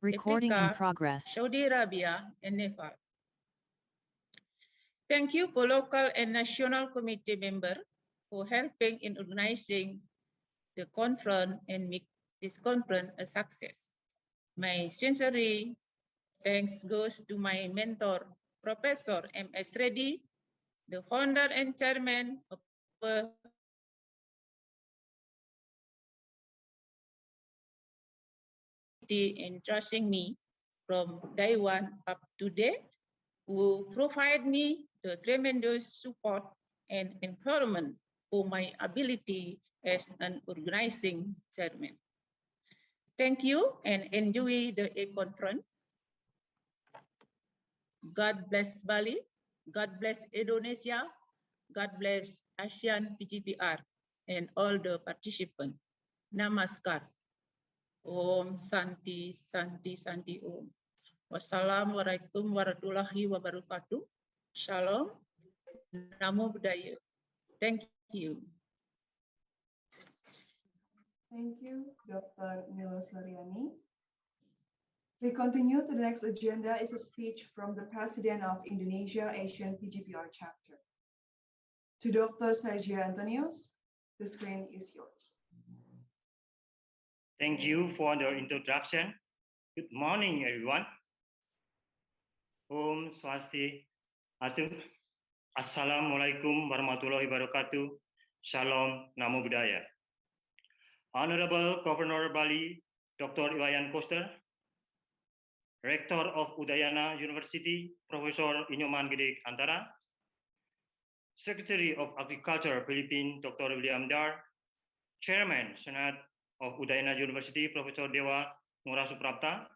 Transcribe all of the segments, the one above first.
Recording in Africa, progress. Saudi Arabia, and Nepal. Thank you for local and national committee members for helping in organizing the conference and make this conference a success. My sincere thanks goes to my mentor, Professor M.S. Reddy, the founder and chairman of in trusting me from day one up to date, who provide me the tremendous support and encouragement for my ability as an organizing chairman. Thank you and enjoy the conference. God bless Bali, God bless Indonesia, God bless ASEAN PGPR and all the participants. Namaskar. Om Santi, Santi, Santi Om. Wassalamualaikum warahmatullahi wabarakatuh. Shalom. Namo Buddhaya. Thank you. Thank you, Dr. Nilo Suryani. We continue to the next agenda is a speech from the President of Indonesia Asian PGPR chapter. To Dr. Sergio Antonius, the screen is yours. Thank you for the introduction. Good morning, everyone. Om Swasti Astu. Assalamualaikum warahmatullahi wabarakatuh. Shalom, Namo Buddhaya. Honorable Governor Bali, Dr. Iwayan Koster, Rector of Udayana University, Professor Inyoman Gede Antara, Secretary of Agriculture, Philippines, Dr. William Dar, Chairman, Senate of Udayana University, Professor Dewa Ngurasuprapta,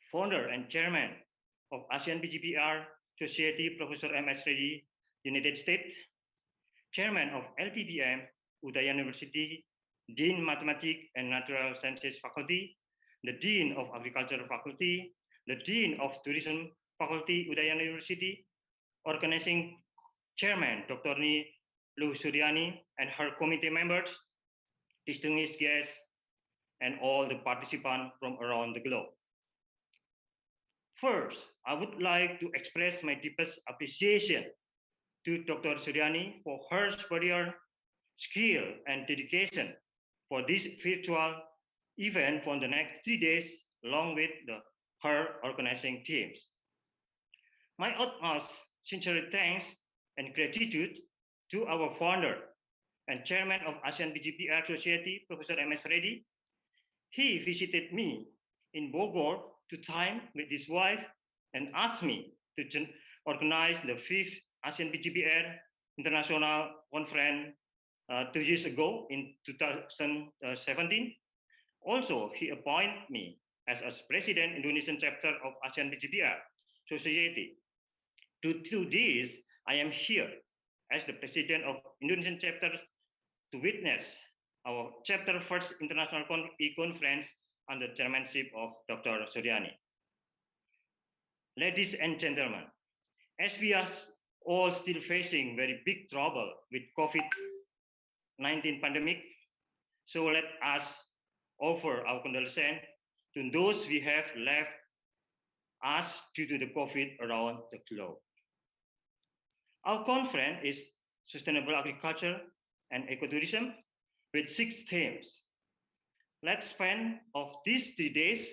Founder and Chairman of ASEAN PGPR Society, Professor M.S. Reddy, United States, Chairman of LPPM, Udayana University, Dean Matematika and Natural Sciences Faculty, the Dean of Agriculture Faculty, the Dean of Tourism Faculty, Udayana University, Organizing Chairman, Dr. Nilo Suryani, and her committee members, distinguished guests, and all the participants from around the globe. First, I would like to express my deepest appreciation to Dr. Suryani for her superior skill and dedication for this virtual event for the next 3 days, along with her organizing teams. My utmost sincere thanks and gratitude to our founder and chairman of ASEAN PGPR Society, Professor M.S. Reddy. He visited me in Bogor to time with his wife and asked me to organize the 5th ASEAN PGPR International Conference 2 years ago in 2017. Also, he appointed me as President Indonesian chapter of ASEAN PGPR Society. To this, I am here as the President of Indonesian chapter to witness our chapter first international conference under chairmanship of Dr. Suryani. Ladies and gentlemen, as we are all still facing very big trouble with COVID-19 pandemic, so let us offer our condolences to those we have left us due to the COVID around the globe. Our conference is Sustainable Agriculture and Ecotourism with 6 themes. Let's spend of these 3 days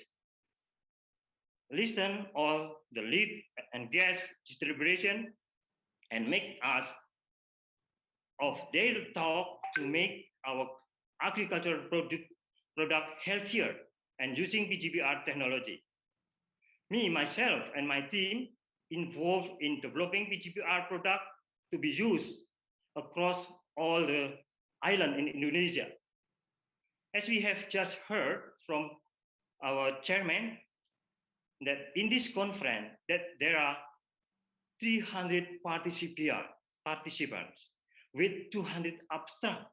listen all the lead and guest deliberation and make us of their talk to make our agricultural product healthier and using PGPR technology. Me, myself, and my team involved in developing PGPR product to be used across all the island in Indonesia. As we have just heard from our chairman, that in this conference that there are 300 participants with 200 abstracts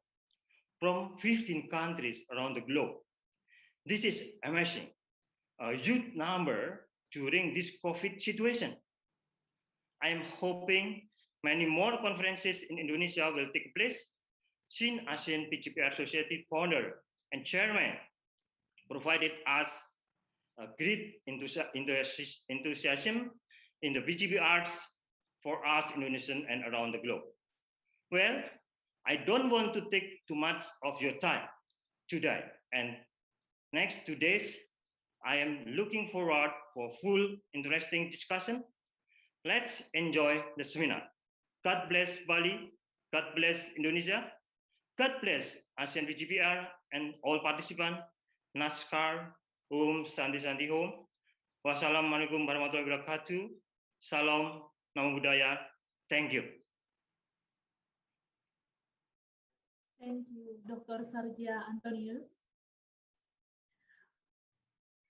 from 15 countries around the globe. This is amazing, a huge number during this COVID situation. I am hoping many more conferences in Indonesia will take place since ASEAN PGPR Society founder and chairman provided us great enthusiasm in the PGPRs for us Indonesian and around the globe. Well, I don't want to take too much of your time today, and next 2 days, I am looking forward for full interesting discussion. Let's enjoy the seminar. God bless Bali, God bless Indonesia, God bless ASEAN PGPR and all participants. Naskar, Om Santi Santi Om. Wassalamualaikum warahmatullahi wabarakatuh. Salam, Namo Buddhaya. Thank you. Thank you, Dr. Sarja Antonius.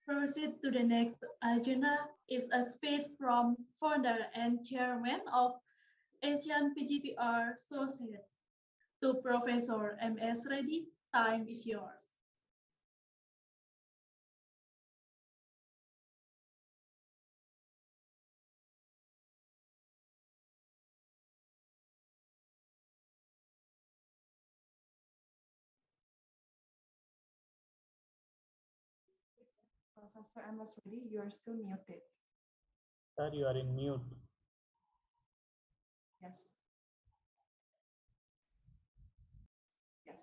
Proceed to the next agenda is a speech from founder and chairman of Asian PGPR Society. To Professor M.S. Reddy, time is yours. Professor M.S. Reddy, you are still muted. Sir, you are in mute. Yes. Yes.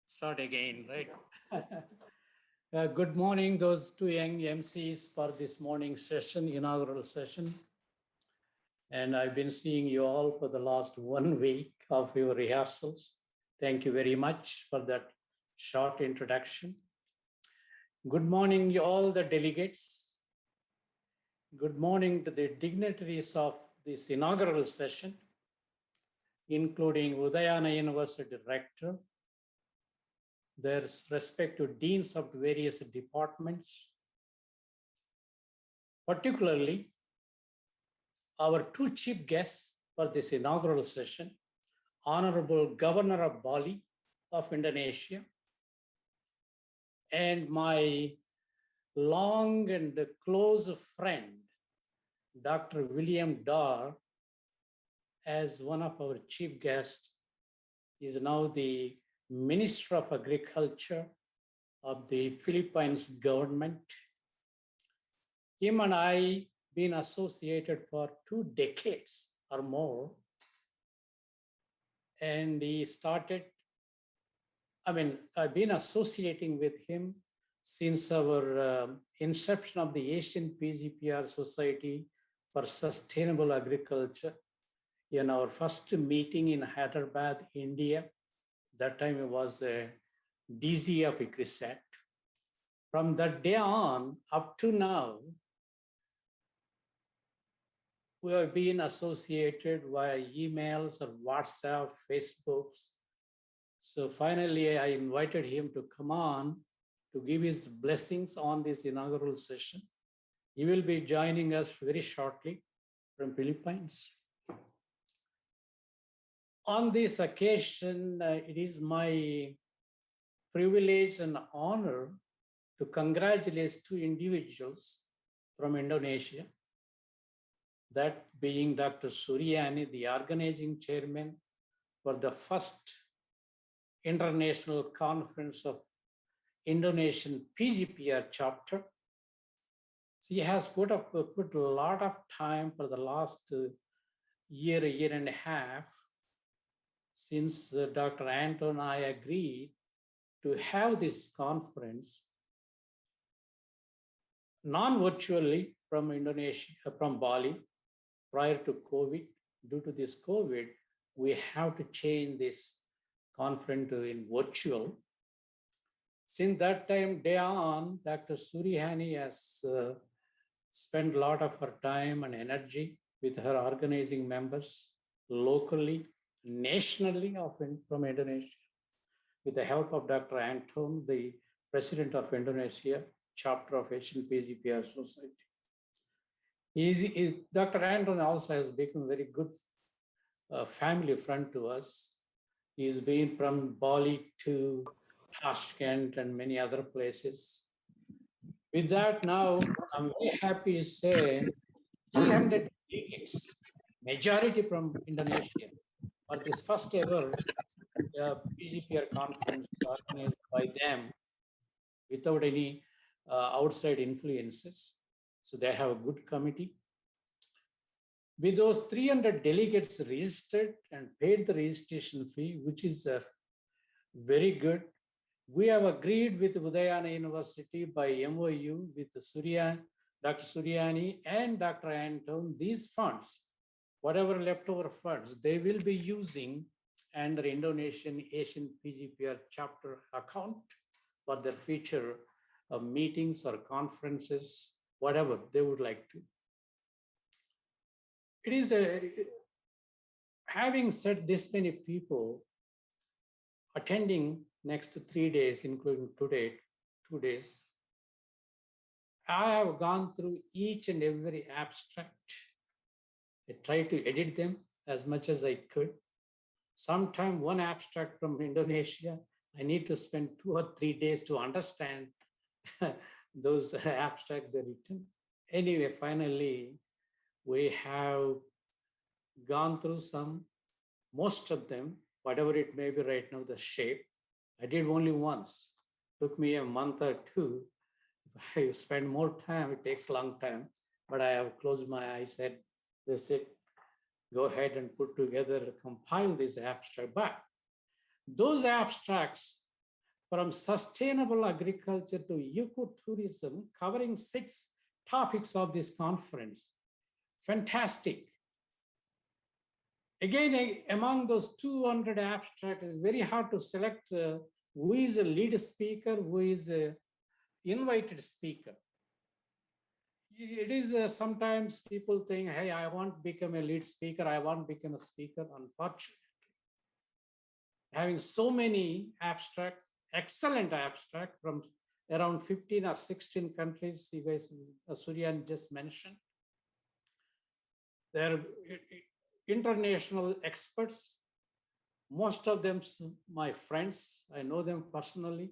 Start again, right? Good morning, those two young MCs for this morning session, inaugural session. And I've been seeing you all for the last 1 week of your rehearsals. Thank you very much for that short introduction. Good morning, you all the delegates. Good morning to the dignitaries of this inaugural session, including Udayana University Director, their respective deans of various departments, particularly our two chief guests for this inaugural session, Honorable Governor of Bali of Indonesia, and my long and close friend, Dr. William Dar, as one of our chief guests, is now the Minister of Agriculture of the Philippines government. Him and I been associated for 2 decades or more. And he started, I've been associating with him since our inception of the Asian PGPR Society for Sustainable Agriculture in our first meeting in Hyderabad, India. That time it was a DZ of ICRISAT. From that day on up to now, we have been associated via emails or WhatsApp, Facebooks. So finally, I invited him to come on to give his blessings on this inaugural session. He will be joining us very shortly from Philippines. On this occasion, it is my privilege and honor to congratulate 2 individuals from Indonesia, that being Dr. Suryani, the organizing chairman for the first International Conference of Indonesian PGPR chapter. She has put a lot of time for the last year and a half, since Dr. Anton and I agreed to have this conference non-virtually from Indonesia, from Bali, prior to COVID. Due to this COVID, we have to change this conference in virtual. Since that time, day on, Dr. Suryani has spent a lot of her time and energy with her organizing members locally, nationally, from Indonesia, with the help of Dr. Anton, the president of Indonesia, chapter of Asian PGPR Society. Dr. Anton also has become a very good family friend to us. He's been from Bali to Tashkent and many other places. With that, now I'm very happy to say 300 delegates, majority from Indonesia, for this first ever PGPR conference organized by them without any outside influences. So they have a good committee. With those 300 delegates registered and paid the registration fee, which is very good, we have agreed with Udayana University by MOU with Dr. Suryani and Dr. Anton, these funds, whatever leftover funds, they will be using under Indonesian Asian PGPR chapter account for their future meetings or conferences, whatever they would like to. It is having said this many people attending next 3 days, including today, 2 days, I have gone through each and every abstract. I tried to edit them as much as I could. Sometimes one abstract from Indonesia, I need to spend 2 or 3 days to understand those abstracts they're written. Anyway, finally, we have gone through most of them, whatever it may be right now, the shape. I did only once. Took me a month or two. If I spend more time, it takes a long time. But I have closed my eyes, said, that's it. Go ahead and put together, compile this abstract. But those abstracts from sustainable agriculture to ecotourism, covering 6 topics of this conference. Fantastic. Again, among those 200 abstracts, it's very hard to select who is a lead speaker, who is an invited speaker. It is sometimes people think, hey, I want to become a lead speaker, I want to become a speaker. Unfortunately, having so many abstracts, excellent abstract from around 15 or 16 countries, you guys, Suryan just mentioned. They're international experts. Most of them, my friends, I know them personally,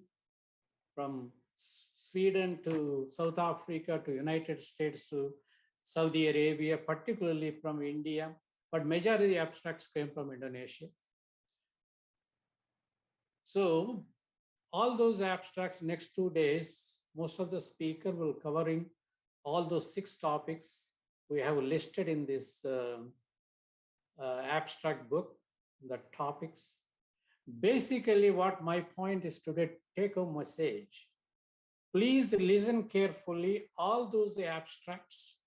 from Sweden to South Africa to United States to Saudi Arabia, particularly from India, but majority of the abstracts came from Indonesia. So all those abstracts next 2 days, most of the speaker will covering all those 6 topics we have listed in this abstract book, the topics. Basically, what my point is today, take home message. Please listen carefully, all those abstracts.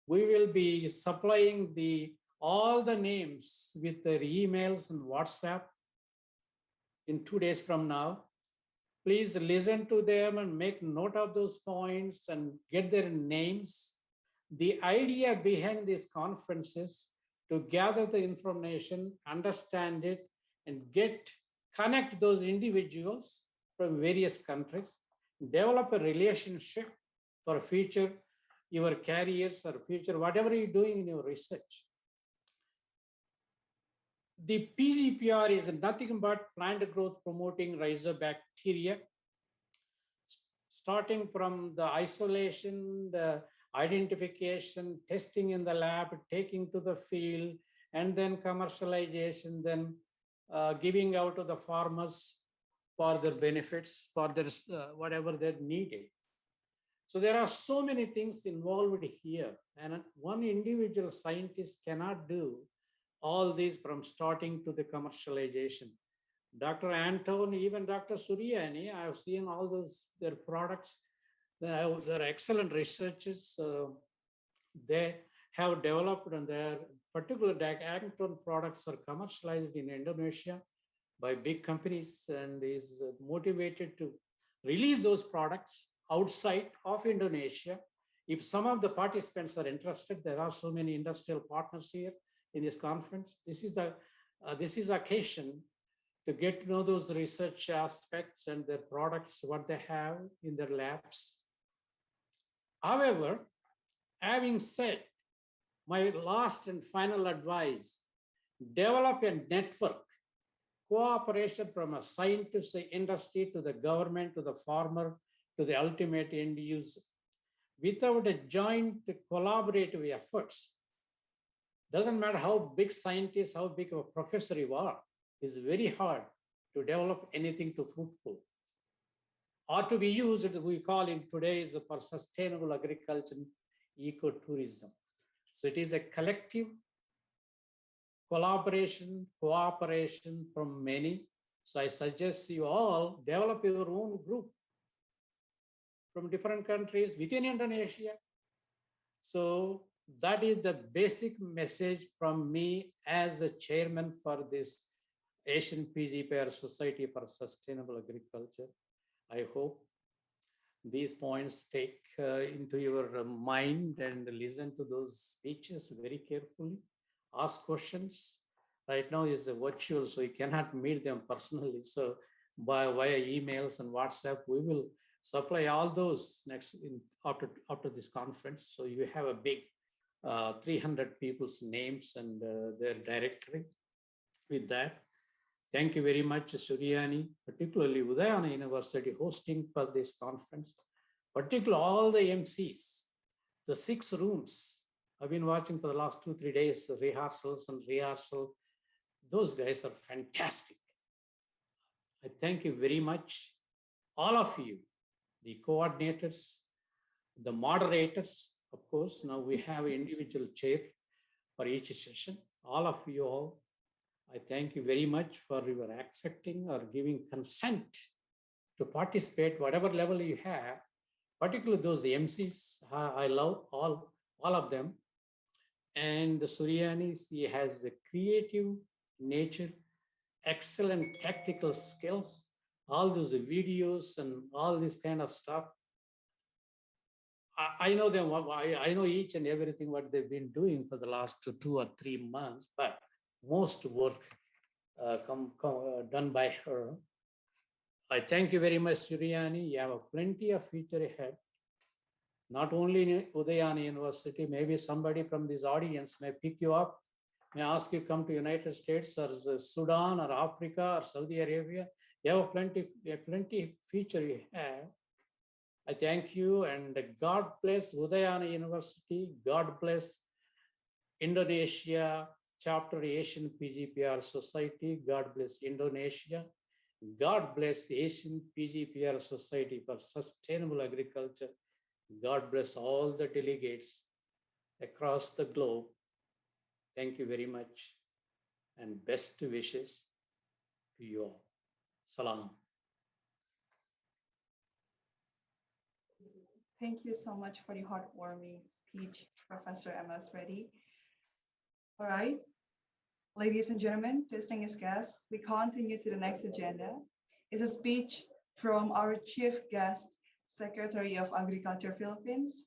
We will be supplying all the names with their emails and WhatsApp in 2 days from now. Please listen to them and make note of those points and get their names. The idea behind these conferences to gather the information, understand it, and connect those individuals from various countries, develop a relationship for future, your careers or future, whatever you're doing in your research. The PGPR is nothing but plant growth promoting rhizobacteria, starting from the isolation, the identification, testing in the lab, taking to the field, and then commercialization, then giving out to the farmers for their benefits, for their whatever they're needed. So there are so many things involved here, and one individual scientist cannot do all these from starting to the commercialization. Dr. Anton, even Dr. Suryani, I've seen all their products. They're excellent researchers. They have developed, and their particular Anton products are commercialized in Indonesia by big companies, and is motivated to release those products outside of Indonesia. If some of the participants are interested, there are so many industrial partners here in this conference. This is occasion to get to know those research aspects and their products, what they have in their labs. However, having said, my last and final advice, develop a network, cooperation from a scientist, the industry, to the government, to the farmer, to the ultimate end user. Without a joint collaborative efforts, doesn't matter how big scientist, how big of a professor you are, it's very hard to develop anything to fruitful. or to be used, we call it today is for sustainable agriculture, ecotourism. So it is a collective collaboration, cooperation from many. So I suggest you all develop your own group from different countries within Indonesia. So that is the basic message from me as a chairman for this Asian PGPR Society for Sustainable Agriculture. I hope these points take into your mind and listen to those speeches very carefully. Ask questions. Right now is a virtual, so you cannot meet them personally. So via emails and WhatsApp, we will supply all those after this conference. So you have a big 300 people's names and their directory. With that, thank you very much, Suryani, particularly Udayana University hosting for this conference, particularly all the MCs, the 6 rooms. I've been watching for the last 2-3 days, rehearsals. Those guys are fantastic. I thank you very much, all of you, the coordinators, the moderators. Of course, now we have an individual chair for each session. All of you all, I thank you very much for your accepting or giving consent to participate, whatever level you have, particularly those MCs. I love all of them. And Suryani, he has a creative nature, excellent tactical skills, all those videos and all this kind of stuff. I know them. I know each and everything what they've been doing for the last 2 or 3 months, but most work done by her. I thank you very much, Suryani. You have plenty of future ahead. Not only in Udayana University, maybe somebody from this audience may pick you up, may ask you come to United States or Sudan or Africa or Saudi Arabia. You have plenty future you have. I thank you, and God bless Udayana University. God bless Indonesia chapter Asian PGPR Society. God bless Indonesia. God bless Asian PGPR Society for Sustainable Agriculture. God bless all the delegates across the globe. Thank you very much, and best wishes to you all. Salam. Thank you so much for the heartwarming speech, Professor M.S. Reddy. All right, ladies and gentlemen, distinguished guests, we continue to the next agenda. It's a speech from our chief guest, Secretary of Agriculture Philippines,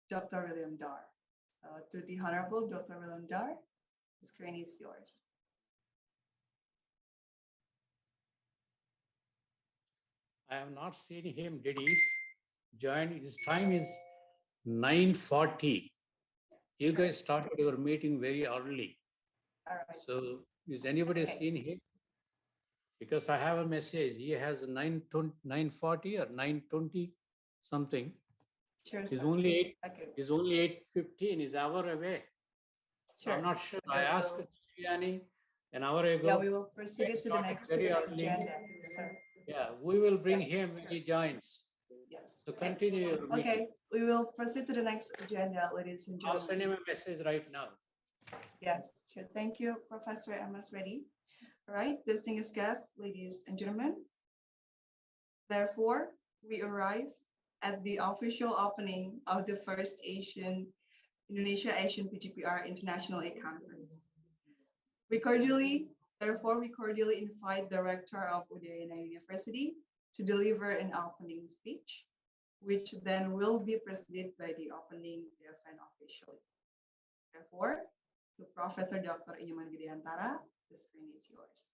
Dr. William Dar. To the Honorable Dr. William Dar, the screen is yours. I have not seen him. Did he join? His time is 9:40. You guys started your meeting very early. All right. So is anybody seen him? Because I have a message. He has 9:40 or 9:20 something. Sure, He's sir. only Okay. 8:15. He's an hour away. Sure. I'm not sure. Okay, I asked Yanni an hour ago. Yeah, we will proceed to the next very early. agenda, sir. Yeah, we will bring him when he joins. Yes. So continue your meeting. Okay, we will proceed to the next agenda, ladies and I'll send gentlemen. him a message right now. Yes, sure. Thank you, Professor M.S. Reddy. All right, distinguished guests, ladies and gentlemen. Therefore, we arrive at the official opening of the first Indonesia Asian PGPR International A Conference. We cordially invite the Rector of Udayana University to deliver an opening speech, which then will be preceded by the opening event officially. Therefore, to Professor Dr. Iman Widiantara, the screen is yours.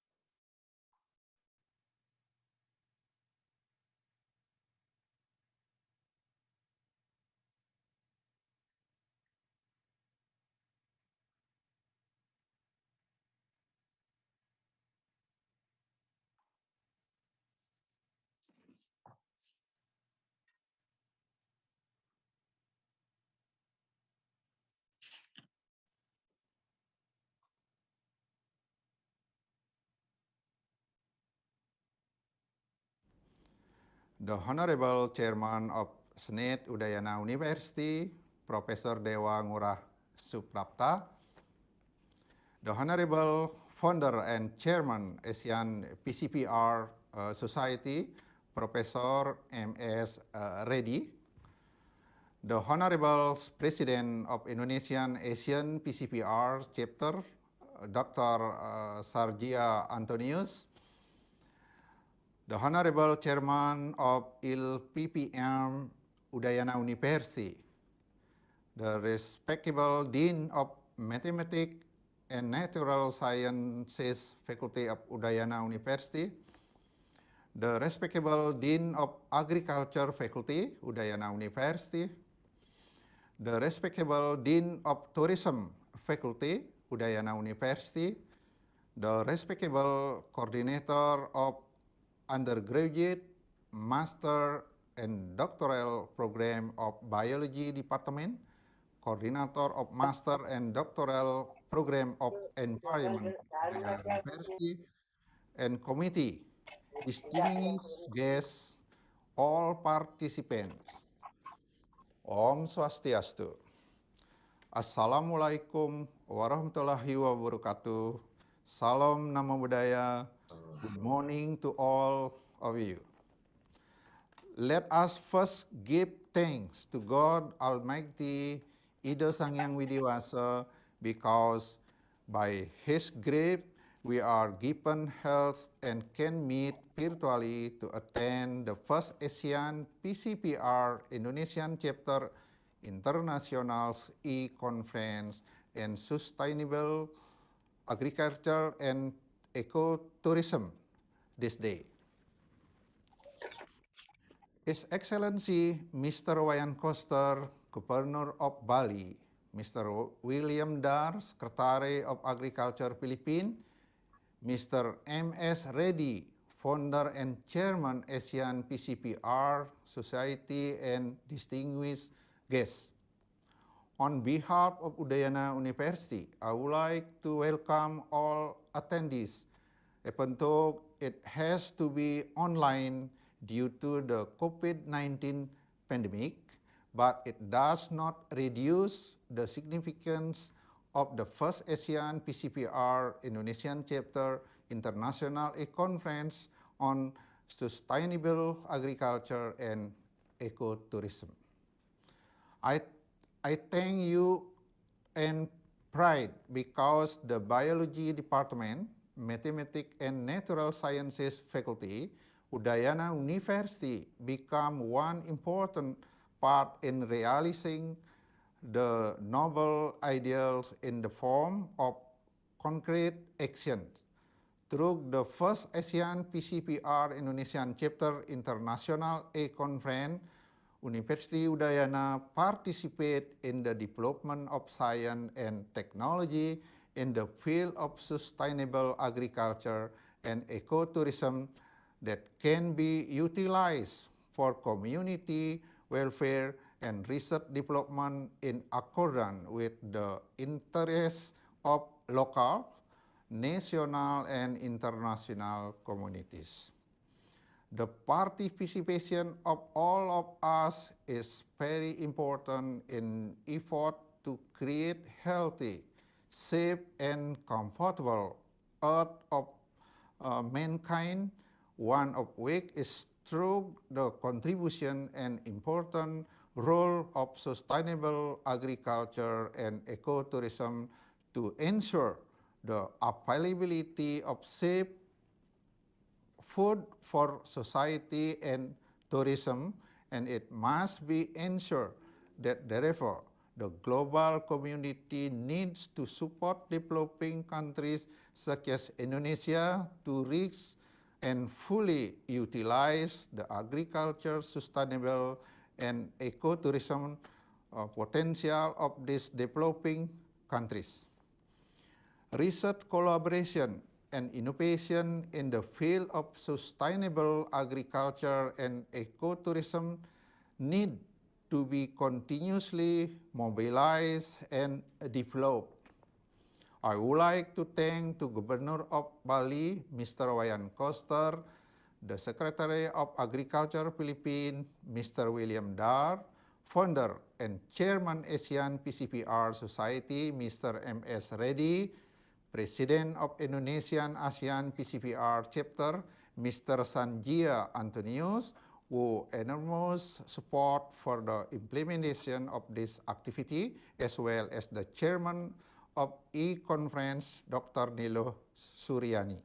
the Honorable Chairman of Senate Udayana University, Professor Dewa Ngurah Suprapta, the Honorable Founder and Chairman ASEAN PGPR Society, Professor M.S. Reddy, the Honorable President of Indonesian ASEAN PGPR Chapter, Dr. Sargia Antonius, the Honorable Chairman of ILPPM Udayana University, the respectable Dean of Mathematics and Natural Sciences Faculty of Udayana University, the respectable Dean of Agriculture Faculty, Udayana University, the respectable Dean of Tourism Faculty, Udayana University, the respectable Coordinator of Undergraduate, Master, and Doctoral Program of Biology Department, Coordinator of Master and Doctoral Program of Environment, Udayana University, and Committee, distinguished guests, all participants. Om Swastiastu. Assalamualaikum warahmatullahi wabarakatuh. Salam Namo Buddhaya. Good morning to all of you. Let us first give thanks to God Almighty, Ida Sang Hyang Widiwasa, because by His grace we are given health and can meet virtually to attend the first ASEAN PGPR Indonesian Chapter International's E-Conference and Sustainable Agriculture and Ecotourism this day. His Excellency Mr. Wayan Koster, Governor of Bali, Mr. William Dar, Secretary of Agriculture Philippines, Mr. M.S. Reddy, Founder and Chairman ASEAN PGPR Society, and distinguished guests. On behalf of Udayana University, I would like to welcome all attendees, even though it has to be online due to the COVID-19 pandemic, but it does not reduce the significance of the first ASEAN PGPR Indonesian Chapter International E-Conference on Sustainable Agriculture and Ecotourism. I thank you and pride because the Biology Department, Mathematics and Natural Sciences Faculty, Udayana University become one important part in realizing the noble ideals in the form of concrete actions. Through the first ASEAN PGPR Indonesian Chapter International E-Conference, University Udayana participate in the development of science and technology in the field of sustainable agriculture and ecotourism that can be utilized for community welfare and research development in accordance with the interests of local, national, and international communities. The participation of all of us is very important in effort to create healthy, safe, and comfortable earth of mankind, one of which is through the contribution and important role of sustainable agriculture and ecotourism to ensure the availability of safe food for society and tourism, and it must be ensured that therefore the global community needs to support developing countries such as Indonesia to reach and fully utilize the agriculture, sustainable, and ecotourism potential of these developing countries. Research collaboration and innovation in the field of sustainable agriculture and ecotourism need to be continuously mobilized and developed. I would like to thank the Governor of Bali, Mr. Wayan Koster, the Secretary of Agriculture Philippines, Mr. William Dar, founder and chairman ASEAN PGPR Society, Mr. M.S. Reddy, President of Indonesian ASEAN PGPR Chapter, Mr. Sanjia Antonius, who enormous support for the implementation of this activity, as well as the chairman of e-conference, Dr. Nilo Suryani.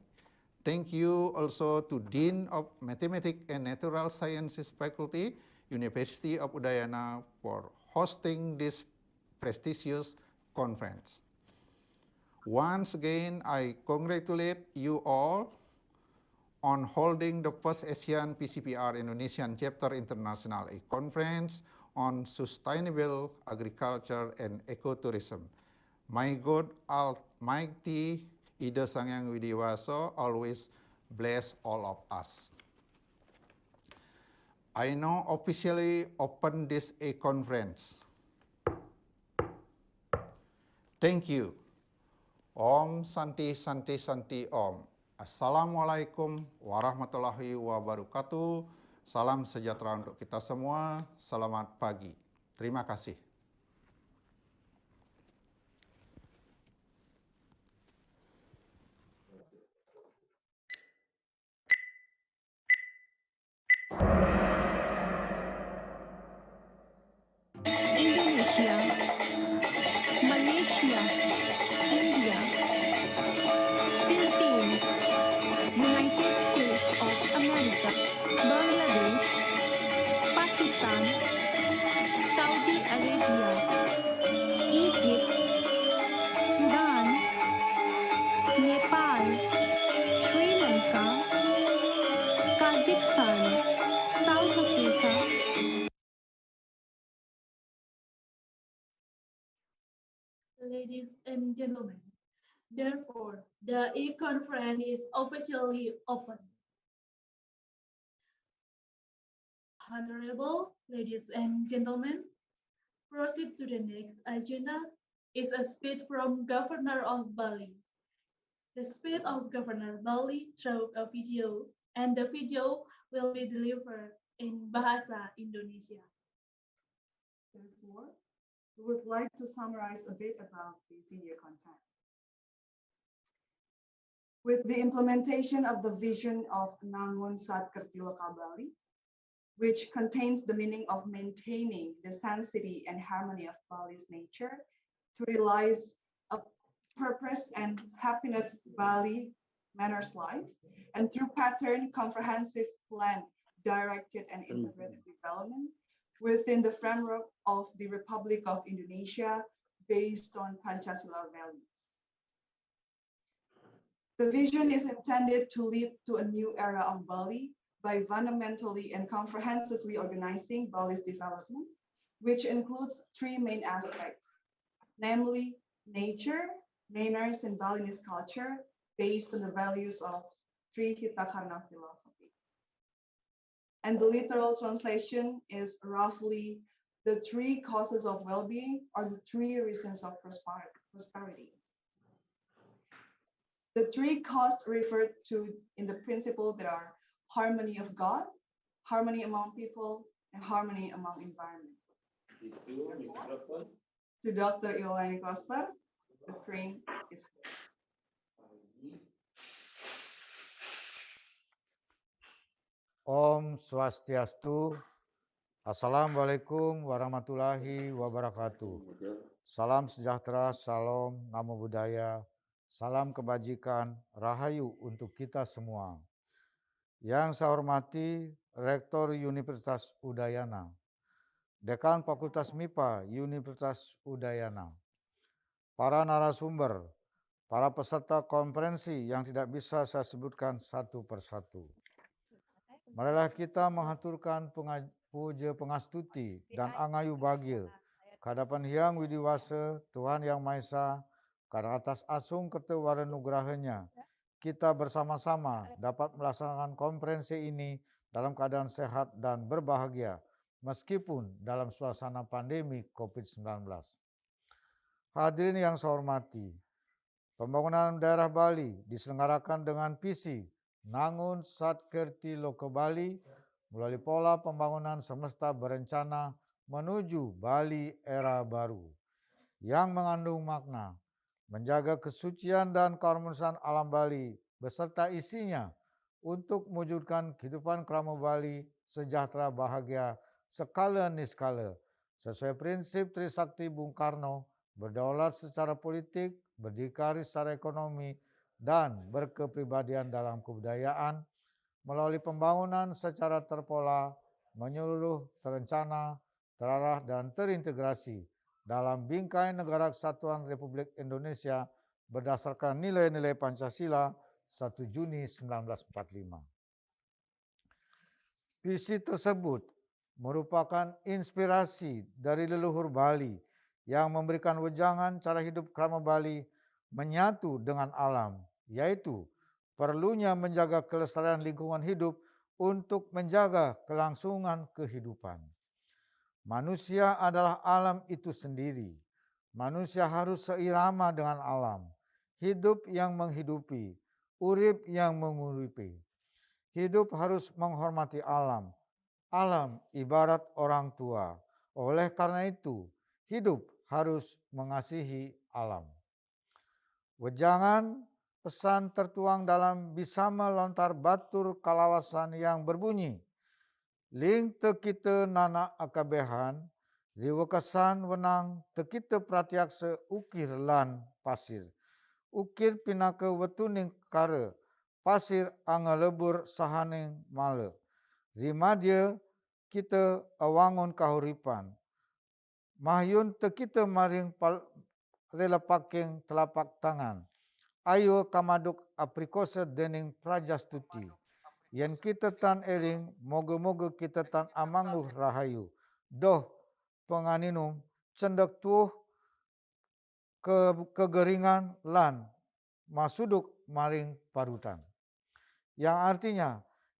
Thank you also to Dean of Mathematics and Natural Sciences Faculty, University of Udayana, for hosting this prestigious conference. Once again, I congratulate you all on holding the first ASEAN PGPR Indonesian Chapter International Conference on Sustainable Agriculture and Ecotourism. My God Almighty, Ida Sang Hyang Widiwaso, always bless all of us. I now officially open this conference. Thank you. Om Santi Santi Santi Om. Assalamualaikum warahmatullahi wabarakatuh. Salam sejahtera untuk kita semua. Selamat pagi. Terima kasih. Indonesia, Malaysia, India, Philippines, United States of America, Bangladesh, Pakistan, Saudi Arabia, Egypt, Sudan, Nepal, Sri Lanka, Kazakhstan, South Africa, Ladies and gentlemen, therefore, the e-conference is officially open. Honorable ladies and gentlemen, proceed to the next agenda is a speech from Governor of Bali. The speech of Governor Bali through a video, and the video will be delivered in Bahasa Indonesia. Therefore, we would like to summarize a bit about the video content. With the implementation of the vision of Nangun Satkertiloka Bali, which contains the meaning of maintaining the sanctity and harmony of Bali's nature to realize a purpose and happiness Bali manners life, and through pattern comprehensive plan directed and integrated development within the framework of the Republic of Indonesia based on Pancasila values. The vision is intended to lead to a new era of Bali by fundamentally and comprehensively organizing Bali's development, which includes three main aspects, namely nature, manners, and Balinese culture based on the values of Tri Hitakarna philosophy. And the literal translation is roughly the three causes of well-being or the three reasons of prosperity. The three causes referred to in the principle that are harmony of God, harmony among people, and harmony among environment. To Dr. Iolani Costa, the screen is Om Swastiastu. Assalamualaikum warahmatullahi wabarakatuh. Salam sejahtera, salam namo buddhaya, salam kebajikan, rahayu untuk kita semua. Yang saya hormati Rektor Universitas Udayana, Dekan Fakultas MIPA Universitas Udayana, para narasumber, para peserta konferensi yang tidak bisa saya sebutkan satu persatu. Marilah kita menghaturkan puja pengastuti dan angayu bahagia kehadapan Hyang Widiwasa, Tuhan Yang Maha Esa, karena atas asung ketewara nugrahanya, kita bersama-sama dapat melaksanakan konferensi ini dalam keadaan sehat dan berbahagia, meskipun dalam suasana pandemi COVID-19. Hadirin yang saya hormati, pembangunan daerah Bali diselenggarakan dengan visi nangun satkerti loko Bali melalui pola pembangunan semesta berencana menuju Bali era baru yang mengandung makna menjaga kesucian dan keharmonisan alam Bali beserta isinya untuk mewujudkan kehidupan kerama Bali sejahtera bahagia skala niskala sesuai prinsip Trisakti Bung Karno, berdaulat secara politik, berdikari secara ekonomi, dan berkepribadian dalam kebudayaan melalui pembangunan secara terpola, menyeluruh, terencana, terarah, dan terintegrasi dalam bingkai Negara Kesatuan Republik Indonesia berdasarkan nilai-nilai Pancasila 1 Juni 1945. Visi tersebut merupakan inspirasi dari leluhur Bali yang memberikan wejangan cara hidup kerama Bali menyatu dengan alam, yaitu perlunya menjaga kelestarian lingkungan hidup untuk menjaga kelangsungan kehidupan. Manusia adalah alam itu sendiri. Manusia harus seirama dengan alam, hidup yang menghidupi, urip yang menguripi. Hidup harus menghormati alam. Alam ibarat orang tua. Oleh karena itu, hidup harus mengasihi alam. Wejangan pesan tertuang dalam Bisama Lontar Batur Kalawasan yang berbunyi, Ling tekite nana akabehan, riwekasan wenang tekite pratiakse ukir lan pasir. Ukir pinake wetuning kare, pasir anga lebur sahaning male. Rimadya kita awangun kahuripan. Mahyun tekite maring rela paking telapak tangan. Ayo kamaduk aprikose dening prajastuti. Yen kita tan eling, moga-moga kita tan amangguh rahayu. Doh penganinum cendek tuh kegeringan lan masuduk maring parutan. Yang artinya,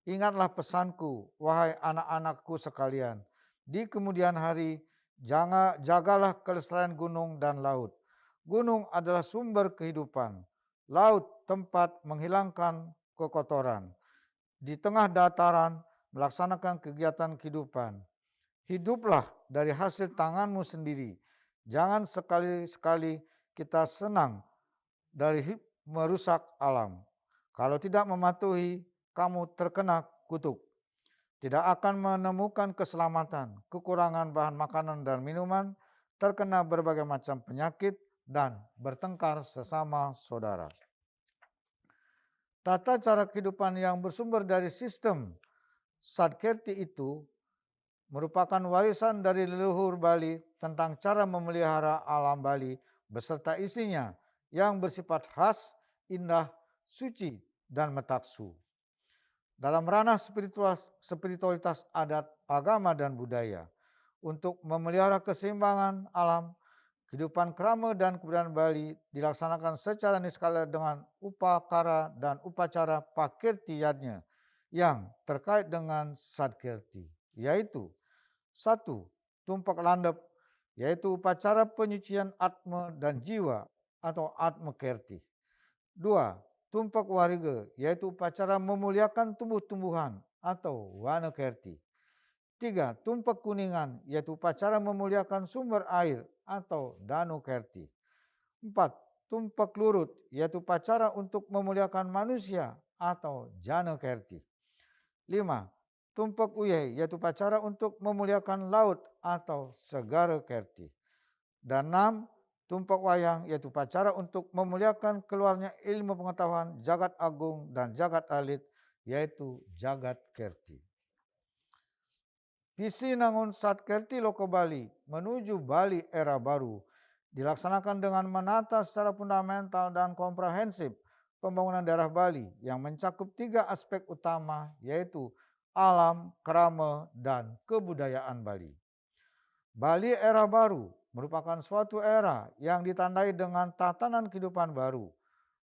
ingatlah pesanku, wahai anak-anakku sekalian. Di kemudian hari, jagalah kelestarian gunung dan laut. Gunung adalah sumber kehidupan. Laut tempat menghilangkan kekotoran. Di tengah dataran, melaksanakan kegiatan kehidupan. Hiduplah dari hasil tanganmu sendiri. Jangan sekali-sekali kita senang dari merusak alam. Kalau tidak mematuhi, kamu terkena kutuk. Tidak akan menemukan keselamatan, kekurangan bahan makanan dan minuman, terkena berbagai macam penyakit, dan bertengkar sesama saudara. Tata cara kehidupan yang bersumber dari sistem Sadkerti itu merupakan warisan dari leluhur Bali tentang cara memelihara alam Bali beserta isinya yang bersifat khas, indah, suci, dan metaksu. Dalam ranah spiritualitas adat, agama, dan budaya, untuk memelihara keseimbangan alam, kehidupan kerama dan kebudayaan Bali dilaksanakan secara niskala dengan upakara dan upacara pakirtiyatnya yang terkait dengan Sadkerti, yaitu 1. Tumpak landep, yaitu upacara penyucian atma dan jiwa atau atma kerti. 2. Tumpak wariga, yaitu upacara memuliakan tumbuh-tumbuhan atau wana kerti. 3. Tumpak kuningan, yaitu upacara memuliakan sumber air atau danu kerti. 4. Tumpak lurut, yaitu upacara untuk memuliakan manusia atau jana kerti. 5. Tumpak uyai, yaitu upacara untuk memuliakan laut atau segara kerti. Dan 6. Tumpak wayang, yaitu upacara untuk memuliakan keluarnya ilmu pengetahuan jagat agung dan jagat alit, yaitu jagat kerti. Visi nangun Sadkerti Loko Bali menuju Bali era baru dilaksanakan dengan menata secara fundamental dan komprehensif pembangunan daerah Bali yang mencakup 3 aspek utama, yaitu alam, kerama, dan kebudayaan Bali. Bali era baru merupakan suatu era yang ditandai dengan tatanan kehidupan baru.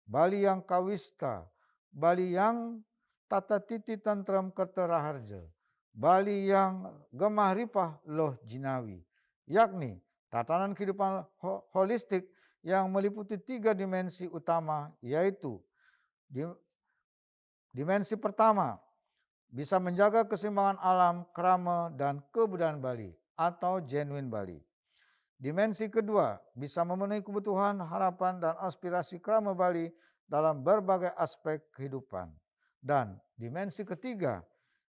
Bali yang kawista, Bali yang tata titi tentram kerteraharja, Bali yang gemah ripah loh jinawi, yakni tatanan kehidupan holistik yang meliputi 3 dimensi utama, yaitu Dimensi pertama, bisa menjaga keseimbangan alam, krama, dan kebudayaan Bali atau genuine Bali. Dimensi kedua, bisa memenuhi kebutuhan, harapan, dan aspirasi krama Bali dalam berbagai aspek kehidupan. Dan dimensi ketiga,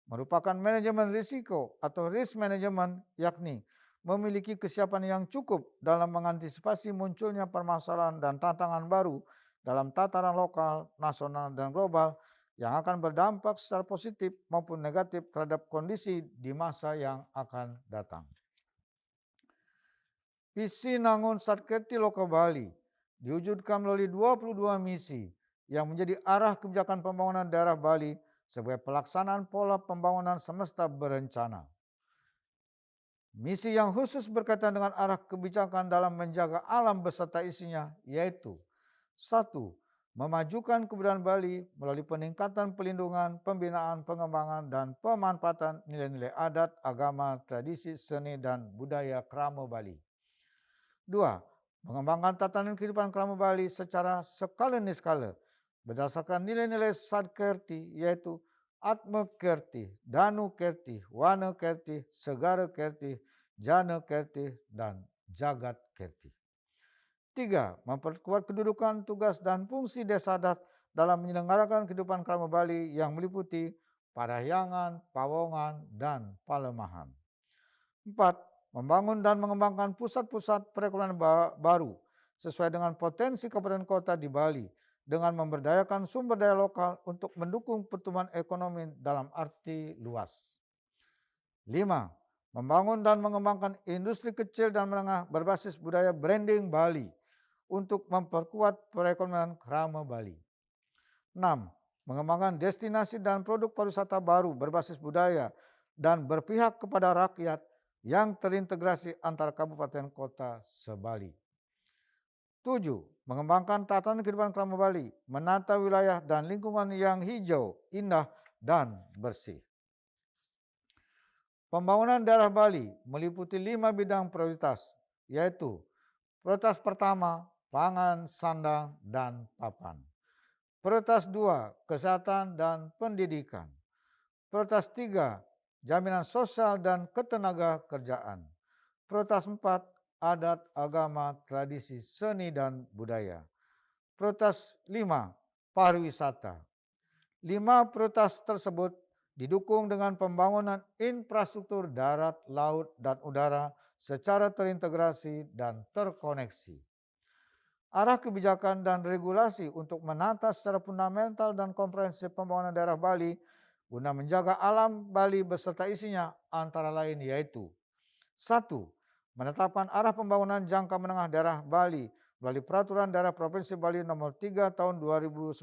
merupakan manajemen risiko atau risk management, yakni memiliki kesiapan yang cukup dalam mengantisipasi munculnya permasalahan dan tantangan baru dalam tataran lokal, nasional, dan global yang akan berdampak secara positif maupun negatif terhadap kondisi di masa yang akan datang. Visi Nangun Satkerti Loka Bali diwujudkan melalui 22 misi yang menjadi arah kebijakan pembangunan daerah Bali sebagai pelaksanaan pola pembangunan semesta berencana. Misi yang khusus berkaitan dengan arah kebijakan dalam menjaga alam beserta isinya yaitu 1. Memajukan kebudayaan Bali melalui peningkatan pelindungan, pembinaan, pengembangan, dan pemanfaatan nilai-nilai adat, agama, tradisi, seni, dan budaya krama Bali. 2. Mengembangkan tatanan kehidupan krama Bali secara skala niskala berdasarkan nilai-nilai Satkerti yaitu Atma Kerti, Danu Kerti, Wana Kerti, Segara Kerti, Jana Kerti, dan Jagat Kerti. 3. Memperkuat kedudukan, tugas, dan fungsi desa adat dalam menyelenggarakan kehidupan krama Bali yang meliputi parahyangan, pawongan, dan palemahan. 4. Membangun dan mengembangkan pusat-pusat perekonomian baru sesuai dengan potensi kabupaten kota di Bali dengan memberdayakan sumber daya lokal untuk mendukung pertumbuhan ekonomi dalam arti luas. 5. Membangun dan mengembangkan industri kecil dan menengah berbasis budaya branding Bali untuk memperkuat perekonomian krama Bali. 6. Mengembangkan destinasi dan produk pariwisata baru berbasis budaya dan berpihak kepada rakyat yang terintegrasi antara kabupaten kota se-Bali. 7. Mengembangkan tatanan kehidupan krama Bali, menata wilayah dan lingkungan yang hijau, indah, dan bersih. Pembangunan daerah Bali meliputi 5 bidang prioritas, yaitu prioritas pertama, pangan, sandang, dan papan. Prioritas 2, kesehatan dan pendidikan. Prioritas 3, jaminan sosial dan ketenaga kerjaan. Prioritas 4, adat, agama, tradisi, seni, dan budaya. Prioritas 5, pariwisata. 5 prioritas tersebut didukung dengan pembangunan infrastruktur darat, laut, dan udara secara terintegrasi dan terkoneksi. Arah kebijakan dan regulasi untuk menata secara fundamental dan komprehensif pembangunan daerah Bali guna menjaga alam Bali beserta isinya antara lain yaitu 1. Menetapkan arah pembangunan jangka menengah daerah Bali melalui Peraturan Daerah Provinsi Bali Nomor 3 Tahun 2019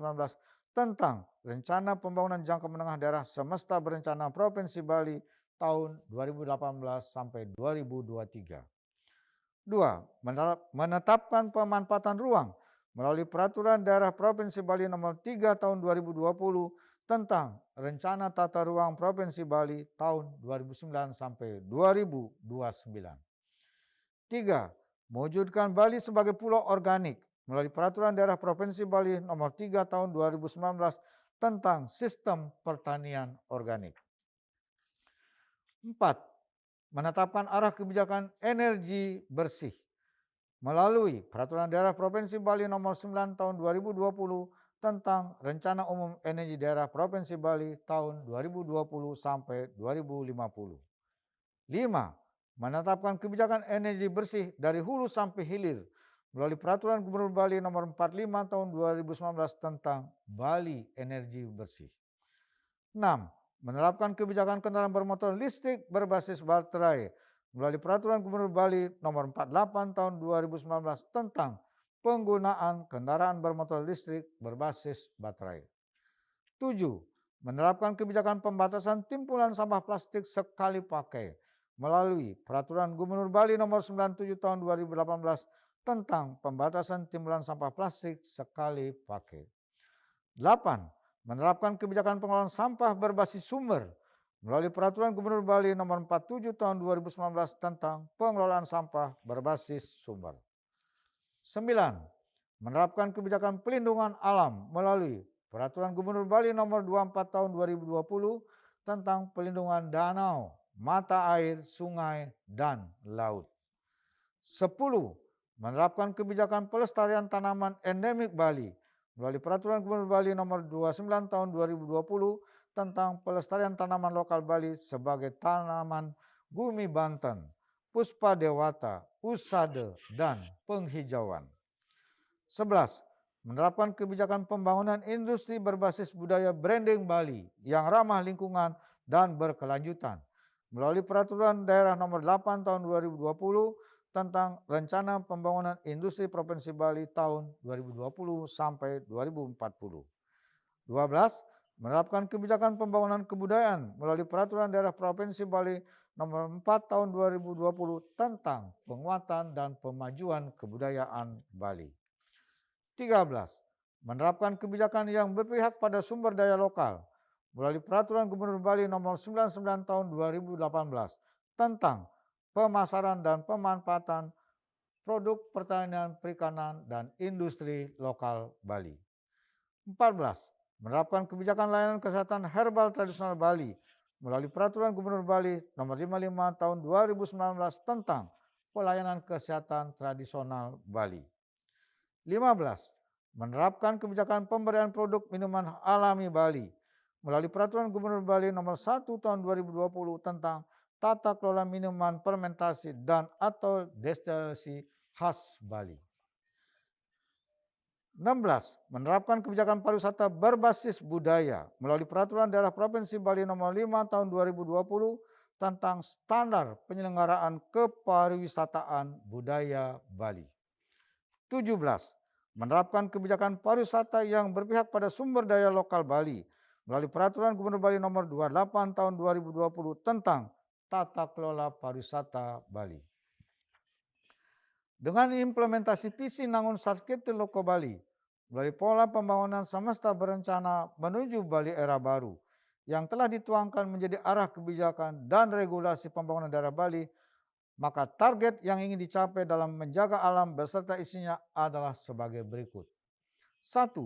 tentang Rencana Pembangunan Jangka Menengah Daerah Semesta Berencana Provinsi Bali tahun 2018 sampai 2023. 2. Menetapkan pemanfaatan ruang melalui Peraturan Daerah Provinsi Bali Nomor 3 Tahun 2020 tentang Rencana Tata Ruang Provinsi Bali tahun 2009 sampai 2029. 3. Mewujudkan Bali sebagai pulau organik melalui Peraturan Daerah Provinsi Bali Nomor 3 Tahun 2019 tentang Sistem Pertanian Organik. 4. Menetapkan arah kebijakan energi bersih melalui Peraturan Daerah Provinsi Bali Nomor 9 Tahun 2020 tentang Rencana Umum Energi Daerah Provinsi Bali tahun 2020 sampai 2050. 5. Menetapkan kebijakan energi bersih dari hulu sampai hilir melalui Peraturan Gubernur Bali Nomor 45 Tahun 2019 tentang Bali Energi Bersih. 6. Menerapkan kebijakan kendaraan bermotor listrik berbasis baterai melalui Peraturan Gubernur Bali Nomor 48 Tahun 2019 tentang penggunaan kendaraan bermotor listrik berbasis baterai. 7. Menerapkan kebijakan pembatasan timbulan sampah plastik sekali pakai melalui Peraturan Gubernur Bali Nomor 97 Tahun 2018 tentang pembatasan timbulan sampah plastik sekali pakai. 8. Menerapkan kebijakan pengelolaan sampah berbasis sumber melalui Peraturan Gubernur Bali Nomor 47 Tahun 2019 tentang pengelolaan sampah berbasis sumber. 9. Menerapkan kebijakan pelindungan alam melalui Peraturan Gubernur Bali Nomor 24 Tahun 2020 tentang pelindungan danau, mata air, sungai, dan laut. 10. Menerapkan kebijakan pelestarian tanaman endemik Bali melalui Peraturan Gubernur Bali Nomor 29 Tahun 2020 tentang pelestarian tanaman lokal Bali sebagai tanaman bumi Banten, puspa dewata, usade, dan penghijauan. 11. Menerapkan kebijakan pembangunan industri berbasis budaya branding Bali yang ramah lingkungan dan berkelanjutan melalui Peraturan Daerah Nomor 8 Tahun 2020 tentang Rencana Pembangunan Industri Provinsi Bali tahun 2020 sampai 2040. 12. Menerapkan kebijakan pembangunan kebudayaan melalui Peraturan Daerah Provinsi Bali Nomor 4 Tahun 2020 tentang penguatan dan pemajuan kebudayaan Bali. 13. Menerapkan kebijakan yang berpihak pada sumber daya lokal melalui Peraturan Gubernur Bali Nomor 99 Tahun 2018 tentang pemasaran dan pemanfaatan produk pertanian, perikanan, dan industri lokal Bali. 14. Menerapkan kebijakan layanan kesehatan herbal tradisional Bali melalui Peraturan Gubernur Bali Nomor 55 Tahun 2019 tentang pelayanan kesehatan tradisional Bali. 15. Menerapkan kebijakan pemberian produk minuman alami Bali melalui Peraturan Gubernur Bali Nomor 1 Tahun 2020 tentang tata kelola minuman fermentasi dan atau destilasi khas Bali. 16. Menerapkan kebijakan pariwisata berbasis budaya melalui Peraturan Daerah Provinsi Bali Nomor 5 Tahun 2020 tentang standar penyelenggaraan kepariwisataan budaya Bali. 17. Menerapkan kebijakan pariwisata yang berpihak pada sumber daya lokal Bali melalui Peraturan Gubernur Bali Nomor 28 Tahun 2020 tentang tata kelola pariwisata Bali. Dengan implementasi visi Nangun Sarkiti Loko Bali melalui pola pembangunan semesta berencana menuju Bali era baru yang telah dituangkan menjadi arah kebijakan dan regulasi pembangunan daerah Bali, maka target yang ingin dicapai dalam menjaga alam beserta isinya adalah sebagai berikut. 1.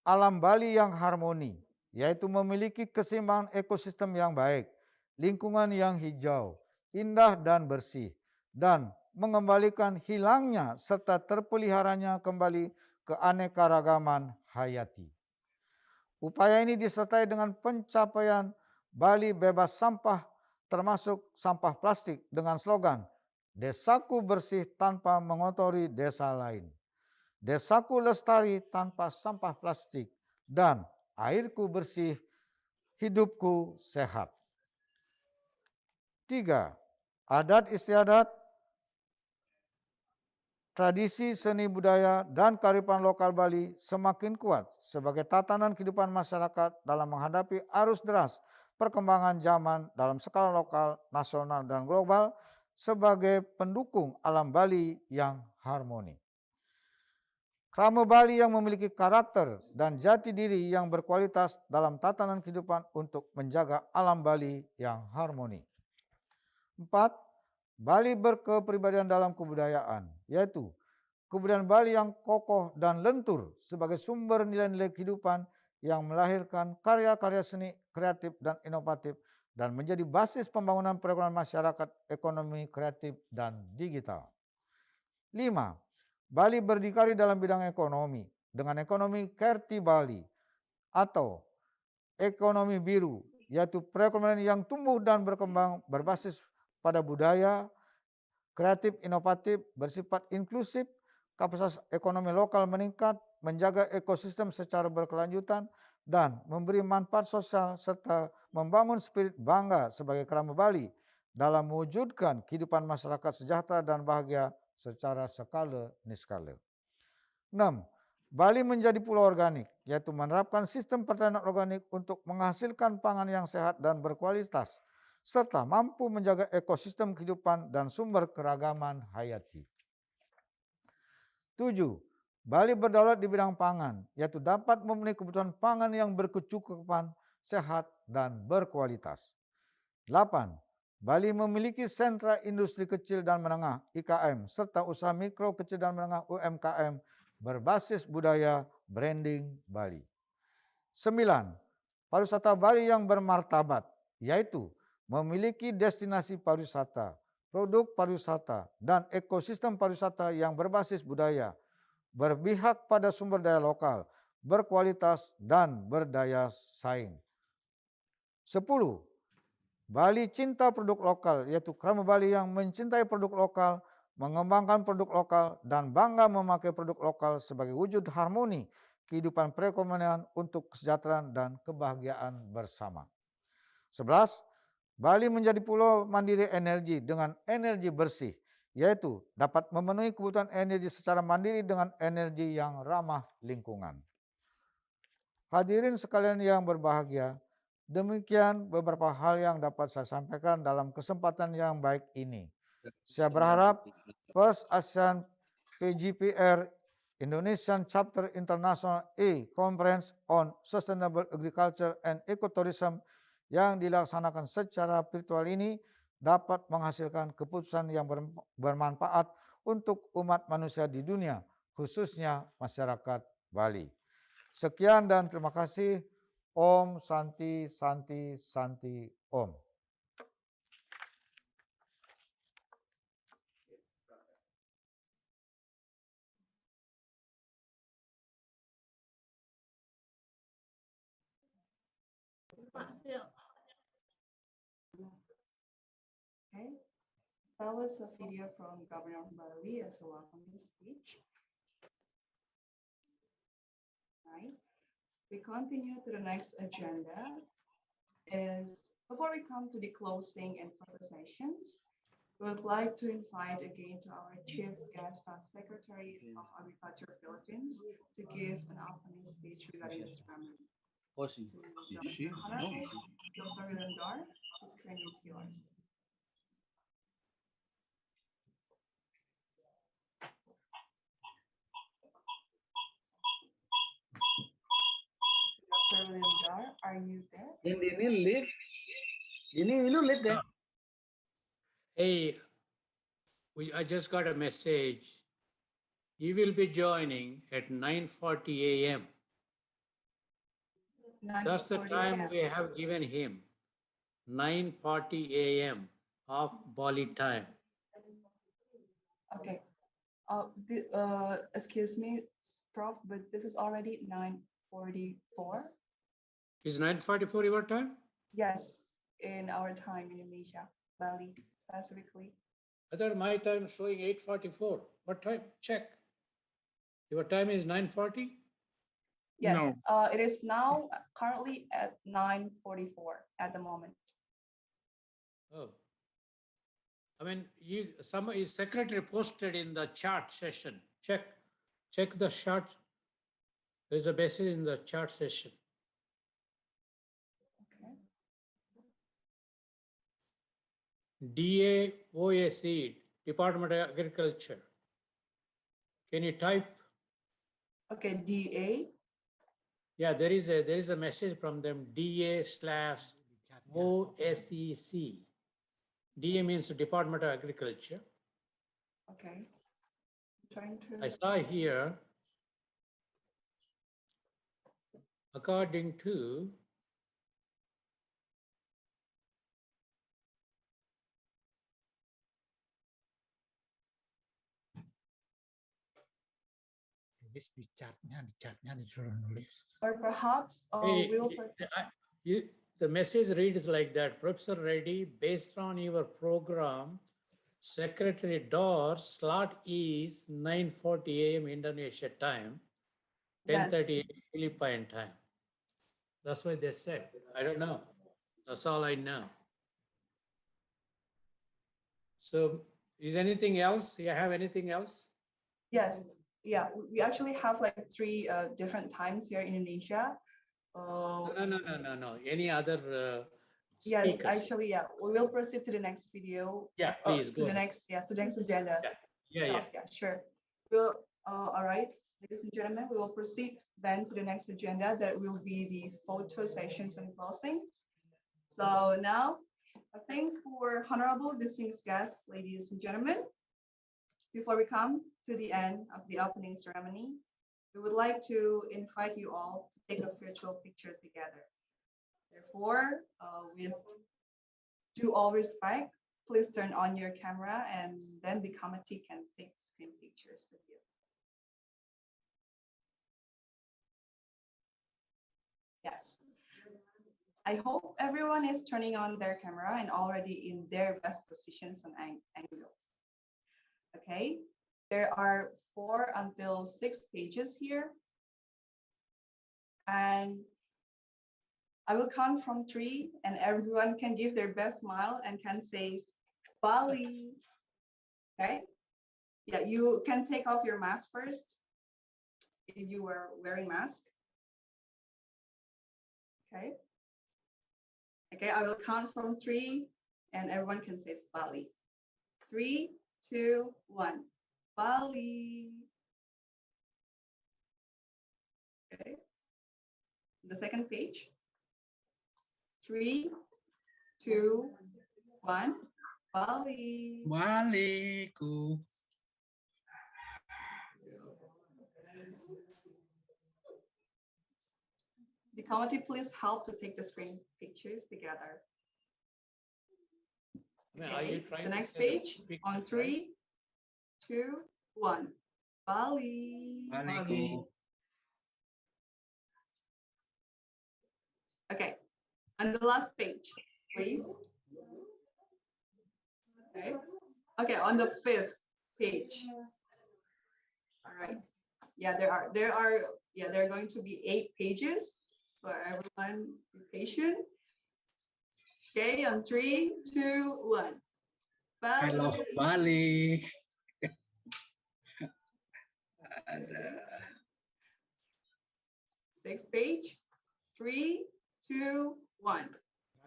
Alam Bali yang harmoni, yaitu memiliki keseimbangan ekosistem yang baik, lingkungan yang hijau, indah dan bersih, dan mengembalikan hilangnya serta terpeliharanya kembali keanekaragaman hayati. Upaya ini disertai dengan pencapaian Bali bebas sampah termasuk sampah plastik dengan slogan Desaku bersih tanpa mengotori desa lain, Desaku lestari tanpa sampah plastik, dan airku bersih, hidupku sehat. 3. Adat istiadat, tradisi seni budaya dan kearifan lokal Bali semakin kuat sebagai tatanan kehidupan masyarakat dalam menghadapi arus deras perkembangan zaman dalam skala lokal, nasional, dan global sebagai pendukung alam Bali yang harmoni. Krama Bali yang memiliki karakter dan jati diri yang berkualitas dalam tatanan kehidupan untuk menjaga alam Bali yang harmoni. 4. Bali berkepribadian dalam kebudayaan, yaitu kebudayaan Bali yang kokoh dan lentur sebagai sumber nilai-nilai kehidupan yang melahirkan karya-karya seni kreatif dan inovatif dan menjadi basis pembangunan perekonomian masyarakat, ekonomi kreatif, dan digital. 5. Bali berdikari dalam bidang ekonomi dengan ekonomi Kerti Bali atau ekonomi biru, yaitu perekonomian yang tumbuh dan berkembang berbasis pada budaya, kreatif, inovatif, bersifat inklusif, kapasitas ekonomi lokal meningkat, menjaga ekosistem secara berkelanjutan, dan memberi manfaat sosial serta membangun spirit bangga sebagai Krama Bali dalam mewujudkan kehidupan masyarakat sejahtera dan bahagia secara skala niskala. 6. Bali menjadi pulau organik, yaitu menerapkan sistem pertanian organik untuk menghasilkan pangan yang sehat dan berkualitas, serta mampu menjaga ekosistem kehidupan dan sumber keragaman hayati. 7. Bali berdaulat di bidang pangan, yaitu dapat memenuhi kebutuhan pangan yang berkecukupan, sehat, dan berkualitas. 8. Bali memiliki sentra industri kecil dan menengah (IKM) serta usaha mikro kecil dan menengah UMKM berbasis budaya branding Bali. 9. Pariwisata Bali yang bermartabat, yaitu memiliki destinasi pariwisata, produk pariwisata, dan ekosistem pariwisata yang berbasis budaya, berpihak pada sumber daya lokal, berkualitas, dan berdaya saing. 10. Bali cinta produk lokal, yaitu krama Bali yang mencintai produk lokal, mengembangkan produk lokal, dan bangga memakai produk lokal sebagai wujud harmoni kehidupan perekonomian untuk kesejahteraan dan kebahagiaan bersama. 11. Bali menjadi pulau mandiri energi dengan energi bersih, yaitu dapat memenuhi kebutuhan energi secara mandiri dengan energi yang ramah lingkungan. Hadirin sekalian yang berbahagia, demikian beberapa hal yang dapat saya sampaikan dalam kesempatan yang baik ini. Saya berharap First ASEAN PGPR Indonesian Chapter International A Conference on Sustainable Agriculture and Ecotourism yang dilaksanakan secara virtual ini dapat menghasilkan keputusan yang bermanfaat untuk umat manusia di dunia, khususnya masyarakat Bali. Sekian dan terima kasih. Om Santi Santi Santi Om. Okay, that was a video from Governor of Bali as a welcoming speech. Right. We continue to the next agenda. Before we come to the closing and photo sessions, we would like to invite again to our Chief Guest Secretary of Agriculture Philippines to give an opening speech regarding this ceremony. Dr. William Dar, the screen is yours. Dr. William Dar, are you there? Ini live deh. Hey, I just got a message. He will be joining at 9:40 a.m. That's the time we have given him. 9:40 a.m. of Bali time. Okay. Excuse me, Prof, but this is already 9:44. Is 9:44 your time? Yes, in our time in Indonesia, Bali specifically. I thought my time is showing 8:44. What time? Check. Your time is 9:40? Yes, No. It is now currently at 9:44 at the moment. Oh. I mean, his secretary posted in the chat session. Check the chat. There's a message in the chat session. Okay. DAOAC, Department of Agriculture. Can you type? Okay, DA. Yeah, there is a message from them, DA/OSEC. DA means Department of Agriculture. Okay. I'm trying to. I saw here, according to Di chartnya disuruh nulis. Or perhaps the message reads like that. Professor Reddy, based on your program, Secretary Dar slot is 9:40 a.m. Indonesia time, 10:30 Philippine time. That's what they said. I don't know. That's all I know. So is anything else? You have anything else? Yes. Yeah, we actually have like 3 different times here in Indonesia. No. Any other Yes, speakers? actually, yeah. We will proceed to the next video. Yeah, please go to the ahead. next agenda. Yeah. Yeah, sure. We'll all right, ladies and gentlemen, we will proceed then to the next agenda. That will be the photo sessions and closing. So now, I think for honorable distinguished guests, ladies and gentlemen, before we come to the end of the opening ceremony, we would like to invite you all to take a virtual picture together. Therefore, with due all respect, please turn on your camera and then the committee can take screen pictures with you. Yes. I hope everyone is turning on their camera and already in their best positions and angles. Okay, there are 4 until 6 pages here. And I will count from 3 and everyone can give their best smile and can say Bali. Okay, yeah, you can take off your mask first if you were wearing mask. Okay. Okay, I will count from 3 and everyone can say Bali. 3, 2, 1. Bali. Okay. The second page. 3, 2, 1. Bali. Baliku. The committee, please help to take the screen pictures together. Are you trying the to next say the page picture, on right? 3, 2, 1. Bali. Baliku. Okay, and the last page, please. Okay, okay, on the 5th page. All right. Yeah, there are going to be 8 pages. So everyone be patient. Okay, on 3, 2, 1. Bali. I love Bali. 6th page. 3, 2, 1.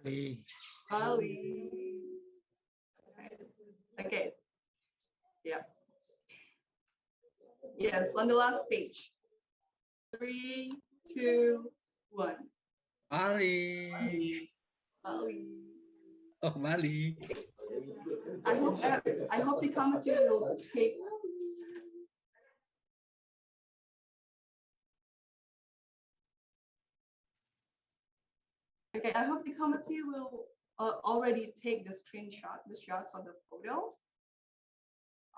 Bali. Bali. Okay. Yeah. Yes, on the last page. 3, 2, 1. Bali. Bali. Oh, Bali. I hope the committee will take. Okay, I hope the committee will already take the shots of the photo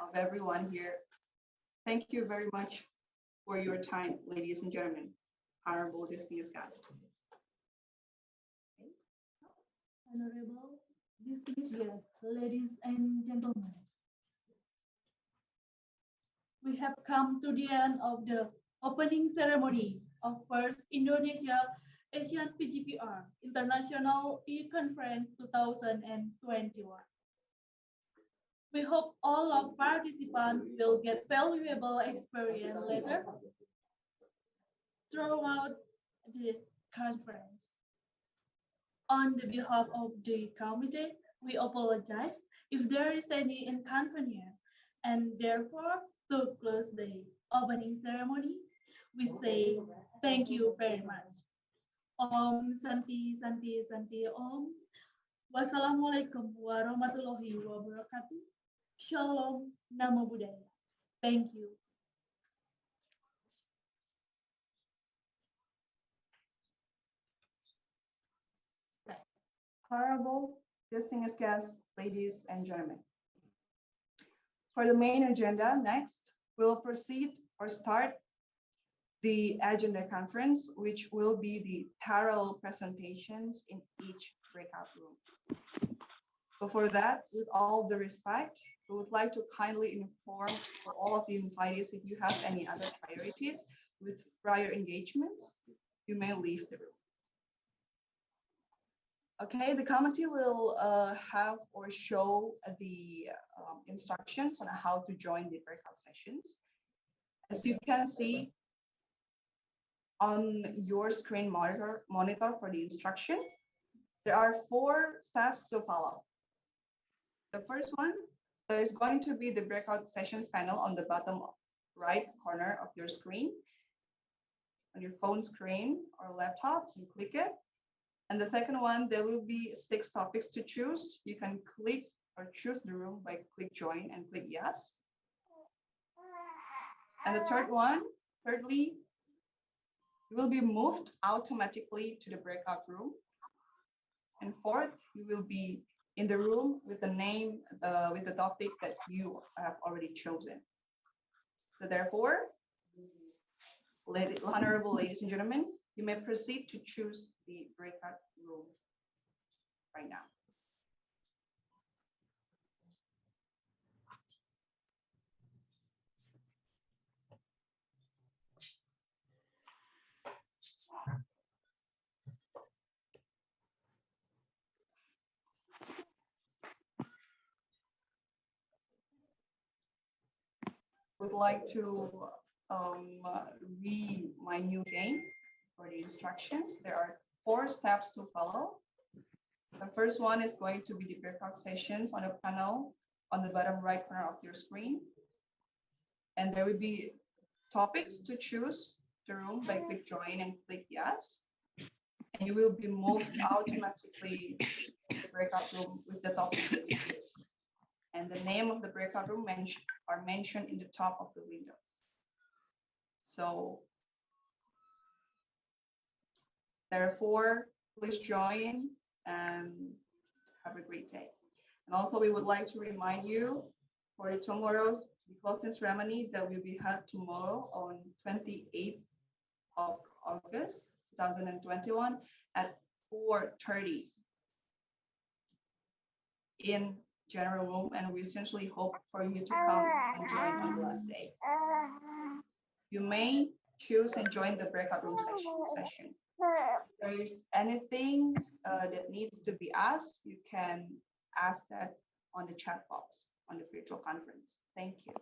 of everyone here. Thank you very much for your time, ladies and gentlemen, honorable distinguished guests. Honorable distinguished guests, ladies and gentlemen. We have come to the end of the opening ceremony of first Indonesia Asian PGPR International E-Conference 2021. We hope all of participants will get valuable experience later throughout the conference. On the behalf of the committee, we apologize if there is any inconvenience, and therefore, to close the opening ceremony, we say thank you very much. Om Santi Santi Santi Om. Wassalamualaikum warahmatullahi wabarakatuh. Shalom Namo Buddhaya. Thank you. Honorable distinguished guests, ladies and gentlemen. For the main agenda, next, we'll proceed or start the agenda conference, which will be the parallel presentations in each breakout room. Before that, with all the respect, we would like to kindly inform for all of the invitees, if you have any other priorities with prior engagements, you may leave the room. Okay, the committee will have or show the instructions on how to join the breakout sessions. As you can see on your screen monitor for the instruction, there are 4 steps to follow. The first one, there is going to be the breakout sessions panel on the bottom right corner of your screen. On your phone screen or laptop, you click it. And the second one, there will be 6 topics to choose. You can click or choose the room by click join and click yes. And the third one, Thirdly, you will be moved automatically to the breakout room. And fourth, you will be in the room with the name, with the topic that you have already chosen. So therefore, honorable ladies and gentlemen, you may proceed to choose the breakout room right now. Would like to read my new game for the instructions. There are 4 steps to follow. The first one is going to be the breakout sessions on a panel on the bottom right corner of your screen. And there will be topics to choose the room by click join and click yes. And you will be moved automatically to the breakout room with the topic that you choose. And the name of the breakout room are mentioned in the top of the windows. So therefore, please join and have a great day. And also we would like to remind you for the tomorrow's closing ceremony that will be held tomorrow on 28th of August 2021 at 4:30 in general room, and we essentially hope for you to come and join on the last day. You may choose and join the breakout room session. If there is anything that needs to be asked, you can ask that on the chat box on the virtual conference. Thank you.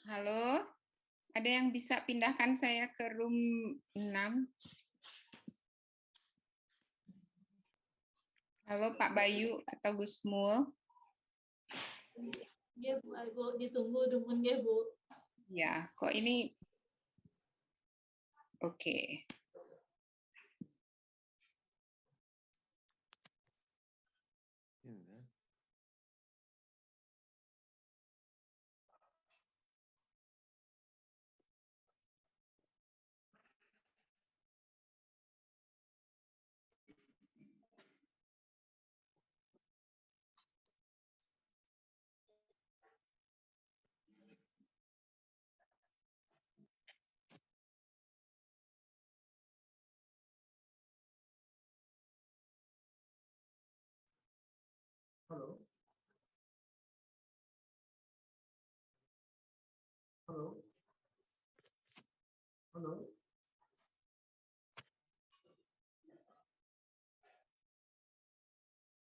Halo, ada yang bisa pindahkan saya ke room 6? Halo Pak Bayu atau Gus Mul? Ya Bu, Ibu ditunggu dulu ya Bu. Ya, kok ini oke. Hello. Hello. Hello.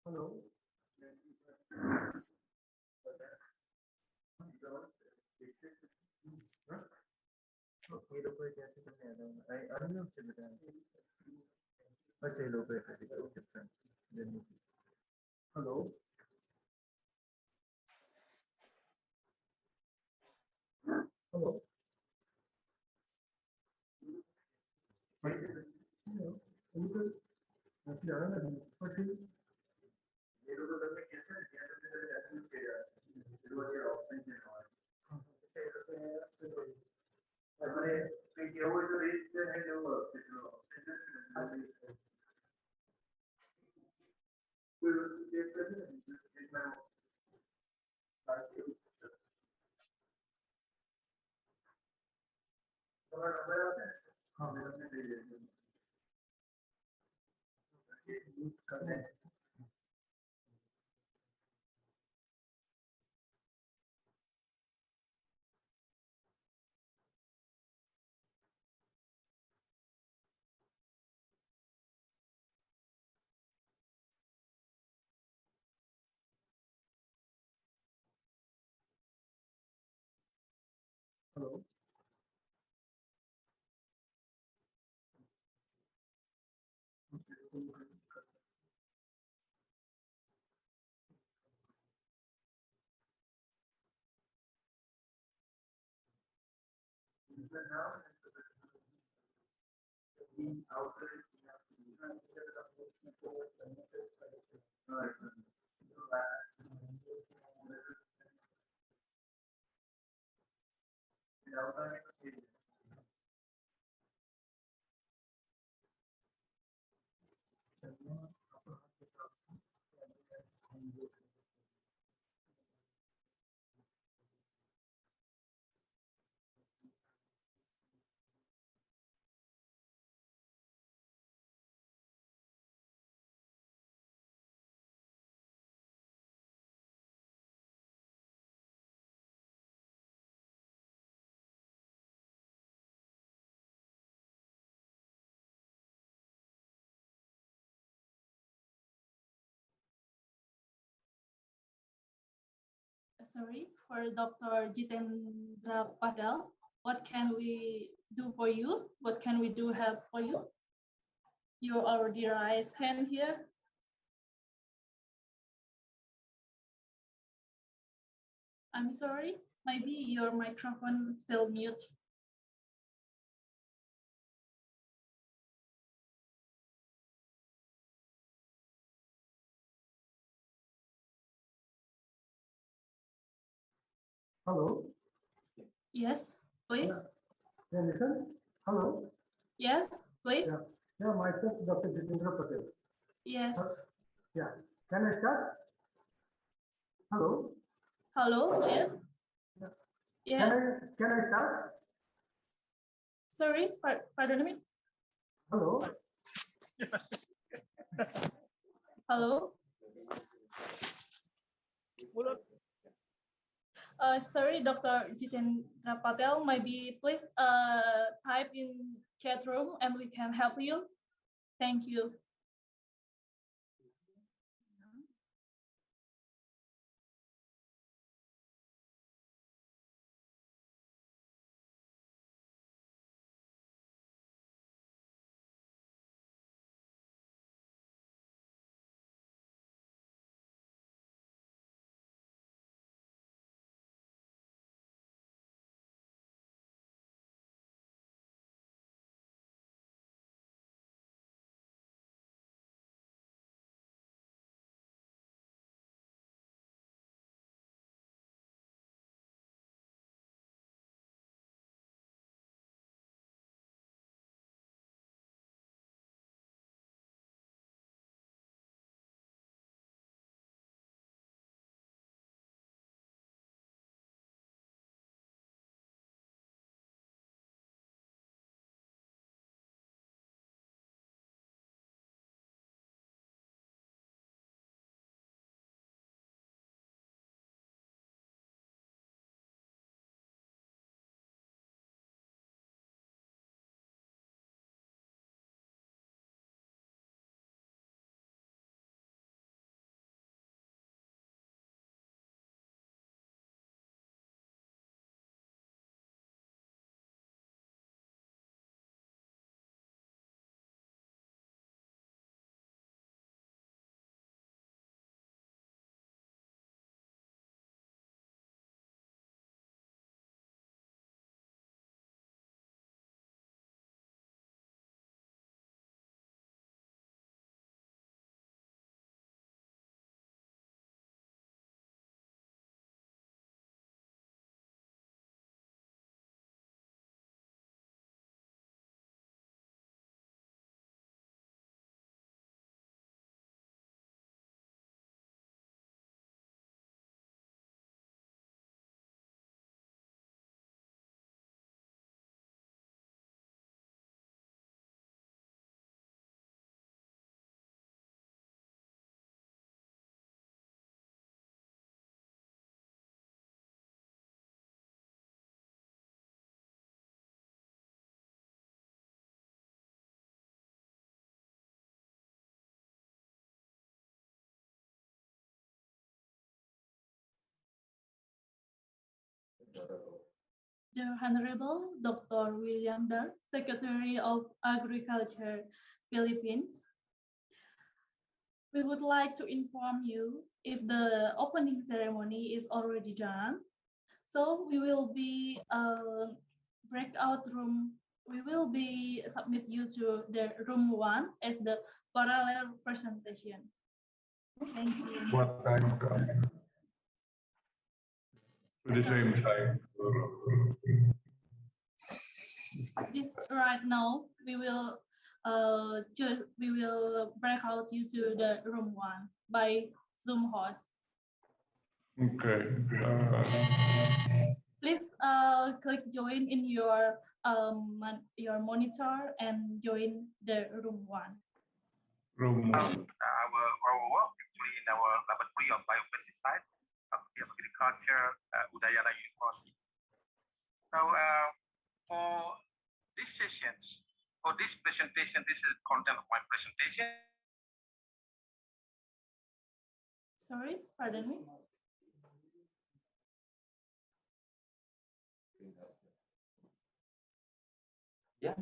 Hello. ये लोग कोई कैसे करने आ रहा है आई unmute से बेटा अच्छा ये लोग कैसे डिफरेंट हेलो हेलो ये लोग करने कैसे अनम्यूट किया हमारे ये वो जो रजिस्टर है जो हाँ मेरा अपने दे करने hello Sorry, for Dr. Jitendra Padal, what can we do for you? What can we do help for you? You already raised hand here. I'm sorry, maybe your microphone still mute. Hello. Yes, please. Yeah, listen. Hello. Yes, please. Yeah, myself, Dr. Jitendra Patel. Yes. Yeah. Can I start? Hello. Hello, yes. Yes. Can I start? Sorry, pardon me. Hello. Hello. Sorry, Dr. Jitendra Patel, maybe please type in chat room and we can help you. Thank you. The Honorable Dr. William Dar, Secretary of Agriculture, Philippines. We would like to inform you if the opening ceremony is already done. So we will be breakout room. We will be submit you to the room 1 as the parallel presentation. Thank you. What time? To the same time. Right now, we will break out you to the room 1 by Zoom host. Okay. Please click join in your monitor and join the room 1. Room 1. Our work actually in our laboratory of biopesticide, Fakultas of Agriculture, Udayana University. So for these sessions, for this presentation, this is content of my presentation. Sorry, pardon me. Yeah.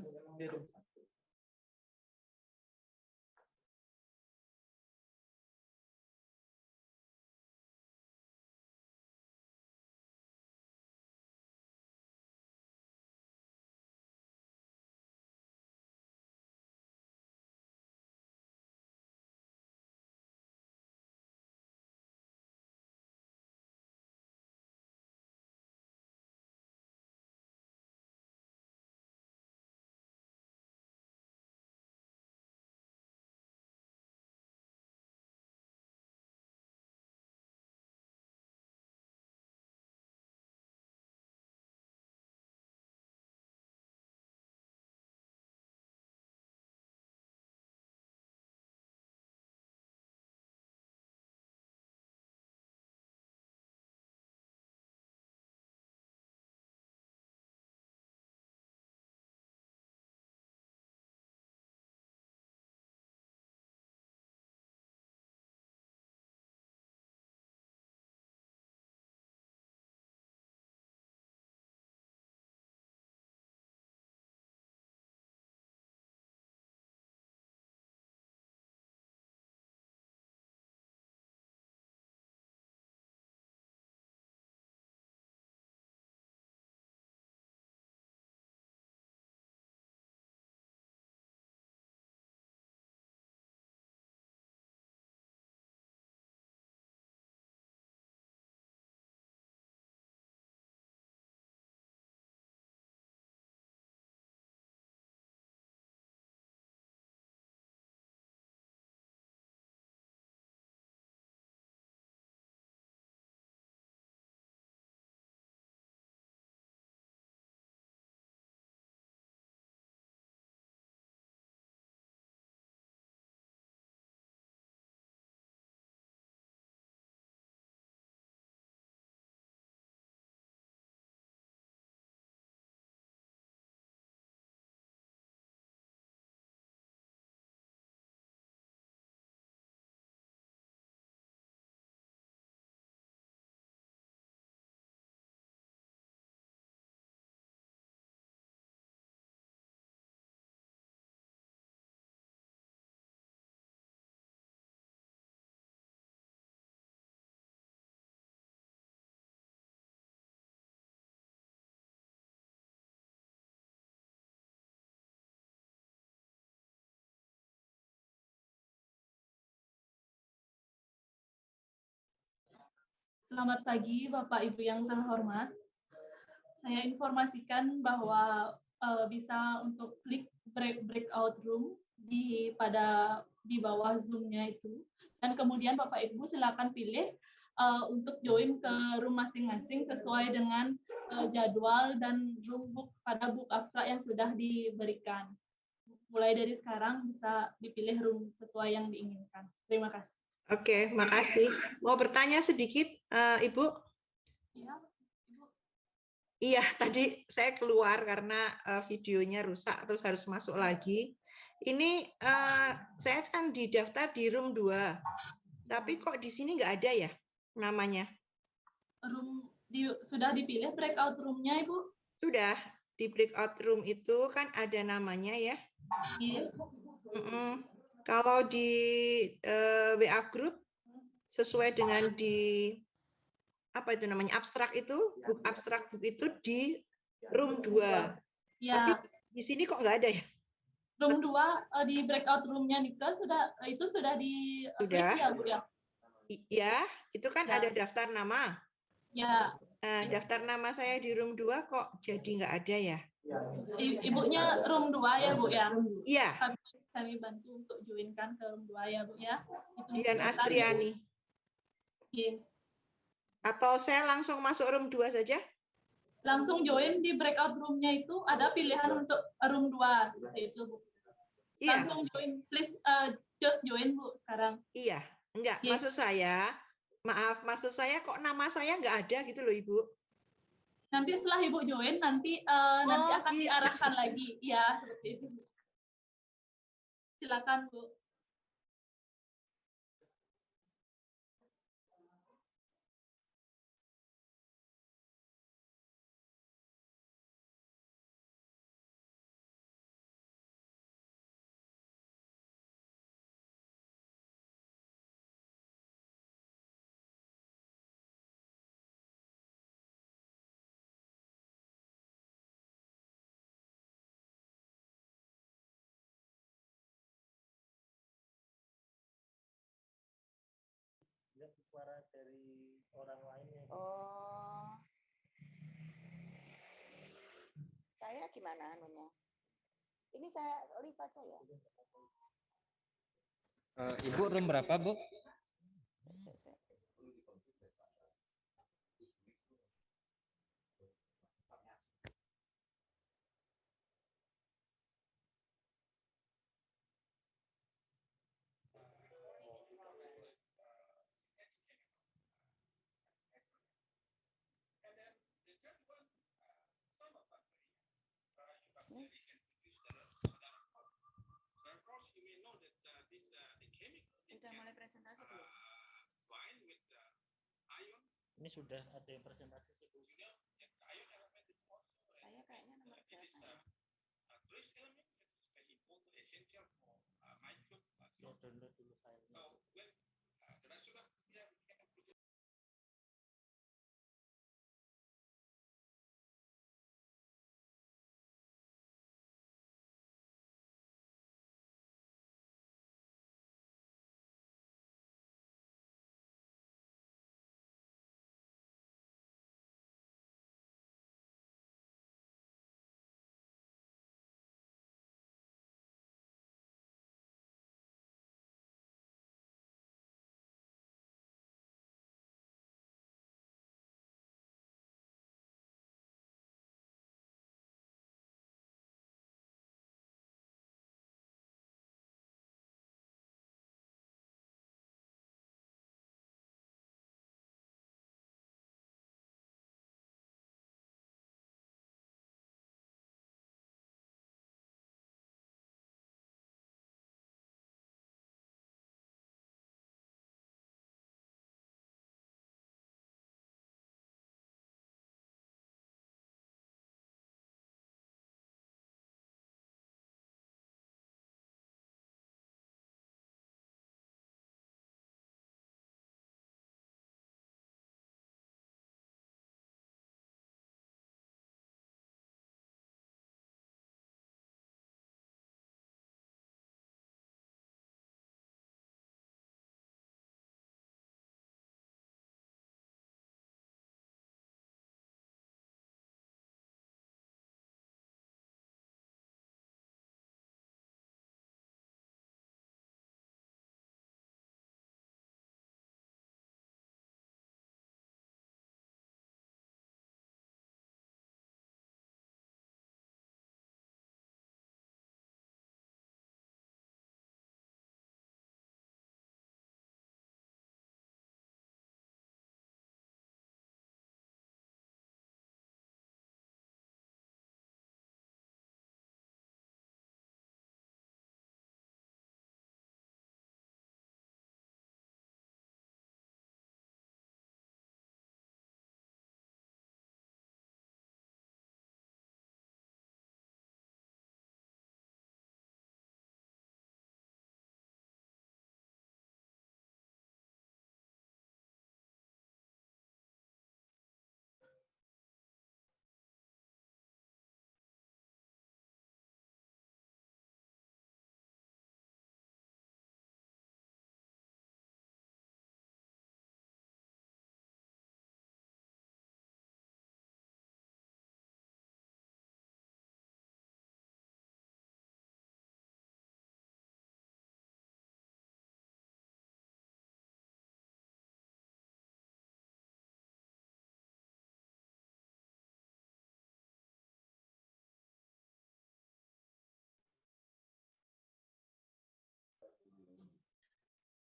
Selamat pagi Bapak Ibu yang terhormat. Saya informasikan bahwa bisa untuk klik breakout room di bawah Zoom-nya itu. Dan kemudian Bapak Ibu silakan pilih untuk join ke room masing-masing sesuai dengan jadwal dan room book pada book abstrak yang sudah diberikan. Mulai dari sekarang bisa dipilih room sesuai yang diinginkan. Terima kasih. Oke, makasih. Mau bertanya sedikit, Ibu? Iya, Ibu. Iya, tadi saya keluar karena videonya rusak, terus harus masuk lagi. Ini saya kan didaftar di room 2, tapi kok di sini nggak ada ya namanya? sudah dipilih breakout room-nya, Ibu? Sudah, di breakout room itu kan ada namanya ya. Iya. Kalau di WA group sesuai dengan di apa itu namanya abstrak itu, book abstrak book itu di room 2. Ya. Tapi di sini kok nggak ada ya? Room 2 di breakout room-nya Nika sudah di Sudah. ya, Bu ya? Ya, itu kan ada daftar nama. Ya. Nah, daftar nama saya di room 2 kok jadi nggak ada ya? Ibunya room 2 ya, Bu ya? Iya. Kami bantu untuk join-kan ke room 2 ya, Bu ya. Dian Astriani. Iya. Atau saya langsung masuk room 2 saja? Langsung join di breakout room-nya itu ada pilihan untuk room 2 seperti itu, Bu. Iya. Langsung join, please just join, Bu, sekarang. Iya, enggak. Maksud saya, maaf, maksud saya kok nama saya nggak ada gitu loh, Ibu. Nanti setelah Ibu join, nanti akan gitu. diarahkan lagi. Ya, seperti itu. Silakan, Bu. Lihat suara dari orang lainnya. Oh. Saya gimana anunya? Ini saya live aja ya. Ibu room berapa, Bu? Sudah mulai presentasi belum? Ini sudah ada yang presentasi sih, Bu. Saya kayaknya nomor berapa ya? Ya, download dulu filenya.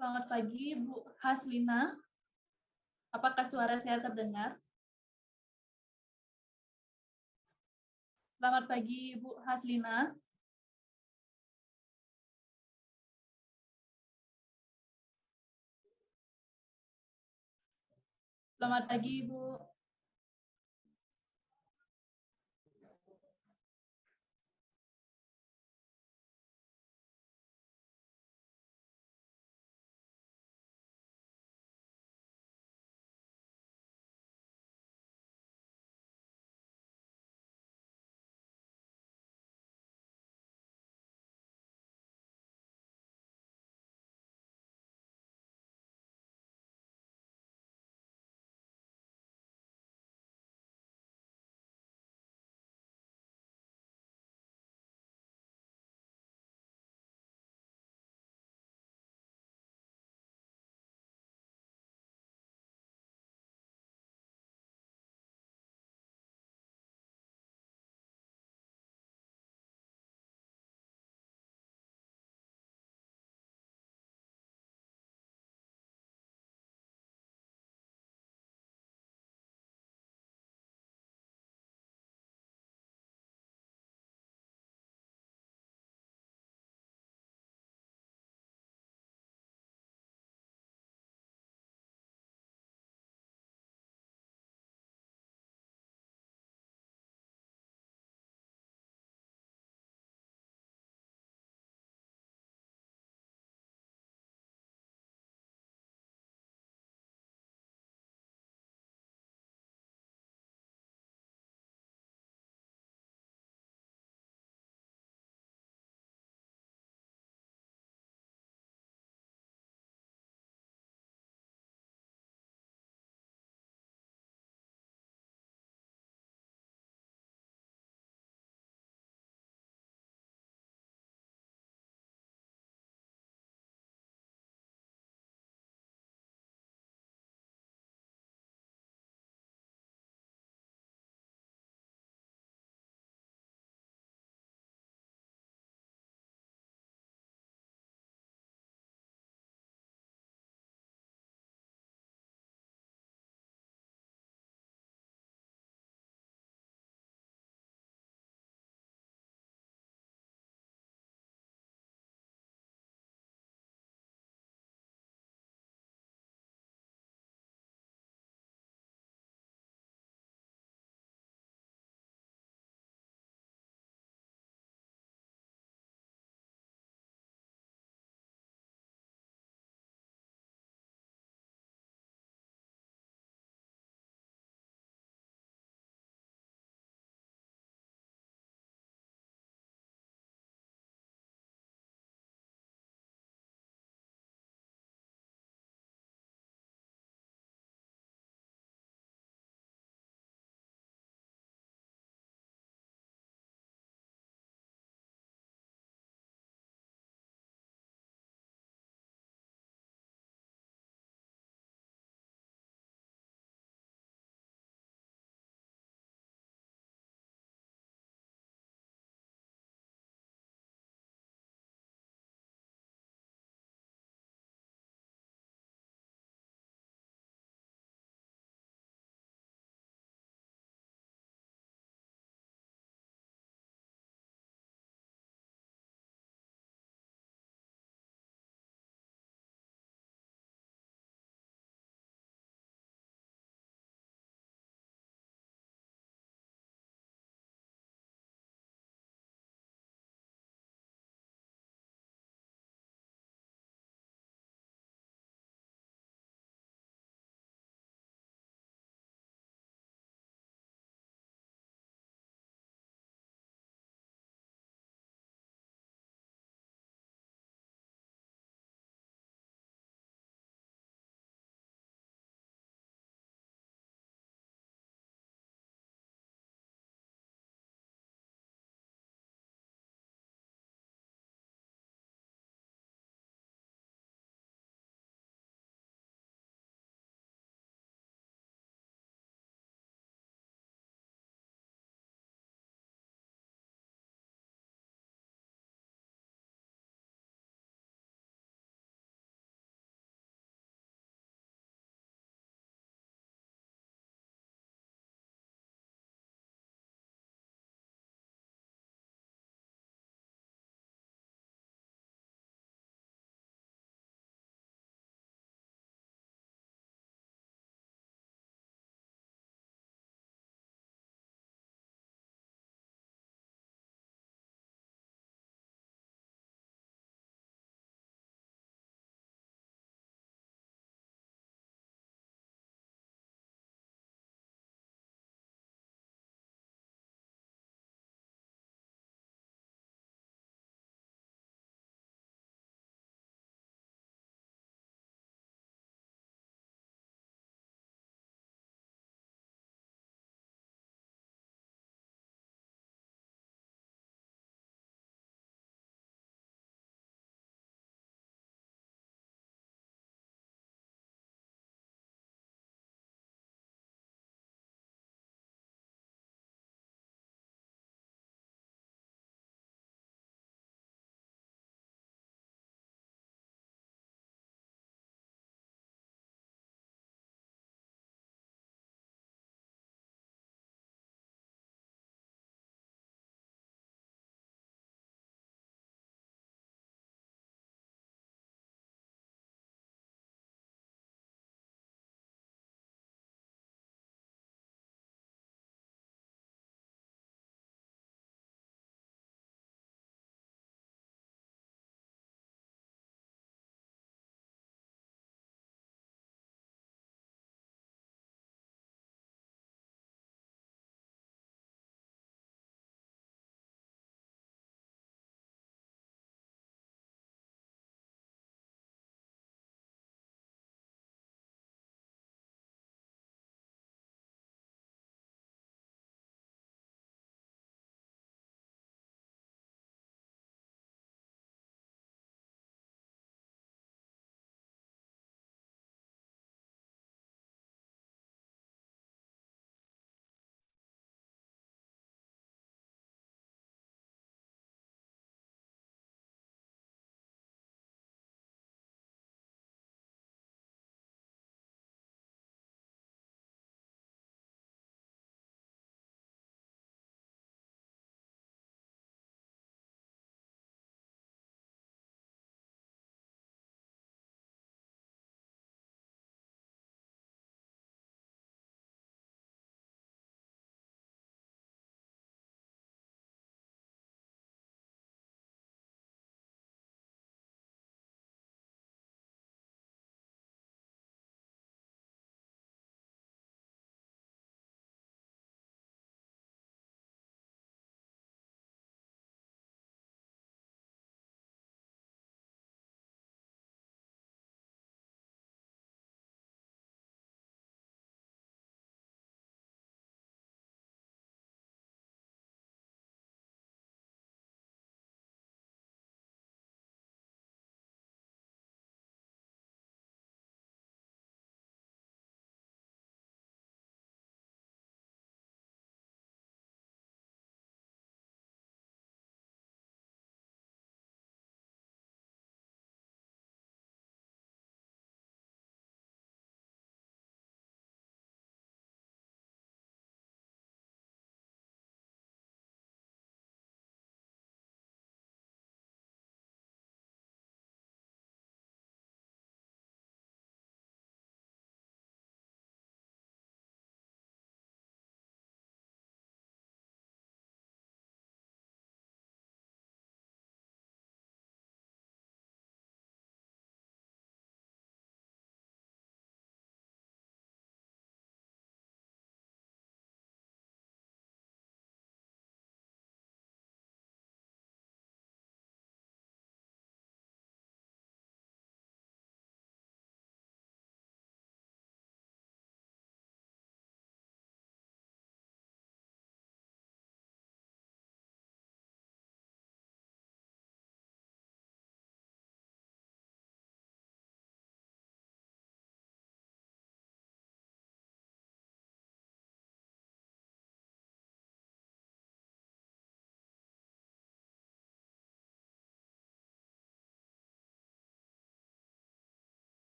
Selamat pagi, Bu Haslina. Apakah suara saya terdengar? Selamat pagi, Bu Haslina. Selamat pagi, Bu.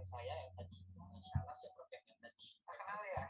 saya yang tadi insyaallah Prof yang tadi kenal ya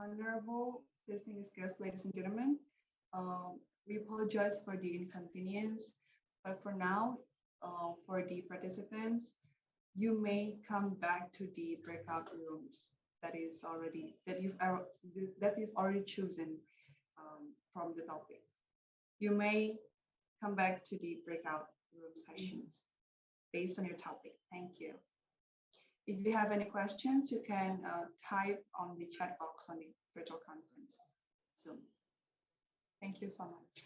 Honorable distinguished guests, ladies and gentlemen, we apologize for the inconvenience, but for now, for the participants, you may come back to the breakout rooms that is already chosen from the topic. You may come back to the breakout room sessions based on your topic. Thank you. If you have any questions, you can type on the chat box on the virtual conference Zoom. Thank you so much.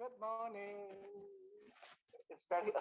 Good morning. Sekali.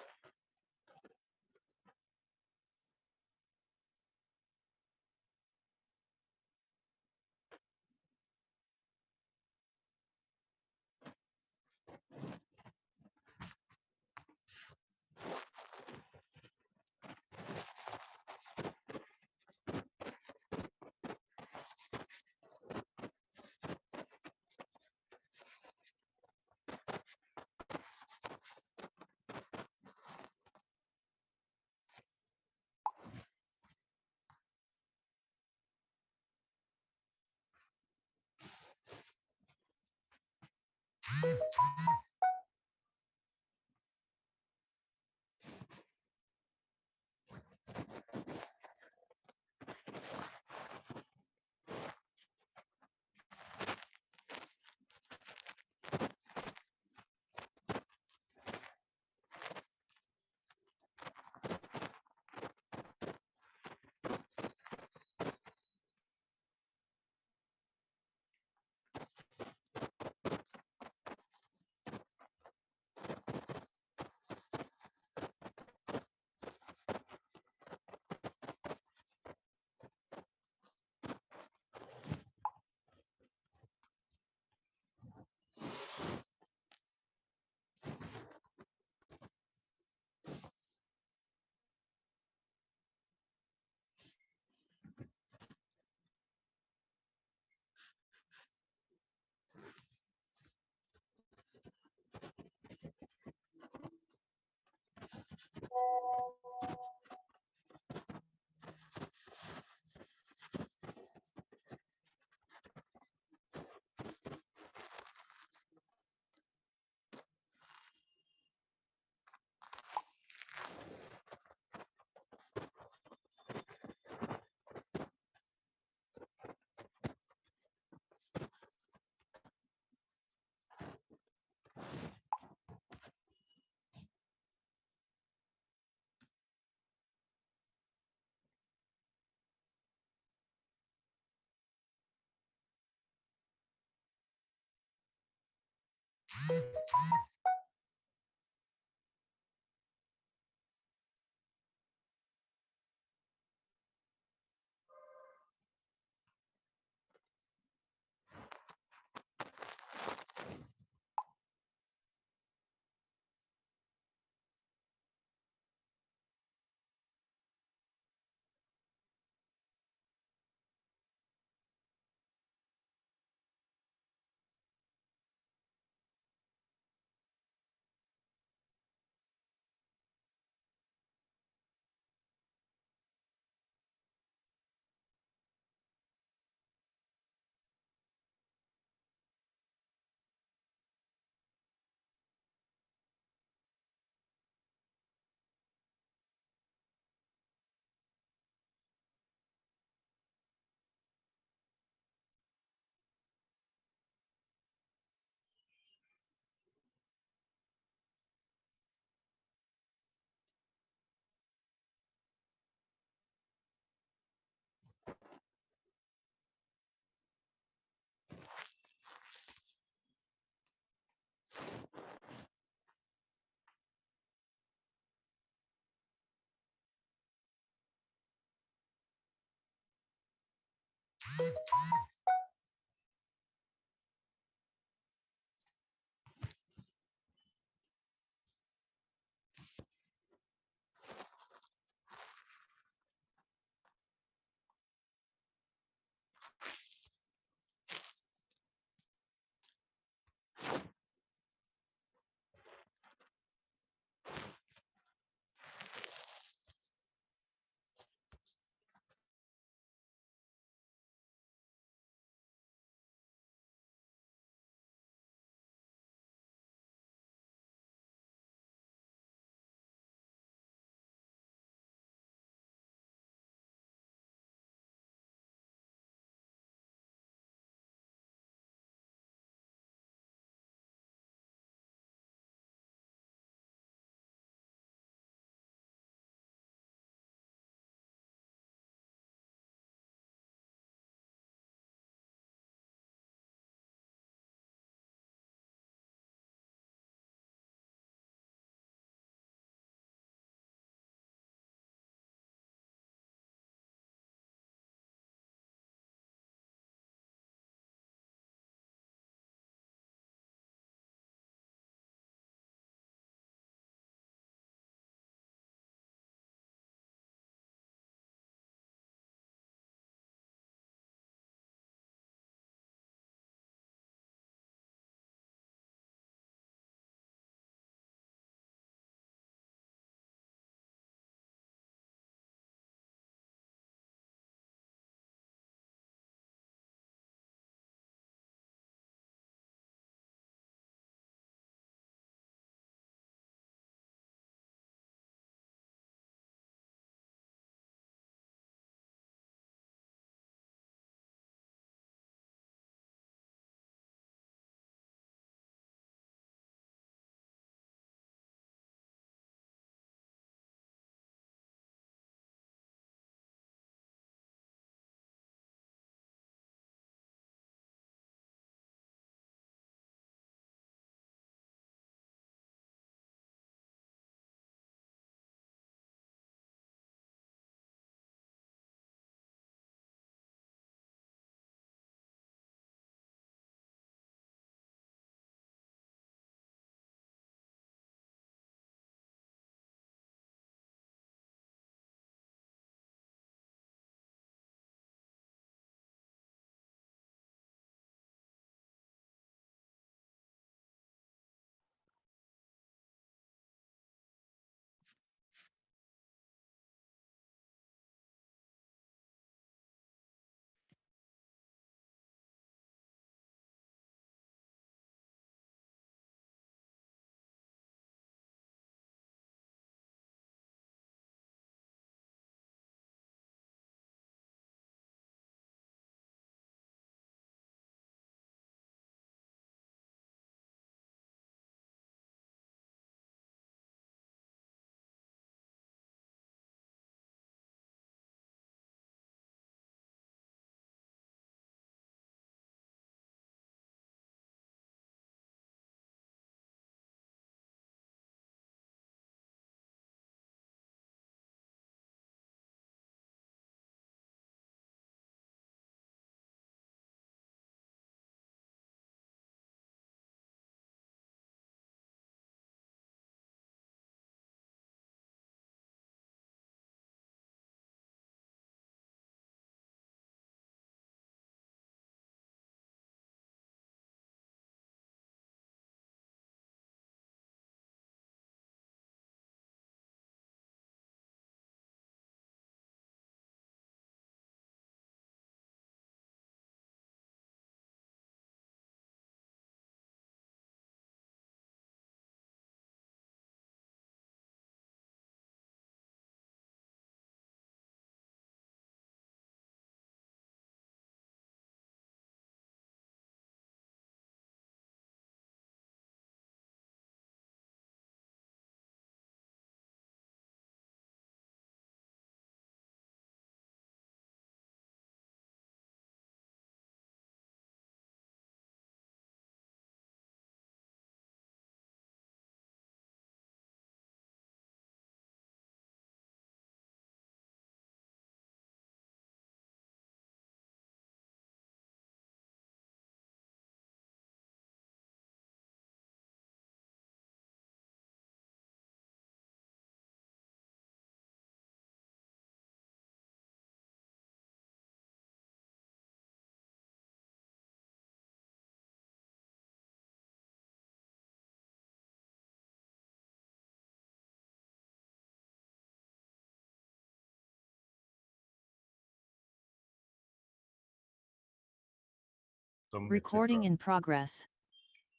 system, Recording etc. in progress.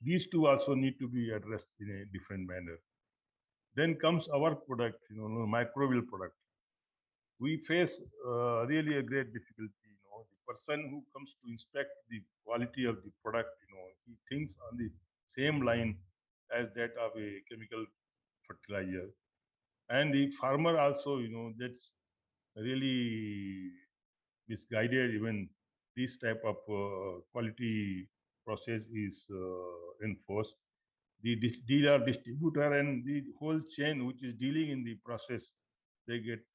These two also need to be addressed in a different manner. Then comes our product, microbial product. We face really a great difficulty. The person who comes to inspect the quality of the product, he thinks on the same line as that of a chemical fertilizer. And the farmer also, that's really misguided. Even this type of quality process is enforced. The dealer, distributor, and the whole chain which is dealing in the process, they get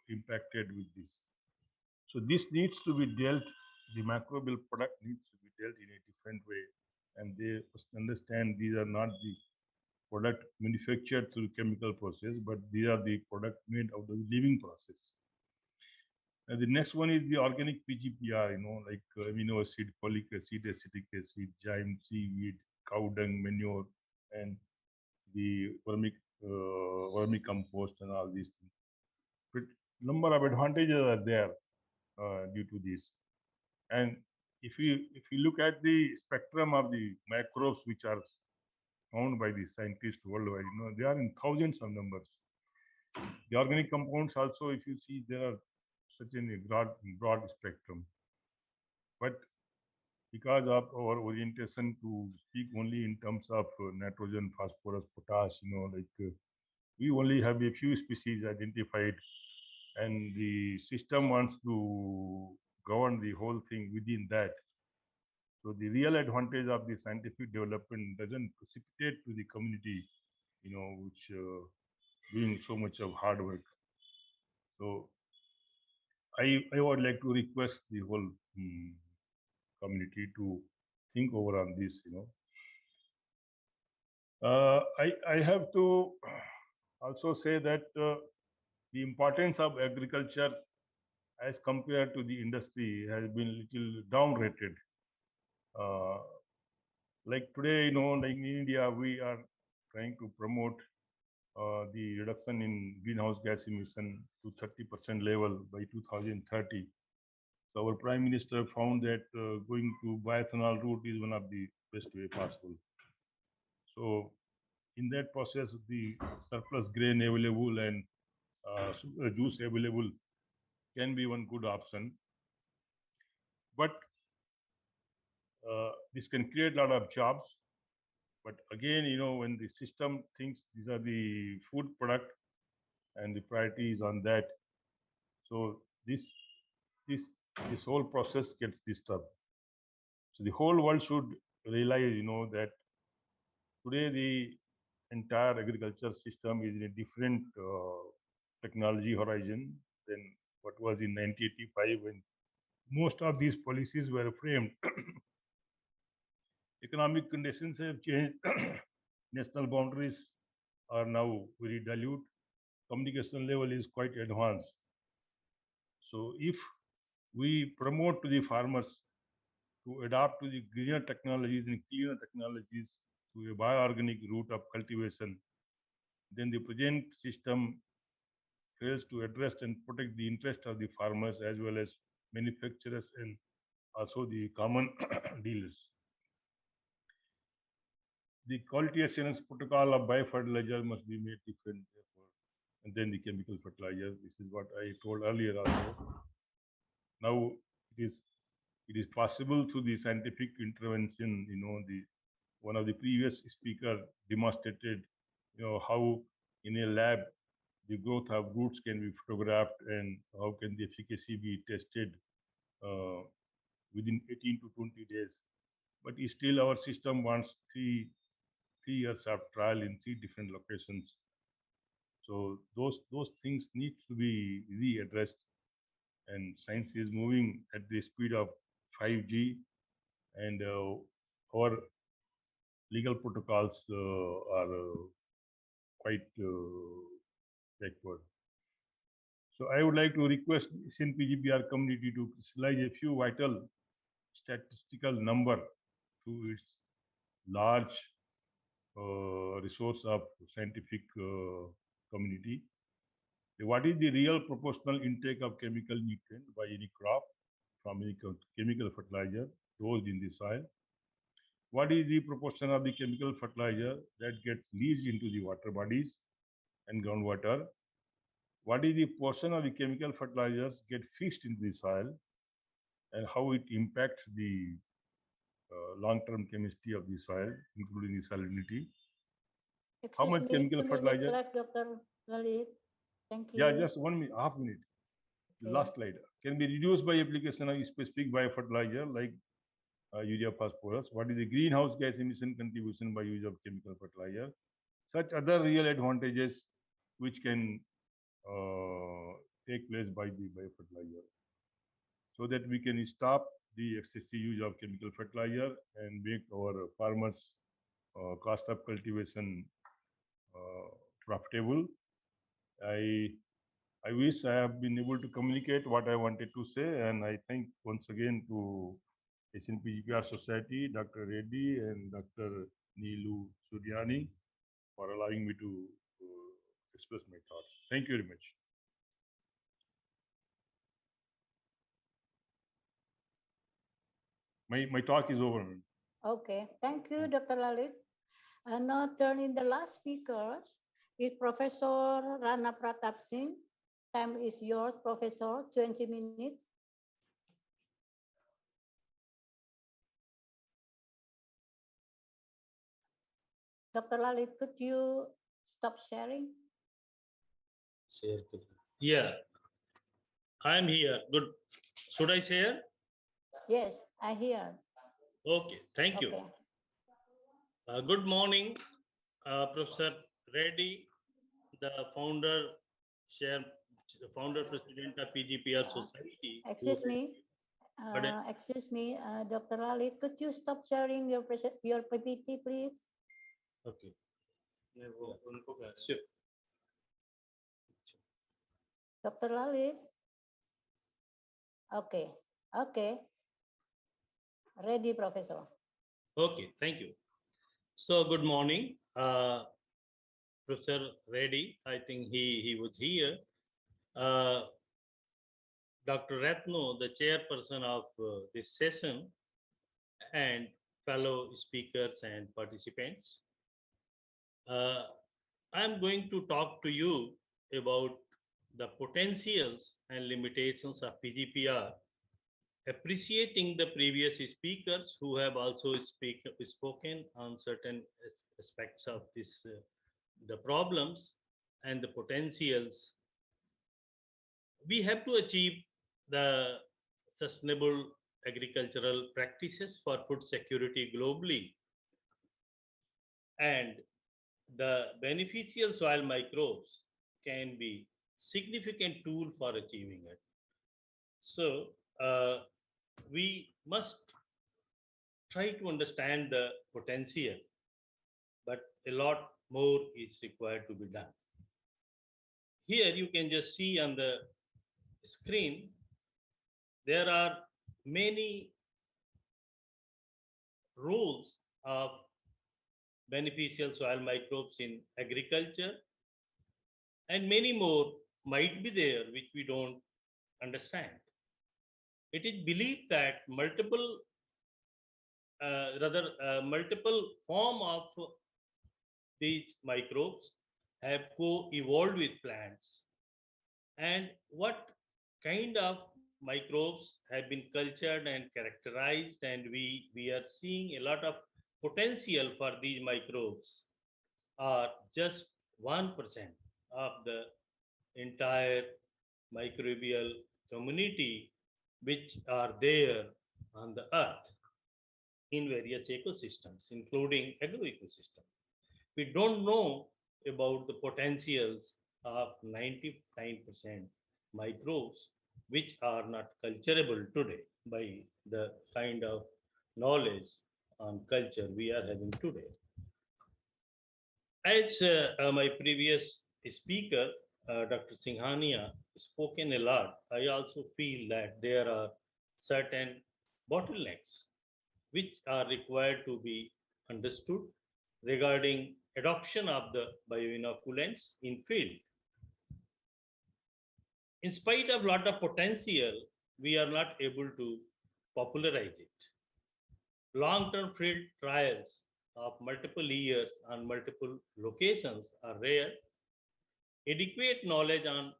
impacted with this. So this needs to be dealt, the microbial product needs to be dealt in a different way. And they must understand these are not the product manufactured through chemical process, but these are the product made out of the living process. And the next one is the organic PGPR, like amino acid, folic acid, acetic acid, gyme, seaweed, cow dung, manure, and the vermicompost and all these things. But number of advantages are there due to this. And if you look at the spectrum of the microbes which are found by the scientists worldwide, they are in thousands of numbers. The organic compounds also, if you see, there are such a broad spectrum. But because of our orientation to speak only in terms of nitrogen, phosphorus, potash, we only have a few species identified, and the system wants to govern the whole thing within that. So the real advantage of the scientific development doesn't precipitate to the community, which doing so much of hard work. So I would like to request the whole community to think over on this. I have to also say that the importance of agriculture as compared to the industry has been little downrated. Like today, like in India, we are trying to promote the reduction in greenhouse gas emission to 30% level by 2030. So our Prime Minister found that going to bioethanol route is one of the best way possible. So in that process, the surplus grain available and sugar juice available can be one good option. But this can create a lot of jobs. But again, when the system thinks these are the food product and the priority is on that, so this whole process gets disturbed. So the whole world should realize, that today the entire agriculture system is in a different technology horizon than what was in 1985 when most of these policies were framed. Economic conditions have changed. National boundaries are now very dilute. Communication level is quite advanced. So if we promote to the farmers to adapt to the greener technologies and cleaner technologies to a bioorganic route of cultivation, then the present system fails to address and protect the interest of the farmers as well as manufacturers and also the common dealers. The quality assurance protocol of biofertilizer must be made different, therefore, and then the chemical fertilizer. This is what I told earlier also. Now it is possible through the scientific intervention. One of the previous speaker demonstrated, how in a lab the growth of roots can be photographed and how can the efficacy be tested within 18 to 20 days. But still our system wants three years of trial in 3 different locations. So those things need to be readdressed, and science is moving at the speed of 5G, and our legal protocols are quite backward. So I would like to request PGPR community to crystallize a few vital statistical number to its large resource of scientific community. What is the real proportional intake of chemical nutrient by any crop from any chemical fertilizer dosed in the soil? What is the proportion of the chemical fertilizer that gets leached into the water bodies and groundwater? What is the portion of the chemical fertilizers get fixed into the soil, and how it impacts the long-term chemistry of the soil, including the salinity? How much chemical fertilizer? Left, Dr. Lalit. Thank you. Yeah, just 1 minute, half minute. The last slide. Can be reduced by application of specific biofertilizer like urea phosphorus. What is the greenhouse gas emission contribution by use of chemical fertilizer? Such other real advantages which can take place by the biofertilizer, so that we can stop the excessive use of chemical fertilizer and make our farmers cost of cultivation profitable. I wish I have been able to communicate what I wanted to say, and I thank once again to Asian PGPR Society, Dr. Reddy and Dr. Neelu Suryani for allowing me to express my thoughts. Thank you very much. My talk is over. Okay, thank you, Dr. Lalit. And now turning the last speakers is Professor Rana Pratap Singh. Time is yours, Professor, 20 minutes. Dr. Lalit, could you stop sharing? Yeah, I'm here. Good. Should I share? Yes, I hear. Okay, thank you. Good morning, Professor Reddy, the founder, president of PGPR Society. Excuse me, Dr. Lalit, could you stop sharing your PPT, please? Okay. Sure. Dr. Lalit. Okay. Ready, Professor. Okay, thank you. So good morning, Professor Reddy. I think he was here. Dr. Ratno, the chairperson of this session, and fellow speakers and participants. I'm going to talk to you about the potentials and limitations of PGPR, appreciating the previous speakers who have also spoken on certain aspects of this, the problems and the potentials. We have to achieve the sustainable agricultural practices for food security globally, and the beneficial soil microbes can be significant tool for achieving it. So we must try to understand the potential, but a lot more is required to be done. Here you can just see on the screen, there are many roles of beneficial soil microbes in agriculture, and many more might be there which we don't understand. It is believed that multiple form of these microbes have co-evolved with plants, and what kind of microbes have been cultured and characterized, and we are seeing a lot of potential for these microbes are just 1% of the entire microbial community which are there on the earth in various ecosystems, including agroecosystem. We don't know about the potentials of 99% microbes which are not culturable today by the kind of knowledge on culture we are having today. As my previous speaker, Dr. Singhania, spoken a lot, I also feel that there are certain bottlenecks which are required to be understood regarding adoption of the bioinoculants in field. In spite of a lot of potential, we are not able to popularize it. long-term field trials of multiple years on multiple locations are rare. Adequate knowledge on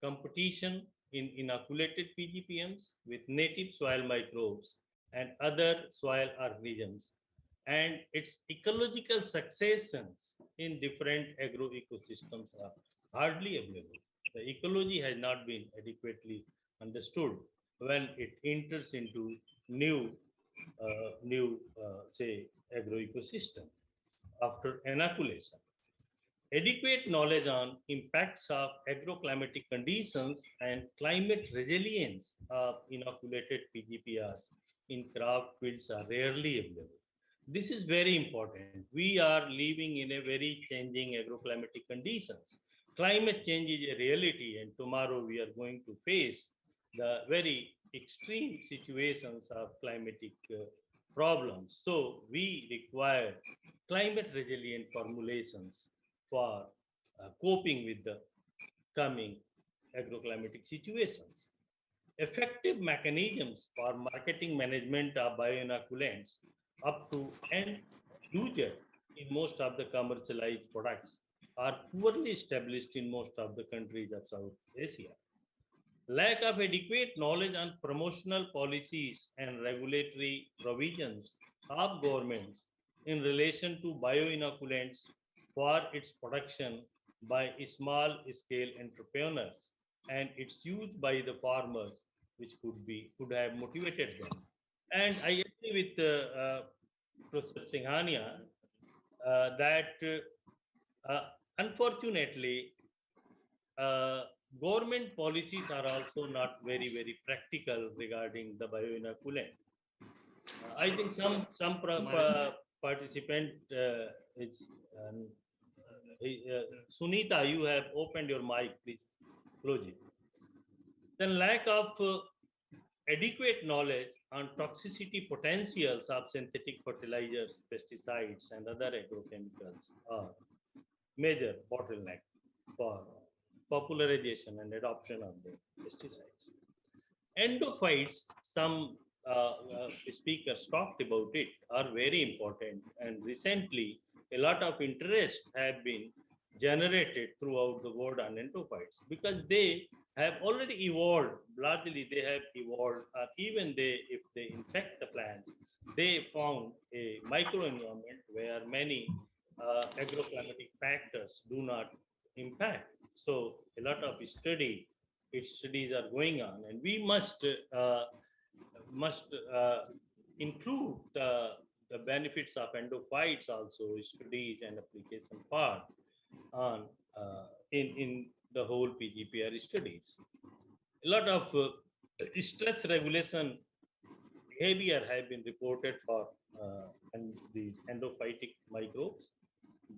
competition in inoculated PGPMs with native soil microbes and other soil organisms and its ecological successions in different agroecosystems are hardly available. The ecology has not been adequately understood when it enters into new say agroecosystem after inoculation. Adequate knowledge on impacts of agroclimatic conditions and climate resilience of inoculated PGPRs in crop fields are rarely available. This is very important. We are living in a very changing agroclimatic conditions. Climate change is a reality, and tomorrow we are going to face the very extreme situations of climatic problems. So we require climate resilient formulations for coping with the coming agroclimatic situations. Effective mechanisms for marketing management of bioinoculants up to end users in most of the commercialized products are poorly established in most of the countries of South Asia. Lack of adequate knowledge on promotional policies and regulatory provisions of governments in relation to bioinoculants for its production by small-scale entrepreneurs and its use by the farmers, which could have motivated them. And I agree with Professor Singhania that unfortunately government policies are also not very practical regarding the bioinoculant. I think some participant is Sunita, you have opened your mic, please close it. Then lack of adequate knowledge on toxicity potentials of synthetic fertilizers, pesticides, and other agrochemicals are major bottleneck for popularization and adoption of the pesticides. Endophytes, some speakers talked about it, are very important, and recently a lot of interest have been generated throughout the world on endophytes because they have already evolved. Largely they have evolved, even if they infect the plants, they found a microenvironment where many agroclimatic factors do not impact. So a lot of studies are going on, and we must include the benefits of endophytes also, studies and application part on in the whole PGPR studies. A lot of stress regulation behavior have been reported for and these endophytic microbes.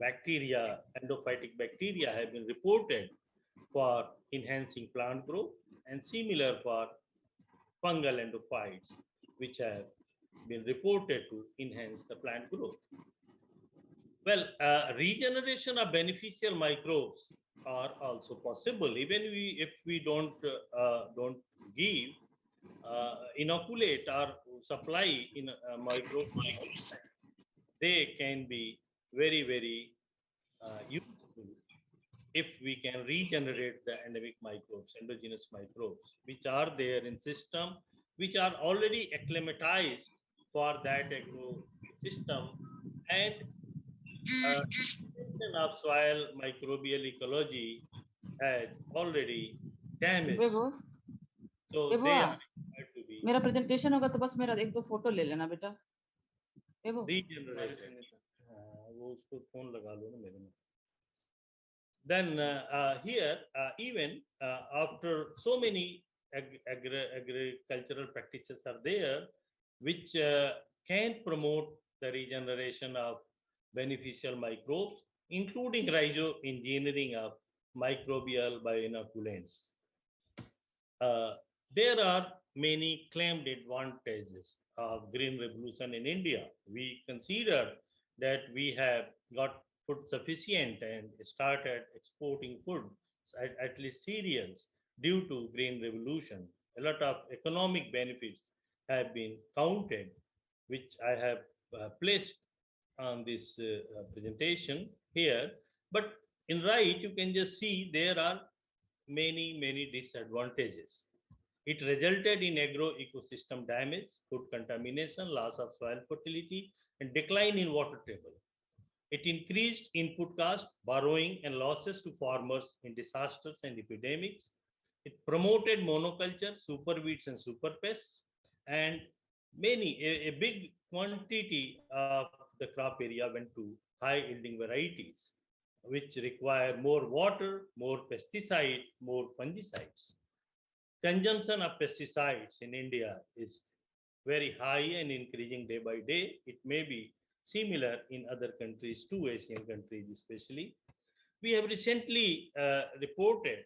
Endophytic bacteria have been reported for enhancing plant growth, and similar for fungal endophytes, which have been reported to enhance the plant growth. Well, regeneration of beneficial microbes are also possible, even if we don't give inoculate or supply in microbes. They can be very useful if we can regenerate the endemic microbes, endogenous microbes, which are there in system, which are already acclimatized for that ecosystem, and of soil microbial ecology has already damaged. So they are to be मेरा presentation होगा तो बस मेरा एक दो photo ले लेना बेटा regenerated. वो उसको फोन लगा लो ना मेरे में. Then here, even after so many agricultural practices are there, which can promote the regeneration of beneficial microbes, including rhizoengineering of microbial bioinoculants. There are many claimed advantages of green revolution in India. We consider that we have got food sufficient and started exporting food, at least cereals, due to green revolution. A lot of economic benefits have been counted which I have placed on this presentation here. But in right, you can just see there are many disadvantages. It resulted in agro ecosystem damage, food contamination, loss of soil fertility, and decline in water table. It increased input cost, borrowing, and losses to farmers in disasters and epidemics. It promoted monoculture, super weeds, and super pests, and a big quantity of the crop area went to high yielding varieties, which require more water, more pesticide, more fungicides. Consumption of pesticides in India is very high and increasing day by day. It may be similar in other countries too, Asian countries especially. We have recently reported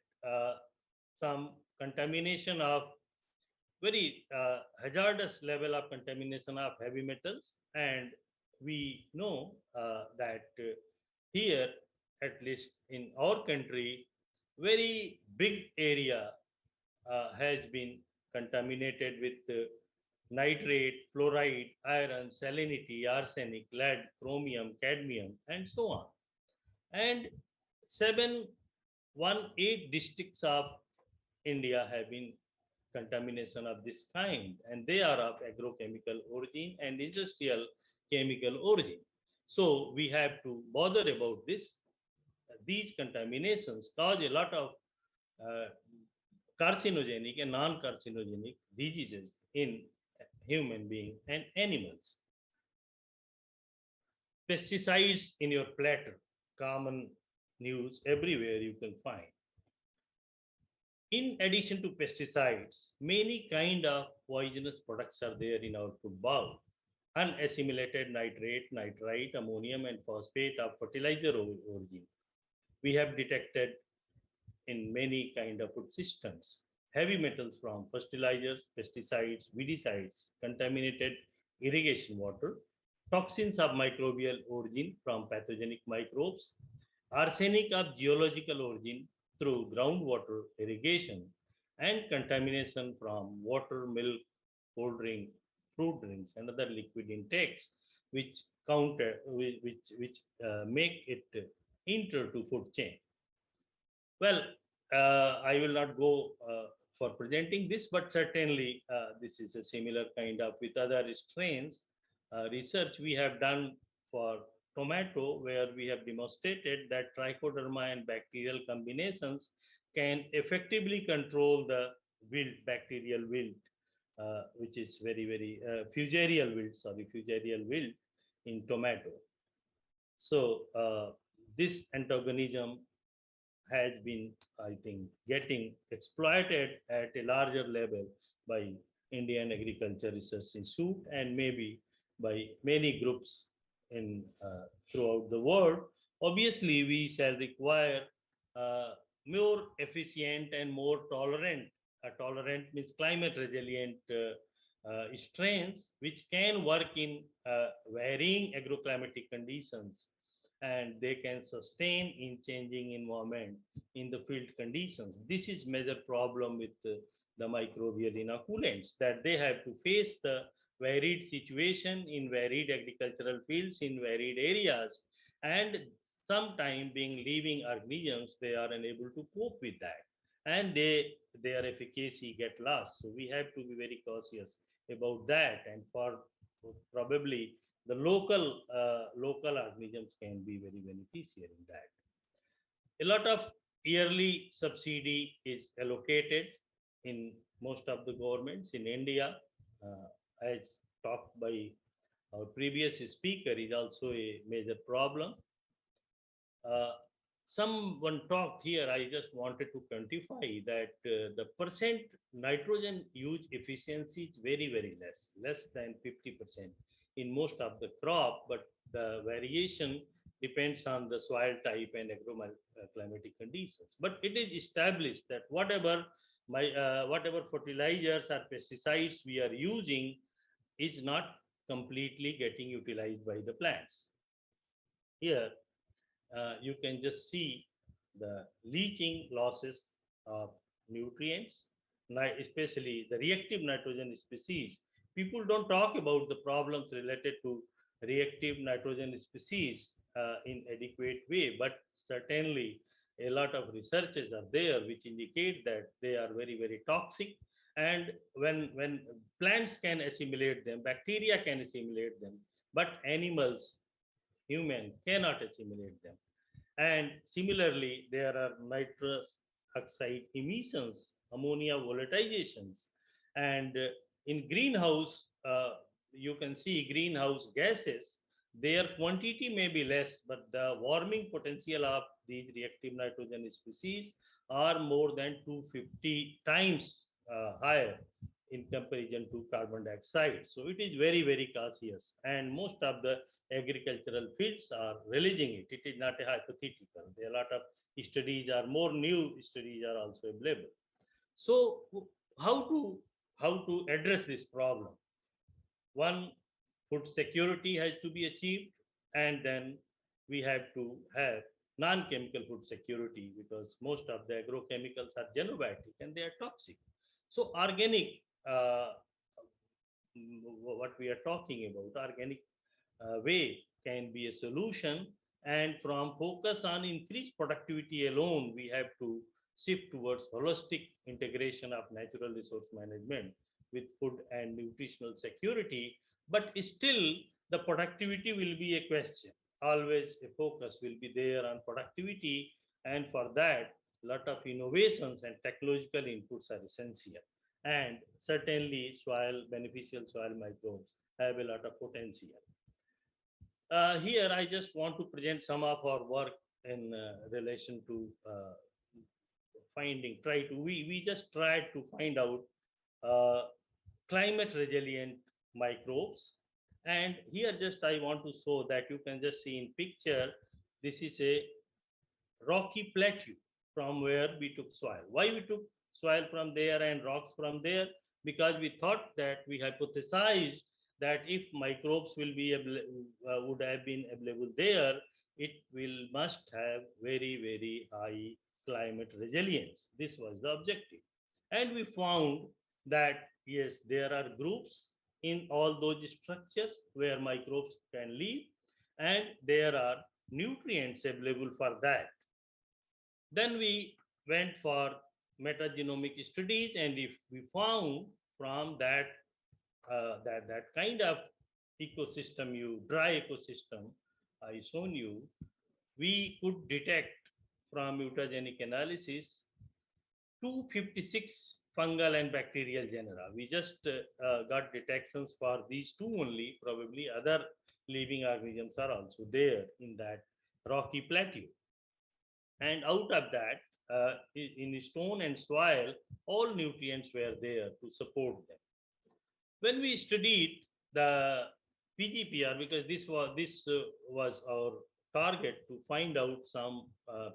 some contamination of very hazardous level of contamination of heavy metals, and we know that here, at least in our country, very big area has been contaminated with nitrate, fluoride, iron, salinity, arsenic, lead, chromium, cadmium, and so on. And 718 districts of India have been contamination of this kind, and they are of agrochemical origin and industrial chemical origin. So we have to bother about this. These contaminations cause a lot of carcinogenic and non-carcinogenic diseases in human beings and animals. Pesticides in your platter, common news everywhere you can find. In addition to pesticides, many kind of poisonous products are there in our food bowl. Unassimilated nitrate, nitrite, ammonium, and phosphate of fertilizer origin. We have detected in many kind of food systems. Heavy metals from fertilizers, pesticides, weedicides, contaminated irrigation water, toxins of microbial origin from pathogenic microbes, arsenic of geological origin through groundwater irrigation, and contamination from water, milk, cold drink, fruit drinks, and other liquid intakes, which make it enter to food chain. Well, I will not go for presenting this, but certainly this is a similar kind of with other strains. Research we have done for tomato, where we have demonstrated that trichoderma and bacterial combinations can effectively control the wilt, bacterial wilt, which is very fusarial wilt in tomato. So this antagonism has been, I think, getting exploited at a larger level by Indian Agriculture Research Institute and maybe by many groups in throughout the world. Obviously, we shall require more efficient and more tolerant. Tolerant means climate resilient strains which can work in varying agroclimatic conditions, and they can sustain in changing environment in the field conditions. This is major problem with the microbial inoculants, that they have to face the varied situation in varied agricultural fields in varied areas, and sometime being living organisms, they are unable to cope with that, and their efficacy get lost. So we have to be very cautious about that, and for probably the local organisms can be very beneficial in that. A lot of yearly subsidy is allocated in most of the governments in India. As talked by our previous speaker, is also a major problem. Someone talked here, I just wanted to quantify that the percent nitrogen use efficiency is very less than 50% in most of the crop, but the variation depends on the soil type and agroclimatic conditions. But it is established that whatever fertilizers or pesticides we are using is not completely getting utilized by the plants. Here, you can just see the leaching losses of nutrients, especially the reactive nitrogen species people don't talk about the problems related to reactive nitrogen species in adequate way, but certainly a lot of researches are there which indicate that they are very, very toxic. And when plants can assimilate them, bacteria can assimilate them, but animals, human cannot assimilate them. And similarly, there are nitrous oxide emissions, ammonia volatilizations, and in greenhouse, you can see greenhouse gases, their quantity may be less, but the warming potential of these reactive nitrogen species are more than 250 times higher in comparison to carbon dioxide. So it is very, very gaseous, and most of the agricultural fields are releasing it. It is not a hypothetical. There are a lot of studies, are more new studies are also available. So how to address this problem? One, food security has to be achieved, and then we have to have non-chemical food security, because most of the agrochemicals are xenobiotic and they are toxic. So organic, what we are talking about, organic way can be a solution. And from focus on increased productivity alone, we have to shift towards holistic integration of natural resource management with food and nutritional security. But still, the productivity will be a question. Always a focus will be there on productivity, and for that, a lot of innovations and technological inputs are essential. And certainly, beneficial soil microbes have a lot of potential. Here, I just want to present some of our work in relation to we just tried to find out climate resilient microbes. And here just I want to show that you can just see in picture, this is a rocky plateau from where we took soil. Why we took soil from there and rocks from there? Because we thought that, we hypothesized that if microbes will be would have been available there, it must have very, very high climate resilience. This was the objective. And we found that yes, there are groups in all those structures where microbes can live, and there are nutrients available for that. Then we went for metagenomic studies, and if we found from that that kind of ecosystem, dry ecosystem I shown you, we could detect from mutagenic analysis 256 fungal and bacterial genera. We just got detections for these two only. Probably other living organisms are also there in that rocky plateau. And out of that, in stone and soil, all nutrients were there to support them. When we studied the PGPR, because this was our target to find out some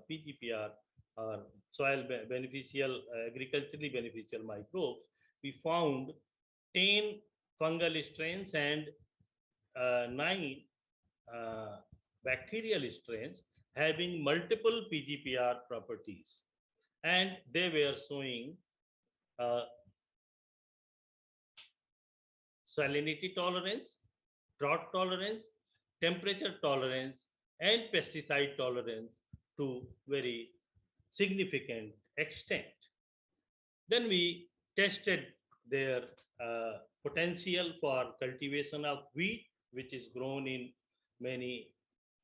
PGPR or soil beneficial, agriculturally beneficial microbes, we found 10 fungal strains and 9 bacterial strains having multiple PGPR properties. And they were showing salinity tolerance, drought tolerance, temperature tolerance, and pesticide tolerance to very significant extent. Then we tested their potential for cultivation of wheat, which is grown in many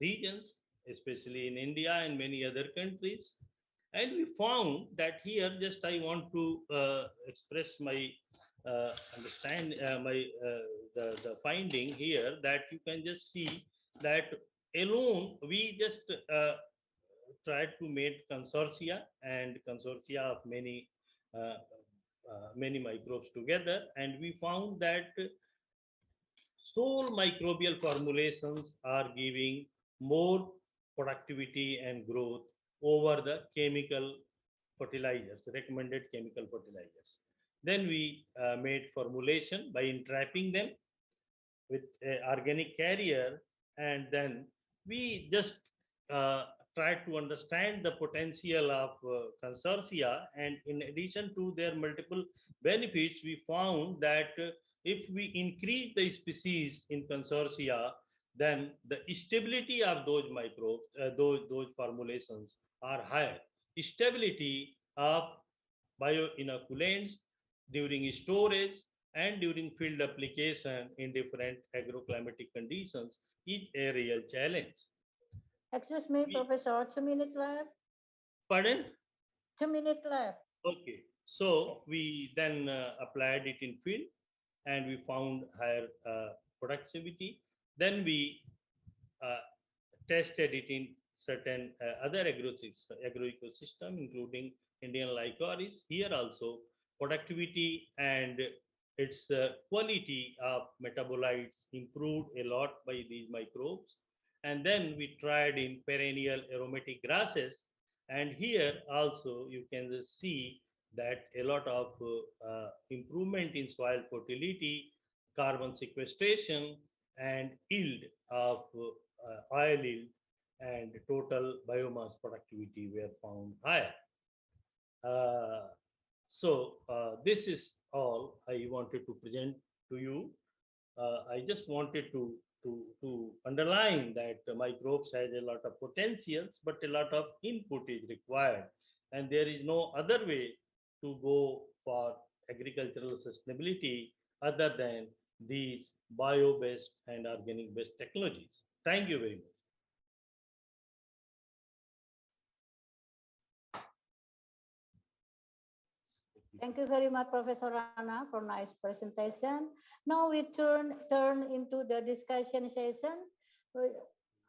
regions, especially in India and many other countries. And we found that here, just I want to express my the finding here, that you can just see that alone we just tried to make consortia of many microbes together, and we found that sole microbial formulations are giving more productivity and growth over the chemical fertilizers, recommended chemical fertilizers. Then we made formulation by entrapping them with an organic carrier, and then we just tried to understand the potential of consortia. And in addition to their multiple benefits, we found that if we increase the species in consortia, then the stability of those microbes, those formulations are higher. Stability of bioinoculants during storage and during field application in different agroclimatic conditions is a real challenge. Excuse me, Professor, 2 minutes left. Pardon? 2 minutes left. Okay, so we then applied it in field and we found higher productivity. Then we tested it in certain other agroecosystem, including Indian licorice. Here also, productivity and its quality of metabolites improved a lot by these microbes. And then we tried in perennial aromatic grasses. And here also you can just see that a lot of improvement in soil fertility, carbon sequestration, and yield of oil yield and total biomass productivity were found higher. This is all I wanted to present to you. I just wanted to underline that microbes has a lot of potentials, but a lot of input is required. And there is no other way to go for agricultural sustainability other than these bio-based and organic-based technologies. Thank you very much. Thank you very much, Professor Rana, for nice presentation. Now we turn into the discussion session.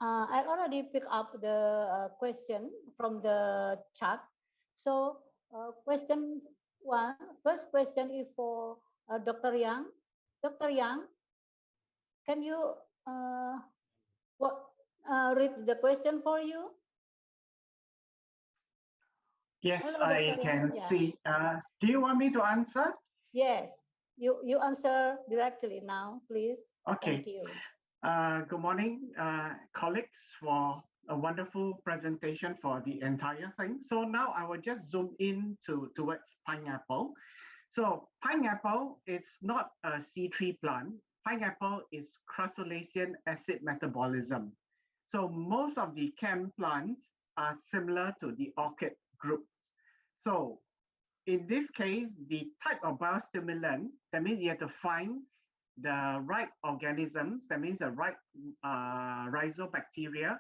I already picked up the question from the chat. So question one, first question is for Dr. Yang. Dr. Yang, can you read the question for you? Yes, Hello, I can see. Do you want me to answer? Yes, you answer directly now, please. Okay. Thank you. Good morning, colleagues, for a wonderful presentation for the entire thing. So now I will just zoom in towards pineapple. So pineapple is not a C3 plant. Pineapple is crustacean acid metabolism. So most of the chem plants are similar to the orchid group. So in this case, the type of biostimulant, that means you have to find the right organisms, that means the right rhizobacteria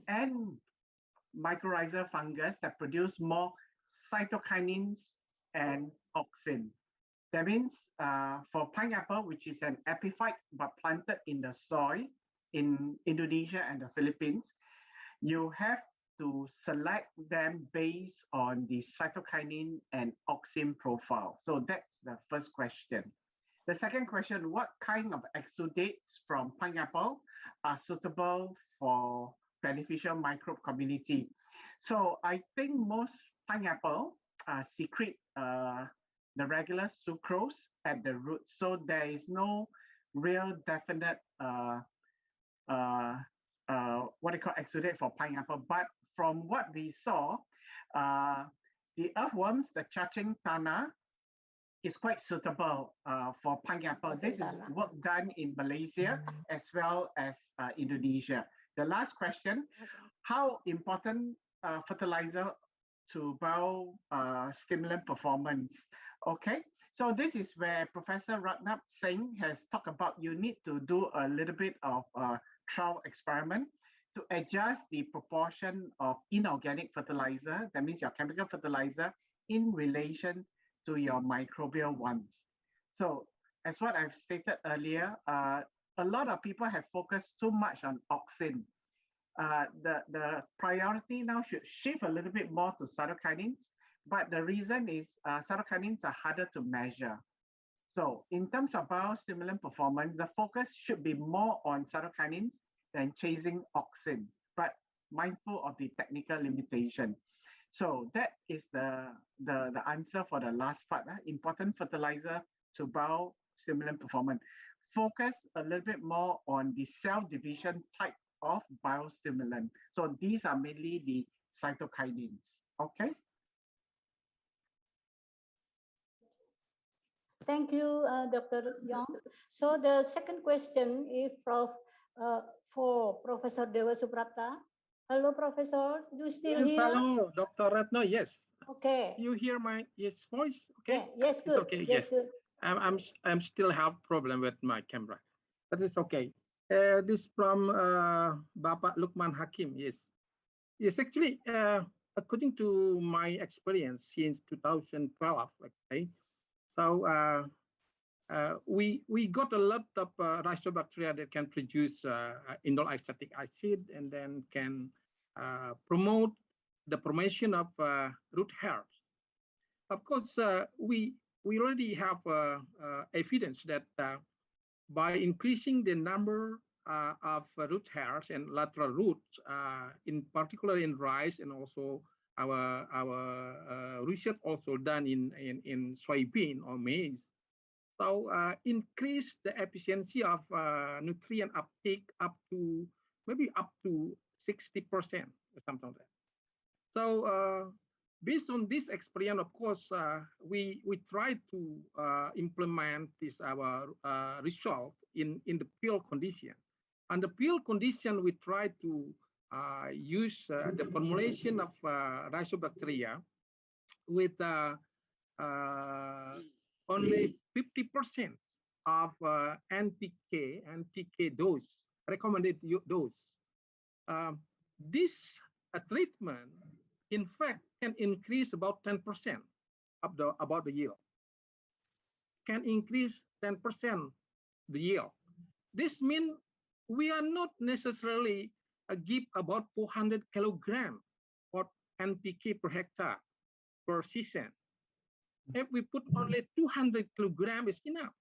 and mycorrhizal fungus that produce more cytokinins and auxin. That means for pineapple, which is an epiphyte but planted in the soil in Indonesia and the Philippines, you have to select them based on the cytokinin and auxin profile. So that's the first question. The second question, what kind of exudates from pineapple are suitable for beneficial microbe community? So I think most pineapple secrete the regular sucrose at the root. So there is no real definite what they call exudate for pineapple. But from what we saw, the earthworms, the cacing tanah, is quite suitable for pineapple. This is work done in Malaysia as well as Indonesia. The last question, how important fertilizer to biostimulant performance? Okay, so this is where Professor Ratnap Singh has talked about you need to do a little bit of trial experiment to adjust the proportion of inorganic fertilizer, that means your chemical fertilizer, in relation to your microbial ones. So as what I've stated earlier, a lot of people have focused too much on auxin. The priority now should shift a little bit more to cytokinins, but the reason is cytokinins are harder to measure. So in terms of biostimulant performance, the focus should be more on cytokinins than chasing auxin, but mindful of the technical limitation. So that is the answer for the last part. Important fertilizer to biostimulant performance. Focus a little bit more on the cell division type of biostimulant. So these are mainly the cytokinins. Okay. Thank you, Dr. Young. So the second question is for Professor Dewa Suprapta. Hello, Professor. You still Yes, here? hello, Dr. Ratno. Yes. Okay. You hear my voice? Okay. Yeah, yes, good. It's okay. Yes, Yes. good. I'm still have problem with my camera, but it's okay. This from Bapak Lukman Hakim. Yes. Yes, actually, according to my experience since 2012, okay. So we got a lot of rhizobacteria that can produce indole acetic acid and then can promote the formation of root hairs. Of course, we already have evidence that by increasing the number of root hairs and lateral roots, in particular in rice, and also our research also done in soybean or maize. So increase the efficiency of nutrient uptake up to maybe up to 60% or something like that. So based on this experience, of course, we try to implement this our result in the field condition. And the field condition, we try to use the formulation of rhizobacteria with only 50% of NPK dose, recommended dose. This treatment, in fact, can increase about 10% of about the yield. Can increase 10% the yield. This means we are not necessarily give about 400 kilogram of NPK per hectare per season. If we put only 200 kilogram is enough.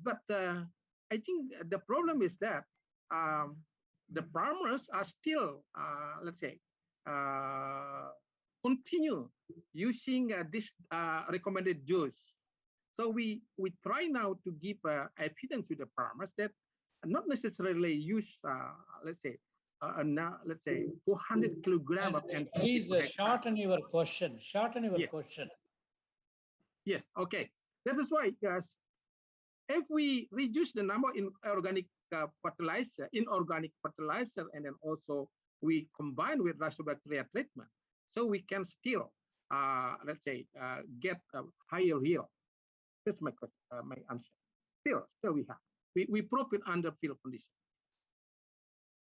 But I think the problem is that the farmers are still, let's say, continue using this recommended dose. So we try now to give evidence to the farmers that not necessarily use, let's say 400 kilogram of NPK. Please shorten your question. Shorten your question. Yes. Okay. That is why, yes, if we reduce the number in organic fertilizer, and then also we combine with rhizobacteria treatment, so we can still, let's say, get a higher yield. That's my question, my answer. Still we have. We prove it under field condition.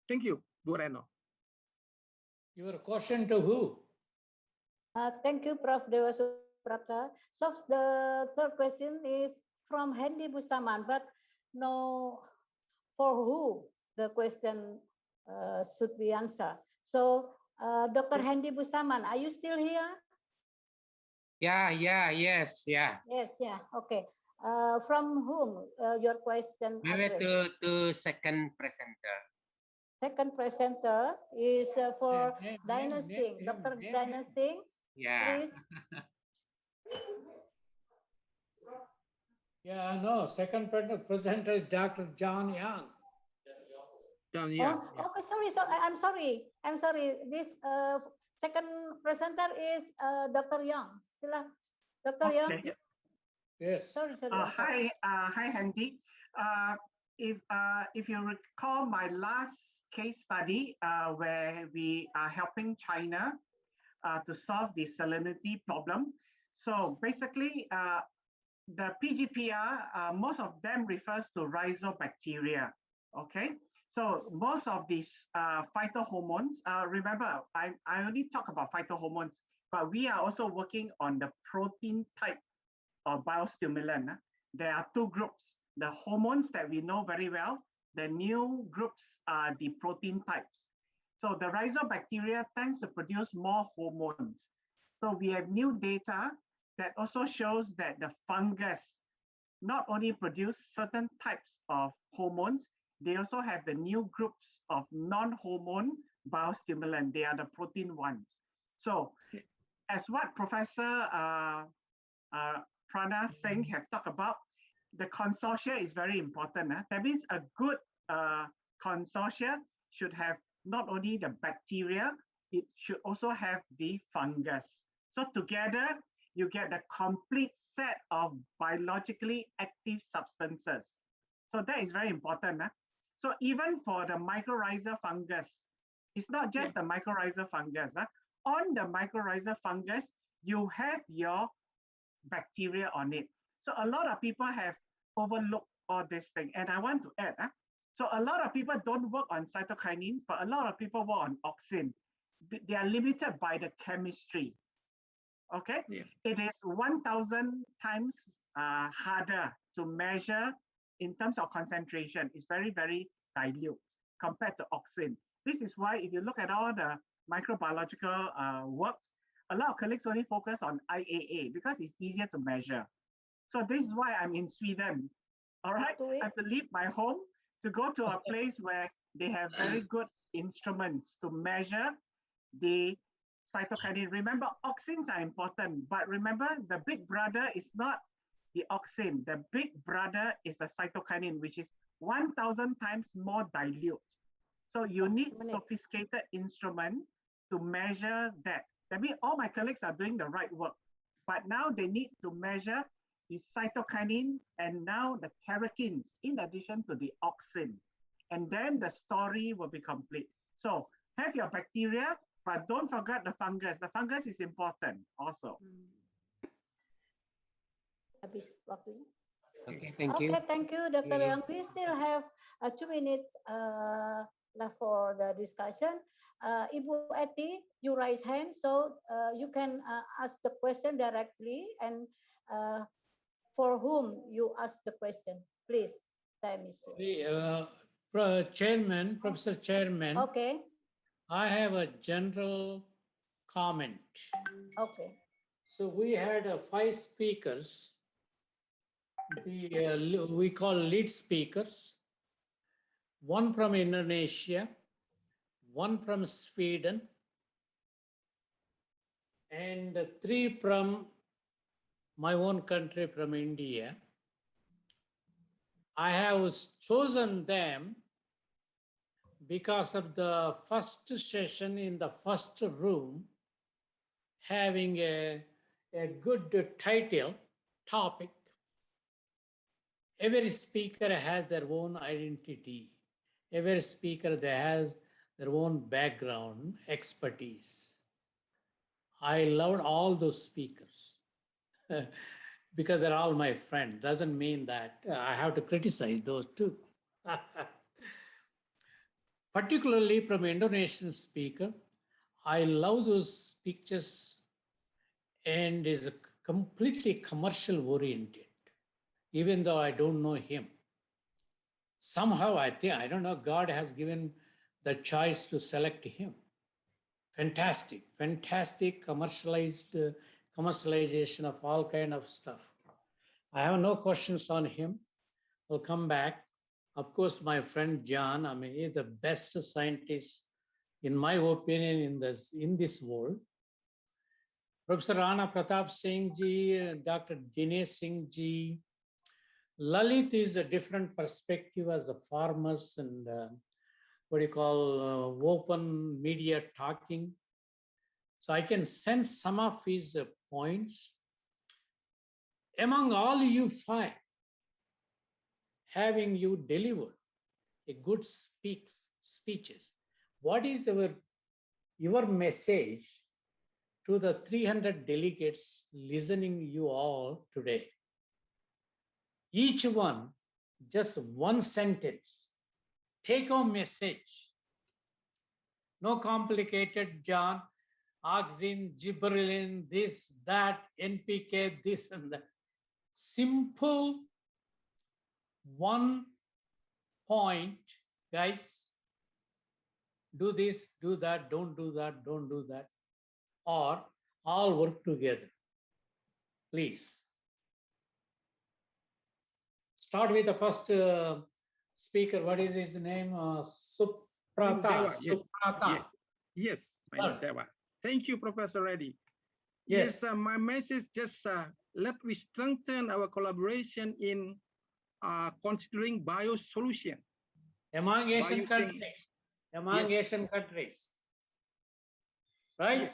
Thank you, Bu Reno. Your question to who? Thank you, Prof. Dewa Suprapta. So the third question is from Hendy Bustaman, but no, for who the question should be answered. So Dr. Hendy Bustaman, are you still here? Yes. Yes, okay. From whom your question? Maybe to second presenter. Second presenter is for Udayana Singh. Dr. Udayana Singh, please. Yeah, no, second presenter is Dr. John Young. Okay, sorry. So I'm sorry. This second presenter is Dr. Young. Dr. Young. Yes. Sorry. Hi, Handy. If you recall my last case study where we are helping China to solve the salinity problem. So basically, the PGPR, most of them refers to rhizobacteria. Okay. So most of these phytohormones, remember, I only talk about phytohormones, but we are also working on the protein type of biostimulant. There are two groups, the hormones that we know very well. The new groups are the protein types. So the rhizobacteria tends to produce more hormones. So we have new data that also shows that the fungus not only produce certain types of hormones, they also have the new groups of non-hormone biostimulant. They are the protein ones. So as what Professor Prana Singh have talked about, the consortia is very important. That means a good consortia should have not only the bacteria, it should also have the fungus. So together, you get the complete set of biologically active substances. So that is very important. So even for the mycorrhizal fungus, it's not just the mycorrhizal fungus. On the mycorrhizal fungus, you have your bacteria on it. So a lot of people have overlooked all this thing. And I want to add, so a lot of people don't work on cytokinins, but a lot of people work on auxin. They are limited by the chemistry. Okay, it is 1,000 times harder to measure in terms of concentration. It's very, very dilute compared to auxin. This is why if you look at all the microbiological works, a lot of colleagues only focus on IAA because it's easier to measure. So this is why I'm in Sweden. All right, I have to leave my home to go to a place where they have very good instruments to measure the cytokinin. Remember, auxins are important, but remember the big brother is not the auxin. The big brother is the cytokinin, which is 1,000 times more dilute. So you need sophisticated instrument to measure that. That means all my colleagues are doing the right work, but now they need to measure the cytokinin and now the keratins in addition to the auxin. And then the story will be complete. So have your bacteria, but don't forget the fungus. The fungus is important also. Okay, thank you. Okay, thank you, Dr. Yang. We still have 2 minutes left for the discussion. Ibu Eti, you raise hand, so you can ask the question directly, and for whom you ask the question. Please, time is Chairman, Professor Chairman. Okay. I have a general comment. Okay. So we had 5 speakers. We call lead speakers. 1 from Indonesia, 1 from Sweden, and 3 from my own country, from India. I have chosen them because of the first session in the first room having a good title, topic. Every speaker has their own identity. Every speaker has their own background, expertise. I loved all those speakers because they're all my friends. Doesn't mean that I have to criticize those too. Particularly from Indonesian speaker, I love those pictures and is completely commercial oriented, even though I don't know him. Somehow I think, I don't know, God has given the choice to select him. Fantastic, fantastic commercialization of all kind of stuff. I have no questions on him. I'll come back. Of course, my friend John, I mean, he's the best scientist, in my opinion, in this world. Professor Rana Pratap Singh ji, Dr. Dinesh Singh ji. Lalit is a different perspective as a farmers and what do you call open media talking. So I can sense some of his points. Among all you 5, having you delivered a good speeches, what is your message to the 300 delegates listening you all today? Each one, just 1 sentence, take home message. No complicated, John, auxin, gibberellin, this, that, NPK, this and that. Simple 1 point, guys. Do this, do that, don't do that, don't do that. Or all work together. Please. Start with the first speaker. What is his name? Suprata. Yes. Suprata. Yes. Thank you, Professor Reddy. Yes. My message just let we strengthen our collaboration in considering biosolution among Asian countries. Among Asian countries. Right?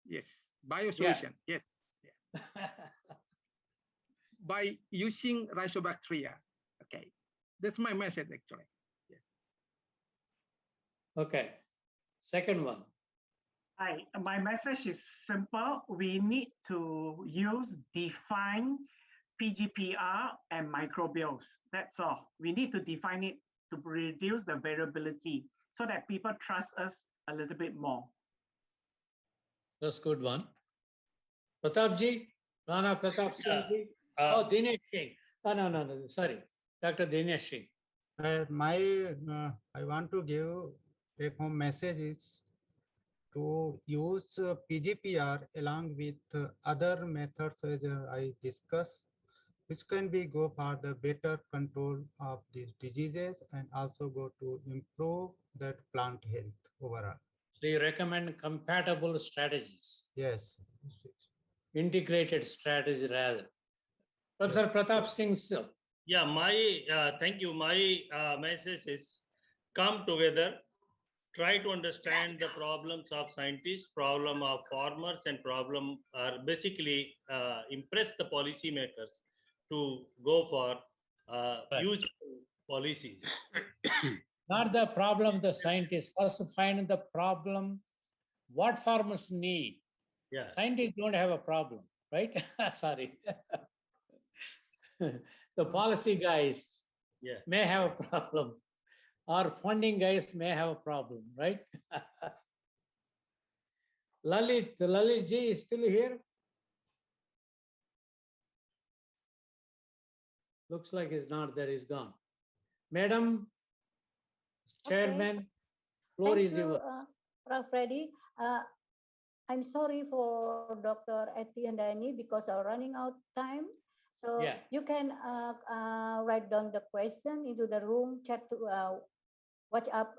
Yes. Biosolution. Yes. by using rhizobacteria. Okay, that's my message actually. Yes. Okay, second one. Hi, my message is simple. We need to use define PGPR and microbials. That's all. We need to define it to reduce the variability so that people trust us a little bit more. That's a good one. Pratap ji, Rana Pratap Singh ji. Oh, Dinesh Singh. Oh, no, sorry. Dr. Dinesh Singh. I want to give take home message is to use PGPR along with other methods as I discussed, which can be go for the better control of these diseases and also go to improve that plant health overall. So you recommend compatible strategies? Yes. Integrated strategy rather. Professor Pratap Singh, sir. Yeah, thank you. My message is come together, try to understand the problems of scientists, problem of farmers, and problem are basically impress the policymakers to go for useful policies. Not the problem of the scientists. First, find the problem what farmers need. Yeah. Scientists don't have a problem, right? Sorry. The policy guys may have a problem. Our funding guys may have a problem, right? Lalit ji is still here? Looks like he's not there, he's gone. Madam Chairman, floor is yours. Prof. Freddy. I'm sorry for Dr. Etiendani because I'm running out of time. So you can write down the question into the room chat to WhatsApp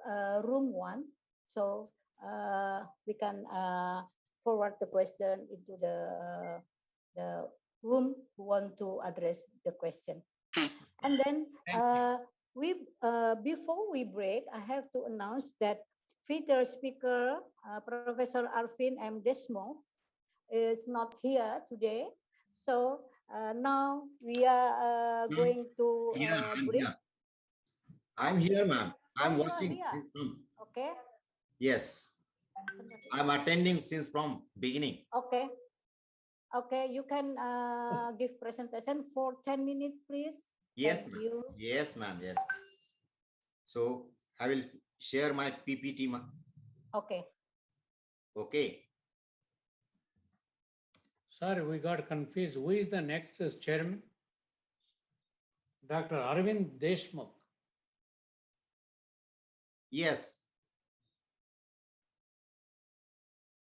room 1. So we can forward the question into the room who want to address the question. And then before we break, I have to announce that featured speaker, Professor Arvin M. Desmo, is not here today. So now we are going to break. I'm here, ma'am. I'm you are watching. here. Okay. Yes. I'm attending since from beginning. Okay. Okay, you can give presentation for 10 minutes, please. Yes, Thank you. Yes, ma'am. Yes. So I will share my PPT, ma'am. Okay. Okay. Sorry, we got confused. Who is the next chairman? Dr. Arvind Deshmukh. Yes.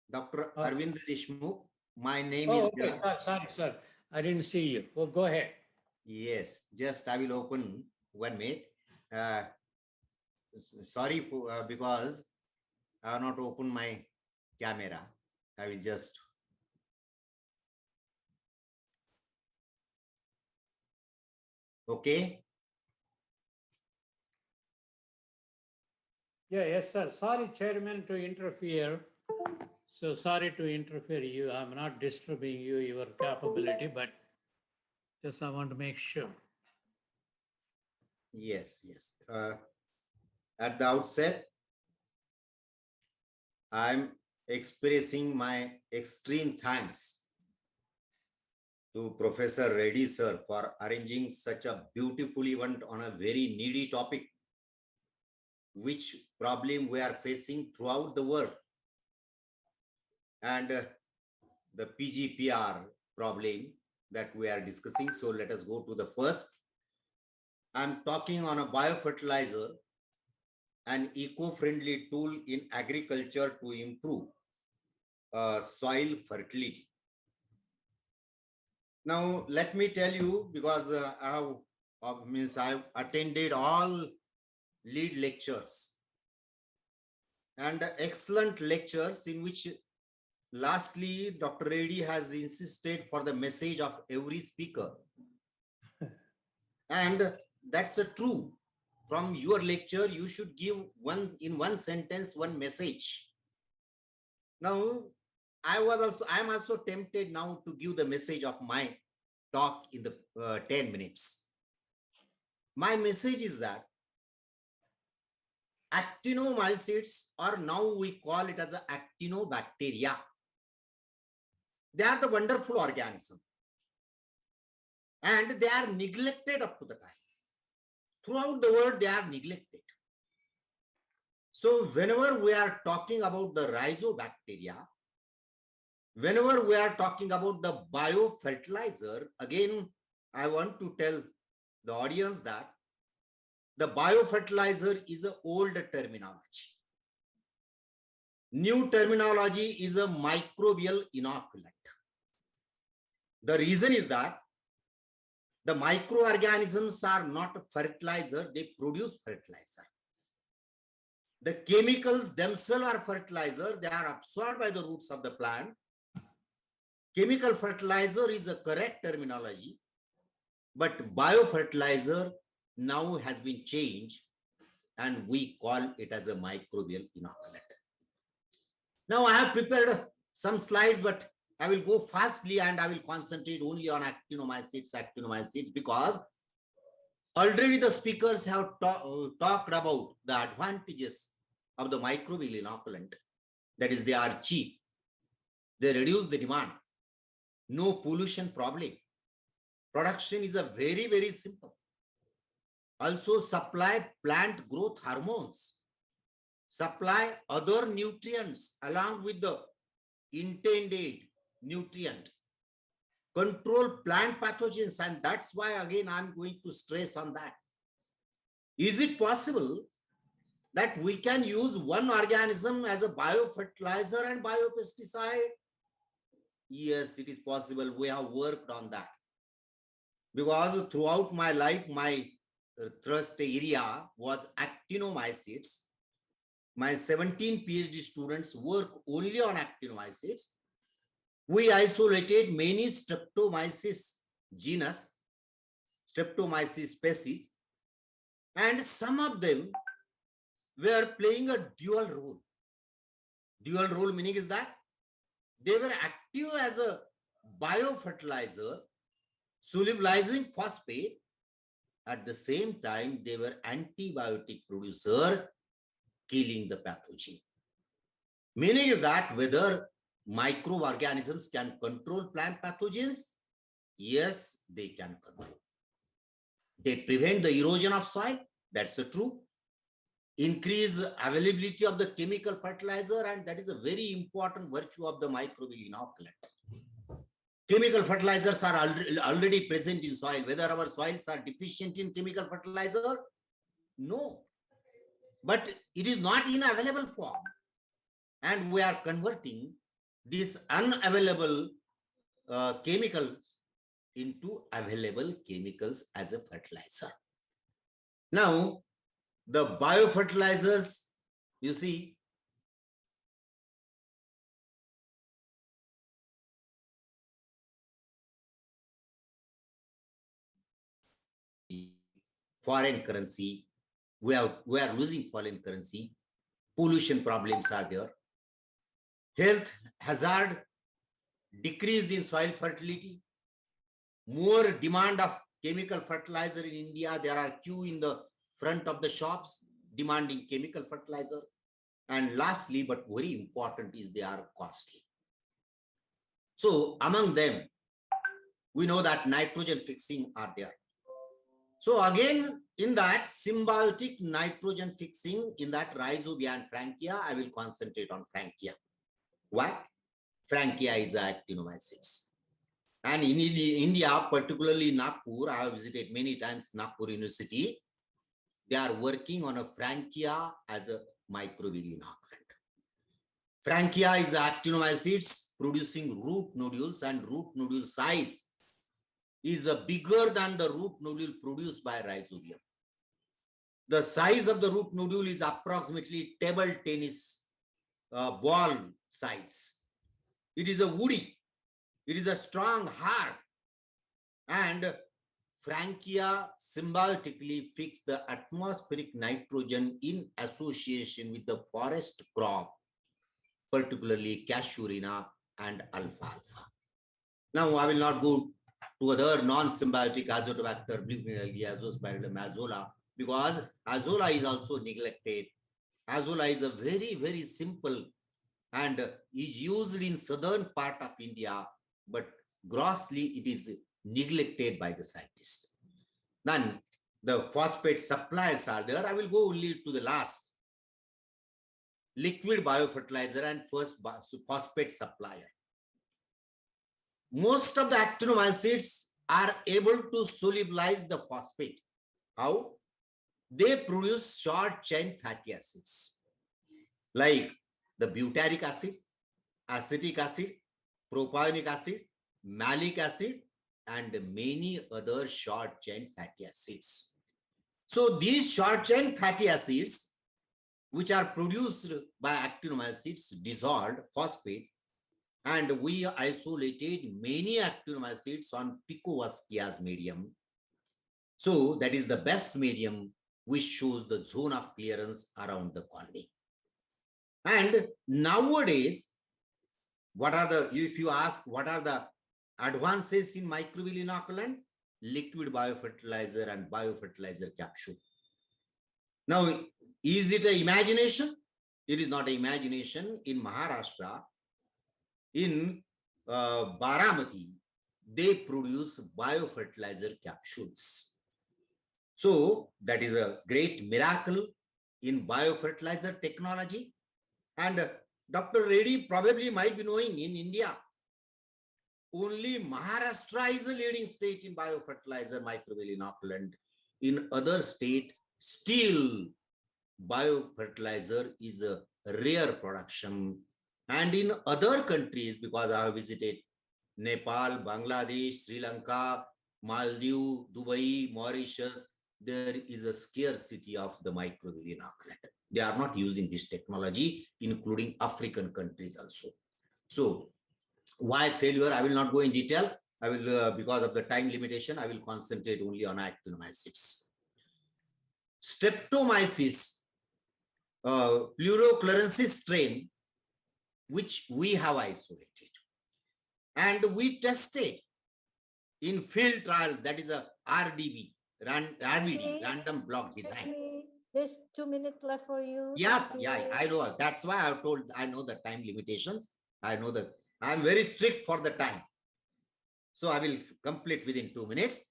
Dr. Arvind Deshmukh. My name is. Okay. Sorry, sir. I didn't see you. Oh, go ahead. Yes. Just I will open 1 minute. Sorry because I have not opened my camera. I will just. Okay. Yeah, yes, sir. Sorry, Chairman, to interfere. So sorry to interfere you. I'm not disturbing you, your capability, but just I want to make sure. Yes, yes. At the outset, I'm expressing my extreme thanks to Professor Reddy sir for arranging such a beautiful event on a very needy topic, which problem we are facing throughout the world. And the PGPR problem that we are discussing. So let us go to the first. I'm talking on a biofertilizer, an eco-friendly tool in agriculture to improve soil fertility. Now, let me tell you, because I've attended all lead lectures and excellent lectures in which lastly, Dr. Reddy has insisted for the message of every speaker. And that's true. From your lecture, you should give in one sentence, one message. Now, I'm also tempted now to give the message of my talk in the 10 minutes. My message is that actinomycetes, or now we call it as actinobacteria. They are the wonderful organism, and they are neglected up to the time. Throughout the world, they are neglected. So whenever we are talking about the rhizobacteria, whenever we are talking about the biofertilizer, again, I want to tell the audience that the biofertilizer is an old terminology. New terminology is a microbial inoculant. The reason is that the microorganisms are not a fertilizer, they produce fertilizer. The chemicals themselves are fertilizer, they are absorbed by the roots of the plant. Chemical fertilizer is a correct terminology, but biofertilizer now has been changed and we call it as a microbial inoculant. Now I have prepared some slides, but I will go fastly and I will concentrate only on actinomycetes because already the speakers have talked about the advantages of the microbial inoculant. That is, they are cheap. They reduce the demand. No pollution problem. Production is a very, very simple. Also supply plant growth hormones. Supply other nutrients along with the intended nutrient. Control plant pathogens, and that's why again I'm going to stress on that. Is it possible that we can use one organism as a biofertilizer and biopesticide? Yes, it is possible. We have worked on that. Because throughout my life, my thrust area was actinomycetes. My 17 PhD students work only on actinomycetes. We isolated many Streptomyces genus, Streptomyces species, and some of them were playing a dual role. Dual role meaning is that they were active as a biofertilizer, solubilizing phosphate. At the same time, they were antibiotic producer, killing the pathogen. Meaning is that whether microorganisms can control plant pathogens, yes, they can control. They prevent the erosion of soil, that's true. Increase availability of the chemical fertilizer, and that is a very important virtue of the microbial inoculant. Chemical fertilizers are already present in soil. Whether our soils are deficient in chemical fertilizer? No. But it is not in available form. And we are converting these unavailable chemicals into available chemicals as a fertilizer. Now, the biofertilizers, you see, foreign currency, we are losing foreign currency, pollution problems are there, health hazard, decrease in soil fertility, more demand of chemical fertilizer in India. There are queue in the front of the shops demanding chemical fertilizer. And lastly, but very important, is they are costly. So among them, we know that nitrogen fixing are there. So again, in that symbiotic nitrogen fixing, in that rhizobia and Frankia, I will concentrate on Frankia. Why? Frankia is actinomycetes. And in India, particularly Nagpur, I have visited many times Nagpur University. They are working on a Frankia as a microbial inoculant. Frankia is actinomycetes producing root nodules, and root nodule size is bigger than the root nodule produced by rhizobium. The size of the root nodule is approximately table tennis ball size. It is a woody. It is a strong, hard, and Frankia symbiotically fix the atmospheric nitrogen in association with the forest crop, particularly casuarina, and alfalfa. Now, I will not go to other non-symbiotic azotobacter, blue green algae, azospirillum, azolla, because azolla is also neglected. Azolla is a very, very simple and is used in southern part of India, but grossly it is neglected by the scientists. Then the phosphate suppliers are there. I will go only to the last. Liquid biofertilizer and first phosphate supplier. Most of the actinomycetes are able to solubilize the phosphate. How? They produce short chain fatty acids like the butyric acid, acetic acid, propionic acid, malic acid, and many other short chain fatty acids. So these short chain fatty acids, which are produced by actinomycetes, dissolved phosphate, and we isolated many actinomycetes on Picovascia's medium. So that is the best medium which shows the zone of clearance around the colony. And nowadays, what are the, if you ask, what are the advances in microbial inoculant? Liquid biofertilizer and biofertilizer capsule. Now, is it an imagination? It is not an imagination. In Maharashtra, in Baramati, they produce biofertilizer capsules. So that is a great miracle in biofertilizer technology. And Dr. Reddy probably might be knowing, in India, only Maharashtra is a leading state in biofertilizer microbial inoculant. In other state, still biofertilizer is a rare production. And in other countries, because I have visited Nepal, Bangladesh, Sri Lanka, Maldives, Dubai, Mauritius, there is a scarcity of the microbial inoculant. They are not using this technology, including African countries also. So why failure? I will not go in detail. I will, because of the time limitation, I will concentrate only on actinomycetes. Streptomyces, pluroclerensis strain, which we have isolated. And we tested in field trial, that is a RDB, RBD, random block design. There's 2 minutes left for you. Yes, yeah, I know. That's why I've told, I know the time limitations. I know that I'm very strict for the time. So I will complete within 2 minutes.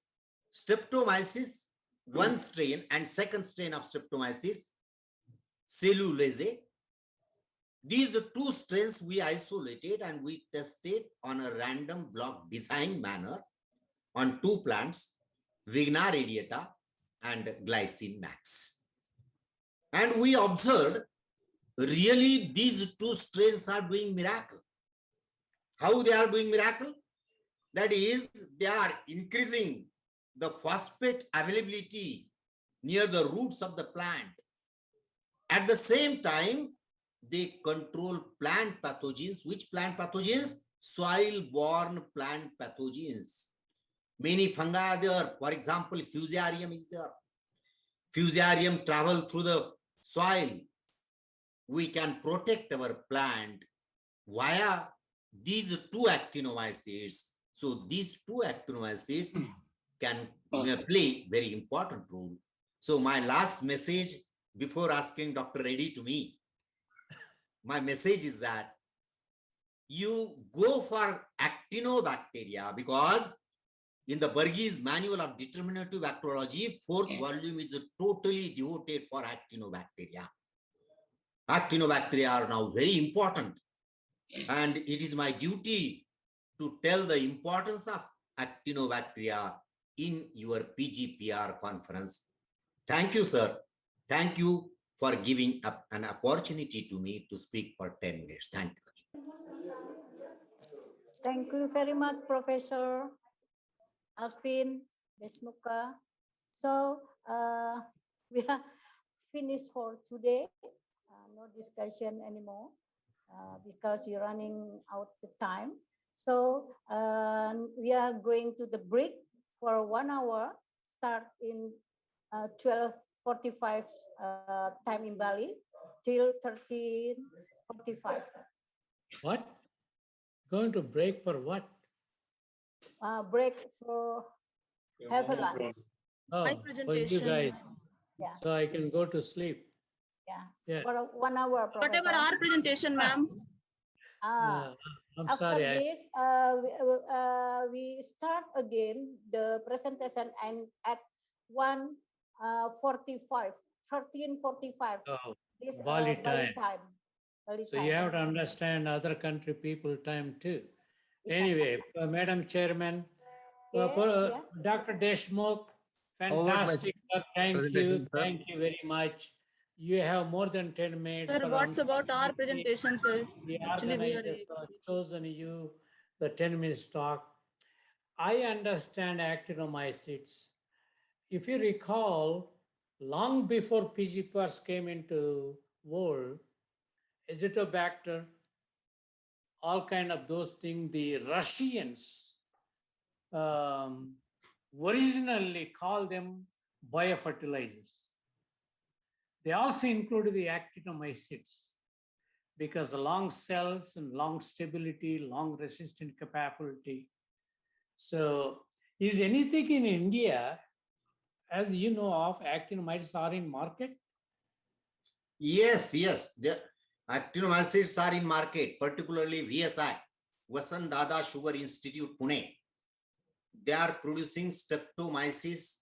Streptomyces, one strain and second strain of Streptomyces, cellulase. These two strains we isolated and we tested on a random block design manner on two plants, Vigna radiata and Glycine max. And we observed really these two strains are doing miracle. How they are doing miracle? That is, they are increasing the phosphate availability near the roots of the plant. At the same time, they control plant pathogens. Which plant pathogens? Soil-borne plant pathogens. Many fungi are there. For example, fusarium is there. Fusarium travel through the soil. We can protect our plant via these two actinomycetes. So these two actinomycetes can play very important role. So my last message before asking Dr. Reddy to me, my message is that you go for actinobacteria, because in the Burgess Manual of Determinative Bacteriology, 4th volume is totally devoted for actinobacteria. Actinobacteria are now very important, and it is my duty to tell the importance of actinobacteria in your PGPR conference. Thank you, sir. Thank you for giving up an opportunity to me to speak for 10 minutes. Thank you. Thank you very much, Professor Alvin Desmuka. So we are finished for today. No discussion anymore because we're running out the time. So we are going to the break for 1 hour, start in 12:45 time in Bali till 13:45. What? Going to break for what? Break for have a lunch. Oh, My for you presentation. guys. Yeah. So I can go to sleep. Yeah. Yeah. For 1 hour, Professor. Whatever our presentation, ma'am. I'm After sorry. this, we start again the presentation and at 1:45, 13:45. Oh, This Bali Bali time. time. Bali So you time. have to understand other country people time too. Anyway, Madam Chairman, Yeah. Dr. Deshmukh, Over my fantastic work. Thank you. presentation, sir. Thank you very much. You have more than 10 minutes. Sir, for what's about our presentation, sir? The Actually, we are organizers have chosen you the 10 minutes talk. I understand actinomycetes. If you recall, long before PGPRs came into world, Azotobacter, all kind of those things, the Russians originally called them biofertilizers. They also included the actinomycetes because the long cells and long stability, long resistant capability. So is anything in India, as you know of, actinomycetes are in market? Yes, yes. The actinomycetes are in market, particularly VSI, Vasant Dada Sugar Institute, Pune. They are producing streptomyces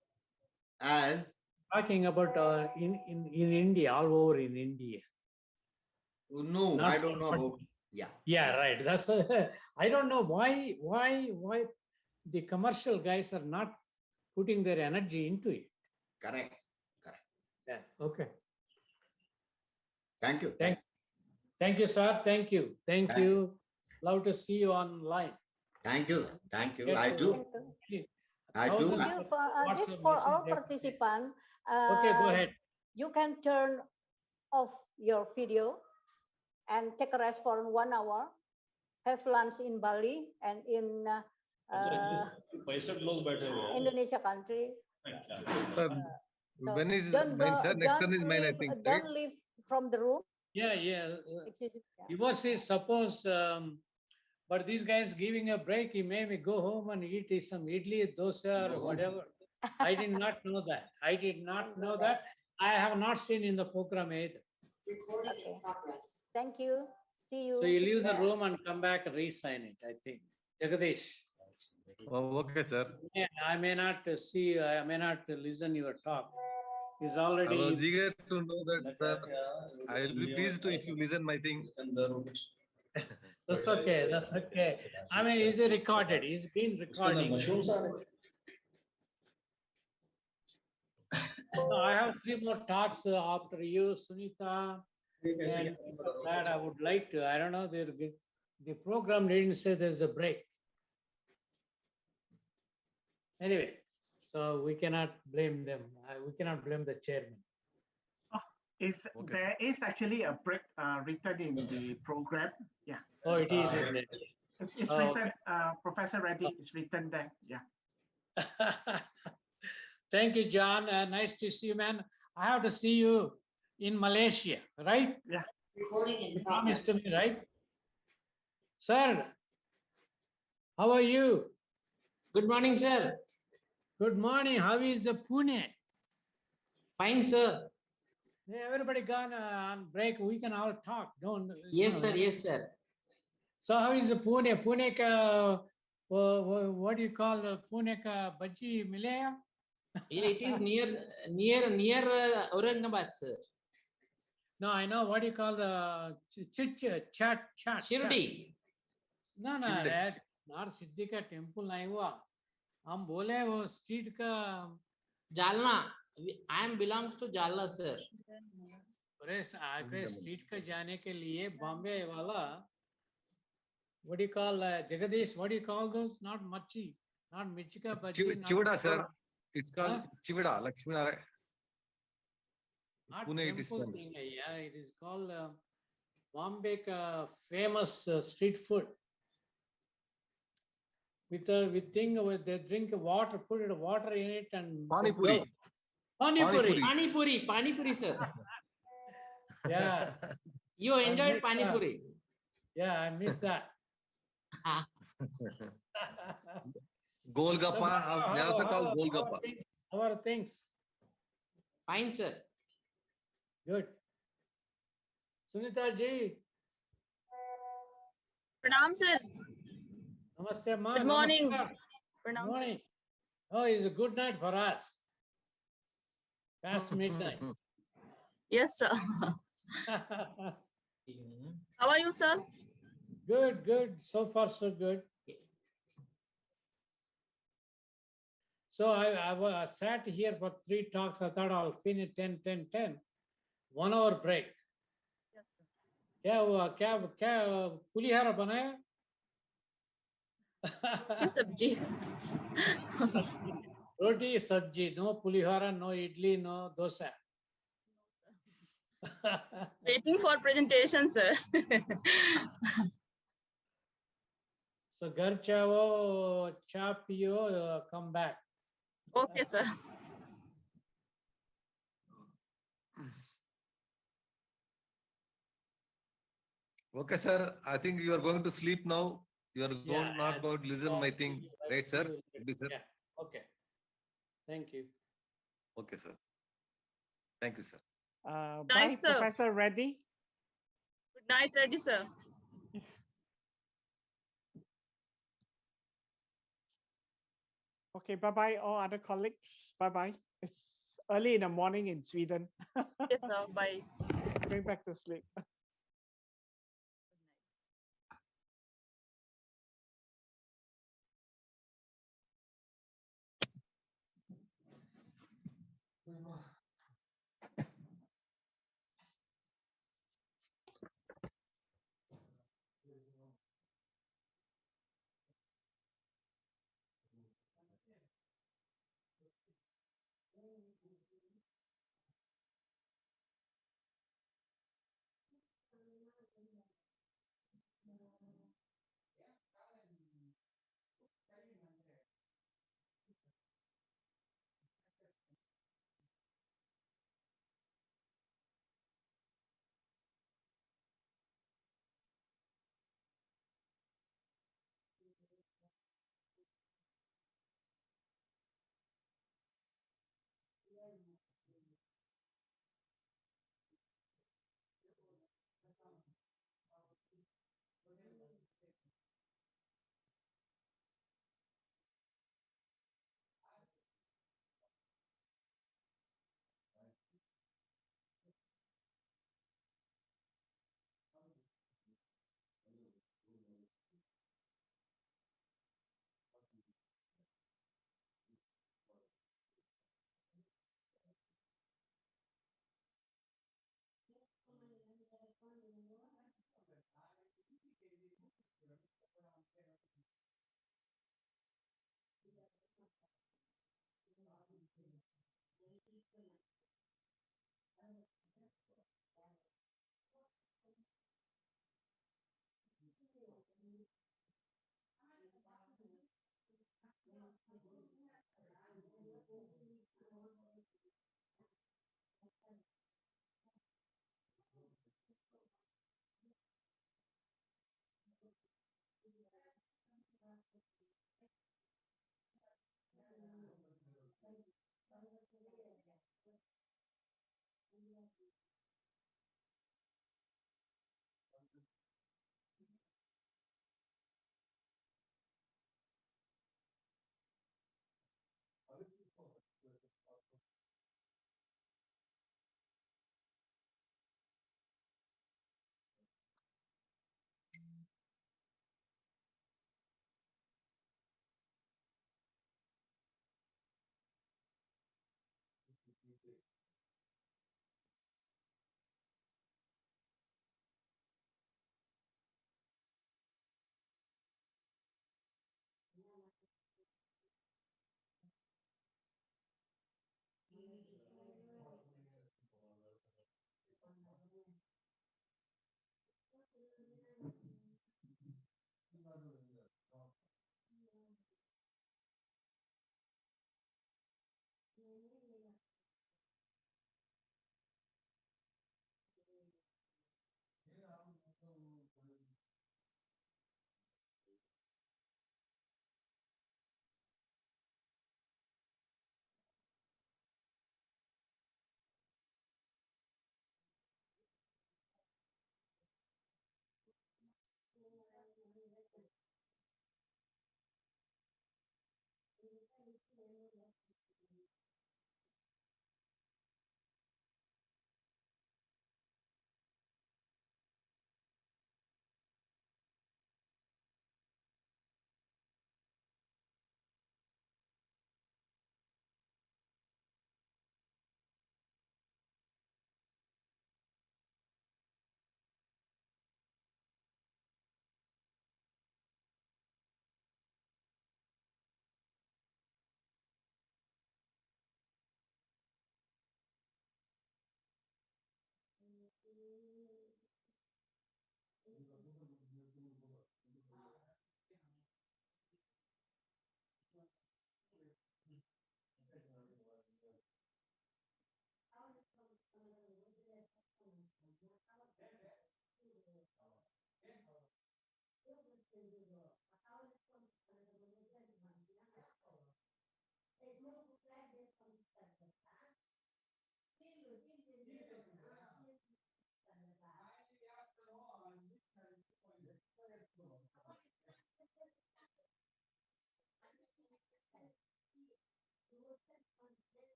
as Talking about in India, all over in India. no, Not I don't know about. Yeah. Yeah, right. That's I don't know why the commercial guys are not putting their energy into it. Correct. Yeah. Okay. Thank you. Thank you, sir. Thank you. Thank you. Love to see you online. Thank you, sir. Thank you. Yes, I sir. do. I do. Thank you for this for our participant. Okay, go ahead. You can turn off your video and take a rest for 1 hour. Have lunch in Bali and in Indonesia countries. When is Don't mine, go, sir? Next don't turn is mine, I leave, think. Right? don't leave from the room. Yeah. Yours is suppose, but these guys giving a break, he may go home and eat some idli, dosa, or whatever. I did not know that. I did not know that. I have not seen in the program either. Okay. Thank you. See you. So you leave the room and come back and re-sign it, I think. Jagadish. Oh, okay, sir. Yeah, I may not see, I may not listen your talk. He's I already. was eager to know that, sir. I will be pleased to if you listen my thing. That's okay. That's okay. I mean, is it recorded? It's been recording. No, I have 3 more talks after you, Sunita. And that I would like to. I don't know. The program didn't say there's a break. Anyway, so we cannot blame them. We cannot blame the chairman. There is actually a break written in the program. Yeah. Oh, it is in there. It's written, Professor Reddy, it's written there. Yeah. Thank you, John. Nice to see you, man. I have to see you in Malaysia, right? Yeah. You promised to me, right? Sir, how are you? Good morning, sir. Good morning. How is Pune? Fine, sir. Yeah, everybody gone on break. We can all talk. Don't. Yes, sir. Yes, sir. So how is Pune? Pune ka, what do you call the Pune ka bhaji milaya? Yeah, it is near Aurangabad, sir. No, I know what do you call the chat. Shirdi. No, that not Siddhi ka temple nahi hua. हम बोले वो street का Jalna. I am belongs to Jalna, sir. अरे आगे street का जाने के लिए बॉम्बे वाला what do you call Jagadish? What do you call those? Not machi, not mirchi ka bhaji. Chivada, sir. It's called Chivada, Lakshmi Narayan. Not Pune, it is temple famous. thing, yeah, it is called Bombay famous street food. With they drink water, put water in it and Pani puri. Pani puri, sir. Yeah. You enjoyed pani puri. Yeah, I missed that. Golgappa, they also call Golgappa. How are things? Fine, sir. Good. Sunita ji. Pranam, sir. Namaste, ma. Good morning. Namaskar. Good Pranam, morning. Oh, it's a good night for us. Past midnight. Yes, sir. How are you, sir? Good, good. So far, so good. So I sat here for 3 talks. I thought I'll finish 10, 10, 10. 1 hour break. Yes, sir. क्या हुआ क्या पुलिहारा बनाया? सब्जी. Roti sabji, no pulihara, no idli, no dosa. Waiting for presentation, sir. So घर चाहो, cha piyo, come back. Okay, sir. Okay, sir. I think you are going to sleep now. You are not going to listen my thing, right, sir? Sir? Yeah. Okay. Thank you. Okay, sir. Thank you, sir. Night, Bye, sir. Professor Reddy. Good night, ready, sir. Okay, bye-bye, all other colleagues. Bye-bye. It's early in the morning in Sweden. Yes, sir. Bye. Going back to sleep.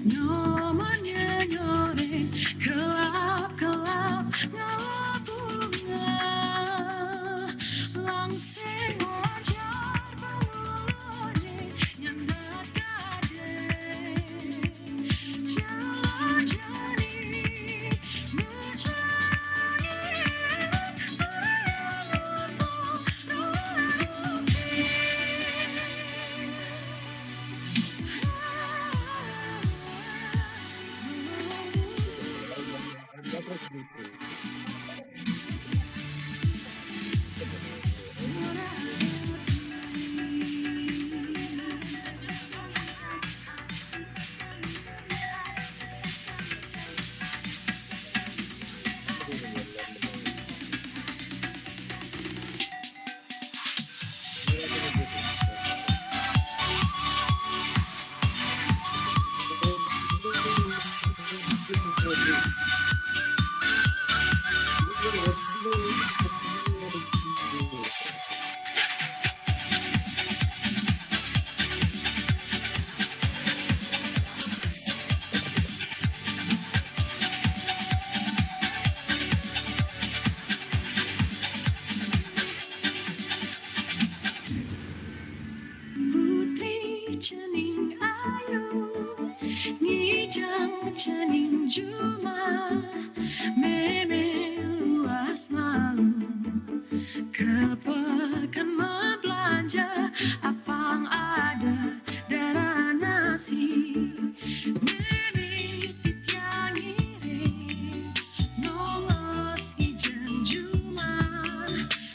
nomornya nyoreng, kelap-kelap ngalap bunga, langsing wajar pangulone nyandat kade, jalan jari mencari saraya nopo Putri cening ayu, ngijang cening juma, meme luas malu, kepekan membelanja, apang ada darah nasi, meme titiang iring, nongos ngijang juma,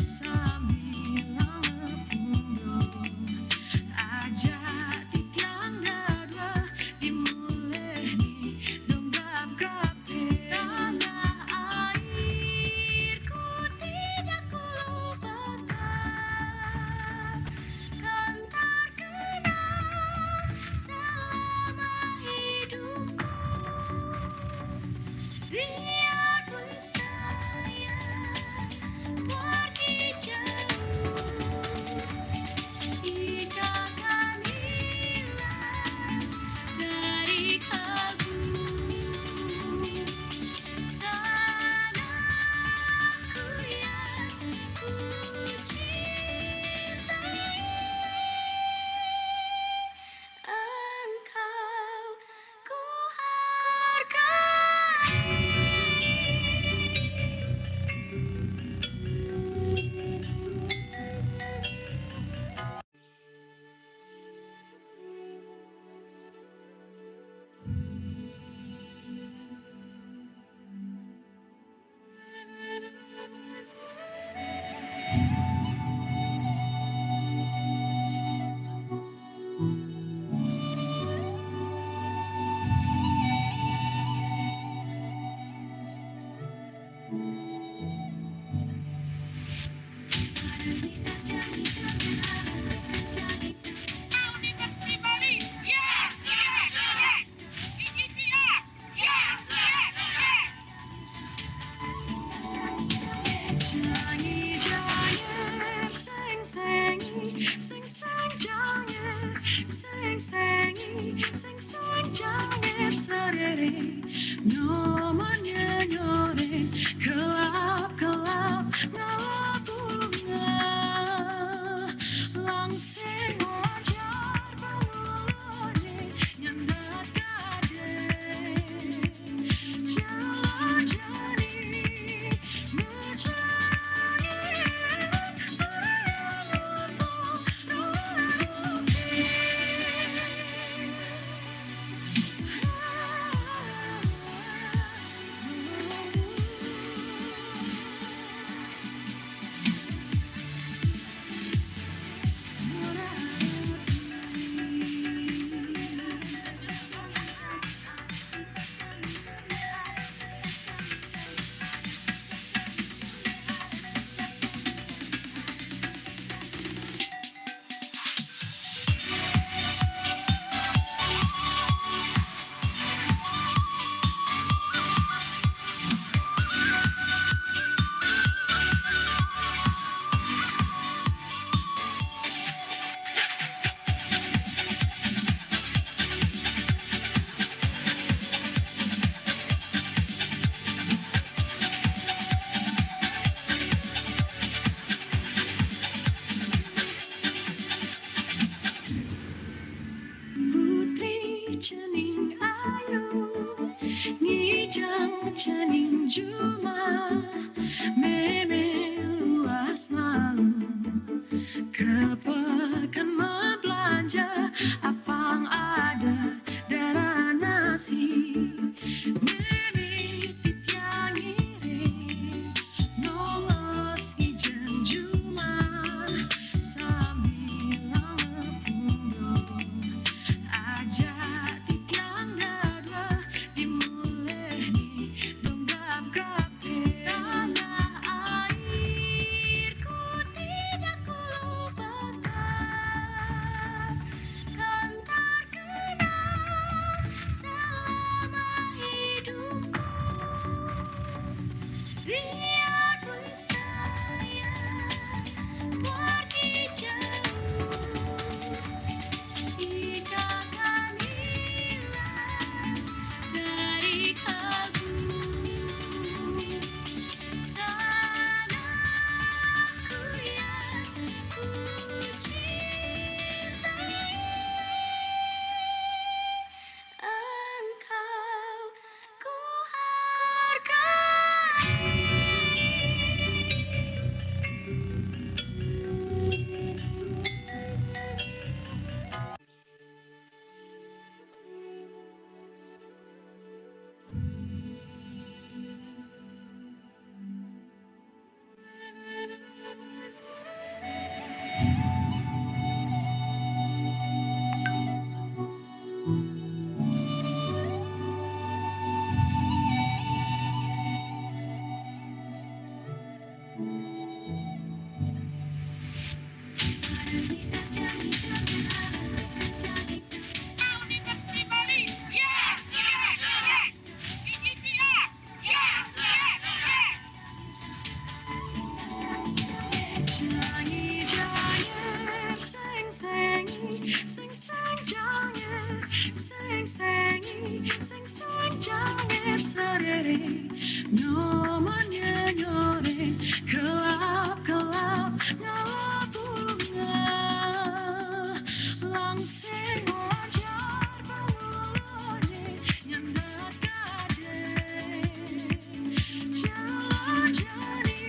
sambil ngepundo. Aja titiang dada dimulai nih dongkap kape tanah airku tidak ku lupakan kan terkenang selama hidup. cening ayu ngijang cening juma meme luas malu kepekan membelanja apang ada darah nasi meme titiang iring nongos ngijang juma sambil ngepunggung aja titiang dada dimulai donggap kape tanah airku tidak kulupakan kan terkenang selama hidupku biarpun saya pergi jauh kita kan hilang dari kalbu tanahku yang ku cintai engkau ku Yes, yes, yes. PGPR. Yes, yes, yes. Jangi janger seng sengi seng seng janger seng sengi seng seng janger serere nomornya nyoreng kelap kelap ngalap bunga langsing wajar bawalane nyandak kade jalan jari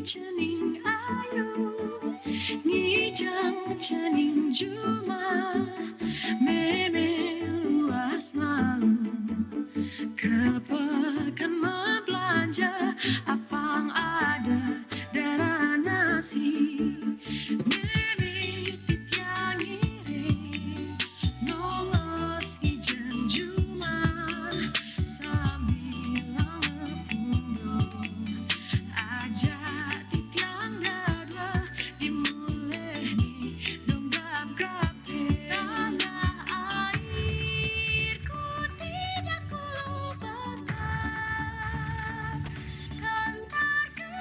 cening ayu ngijang cening juma meme luas malu kepekan membelanja apang ada darah nasi meme titiang iring nongos ngijang juma sambil ngepunggung aja titiang dada dimulai donggap kape tanah airku tidak kulupakan kan terkenang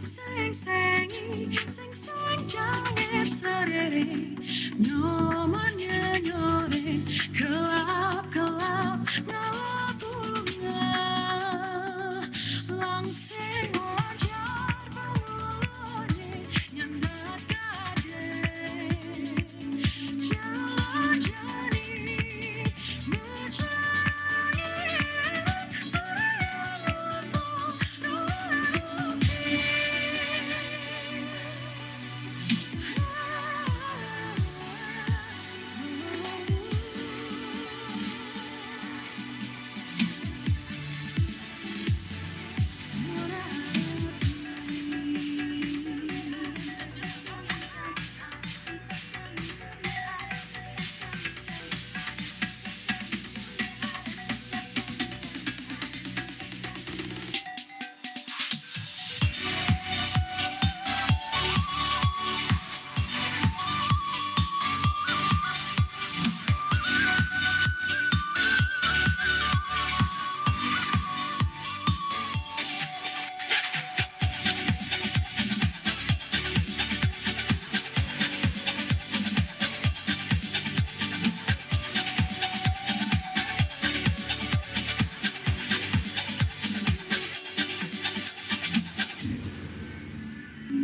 Seng-sengi, seng-seng janger serere, nyomannya nyoreng, kelap-kelap ngalap bunga, langsing wajar bangunnya, nyandat gade, jalan jari, mencari, seraya lumpur,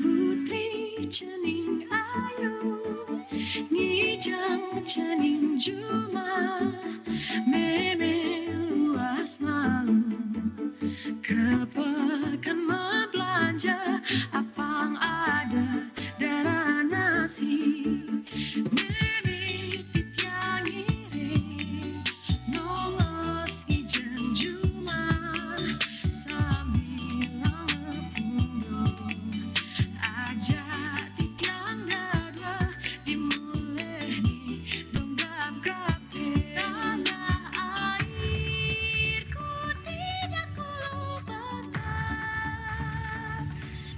Putri cening ayu, ngijang cening juma, meme luas malu, kepekan membelanja, apang ada darah nasi, meme titiang iring, nongos ngijang juma, sambil lepundo. Aja tikang dada dimulai donggap kape tanah airku tidak kulupakan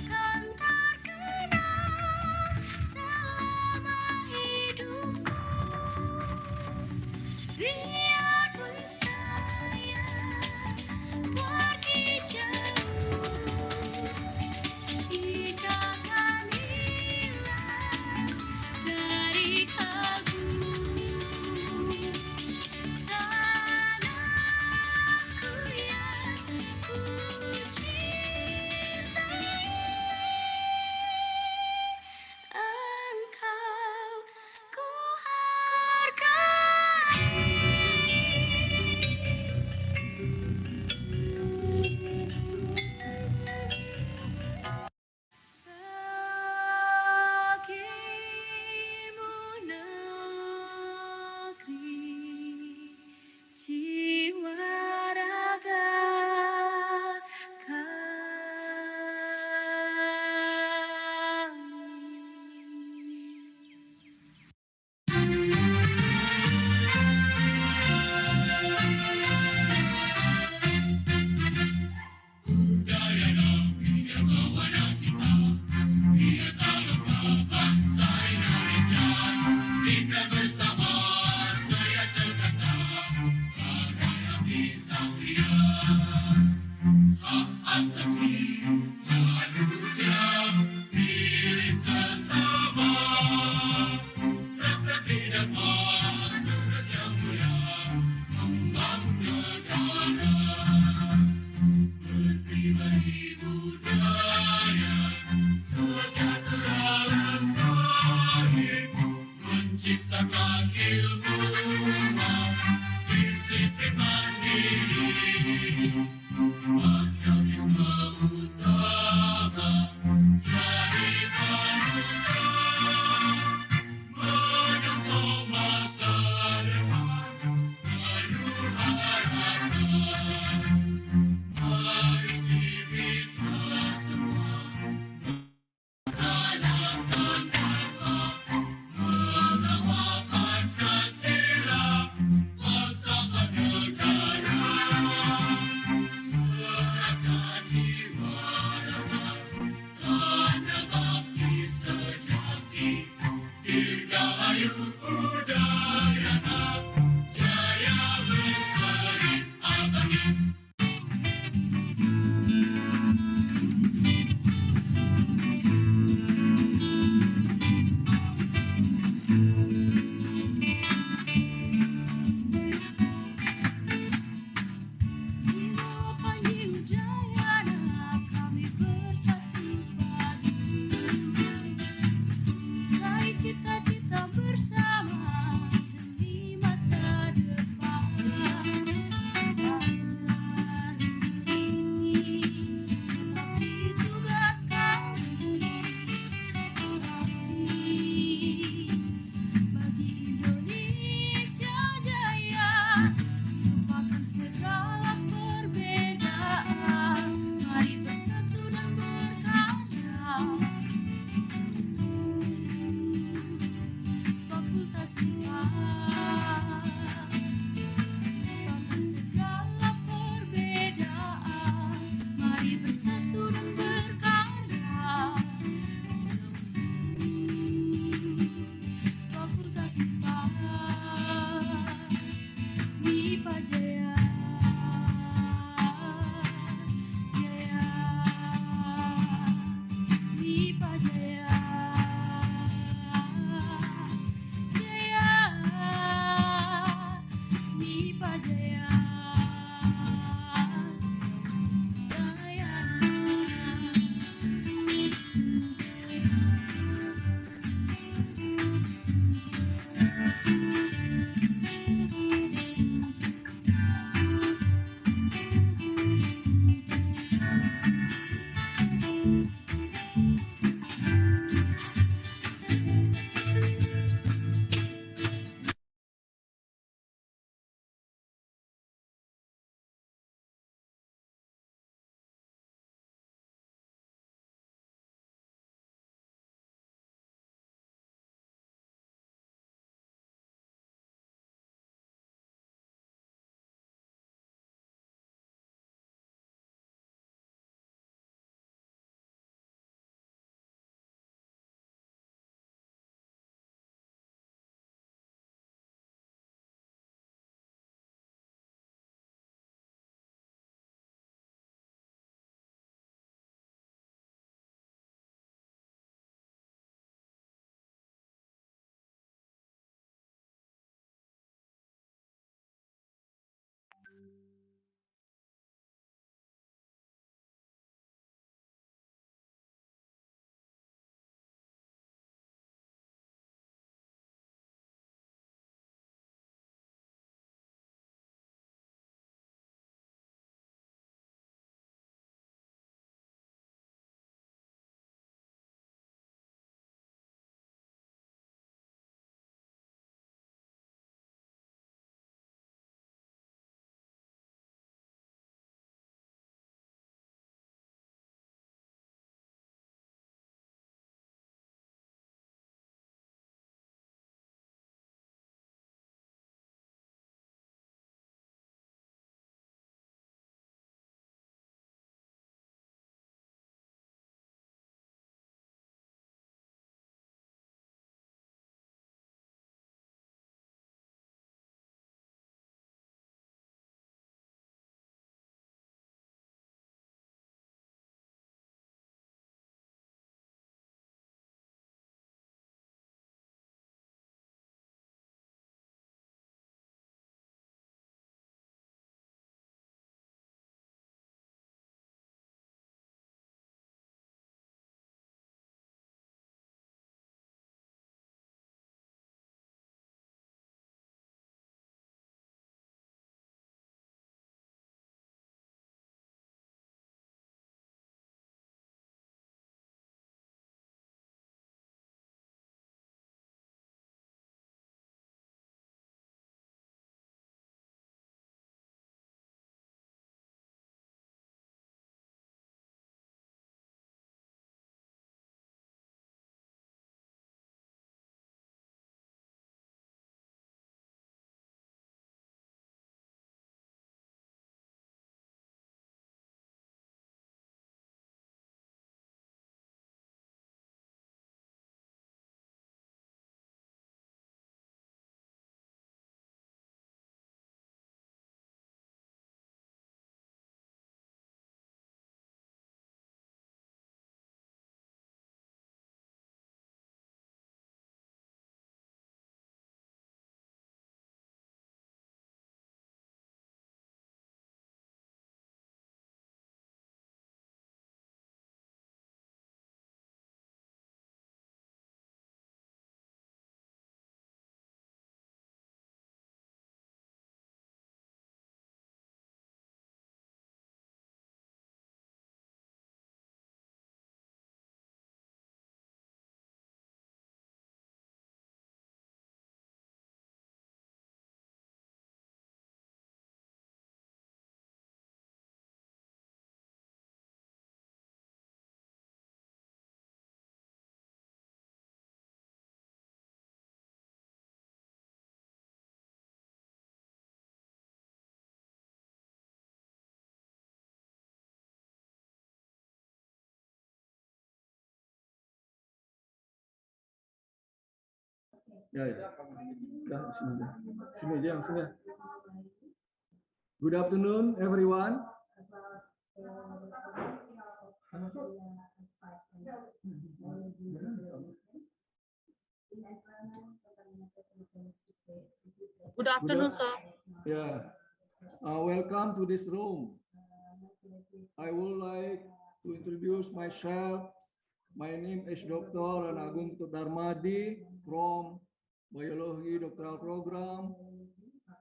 kan terkenang selama hidupku biarpun saya pergi jauh. Ikatan hilang dari kalbu, tanahku yang ku cintai, engkau ku hargai. Bagimu negeri jiwa raga Udayana yang mewarna kita, dia tak lupa bangsa Indonesia. Kita bersama saya sekata, bagai api satria. Hak asasi manusia milik sesama. Rakyat tidak mau tugas yang mulia membangun negara. Berpribadi budaya sejahtera lestari, menciptakan ilmu disiplin mandiri, patriotisme utama dari panutan, menyongsong masa depan penuh harapan. Mari simak semua. Ya, ya. Dah, sini dah. Sini dia, sini. Good afternoon, everyone. Good afternoon, sir. Yeah. Welcome to this room. I would like to introduce myself. My name is Dr. Agung Darmadi from Biologi Doctoral Program,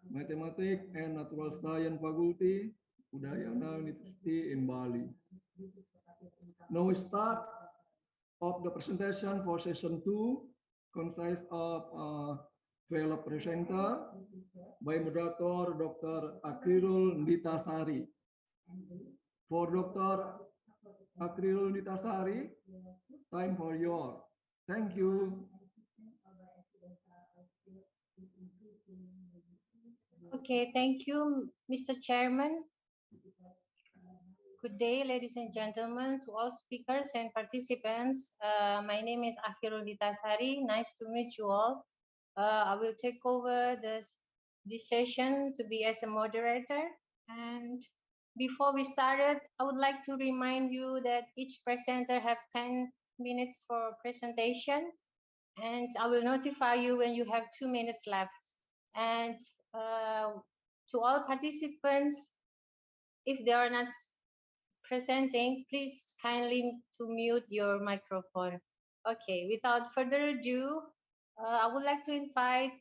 Matematika and Natural Science Faculty, Udayana University in Bali. Now we start of the presentation for session 2, consists of 12 presenter by moderator Dr. Akirul Nitasari. For Dr. Akirul Nitasari, time for your. Thank you. Okay, thank you, Mr. Chairman. Good day, ladies and gentlemen, to all speakers and participants. My name is Akirul Nitasari. Nice to meet you all. I will take over this session to be as a moderator. And before we started, I would like to remind you that each presenter have 10 minutes for presentation, and I will notify you when you have 2 minutes left. And to all participants, if they are not presenting, please kindly to mute your microphone. Okay, without further ado, I would like to invite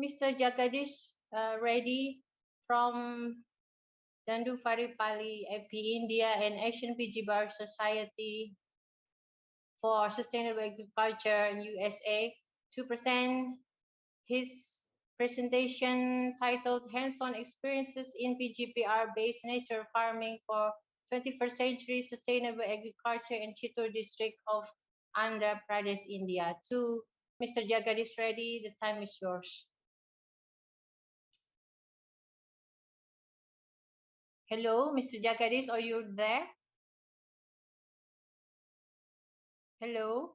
Mr. Jagadish Reddy from Dandufari-Pali, AP India and Asian PGPR Society for Sustainable Agriculture in USA to present his presentation titled Hands-on Experiences in PGPR-Based Nature Farming for 21st Century Sustainable Agriculture in Chittor District of Andhra Pradesh, India. To Mr. Jagadish Reddy, the time is yours. Hello, Mr. Jagadish, are you there? Hello?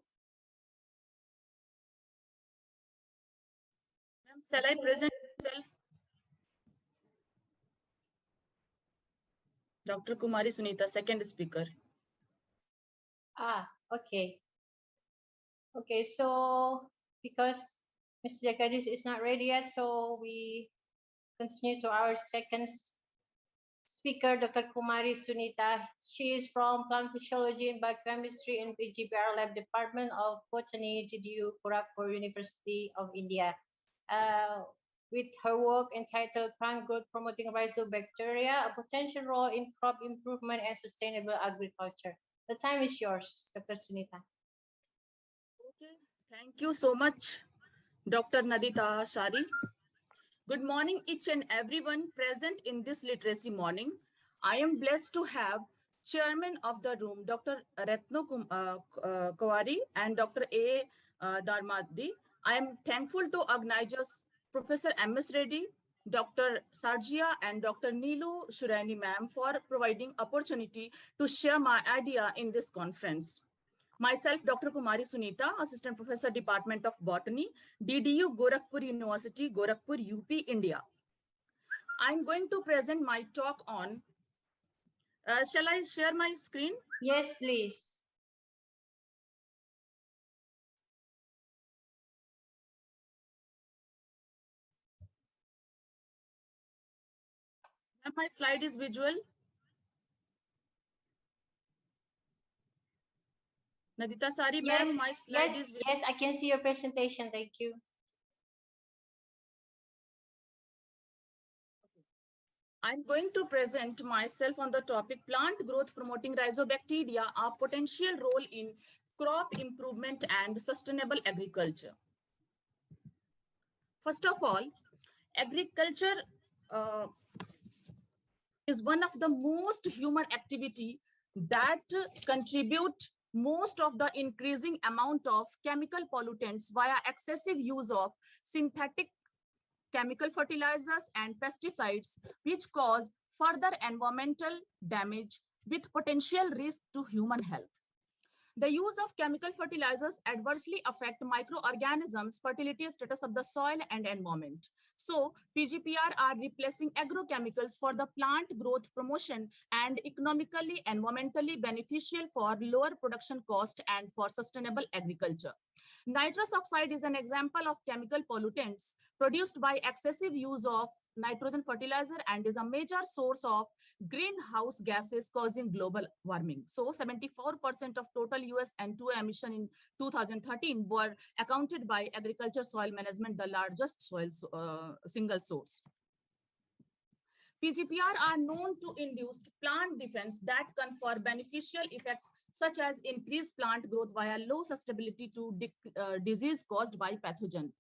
Shall I present myself? Dr. Kumari Sunita, second speaker. Ah, okay. Okay, so because Mr. Jagadish is not ready yet, so we continue to our second speaker, Dr. Kumari Sunita. She is from Plant Physiology and Biochemistry in PGPR Lab Department of Botany, GDU, Kharagpur, University of India. With her work entitled Plant Growth Promoting Rhizobacteria, a Potential Role in Crop Improvement and Sustainable Agriculture. The time is yours, Dr. Sunita. Okay, thank you so much, Dr. Nadita Shari. Good morning, each and everyone present in this literacy morning. I am blessed to have Chairman of the room, Dr. Ratno Kawari and Dr. A. Darmadi. I am thankful to organizers Professor M.S. Reddy, Dr. Sarjia and Dr. Neelu Shurani ma'am for providing opportunity to share my idea in this conference. Myself, Dr. Kumari Sunita, Assistant Professor, Department of Botany, DDU, Gorakhpur University, Gorakhpur, UP, India. I'm going to present my talk on, shall I share my screen? Yes, please. My slide is visual. Nadita Sari, Yes, ma'am, my slide is visual. Yes, I can see your presentation. Thank you. I'm going to present myself on the topic plant growth promoting rhizobacteria, a potential role in crop improvement and sustainable agriculture. First of all, agriculture is one of the most human activity that contribute most of the increasing amount of chemical pollutants via excessive use of synthetic chemical fertilizers and pesticides, which cause further environmental damage with potential risk to human health. The use of chemical fertilizers adversely affect microorganisms, fertility status of the soil and environment. So PGPR are replacing agrochemicals for the plant growth promotion and economically, environmentally beneficial for lower production cost and for sustainable agriculture. Nitrous oxide is an example of chemical pollutants produced by excessive use of nitrogen fertilizer and is a major source of greenhouse gases causing global warming. So 74% of total US N2 emission in 2013 were accounted by agriculture soil management, the largest soil single source. PGPR are known to induce plant defense that confer beneficial effects such as increased plant growth via low susceptibility to disease caused by pathogen.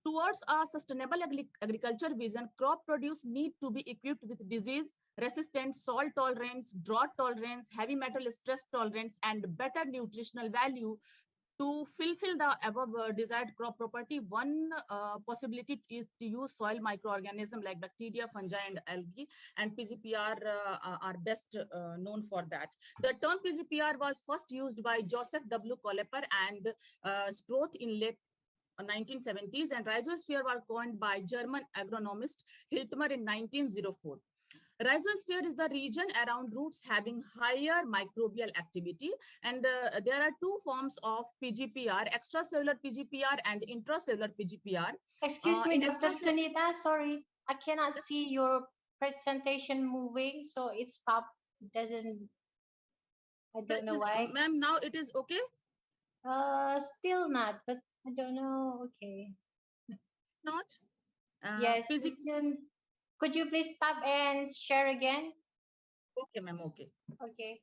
Towards a sustainable agriculture vision, crop produce need to be equipped with disease-resistant, salt tolerance, drought tolerance, heavy metal stress tolerance, and better nutritional value. To fulfill the above desired crop property, one possibility is to use soil microorganisms like bacteria, fungi, and algae, and PGPR are best known for that. The term PGPR was first used by Joseph W. Kolepper and Stroth in late 1970s, and rhizosphere were coined by German agronomist Hiltmer in 1904. Rhizosphere is the region around roots having higher microbial activity, and there are two forms of PGPR, extracellular PGPR and intracellular PGPR. Excuse me, Dr. Sunita, sorry, I cannot see your presentation moving, so it stopped. It doesn't, I don't know why. Ma'am, now it is okay? Still not, but I don't know, okay. Not? Yes, still, could you please stop and share again? Okay, ma'am, okay. Okay.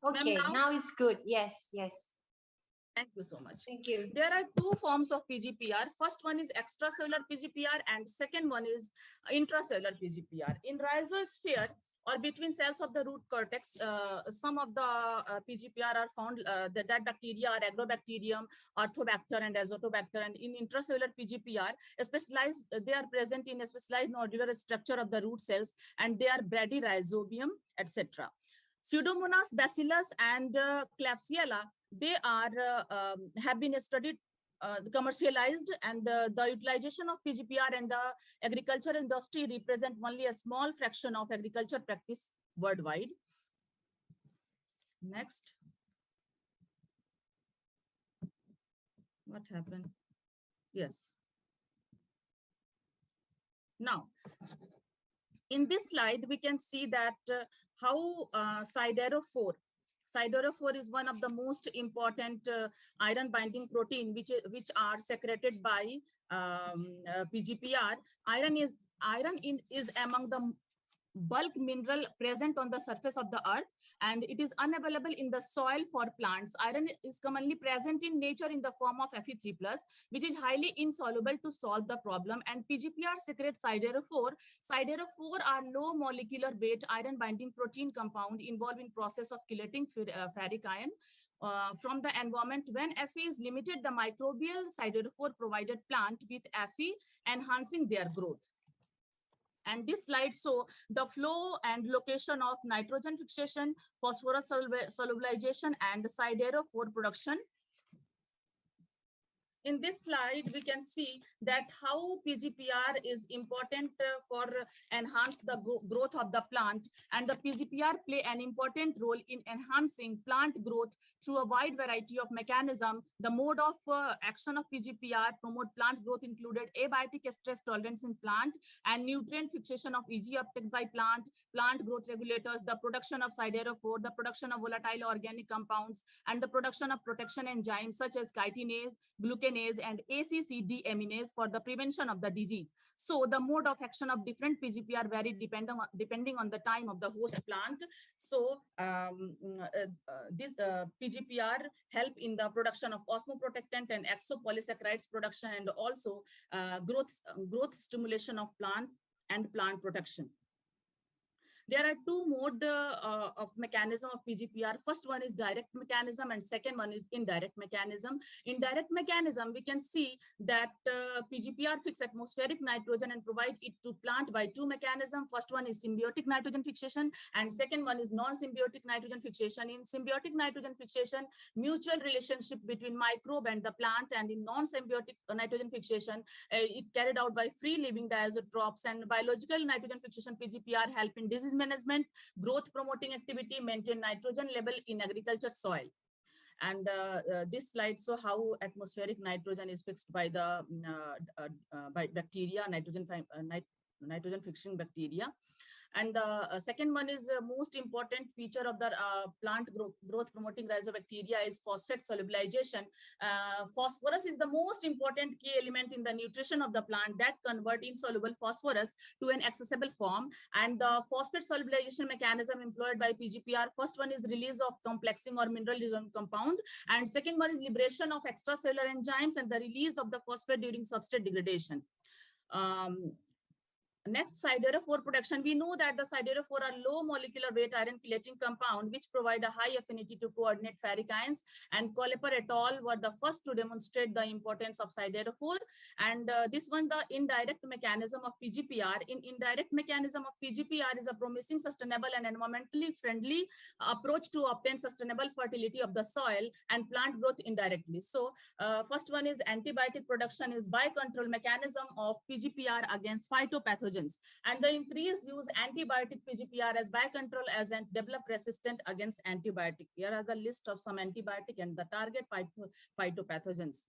Okay, now it's good. Yes, yes. Thank you so much. Thank you. There are two forms of PGPR. First one is extracellular PGPR and second one is intracellular PGPR. In rhizosphere or between cells of the root cortex, some of the PGPR are found, that bacteria are agrobacterium, orthobacter, and azotobacter. And in intracellular PGPR, they are present in a specialized nodular structure of the root cells, and they are bradyrhizobium, etc. Pseudomonas, bacillus, and Klebsiella, they are have been studied, commercialized, and the utilization of PGPR in the agriculture industry represent only a small fraction of agriculture practice worldwide. Next. What happened? Yes. Now, in this slide, we can see that how siderophore is one of the most important iron binding protein which are secreted by PGPR. Iron is among the bulk mineral present on the surface of the earth, and it is unavailable in the soil for plants. Iron is commonly present in nature in the form of Fe3+, which is highly insoluble to solve the problem, and PGPR secretes siderophore. Siderophore are low molecular weight iron binding protein compound involved in process of chelating ferric iron from the environment. When Fe is limited, the microbial siderophore provided plant with Fe, enhancing their growth. And this slide shows the flow and location of nitrogen fixation, phosphorus solubilization, and siderophore production. In this slide, we can see that how PGPR is important for enhance the growth of the plant, and the PGPR play an important role in enhancing plant growth through a wide variety of mechanisms. The mode of action of PGPR promote plant growth included abiotic stress tolerance in plant and nutrient fixation of Eg uptake by plant growth regulators, the production of siderophore, the production of volatile organic compounds, and the production of protection enzymes such as chitinase, glucanase, and ACC deaminase for the prevention of the disease. So the mode of action of different PGPR vary depending on the time of the host plant. So this PGPR help in the production of osmoprotectant and exopolysaccharides production, and also growth stimulation of plant and plant protection. There are two modes of mechanism of PGPR. First one is direct mechanism and second one is indirect mechanism. In direct mechanism, we can see that PGPR fix atmospheric nitrogen and provide it to plant by two mechanisms. First one is symbiotic nitrogen fixation and second one is non-symbiotic nitrogen fixation. In symbiotic nitrogen fixation, mutual relationship between microbe and the plant, and in non-symbiotic nitrogen fixation, it carried out by free living diazotropes. And biological nitrogen fixation PGPR help in disease management, growth promoting activity, maintain nitrogen level in agriculture soil. And this slide shows how atmospheric nitrogen is fixed by the by bacteria, nitrogen fixing bacteria. And the second one is most important feature of the plant growth promoting rhizobacteria is phosphate solubilization. Phosphorus is the most important key element in the nutrition of the plant that convert insoluble phosphorus to an accessible form. And the phosphate solubilization mechanism employed by PGPR, first one is release of complexing or mineral dissolving compound, and second one is liberation of extracellular enzymes and the release of the phosphate during substrate degradation. Next, siderophore production. We know that the siderophore are low molecular weight iron chelating compound which provide a high affinity to coordinate ferric ions, and Koleper et al. Were the first to demonstrate the importance of siderophore. And this one, the indirect mechanism of PGPR. In indirect mechanism of PGPR is a promising, sustainable and environmentally friendly approach to obtain sustainable fertility of the soil and plant growth indirectly. So first one is antibiotic production is biocontrol mechanism of PGPR against phytopathogens. And the increased use antibiotic PGPR as biocontrol as and develop resistant against antibiotic. Here are the list of some antibiotic and the target phytopathogens.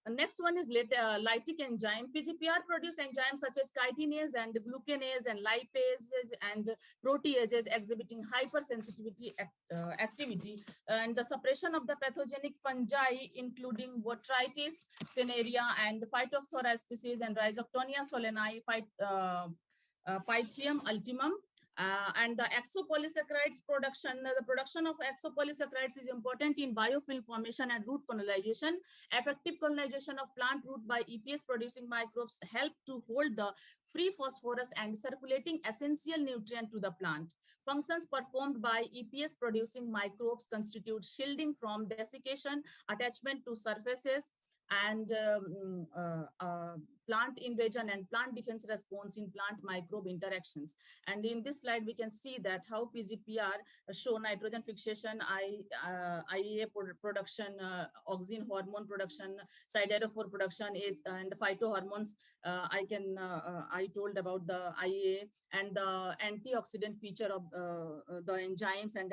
Next one is lytic enzyme. PGPR produce enzymes such as chitinase and glucanase and lipases and proteases exhibiting hypersensitivity activity, and the suppression of the pathogenic fungi including Botrytis cinerea and Phytophthora species and Rhizoctonia solani, Pythium ultimum. And the exopolysaccharides production, the production of exopolysaccharides is important in biofilm formation and root colonization. Effective colonization of plant root by EPS producing microbes help to hold the free phosphorus and circulating essential nutrient to the plant. Functions performed by EPS producing microbes constitute shielding from desiccation, attachment to surfaces, and plant invasion and plant defense response in plant microbe interactions. And in this slide, we can see that how PGPR show nitrogen fixation, IEA production, auxin hormone production, siderophore production is, and phytohormones. I told about the IEA and the antioxidant feature of the enzymes and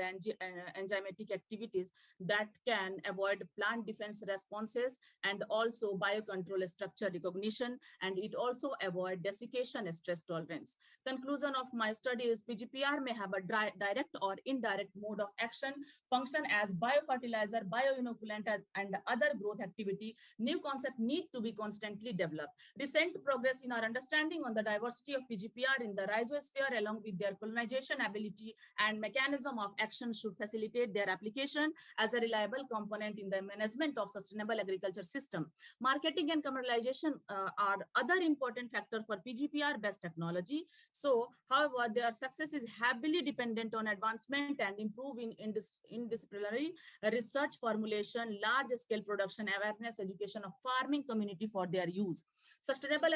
enzymatic activities that can avoid plant defense responses and also biocontrol structure recognition, and it also avoid desiccation stress tolerance. Conclusion of my study is PGPR may have a direct or indirect mode of action, function as biofertilizer, bioinoculant, and other growth activity. New concept need to be constantly developed. Recent progress in our understanding on the diversity of PGPR in the rhizosphere along with their colonization ability and mechanism of action should facilitate their application as a reliable component in the management of sustainable agriculture system. Marketing and commercialization are other important factor for PGPR-based technology. So, however, their success is heavily dependent on advancement and improve in interdisciplinary research, formulation, large-scale production, awareness, education of farming community for their use. Sustainable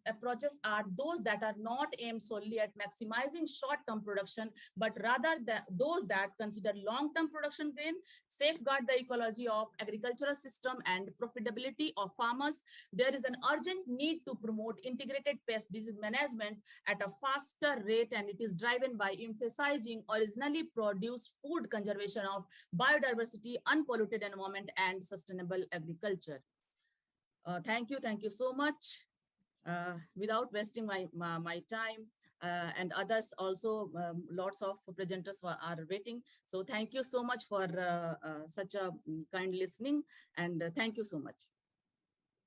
approaches are those that are not aimed solely at maximizing short-term production, but rather those that consider long-term production gain, safeguard the ecology of agricultural system and profitability of farmers. There is an urgent need to promote integrated pest disease management at a faster rate, and it is driven by emphasizing originally produced food, conservation of biodiversity, unpolluted environment, and sustainable agriculture. Thank you so much. Without wasting my time, and others also, lots of presenters are waiting. So thank you so much for such a kind listening, and thank you so much.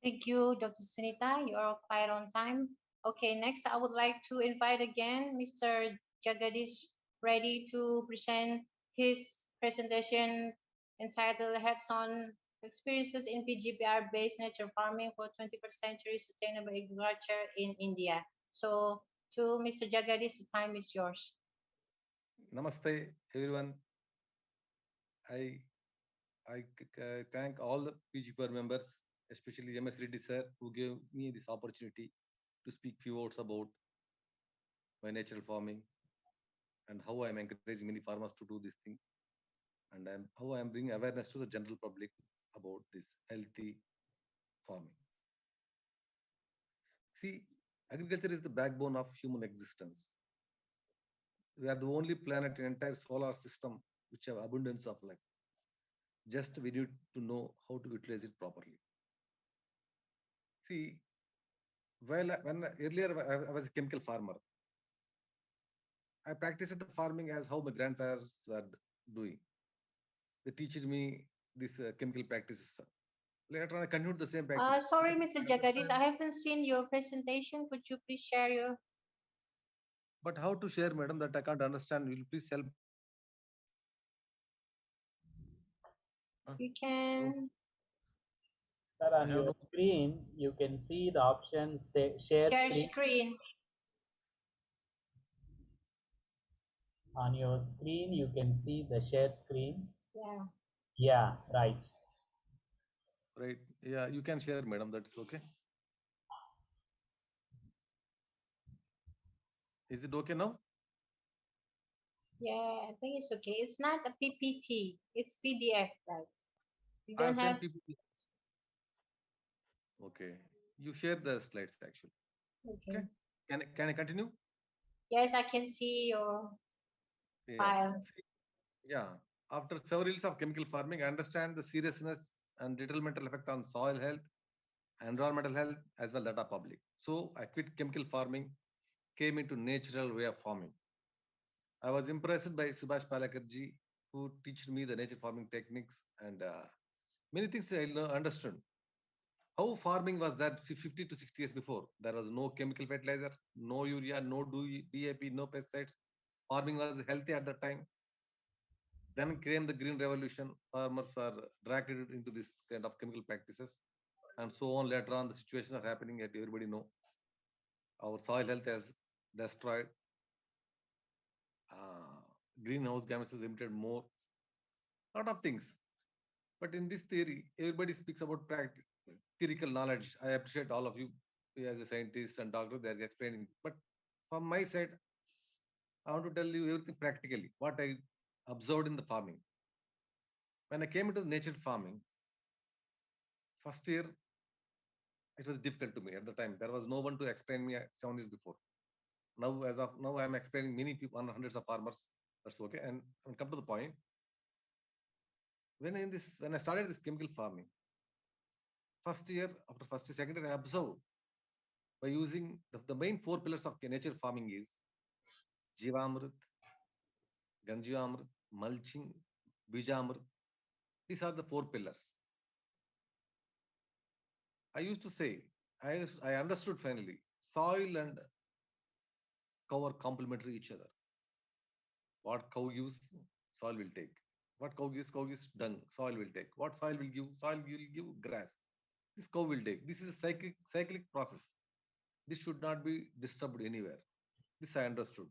Thank you, Dr. Sunita. You are quite on time. Okay, next I would like to invite again Mr. Jagadish ready to present his presentation entitled Hands-on Experiences in PGPR-based nature farming for 21st century sustainable agriculture in India. So to Mr. Jagadish. The time is yours. Namaste, everyone. I thank all the PGPR members, especially MS Reddy sir, who gave me this opportunity to speak few words about my natural farming and how I am encouraging many farmers to do this thing, and how I am bringing awareness to the general public about this healthy farming. See, agriculture is the backbone of human existence. We are the only planet in entire solar system which have abundance of life. Just we need to know how to utilize it properly. See, when earlier I was a chemical farmer, I practiced the farming as how my grandparents were doing. They teach me this chemical practices. Later on, I continued the same practice. Sorry, Mr. Jagadish, I haven't seen your presentation. Could you please share your? But how to share, madam? That I can't understand. Will you please help? You can. Sir, on your screen, you can see the option share screen. On your screen, you can see the share screen. Yeah. Yeah, right. Right. Yeah, you can share, madam. That's okay. Is it okay now? Yeah, I think it's okay. It's not a PPT. It's PDF, right? You don't have. PPT. Okay. You share the slides actually. Okay. Can I continue? Yes, I can see your file. Yeah. After several years of chemical farming, I understand the seriousness and detrimental effect on soil health, environmental health, as well that of public. So I quit chemical farming, came into natural way of farming. I was impressed by Subhash Palakarji, who taught me the nature farming techniques, and many things I understood. How farming was that 50 to 60 years before? There was no chemical fertilizer, no urea, no DAP, no pesticides. Farming was healthy at that time. Then came the green revolution. Farmers are dragged into this kind of chemical practices, and so on. Later on, the situations are happening that everybody know. Our soil health has destroyed. Greenhouse gases emitted more. Lot of things. But in this theory, everybody speaks about theoretical knowledge. I appreciate all of you as a scientist and doctor, they are explaining. But from my side, I want to tell you everything practically, what I observed in the farming. When I came into nature farming, first year, it was difficult to me at the time. There was no one to explain me 7 years before. Now, as of now, I'm explaining many people, hundreds of farmers. That's okay. And come to the point. When I started this chemical farming, first year, after first year, second year, I observed by using the main 4 pillars of nature farming is Jivamrit, Ganjivamrit, mulching, Bijamrit. These are the 4 pillars. I used to say, I understood finally, soil and cow are complementary each other. What cow gives, soil will take. What cow gives dung, soil will take. What soil will give grass. This cow will take. This is a cyclic process. This should not be disturbed anywhere. This I understood.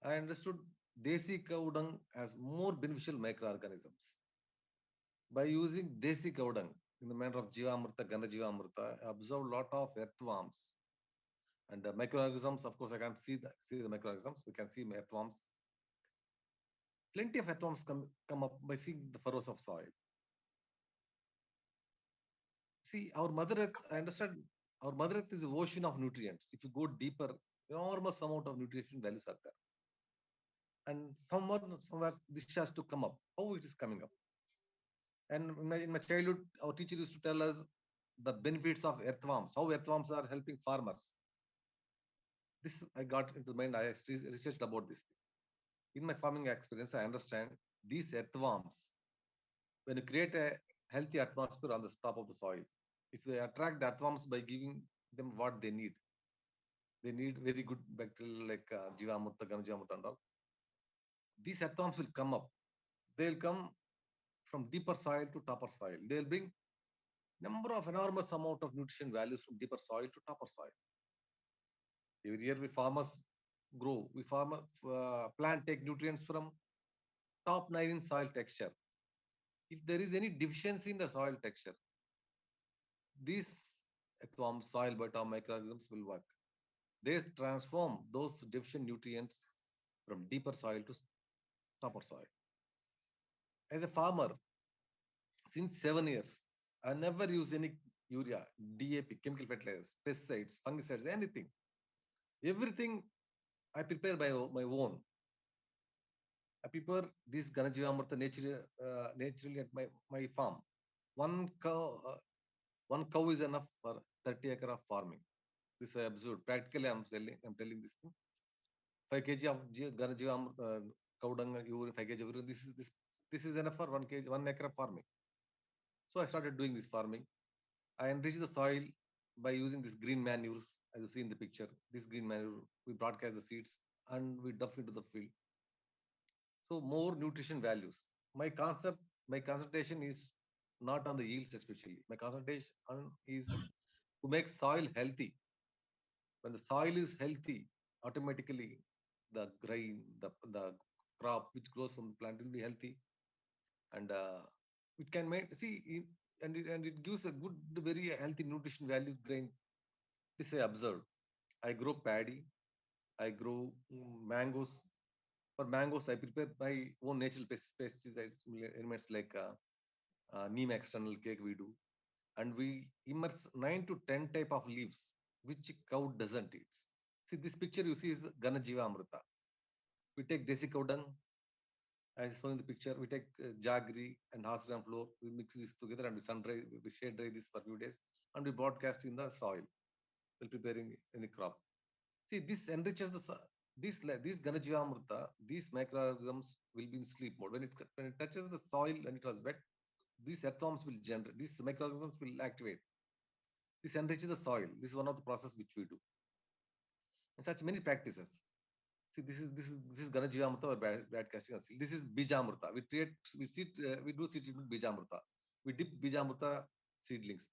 I understood desi cow dung as more beneficial microorganisms. By using desi cow dung in the manner of Jivamrita, Gana Jivamrita, I observed a lot of earthworms. And the microorganisms, of course, I can't see the microorganisms. We can see earthworms. Plenty of earthworms come up by seeing the furrows of soil. See, our Mother Earth, I understand, our Mother Earth is an ocean of nutrients. If you go deeper, enormous amount of nutrition values are there. And somewhere this has to come up. How it is coming up? And in my childhood, our teacher used to tell us the benefits of earthworms, how earthworms are helping farmers. This I got into mind. I researched about this thing. In my farming experience, I understand these earthworms, when you create a healthy atmosphere on the top of the soil, if they attract the earthworms by giving them what they need very good bacteria like Jivamrita, Ganajivamrita and all. These earthworms will come up. They'll come from deeper soil to topper soil. They'll bring enormous amount of nutrition values from deeper soil to topper soil. Every year we farmers grow. We plant take nutrients from top 9 in soil texture. If there is any deficiency in the soil texture, these soil biotome microorganisms will work. They transform those deficient nutrients from deeper soil to topper soil. As a farmer, since 7 years, I never use any urea, DAP, chemical fertilizers, pesticides, fungicides, anything. Everything I prepare by my own. I prepare this Ganajivamrita naturally at my farm. One cow is enough for 30 acre of farming. This is absurd. Practically, I'm telling this thing. 5 kg of Ganajivamrita cow dung, 5 kg of urine. This is enough for 1 acre of farming. So I started doing this farming. I enrich the soil by using this green manures, as you see in the picture. This green manure, we broadcast the seeds and we dump into the field. So more nutrition values. My concentration is not on the yields especially. My concentration is to make soil healthy. When the soil is healthy, automatically the grain, the crop which grows from the plant will be healthy, and it can make and it gives a good, very healthy nutrition value grain. This I observed. I grow paddy. I grow mangoes. For mangoes, I prepare my own natural pesticides elements like neem external cake we do, and we immerse 9 to 10 type of leaves which cow doesn't eat. See this picture you see is Ganajiva Amrita. We take desi cow dung, as shown in the picture. We take jaggery and horse gram flour. We mix this together and we sun dry, we shade dry this for a few days, and we broadcast in the soil while preparing any crop. See, this enriches this Ganajivamrita, these microorganisms will be in sleep mode. When it touches the soil and it was wet, these earthworms will generate, these microorganisms will activate. This enriches the soil. This is one of the process which we do. And such many practices. See, this is Ganajivamrita or broadcasting. This is Bijamrita. We do seed Bijamrita. We dip Bijamrita seedlings.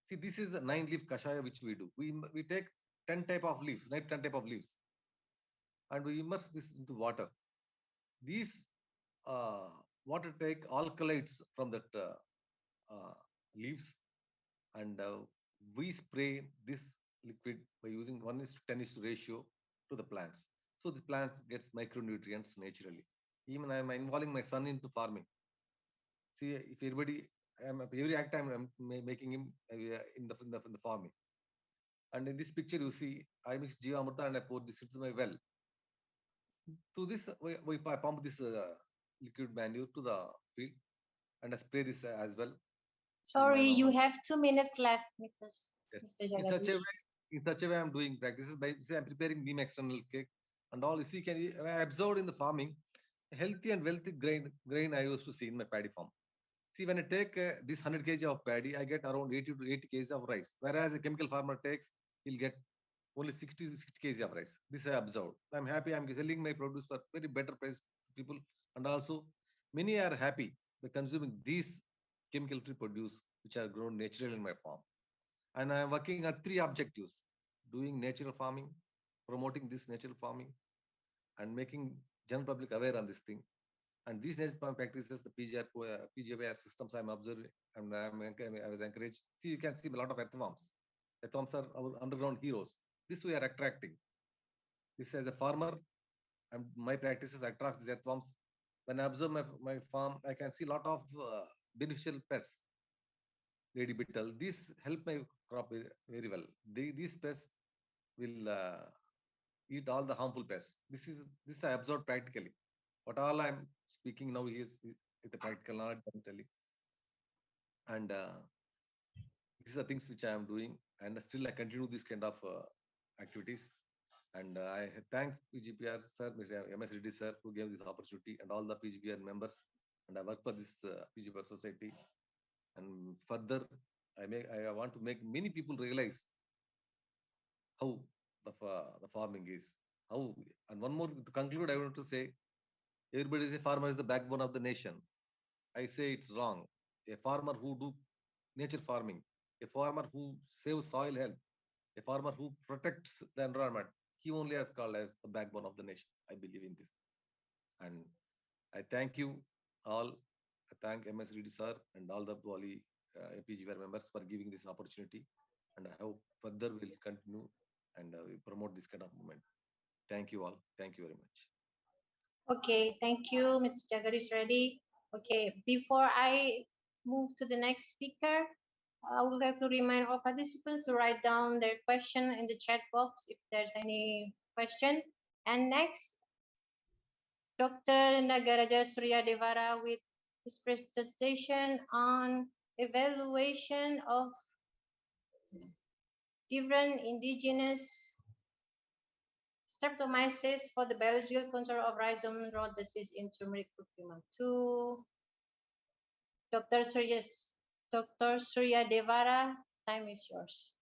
See, this is a 9-leaf kashaya which we do. We take 10 type of leaves, 10 type of leaves, and we immerse this into water. These water take alkalides from that leaves, and we spray this liquid by using 1:10 ratio to the plants. So the plants gets micronutrients naturally. Even I am involving my son into farming. See, if everybody, every act I'm making him in the farming. And in this picture, you see, I mix Jivamrita and I pour this into my well. To this, I pump this liquid manure to the field, and I spray this as well. Sorry, you have 2 minutes left, Mr. Yes. Mr. Jagadish. In such a way, I'm doing practices by say I'm preparing neem external cake and all. You see, I observed in the farming, healthy and wealthy grain I used to see in my paddy farm. See, when I take this 100 kg of paddy, I get around 80 to 80 kg of rice. Whereas a chemical farmer takes, he'll get only 60 kg of rice. This I observed. I'm happy. I'm selling my produce for very better price to people, and also many are happy by consuming these chemical-free produce which are grown naturally in my farm. And I'm working on 3 objectives: doing natural farming, promoting this natural farming, and making general public aware on this thing. And these natural farming practices, the PGPR systems I'm observing, and I was encouraged. See, you can see a lot of earthworms. Earthworms are our underground heroes. This we are attracting. This as a farmer, and my practices attract these earthworms. When I observe my farm, I can see a lot of beneficial pests. Lady beetle. These help my crop very well. These pests will eat all the harmful pests. This I observed practically. What all I'm speaking now is the practical knowledge I'm telling. And these are things which I am doing, and still I continue this kind of activities. And I thank PGPR sir, MS Reddy sir, who gave this opportunity, and all the PGPR members. And I work for this PGPR society. And further, I want to make many people realize how the farming is. How, and one more to conclude, I want to say, everybody says farmer is the backbone of the nation. I say it's wrong. A farmer who do nature farming, a farmer who saves soil health, A farmer who protects the environment, he only is called as the backbone of the nation. I believe in this. And I thank you all. I thank MS Reddy sir and all the Poly PGPR members for giving this opportunity. And I hope further we'll continue and we promote this kind of movement. Thank you all. Thank you very much. Okay, thank you, Mr. Jagadish Reddy. Okay, before I move to the next speaker, I would like to remind all participants to write down their question in the chat box if there's any question. And next, Dr. Nagaraja Surya Devara with his presentation on evaluation of different indigenous streptomyces for the biological control of rhizome rot disease in turmeric curcumin. To Dr. Surya Devara, time is yours.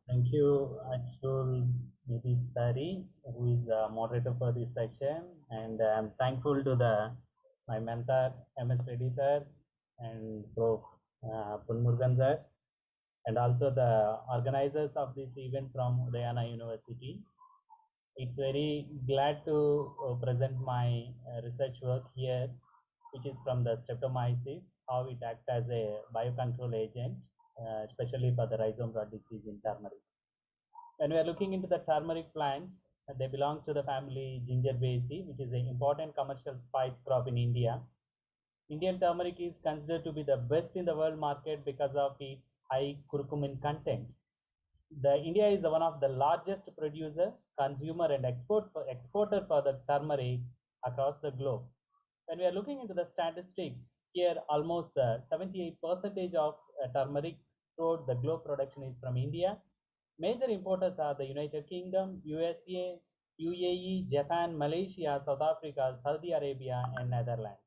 Thank you, Achul Nidhi, who is the moderator for this section, and I'm thankful to my mentor, MS Reddy sir, and Prof. Punmurugan sir, and also the organizers of this event from Udayana University. It's very glad to present my research work here, which is from the streptomyces, how it acts as a biocontrol agent, especially for the rhizome rot disease in turmeric. When we are looking into the turmeric plants, they belong to the family Gingerbaceae, which is an important commercial spice crop in India. Indian turmeric is considered to be the best in the world market because of its high curcumin content. India is one of the largest producer, consumer, and exporter for the turmeric across the globe. When we are looking into the statistics, here almost 78% of turmeric throughout the globe production is from India. Major importers are the United Kingdom, USA, UAE, Japan, Malaysia, South Africa, Saudi Arabia, and Netherlands.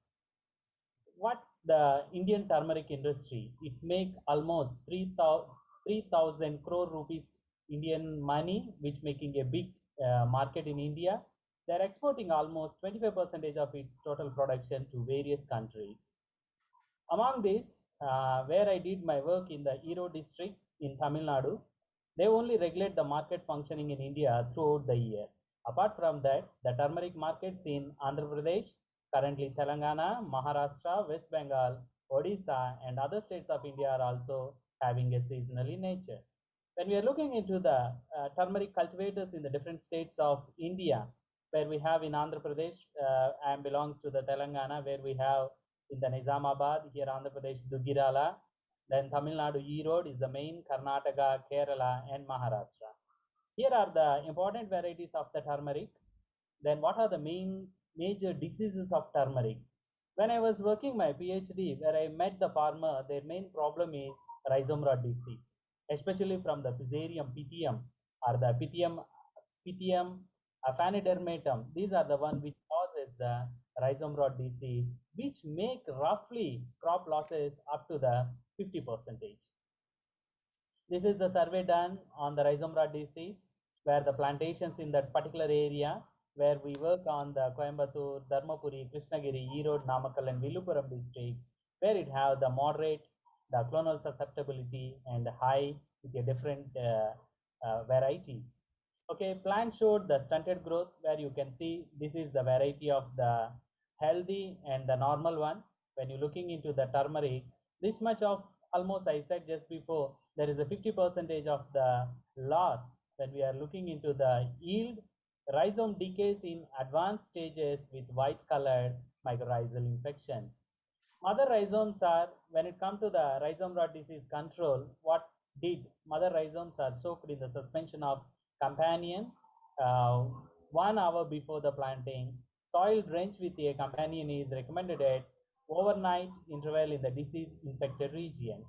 What the Indian turmeric industry, it's make almost 3,000 crore rupees Indian money, which making a big market in India. They're exporting almost 25% of its total production to various countries. Among these, where I did my work in the Erode district in Tamil Nadu, they only regulate the market functioning in India throughout the year. Apart from that, the turmeric markets in Andhra Pradesh, currently Telangana, Maharashtra, West Bengal, Odisha, and other states of India are also having a seasonal in nature. When we are looking into the turmeric cultivators in the different states of India, where we have in Andhra Pradesh and belongs to the Telangana, where we have in the Nizamabad, here Andhra Pradesh, Dugirala, then Tamil Nadu, Erode is the main, Karnataka, Kerala, and Maharashtra. Here are the important varieties of the turmeric. Then what are the major diseases of turmeric? When I was working my PhD, where I met the farmer, their main problem is rhizome rot disease, especially from the Fusarium pythium or the Pythium aphanidermatum. These are the one which causes the rhizome rot disease, which make roughly crop losses up to the 50%. This is the survey done on the rhizome rot disease, where the plantations in that particular area, where we work on the Coimbatore, Dharmapuri, Krishnagiri, Erode, Namakkal, and Villupuram districts, where it have the moderate, the clonal susceptibility, and high with a different varieties. Okay, plant showed the stunted growth, where you can see this is the variety of the healthy and the normal one. When you're looking into the turmeric, this much of almost I said just before, there is a 50% of the loss when we are looking into the yield. Rhizome decays in advanced stages with white colored mycorrhizal infections. Mother rhizomes are, when it comes to the rhizome rot disease control, what did mother rhizomes are soaked in the suspension of companion 1 hour before the planting. Soil drenched with a companion is recommended at overnight interval in the disease infected regions.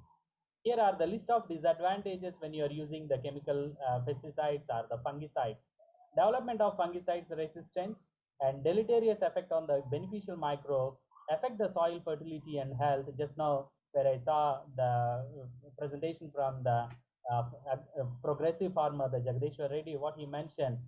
Here are the list of disadvantages when you are using the chemical pesticides or the fungicides. Development of fungicides resistance and deleterious effect on the beneficial microbe, affect the soil fertility and health. Just now, where I saw the presentation from the progressive farmer, the Jagadishwar Reddy, what he mentioned,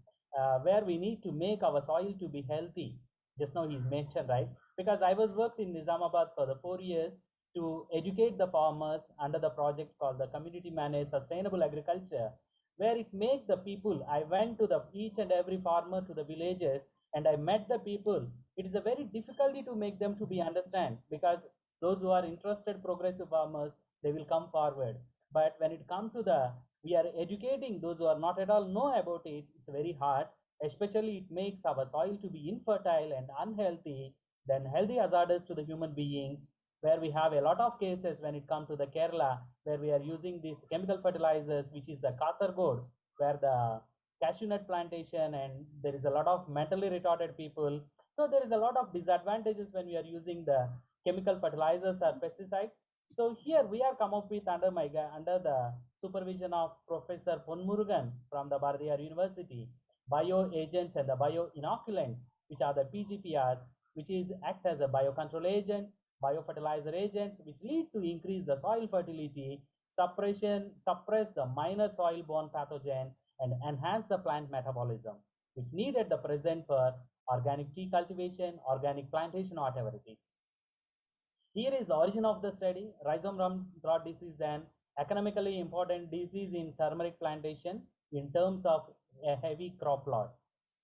where we need to make our soil to be healthy. Just now he mentioned, right? Because I was worked in Nizamabad for the 4 years, to educate the farmers under the project called the Community Managed Sustainable Agriculture, where it makes the people, I went to the each and every farmer to the villages and I met the people. It is a very difficulty to make them to be understand, because those who are interested progressive farmers, they will come forward. But when it comes to the, we are educating those who are not at all know about it, it's very hard. Especially it makes our soil to be infertile and unhealthy, then healthy hazardous to the human beings, where we have a lot of cases when it comes to the Kerala, where we are using these chemical fertilizers, which is the Kasargod, where the cashew nut plantation, and there is a lot of mentally retarded people. So there is a lot of disadvantages when we are using the chemical fertilizers or pesticides. So here we are come up with under the supervision of Professor Ponmurugan from the Bharatiyar University, bioagents and the bioinoculants, which are the PGPRs, which is act as a biocontrol agent, biofertilizer agents, which lead to increase the soil fertility, suppress the minor soil-borne pathogen, and enhance the plant metabolism, which need at the present for organic tea cultivation, organic plantation, whatever it is. Here is the origin of the study. Rhizome rot disease is an economically important disease in turmeric plantation in terms of a heavy crop loss.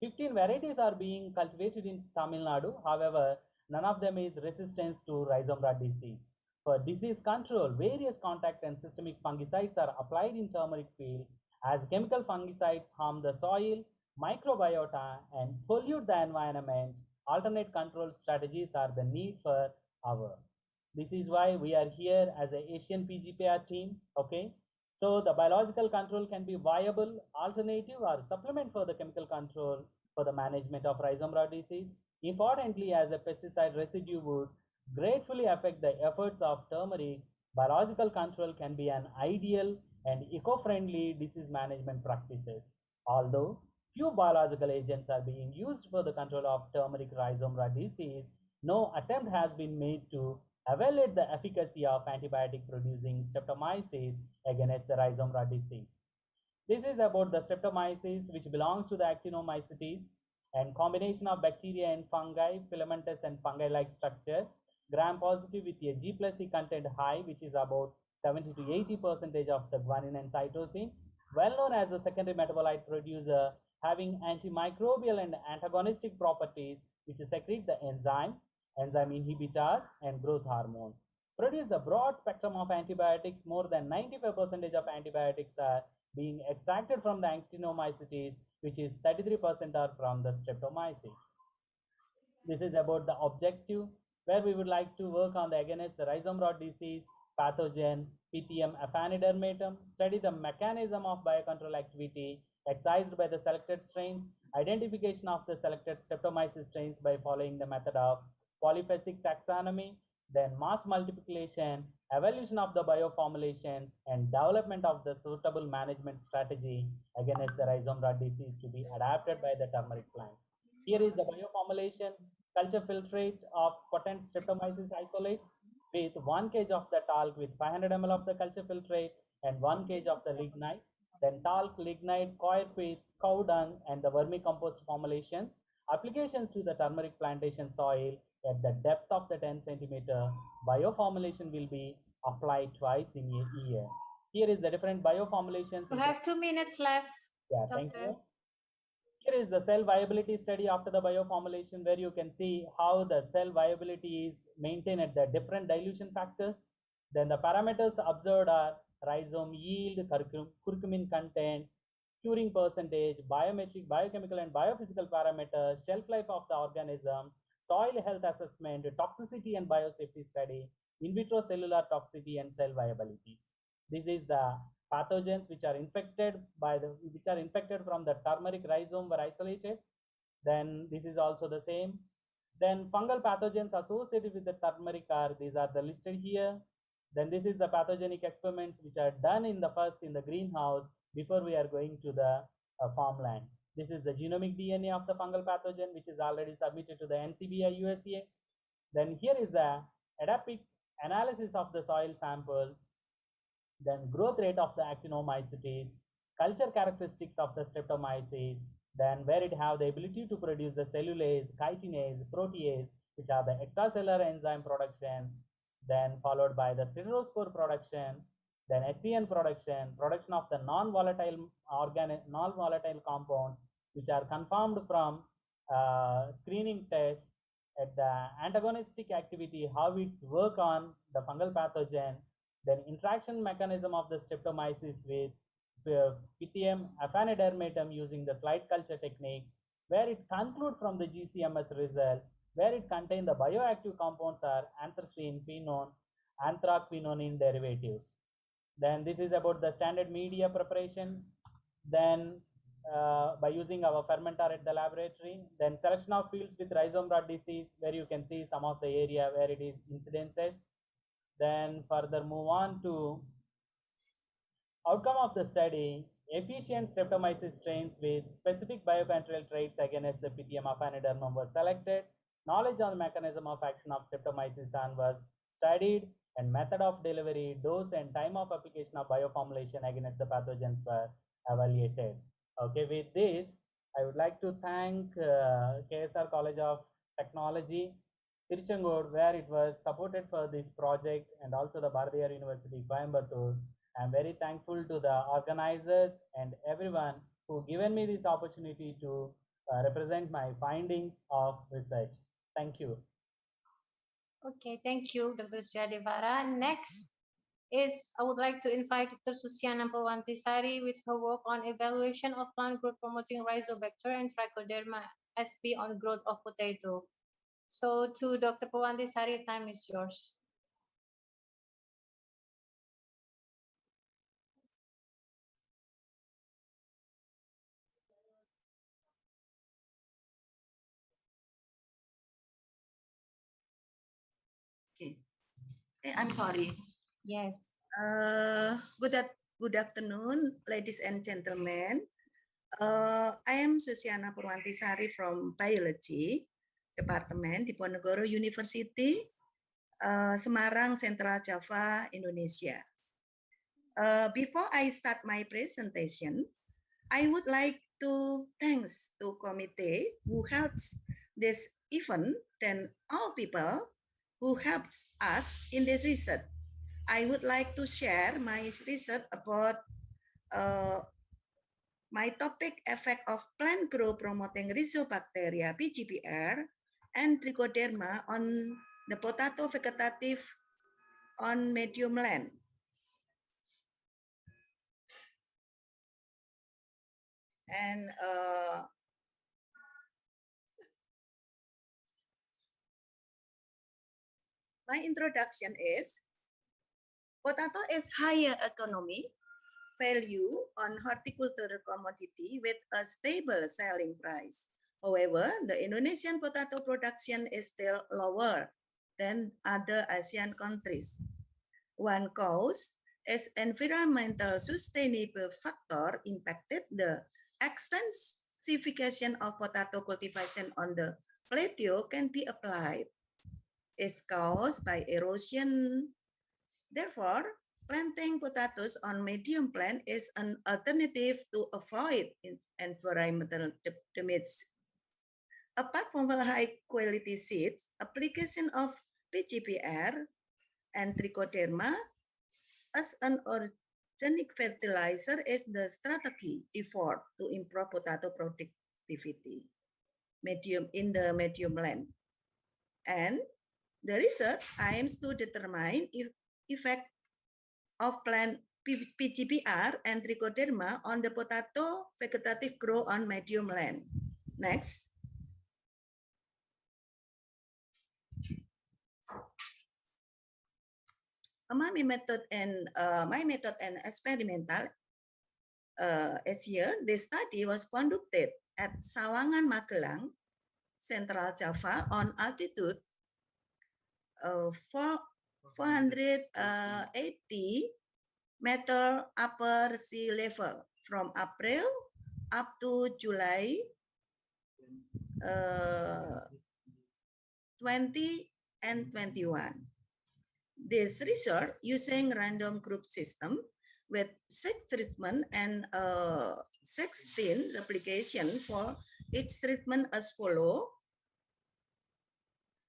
15 varieties are being cultivated in Tamil Nadu. However, none of them is resistant to rhizome rot disease. For disease control, various contact and systemic fungicides are applied in turmeric field, as chemical fungicides harm the soil, microbiota, and pollute the environment. Alternate control strategies are the need for our. This is why we are here as an Asian PGPR team. Okay, so the biological control can be viable alternative or supplement for the chemical control for the management of rhizome rot disease. Importantly, as a pesticide residue would greatly affect the efforts of turmeric, biological control can be an ideal and eco-friendly disease management practices. Although few biological agents are being used for the control of turmeric rhizome rot disease, no attempt has been made to evaluate the efficacy of antibiotic producing streptomyces against the rhizome rot disease. This is about the streptomyces, which belongs to the actinomycetes, and combination of bacteria and fungi, filamentous and fungi-like structure, gram-positive with a G plus E content high, which is about 70 to 80% of the guanine and cytosine, well known as a secondary metabolite producer, having antimicrobial and antagonistic properties, which secrete the enzyme inhibitors, and growth hormone. Produce a broad spectrum of antibiotics. More than 95% of antibiotics are being extracted from the actinomycetes, which is 33% are from the streptomyces. This is about the objective, where we would like to work on the against the rhizome rot disease pathogen Pythium aphanidermatum, study the mechanism of biocontrol activity excised by the selected strains, identification of the selected streptomyces strains by following the method of polyphasic taxonomy, then mass multiplication, evaluation of the bioformulations, and development of the suitable management strategy against the rhizome rot disease to be adapted by the turmeric plant. Here is the bioformulation: culture filtrate of potent streptomyces isolates with 1 kg of the talc with 500 ml of the culture filtrate and 1 kg of the lignite. Then talc, lignite, coir with cow dung and the vermicompost formulations. Applications to the turmeric plantation soil at the depth of the 10 centimeter. Bioformulation will be applied twice in a year. Here is the different bioformulations. We have 2 minutes left. Yeah, thank you. Here is the cell viability study after the bioformulation, where you can see how the cell viability is maintained at the different dilution factors. Then the parameters observed are rhizome yield, curcumin content, curing percentage, biometric, biochemical and biophysical parameters, shelf life of the organism, soil health assessment, toxicity and biosafety study, in vitro cellular toxicity and cell viabilities. This is the pathogens which are infected from the turmeric rhizome were isolated. Then this is also the same. Then fungal pathogens associated with the turmeric are, these are the listed here. Then this is the pathogenic experiments which are done in the greenhouse before we are going to the farmland. This is the genomic DNA of the fungal pathogen, which is already submitted to the NCBI USA. Then here is the adaptive analysis of the soil samples. Then growth rate of the actinomycetes, culture characteristics of the streptomyces, then where it have the ability to produce the cellulase, chitinase, protease, which are the extracellular enzyme production, then followed by the siderospore production, then SEN production, production of the non-volatile compounds which are confirmed from screening tests at the antagonistic activity, how it's work on the fungal pathogen, then interaction mechanism of the streptomyces with Pythium aphanidermatum using the slide culture techniques, where it concludes from the GCMS results, where it contains the bioactive compounds are anthracene, phenone, anthraquinone derivatives. Then this is about the standard media preparation. Then by using our fermenter at the laboratory, then selection of fields with rhizome rot disease, where you can see some of the area where it is incidences. Then further move on to outcome of the study, efficient streptomyces strains with specific biocontrol traits against the Pythium aphanidermum were selected. Knowledge on the mechanism of action of streptomyces was studied, and method of delivery, dose, and time of application of bioformulation against the pathogens were evaluated. Okay, with this, I would like to thank KSR College of Technology, Tiruchengood, where it was supported for this project, and also the Bharatiyar University, Coimbatore. I'm very thankful to the organizers and everyone who given me this opportunity to represent my findings of research. Thank you. Okay, thank you, Dr. Syadevara. Next is, I would like to invite Dr. Susiana Purwantisari with her work on evaluation of plant growth promoting rhizobacter and trichoderma sp on growth of potato. So to Dr. Purwantisari, time is yours. Okay. I'm sorry. Yes. Good afternoon, ladies and gentlemen. I am Susiana Purwantisari from Biology Department di Diponegoro University, Semarang, Central Java, Indonesia. Before I start my presentation, I would like to thanks to committee who helps this event and all people who helps us in this research. I would like to share my research about my topic effect of plant growth promoting rhizobacteria PGPR and trichoderma on the potato vegetative on medium land. And my introduction is, potato is higher economy value on horticultural commodity with a stable selling price. However, the Indonesian potato production is still lower than other ASEAN countries. One cause is environmental sustainable factor impacted the extensification of potato cultivation on the plateau can be applied. Is caused by erosion. Therefore, planting potatoes on medium plant is an alternative to avoid environmental damage. Apart from high quality seeds, application of PGPR and trichoderma as an organic fertilizer is the strategy effort to improve potato productivity in the medium land. And the research aims to determine if effect of plant PGPR and trichoderma on the potato vegetative growth on medium land. Next. My method and experimental as here, the study was conducted at Sawangan, Magelang, Central Java on altitude 480 meter upper sea level from April up to July 20 and 21. This research using random group system with 6 treatment and 16 replication for each treatment as follow.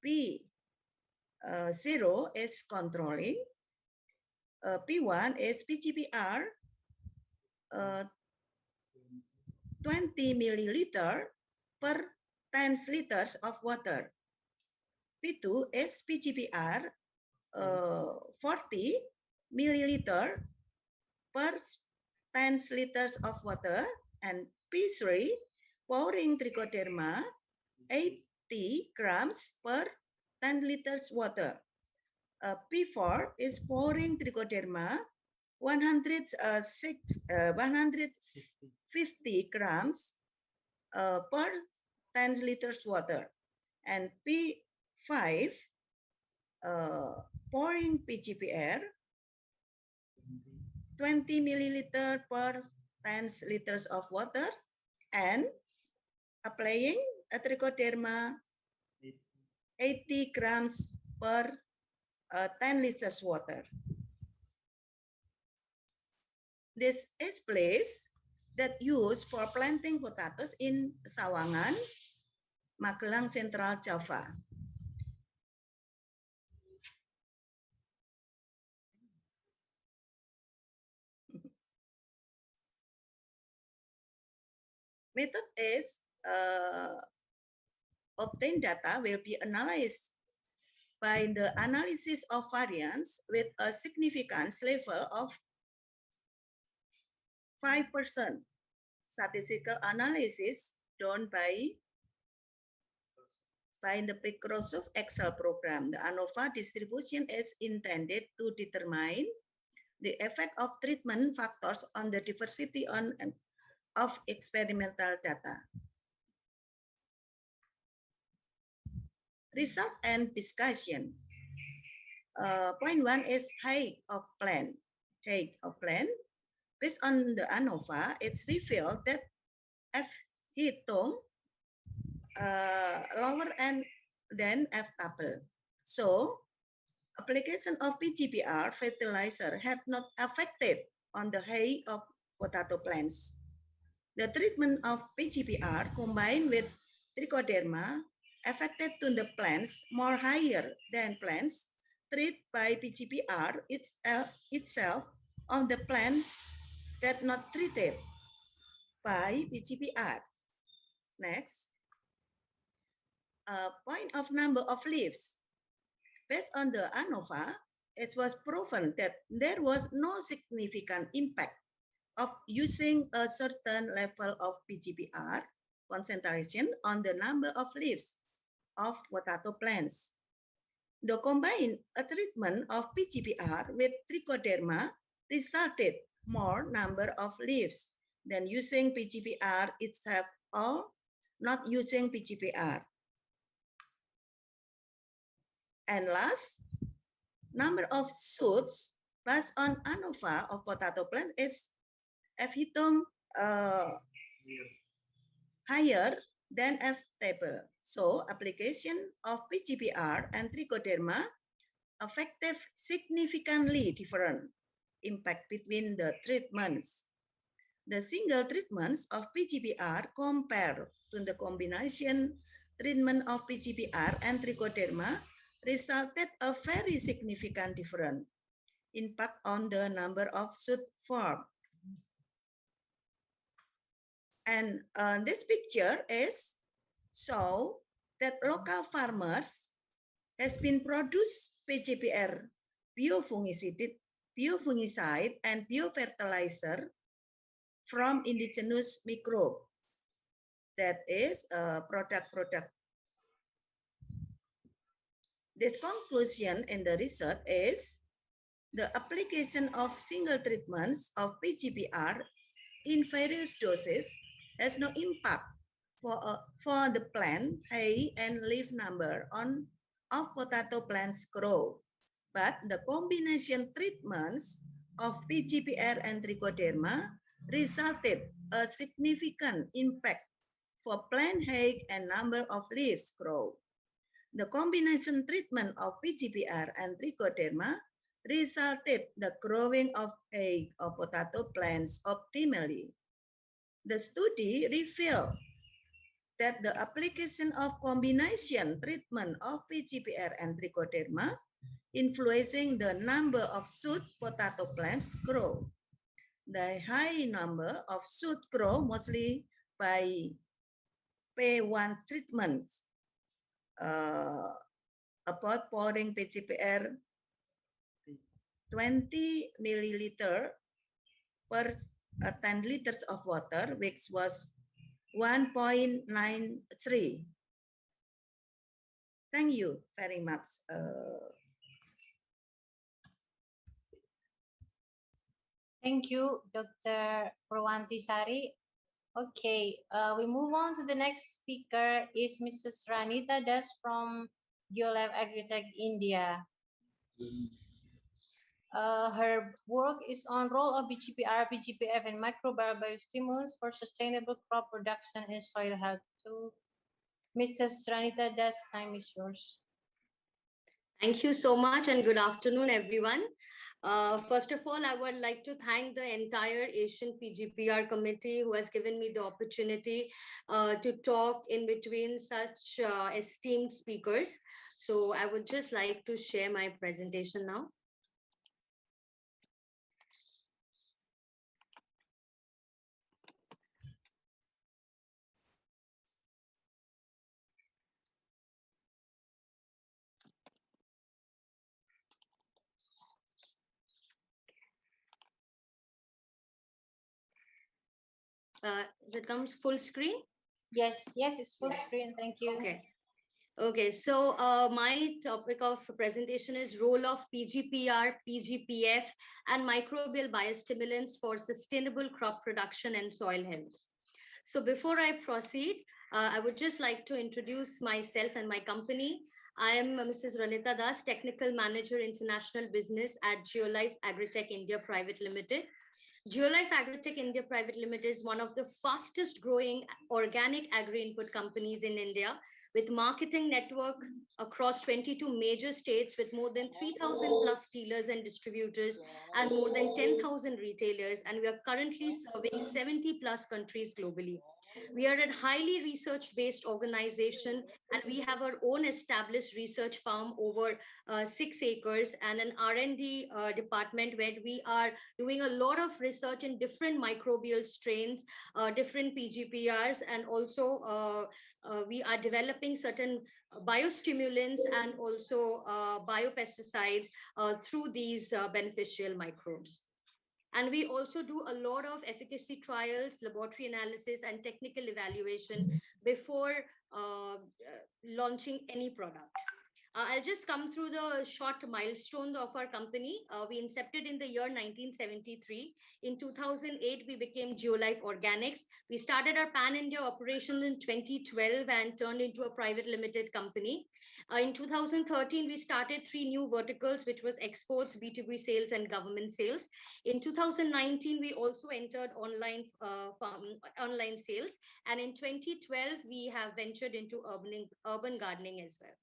P 0 is controlling. P1 is PGPR 20 milliliter per 10 liters of water. P2 is PGPR 40 milliliter per 10 liters of water, and P3 pouring trichoderma 80 grams per 10 liters water. P4 is pouring trichoderma 150 grams per 10 liters water, and P5 pouring PGPR 20 milliliter per 10 liters of water and applying a trichoderma 80 grams per 10 liters water. This is place that used for planting potatoes in Sawangan, Magelang, Central Java. Method is obtained data will be analyzed by the analysis of variance with a significance level of 5%. Statistical analysis done by the Microsoft Excel program. The ANOVA distribution is intended to determine the effect of treatment factors on the diversity of experimental data. Result and discussion. Point 1 is height of plant. Height of plant. Based on the ANOVA, it's revealed that F hitung lower end than F double. So, application of PGPR fertilizer had not affected on the height of potato plants. The treatment of PGPR combined with trichoderma affected to the plants more higher than plants treated by PGPR itself on the plants that not treated by PGPR. Next, point of number of leaves. Based on the ANOVA, it was proven that there was no significant impact of using a certain level of PGPR concentration on the number of leaves of potato plants. The combined treatment of PGPR with trichoderma resulted more number of leaves than using PGPR itself or not using PGPR. And last, number of shoots based on ANOVA of potato plants is F hitung higher than F table. So application of PGPR and trichoderma effective significantly different impact between the treatments. The single treatments of PGPR compared to the combination treatment of PGPR and trichoderma resulted a very significant different impact on the number of shoot formed. And this picture is show that local farmers has been produced PGPR biofungicide and biofertilizer from indigenous microbe. That is a product. This conclusion in the research is the application of single treatments of PGPR in various doses has no impact for the plant height and leaf number of potato plants growth. But the combination treatments of PGPR and trichoderma resulted a significant impact for plant height and number of leaves growth. The combination treatment of PGPR and trichoderma resulted the growing of height of potato plants optimally. The study revealed that the application of combination treatment of PGPR and trichoderma influencing the number of shoot potato plants grow. The high number of shoot grow mostly by P1 treatments. About pouring PGPR 20 milliliter per 10 liters of water, which was 1.93. Thank you very much. Thank you, Dr. Purwanti Sari. Okay, we move on to the next speaker is Mrs. Ranita Das from GeoLab Agritech, India. Her work is on role of BGPR, BGPF, and microbial biostimulants for sustainable crop production and soil health. So, Mrs. Ranita Das, time is yours. Thank you so much and good afternoon, everyone. First of all, I would like to thank the entire Asian PGPR committee who has given me the opportunity to talk in between such esteemed speakers. So I would just like to share my presentation now. It comes full screen? Yes, it's full screen. Thank you. Okay, so my topic of presentation is role of PGPR, PGPF, and microbial biostimulants for sustainable crop production and soil health. So before I proceed, I would just like to introduce myself and my company. I am Mrs. Ranita Das, Technical Manager, International Business at GeoLife Agritech India Private Limited. GeoLife Agritech India Private Limited is one of the fastest growing organic agri-input companies in India, with marketing network across 22 major states with more than 3,000 plus dealers and distributors and more than 10,000 retailers. And we are currently serving 70 plus countries globally. We are a highly research-based organization, and we have our own established research farm over 6 acres and an R&D department where we are doing a lot of research in different microbial strains, different PGPRs, and also we are developing certain biostimulants and also biopesticides through these beneficial microbes. And we also do a lot of efficacy trials, laboratory analysis, and technical evaluation before launching any product. I'll just come through the short milestone of our company. We incepted in the year 1973. In 2008, we became GeoLife Organics. We started our pan-India operations in 2012 and turned into a private limited company. In 2013, we started 3 new verticals, which was exports, B2B sales, and government sales. In 2019, we also entered online sales. And in 2012, we have ventured into urban gardening as well.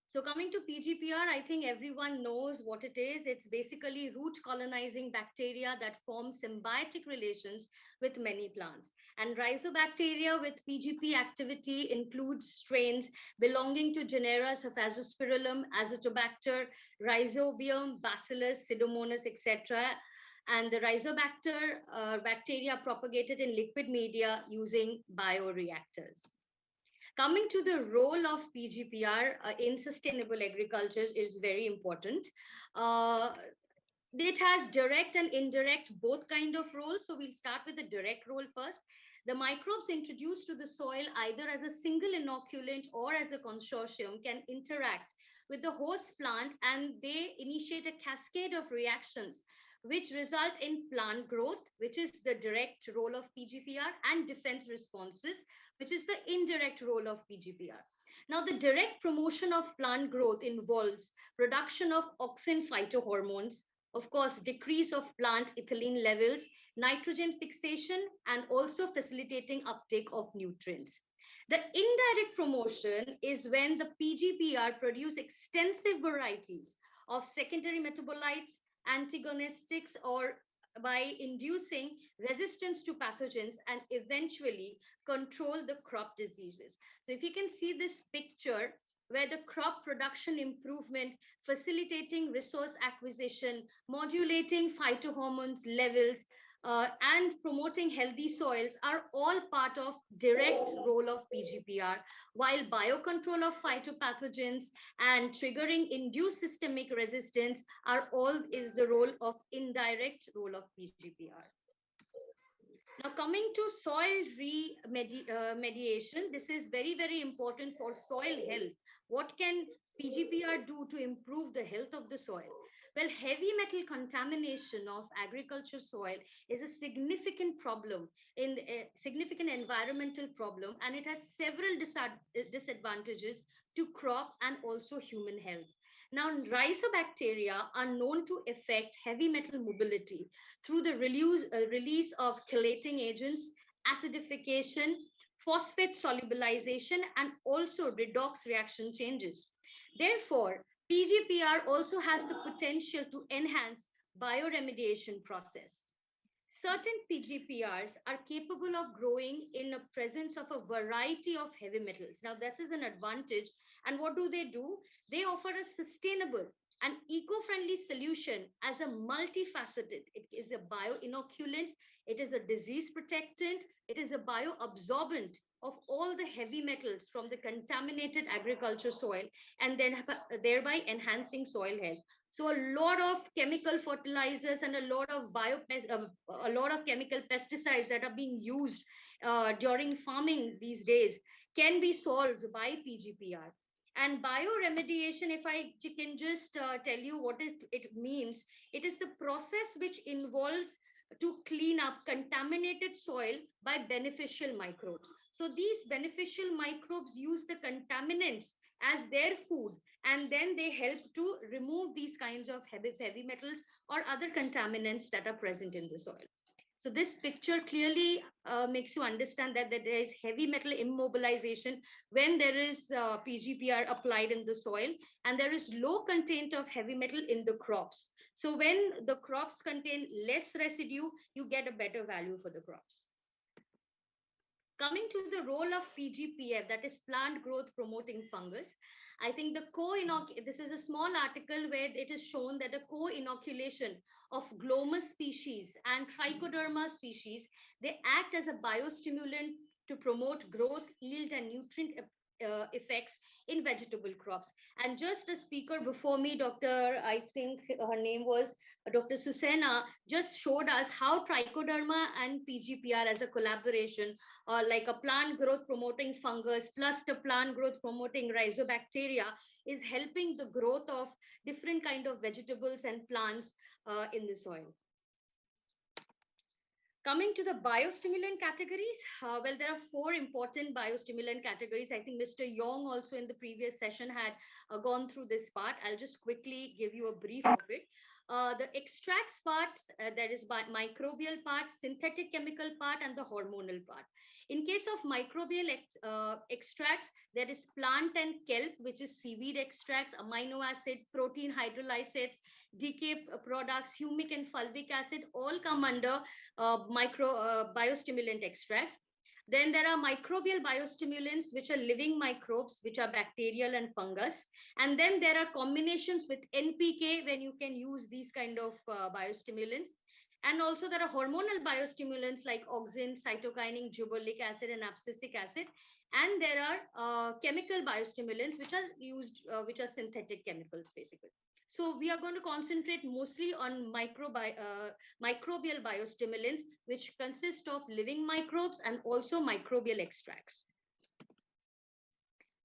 So coming to PGPR, I think everyone knows what it is. It's basically root colonizing bacteria that form symbiotic relations with many plants. And rhizobacteria with PGP activity includes strains belonging to genera of Azospirillum, Azotobacter, Rhizobium, Bacillus, Pseudomonas, etc. And the rhizobacter bacteria propagated in liquid media using bioreactors. Coming to the role of PGPR in sustainable agriculture is very important. It has direct and indirect both kind of roles. So we'll start with the direct role first. The microbes introduced to the soil either as a single inoculant or as a consortium can interact with the host plant, and they initiate a cascade of reactions which result in plant growth, which is the direct role of PGPR, and defense responses, which is the indirect role of PGPR. Now, the direct promotion of plant growth involves production of auxin phytohormones, of course, decrease of plant ethylene levels, nitrogen fixation, and also facilitating uptake of nutrients. The indirect promotion is when the PGPR produce extensive varieties of secondary metabolites, antagonistics, or by inducing resistance to pathogens and eventually control the crop diseases. So if you can see this picture where the crop production improvement, facilitating resource acquisition, modulating phytohormones levels, and promoting healthy soils are all part of direct role of PGPR, while biocontrol of phytopathogens and triggering induced systemic resistance are all is the role of indirect role of PGPR. Now coming to soil remediation, this is very, very important for soil health. What can PGPR do to improve the health of the soil? Well, heavy metal contamination of agriculture soil is a significant problem, in a significant environmental problem, and it has several disadvantages to crop and also human health. Now, rhizobacteria are known to affect heavy metal mobility through the release of chelating agents, acidification, phosphate solubilization, and also redox reaction changes. Therefore, PGPR also has the potential to enhance bioremediation process. Certain PGPRs are capable of growing in the presence of a variety of heavy metals. Now, this is an advantage. And what do? They offer a sustainable and eco-friendly solution as a multifaceted. It is a bioinoculant, it is a disease protectant, it is a bioabsorbent of all the heavy metals from the contaminated agriculture soil, and then thereby enhancing soil health. So a lot of chemical fertilizers and a lot of chemical pesticides that are being used during farming these days can be solved by PGPR. And bioremediation, if I can just tell you what it means, it is the process which involves to clean up contaminated soil by beneficial microbes. So these beneficial microbes use the contaminants as their food, and then they help to remove these kinds of heavy metals or other contaminants that are present in the soil. So this picture clearly makes you understand that there is heavy metal immobilization when there is PGPR applied in the soil, and there is low content of heavy metal in the crops. So when the crops contain less residue, you get a better value for the crops. Coming to the role of PGPF, that is plant growth promoting fungus, I think this is a small article where it is shown that the co-inoculation of glomus species and trichoderma species, they act as a biostimulant to promote growth, yield, and nutrient effects in vegetable crops. And just a speaker before me, I think her name was Dr. Susena, just showed us how trichoderma and PGPR as a collaboration, like a plant growth promoting fungus plus the plant growth promoting rhizobacteria, is helping the growth of different kind of vegetables and plants in the soil. Coming to the biostimulant categories, well, there are 4 important biostimulant categories. I think Mr. Yong also in the previous session had gone through this part. I'll just quickly give you a brief of it. The extracts part, that is microbial part, synthetic chemical part, and the hormonal part. In case of microbial extracts, there is plant and kelp, which is seaweed extracts, amino acid, protein hydrolysates, decay products, humic and fulvic acid, all come under biostimulant extracts. Then there are microbial biostimulants, which are living microbes, which are bacterial and fungus. And then there are combinations with NPK when you can use these kind of biostimulants. And also there are hormonal biostimulants like auxin, cytokinin, gibberellic acid, and abscisic acid. And there are chemical biostimulants, which are used, which are synthetic chemicals, basically. So we are going to concentrate mostly on microbial biostimulants, which consist of living microbes and also microbial extracts.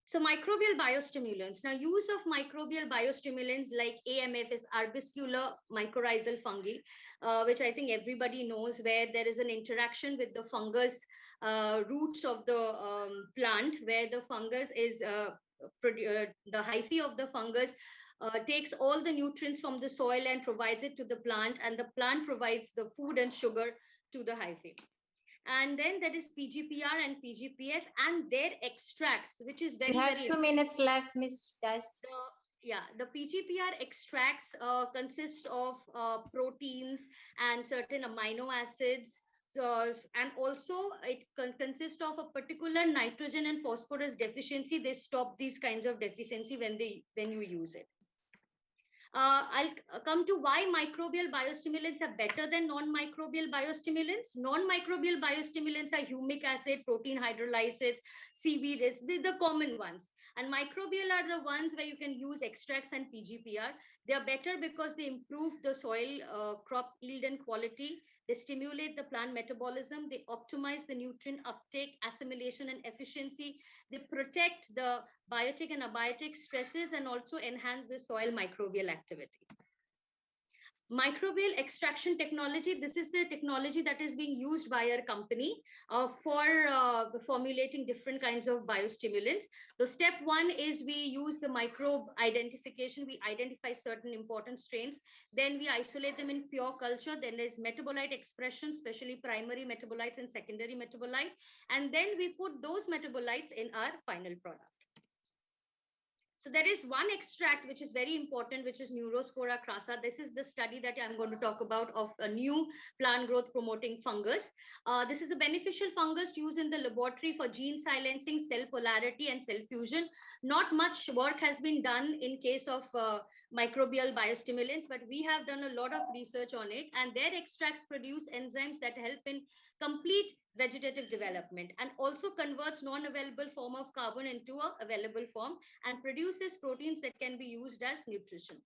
So microbial biostimulants. Now, use of microbial biostimulants like AMF is arbuscular mycorrhizal fungi, which I think everybody knows, where there is an interaction with the fungus roots of the plant, where the fungus is the hyphae of the fungus takes all the nutrients from the soil and provides it to the plant, and the plant provides the food and sugar to the hyphae. And then there is PGPR and PGPF and their extracts, which is very, we have very 2 minutes left, Miss Guys. Yeah, the PGPR extracts consist of proteins and certain amino acids. So, and also it consists of a particular nitrogen and phosphorus deficiency. They stop these kinds of deficiency when you use it. I'll come to why microbial biostimulants are better than non-microbial biostimulants. Non-microbial biostimulants are humic acid, protein hydrolysates, seaweed, the common ones. And microbial are the ones where you can use extracts and PGPR. They are better because they improve the soil crop yield and quality. They stimulate the plant metabolism. They optimize the nutrient uptake, assimilation, and efficiency. They protect the biotic and abiotic stresses and also enhance the soil microbial activity. Microbial extraction technology, this is the technology that is being used by our company for formulating different kinds of biostimulants. So step one is we use the microbe identification. We identify certain important strains. Then we isolate them in pure culture. Then there's metabolite expression, especially primary metabolites and secondary metabolite. And then we put those metabolites in our final product. So there is one extract which is very important, which is Neurospora crassa. This is the study that I'm going to talk about of a new plant growth promoting fungus. This is a beneficial fungus used in the laboratory for gene silencing, cell polarity, and cell fusion. Not much work has been done in case of microbial biostimulants, but we have done a lot of research on it, and their extracts produce enzymes that help in complete vegetative development and also converts non-available form of carbon into a available form and produces proteins that can be used as nutrition.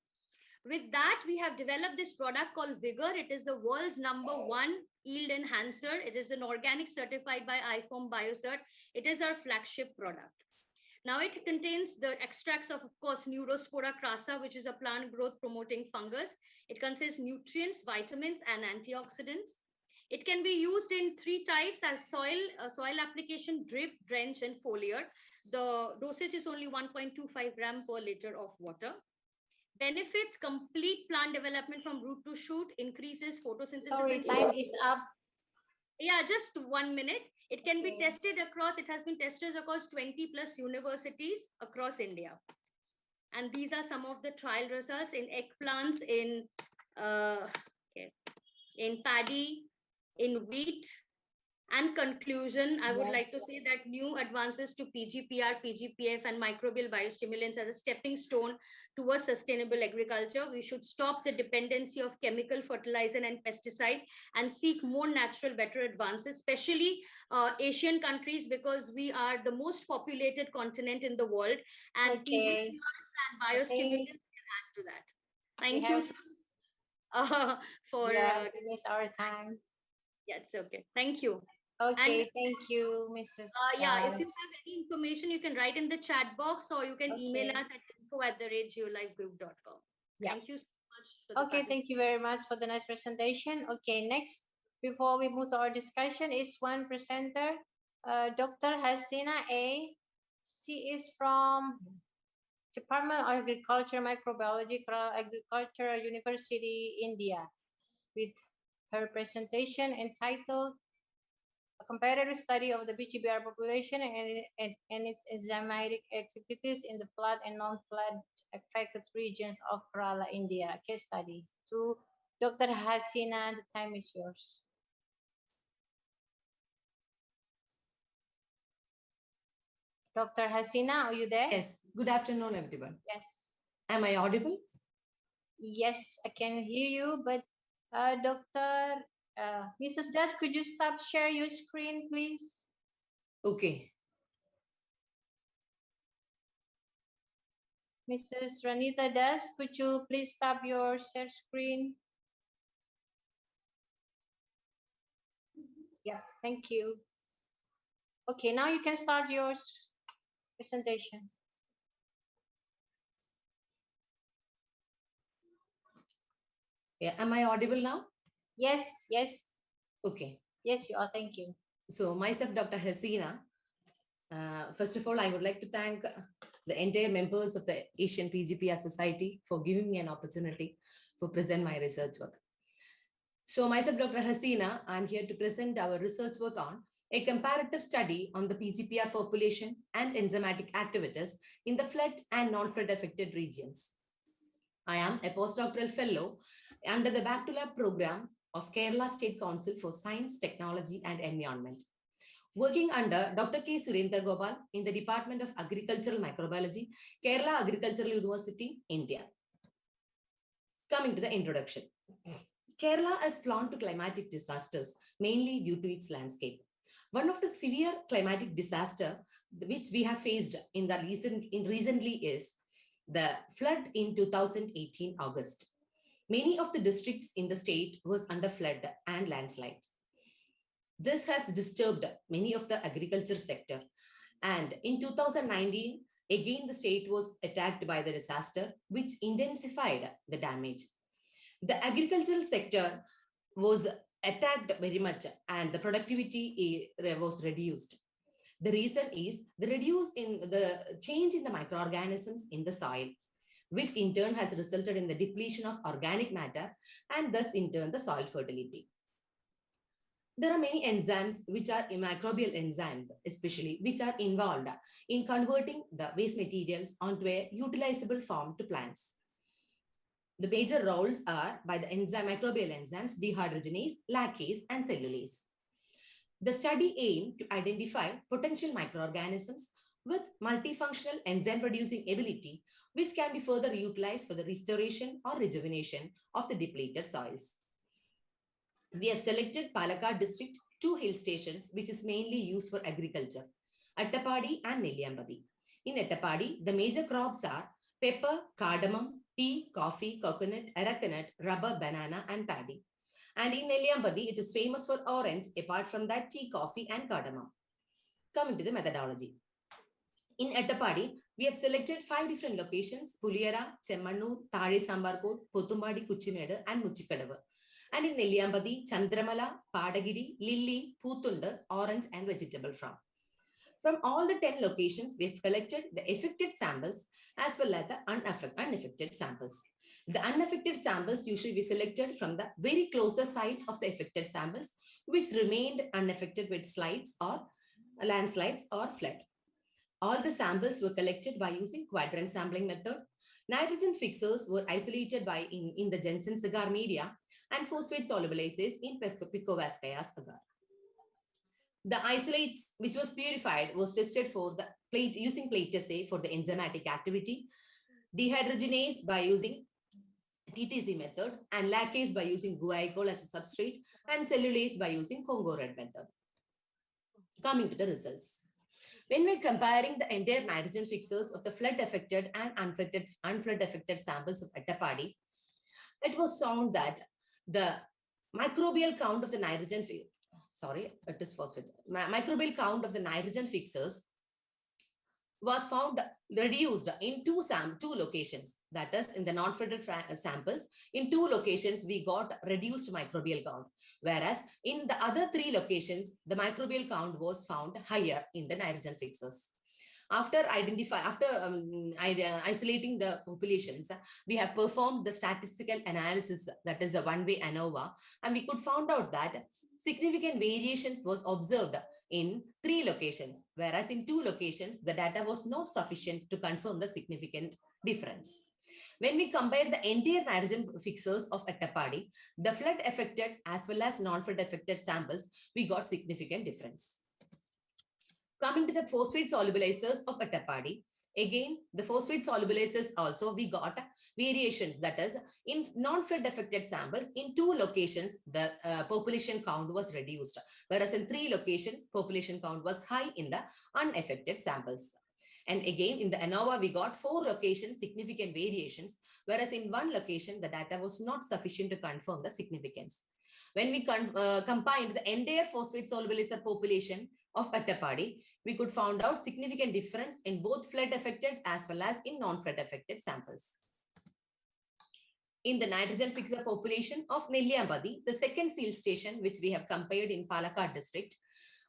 With that, we have developed this product called Vigor. It is the world's #1 yield enhancer. It is an organic certified by IFOAM Biocert. It is our flagship product. Now it contains the extracts of course, Neurospora crassa, which is a plant growth promoting fungus. It contains nutrients, vitamins, and antioxidants. It can be used in 3 types as soil application, drip, drench, and foliar. The dosage is only 1.25 gram per liter of water. Benefits: complete plant development from root to shoot, increases photosynthesis. Sorry, time is up. Yeah, just 1 minute. It can be tested across, it has been tested across 20 plus universities across India. And these are some of the trial results in eggplants, in paddy, in wheat. And conclusion, I would like to say that new advances to PGPR, PGPF, and microbial biostimulants as a stepping stone towards sustainable agriculture. We should stop the dependency of chemical fertilizer and pesticide and seek more natural, better advances, especially Asian countries, because we are the most populated continent in the world. And PGPRs and biostimulants can add to that. Thank you so much for giving us our time. Yeah, it's okay. Thank you. Okay, and, thank you, Mrs. Yeah, if you have any information, you can write in the chat box or you can email us at info@geolifegroup.com. Thank you so much. For thank you very much for the nice presentation. Okay, next, before we move to our discussion, is one presenter, Dr. Hasina A. She is from Department of Agriculture Microbiology, Agricultural University, India, with her presentation entitled A Comparative Study of the PGPR Population and its enzymatic activities in the flood and non-flood affected regions of Kerala, India. Case study. To Dr. Hasina, the time is yours. Dr. Hasina, are you there? Yes. Good afternoon, everyone. Yes. Am I audible? Yes, I can hear you, but Mrs. Das, could you stop share your screen, please? Okay. Mrs. Ranita Das, could you please stop your share screen? Yeah, thank you. Okay, now you can start your presentation. Yeah, am I audible now? Yes, yes. Okay. Yes, you are. Thank you. So myself, Dr. Hasina. First of all, I would like to thank the entire members of the Asian PGPR Society for giving me an opportunity to present my research work. So myself, Dr. Hasina, I'm here to present our research work on a comparative study on the PGPR population and enzymatic activities in the flood and non-flood affected regions. I am a postdoctoral fellow under the Back to Lab program of Kerala State Council for Science, Technology and Environment, working under Dr. K. Surendra Gopal in the Department of Agricultural Microbiology, Kerala Agricultural University, India. Coming to the introduction. Kerala is prone to climatic disasters, mainly due to its landscape. One of the severe climatic disaster which we have faced recently is the flood in 2018 August. Many of the districts in the state was under flood and landslides. This has disturbed many of the agriculture sector. And in 2019, again, the state was attacked by the disaster, which intensified the damage. The agricultural sector was attacked very much and the productivity was reduced. The reason is the change in the microorganisms in the soil, which in turn has resulted in the depletion of organic matter and thus in turn the soil fertility. There are many enzymes which are microbial enzymes, especially which are involved in converting the waste materials onto a utilizable form to plants. The major roles are by the microbial enzymes dehydrogenase, lactase, and cellulase. The study aimed to identify potential microorganisms with multifunctional enzyme-producing ability, which can be further utilized for the restoration or rejuvenation of the depleted soils. We have selected Palakkad district, 2 hill stations, which is mainly used for agriculture, Attapadi and Nelliyambadi. In Attapadi, the major crops are pepper, cardamom, tea, coffee, coconut, arecanut, rubber, banana, and paddy. And in Nelliyambadi, it is famous for orange, apart from that, tea, coffee, and cardamom. Coming to the methodology. In Attapadi, we have selected 5 different locations: Puliyara, Chemmannur, Thare Sambarkot, Pothumbadi, Kuchimedu, and Muchikadavu. And in Nelliyambadi, Chandramala, Padagiri, Lilly, Poothundu, orange, and vegetable farm. From all the 10 locations, we have collected the affected samples as well as the unaffected samples. The unaffected samples usually we selected from the very closest site of the affected samples, which remained unaffected with slides or landslides or flood. All the samples were collected by using quadrant sampling method. Nitrogen fixers were isolated in the Jensen's agar media and phosphate solubilizers in Picovascaya's agar. The isolates which was purified was tested for the using plate assay for the enzymatic activity, dehydrogenase by using TTC method, and lactase by using guaiacol as a substrate, and cellulase by using Congo red method. Coming to the results. When we're comparing the entire nitrogen fixers of the flood affected and unflood affected samples of Attapadi, it was found that the microbial count of the nitrogen microbial count of the nitrogen fixers was found reduced in two locations. That is, in the non-flooded samples, in 2 locations, we got reduced microbial count. Whereas in the other 3 locations, the microbial count was found higher in the nitrogen fixers. After isolating the populations, we have performed the statistical analysis, that is the one-way ANOVA, and we could find out that significant variations was observed in 3 locations, whereas in 2 locations, the data was not sufficient to confirm the significant difference. When we compare the entire nitrogen fixers of Attapadi, the flood affected as well as non-flood affected samples, we got significant difference. Coming to the phosphate solubilizers of Attapadi, again, the phosphate solubilizers also we got variations, that is, in non-flood affected samples, in 2 locations, the population count was reduced, whereas in 3 locations, population count was high in the unaffected samples. And again, in the ANOVA, we got 4 locations, significant variations, whereas in 1 location, the data was not sufficient to confirm the significance. When we combined the entire phosphate solubilizer population of Attapadi, we could find out significant difference in both flood affected as well as in non-flood affected samples. In the nitrogen fixer population of Nelliyambadi, the second field station which we have compared in Palakkad district,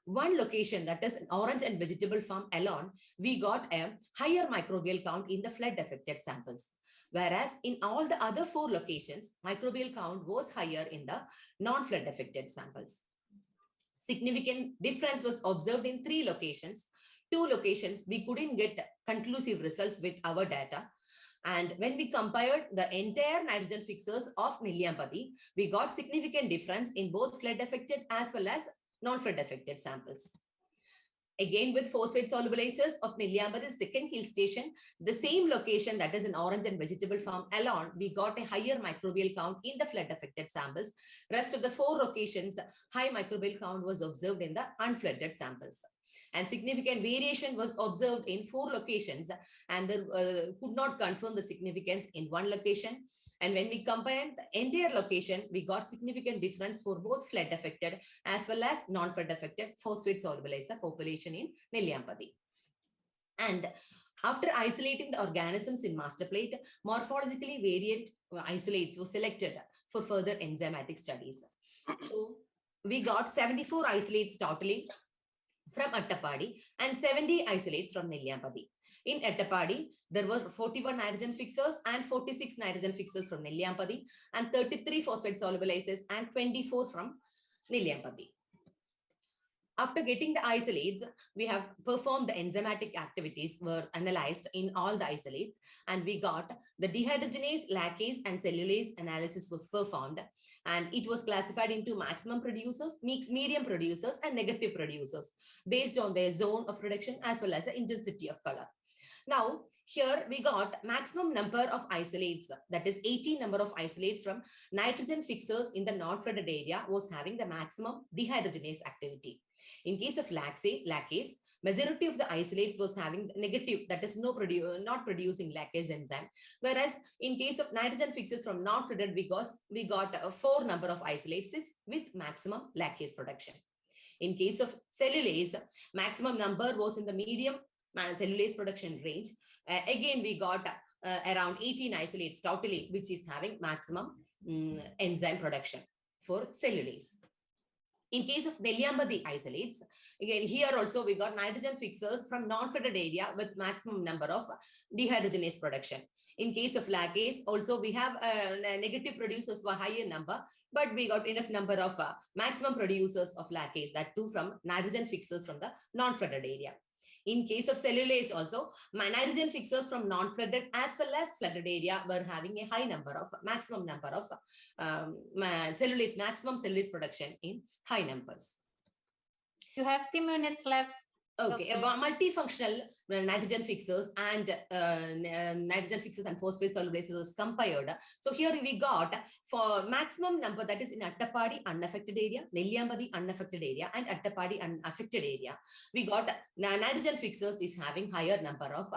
1 location, that is an orange and vegetable farm alone, we got a higher microbial count in the flood affected samples. Whereas in all the other 4 locations, microbial count was higher in the non-flood affected samples. Significant difference was observed in 3 locations. 2 locations, we couldn't get conclusive results with our data. And when we compared the entire nitrogen fixers of Nilliyampati, we got significant difference in both flood affected as well as non-flood affected samples. Again, with phosphate solubilizers of Nilliyampati second hill station, the same location, that is an orange and vegetable farm alone, we got a higher microbial count in the flood affected samples. Rest of the 4 locations, high microbial count was observed in the unflooded samples. And significant variation was observed in 4 locations, and there could not confirm the significance in 1 location. And when we compared the entire location, we got significant difference for both flood affected as well as non-flood affected phosphate solubilizer population in Nilliyampati. And after isolating the organisms in master plate, morphologically variant isolates were selected for further enzymatic studies. So we got 74 isolates totally from Attapadi and 70 isolates from Nilliyampati. In Attapadi, there were 41 nitrogen fixers and 46 nitrogen fixers from Nilliyampati and 33 phosphate solubilizers and 24 from Nilliyampati. After getting the isolates, we have performed the enzymatic activities were analyzed in all the isolates, and we got the dehydrogenase, lacase, and cellulase analysis was performed, and it was classified into maximum producers, medium producers, and negative producers based on their zone of production as well as the intensity of color. Now, here we got maximum number of isolates, that is 18 number of isolates from nitrogen fixers in the non-flooded area was having the maximum dehydrogenase activity. In case of lacase, majority of the isolates was having negative, that is not producing lacase enzyme. Whereas in case of nitrogen fixers from non-flooded, we got a 4 number of isolates with maximum lacase production. In case of cellulase, maximum number was in the medium cellulase production range. Again, we got around 18 isolates totally, which is having maximum enzyme production for cellulase. In case of Nilliyampati isolates, again, here also we got nitrogen fixers from non-flooded area with maximum number of dehydrogenase production. In case of lacase, also we have negative producers were higher number, but we got enough number of maximum producers of lacase, that too from nitrogen fixers from the non-flooded area. In case of cellulase also, nitrogen fixers from non-flooded as well as flooded area were having a high number of maximum number of maximum cellulase production in high numbers. You have 10 minutes left. Okay, about multifunctional nitrogen fixers and phosphate solubilizers was compared. So here we got for maximum number, that is in Attapadi unaffected area, Nilliyampati unaffected area, and Attapadi unaffected area. We got nitrogen fixers is having higher number of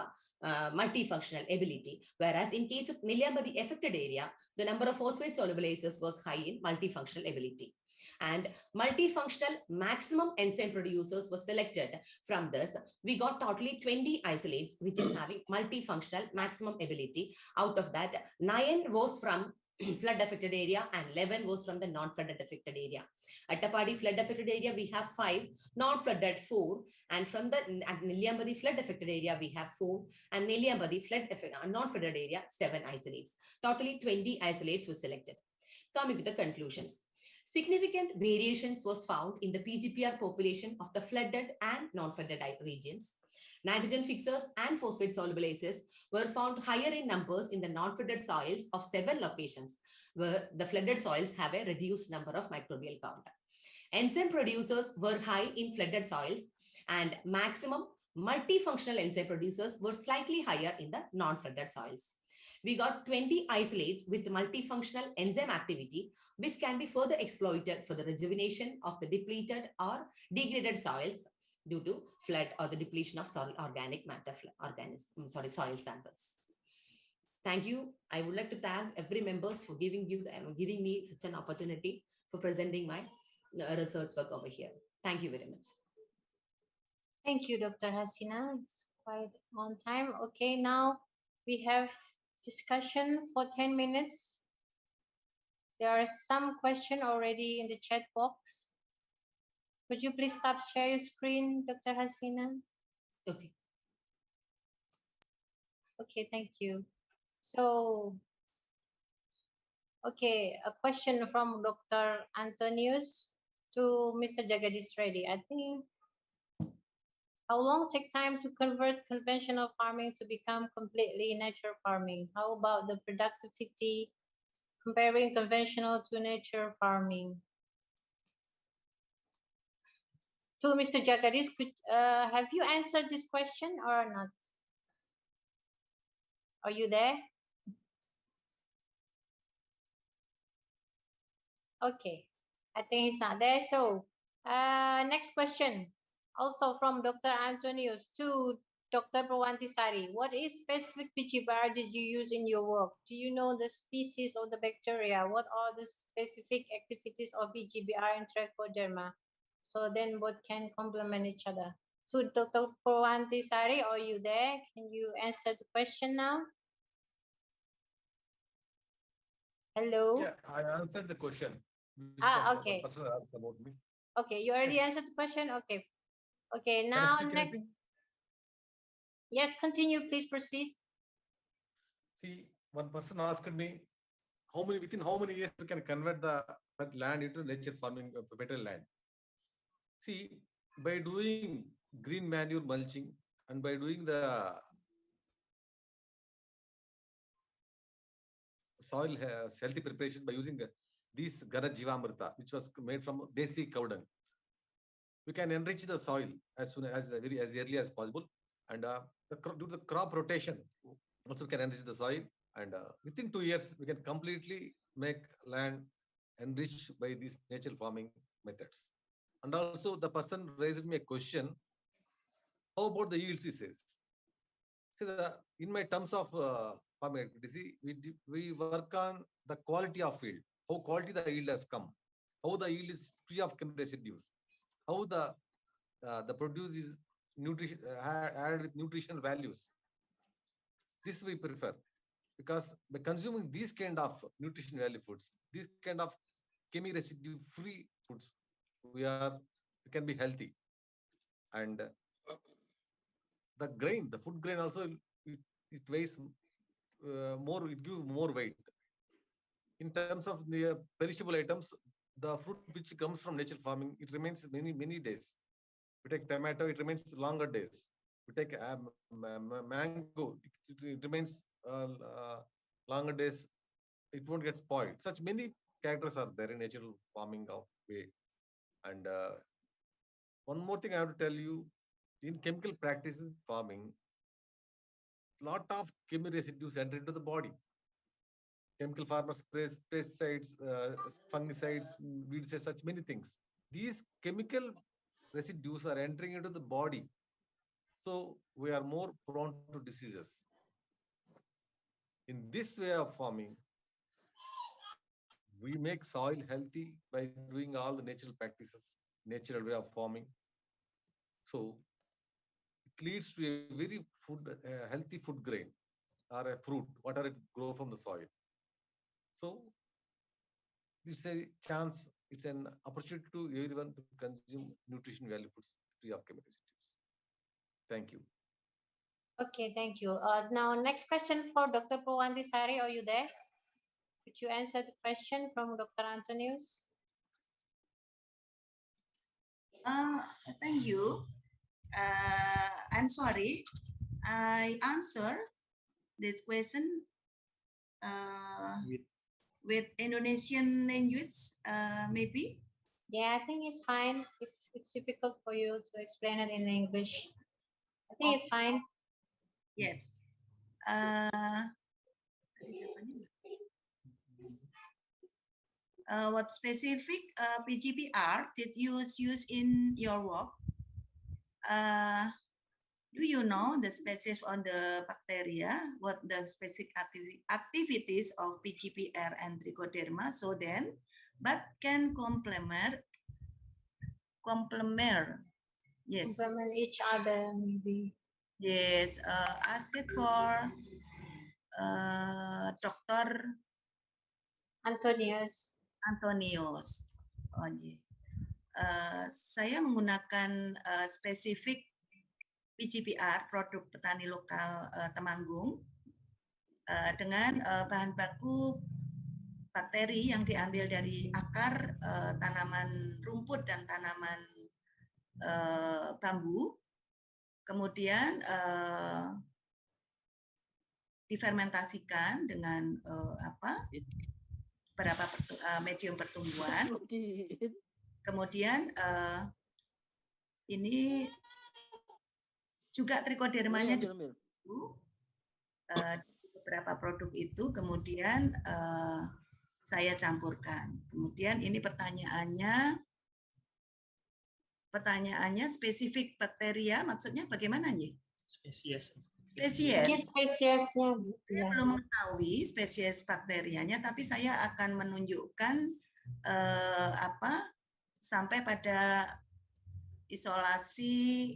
multifunctional ability, whereas in case of Nilliyampati affected area, the number of phosphate solubilizers was high in multifunctional ability. And multifunctional maximum enzyme producers were selected. From this, we got totally 20 isolates, which is having multifunctional maximum ability. Out of that, 9 was from flood affected area and 11 was from the non-flooded affected area. At Attapadi flood affected area, we have 5, non-flooded 4, and from the Nilliyampati flood affected area, we have 4, and Nilliyampati flood non-flooded area, 7 isolates. Totally 20 isolates were selected. Coming to the conclusions. Significant variations was found in the PGPR population of the flooded and non-flooded regions. Nitrogen fixers and phosphate solubilizers were found higher in numbers in the non-flooded soils of 7 locations, where the flooded soils have a reduced number of microbial count. Enzyme producers were high in flooded soils, and maximum multifunctional enzyme producers were slightly higher in the non-flooded soils. We got 20 isolates with multifunctional enzyme activity, which can be further exploited for the rejuvenation of the depleted or degraded soils due to flood or the depletion of soil organic matter soil samples. Thank you. I would like to thank every members for giving me such an opportunity for presenting my research work over here. Thank you very much. Thank you, Dr. Hasina. It's quite on time. Okay, now we have discussion for 10 minutes. There are some questions already in the chat box. Could you please stop share your screen, Dr. Hasina? Okay. Okay, thank you. So, okay, a question from Dr. Antonius to Mr. Jagadish ready. I think how long take time to convert conventional farming to become completely natural farming? How about the productivity comparing conventional to nature farming? To Mr. Jagadish, have you answered this question or not? Are you there? Okay, I think he's not there. So next question, also from Dr. Antonius to Dr. Prawantisari. What is specific PGPR did you use in your work? Do you know the species of the bacteria? What are the specific activities of PGPR in Trichoderma? So then both can complement each other. So Dr. Prawantisari, are you there? Can you answer the question now? Hello? Yeah, I answered the question. Okay. Person asked about me. Okay, you already answered the question? Okay. Okay, Can I now speak next. anything? Yes, continue, please proceed. See, one person asked me, within how many years we can convert the land into nature farming, better land? See, by doing green manure mulching and by doing the soil healthy preparation by using this Gana Jivamrita, which was made from desi cow dung, we can enrich the soil as soon as early as possible, and do the crop rotation. Also, we can enrich the soil, and within 2 years, we can completely make land enriched by these natural farming methods. And also, the person raised me a question: how about the yields? He says, see, in my terms of farming activity, we work on the quality of yield, how quality the yield has come, how the yield is free of chemical residues, how the produce is nutrition added with nutritional values. This we prefer, because by consuming these kind of nutrition value foods, these kind of chemical residue free foods, we can be healthy. And the food grain also, it weighs more, it gives more weight. In terms of the perishable items, the fruit which comes from natural farming, it remains many days. We take tomato, it remains longer days. We take mango, it remains longer days. It won't get spoiled. Such many characters are there in natural farming of way. And one more thing I have to tell you, in chemical practices farming, lot of chemical residues enter into the body. Chemical farmers spray pesticides, fungicides, weedicides, such many things. These chemical residues are entering into the body, so we are more prone to diseases. In this way of farming, we make soil healthy by doing all the natural practices, natural way of farming. So it leads to a very healthy food grain or a fruit, whatever it grow from the soil. So it's a chance, it's an opportunity to everyone to consume nutrition value foods free of chemical residues. Thank you. Okay, thank you. Now, next question for Dr. Prawantisari. Are you there? Could you answer the question from Dr. Antonius? Thank you. I'm sorry. I answer this question with Indonesian language, maybe. Yeah, I think it's fine. If it's difficult for you to explain it in English, I think it's fine. Yes. What specific PGPR did you use in your work? Do you know the species on the bacteria? What the specific activities of PGPR and Trichoderma? So then, but can complement. Yes. Complement each other, maybe. Yes. Ask it for Dr. Antonius. Oh, yeah. Saya menggunakan spesifik PGPR, produk petani lokal Temanggung, dengan bahan baku bakteri yang diambil dari akar tanaman rumput dan tanaman bambu, kemudian difermentasikan dengan beberapa medium pertumbuhan. Kemudian ini juga trikodermanya juga beberapa produk itu kemudian saya campurkan. Kemudian ini pertanyaannya spesifik bakteria, maksudnya bagaimana nih? Spesies. Spesies. Spesiesnya. Saya belum mengetahui spesies bakterianya, tapi saya akan menunjukkan sampai pada isolasi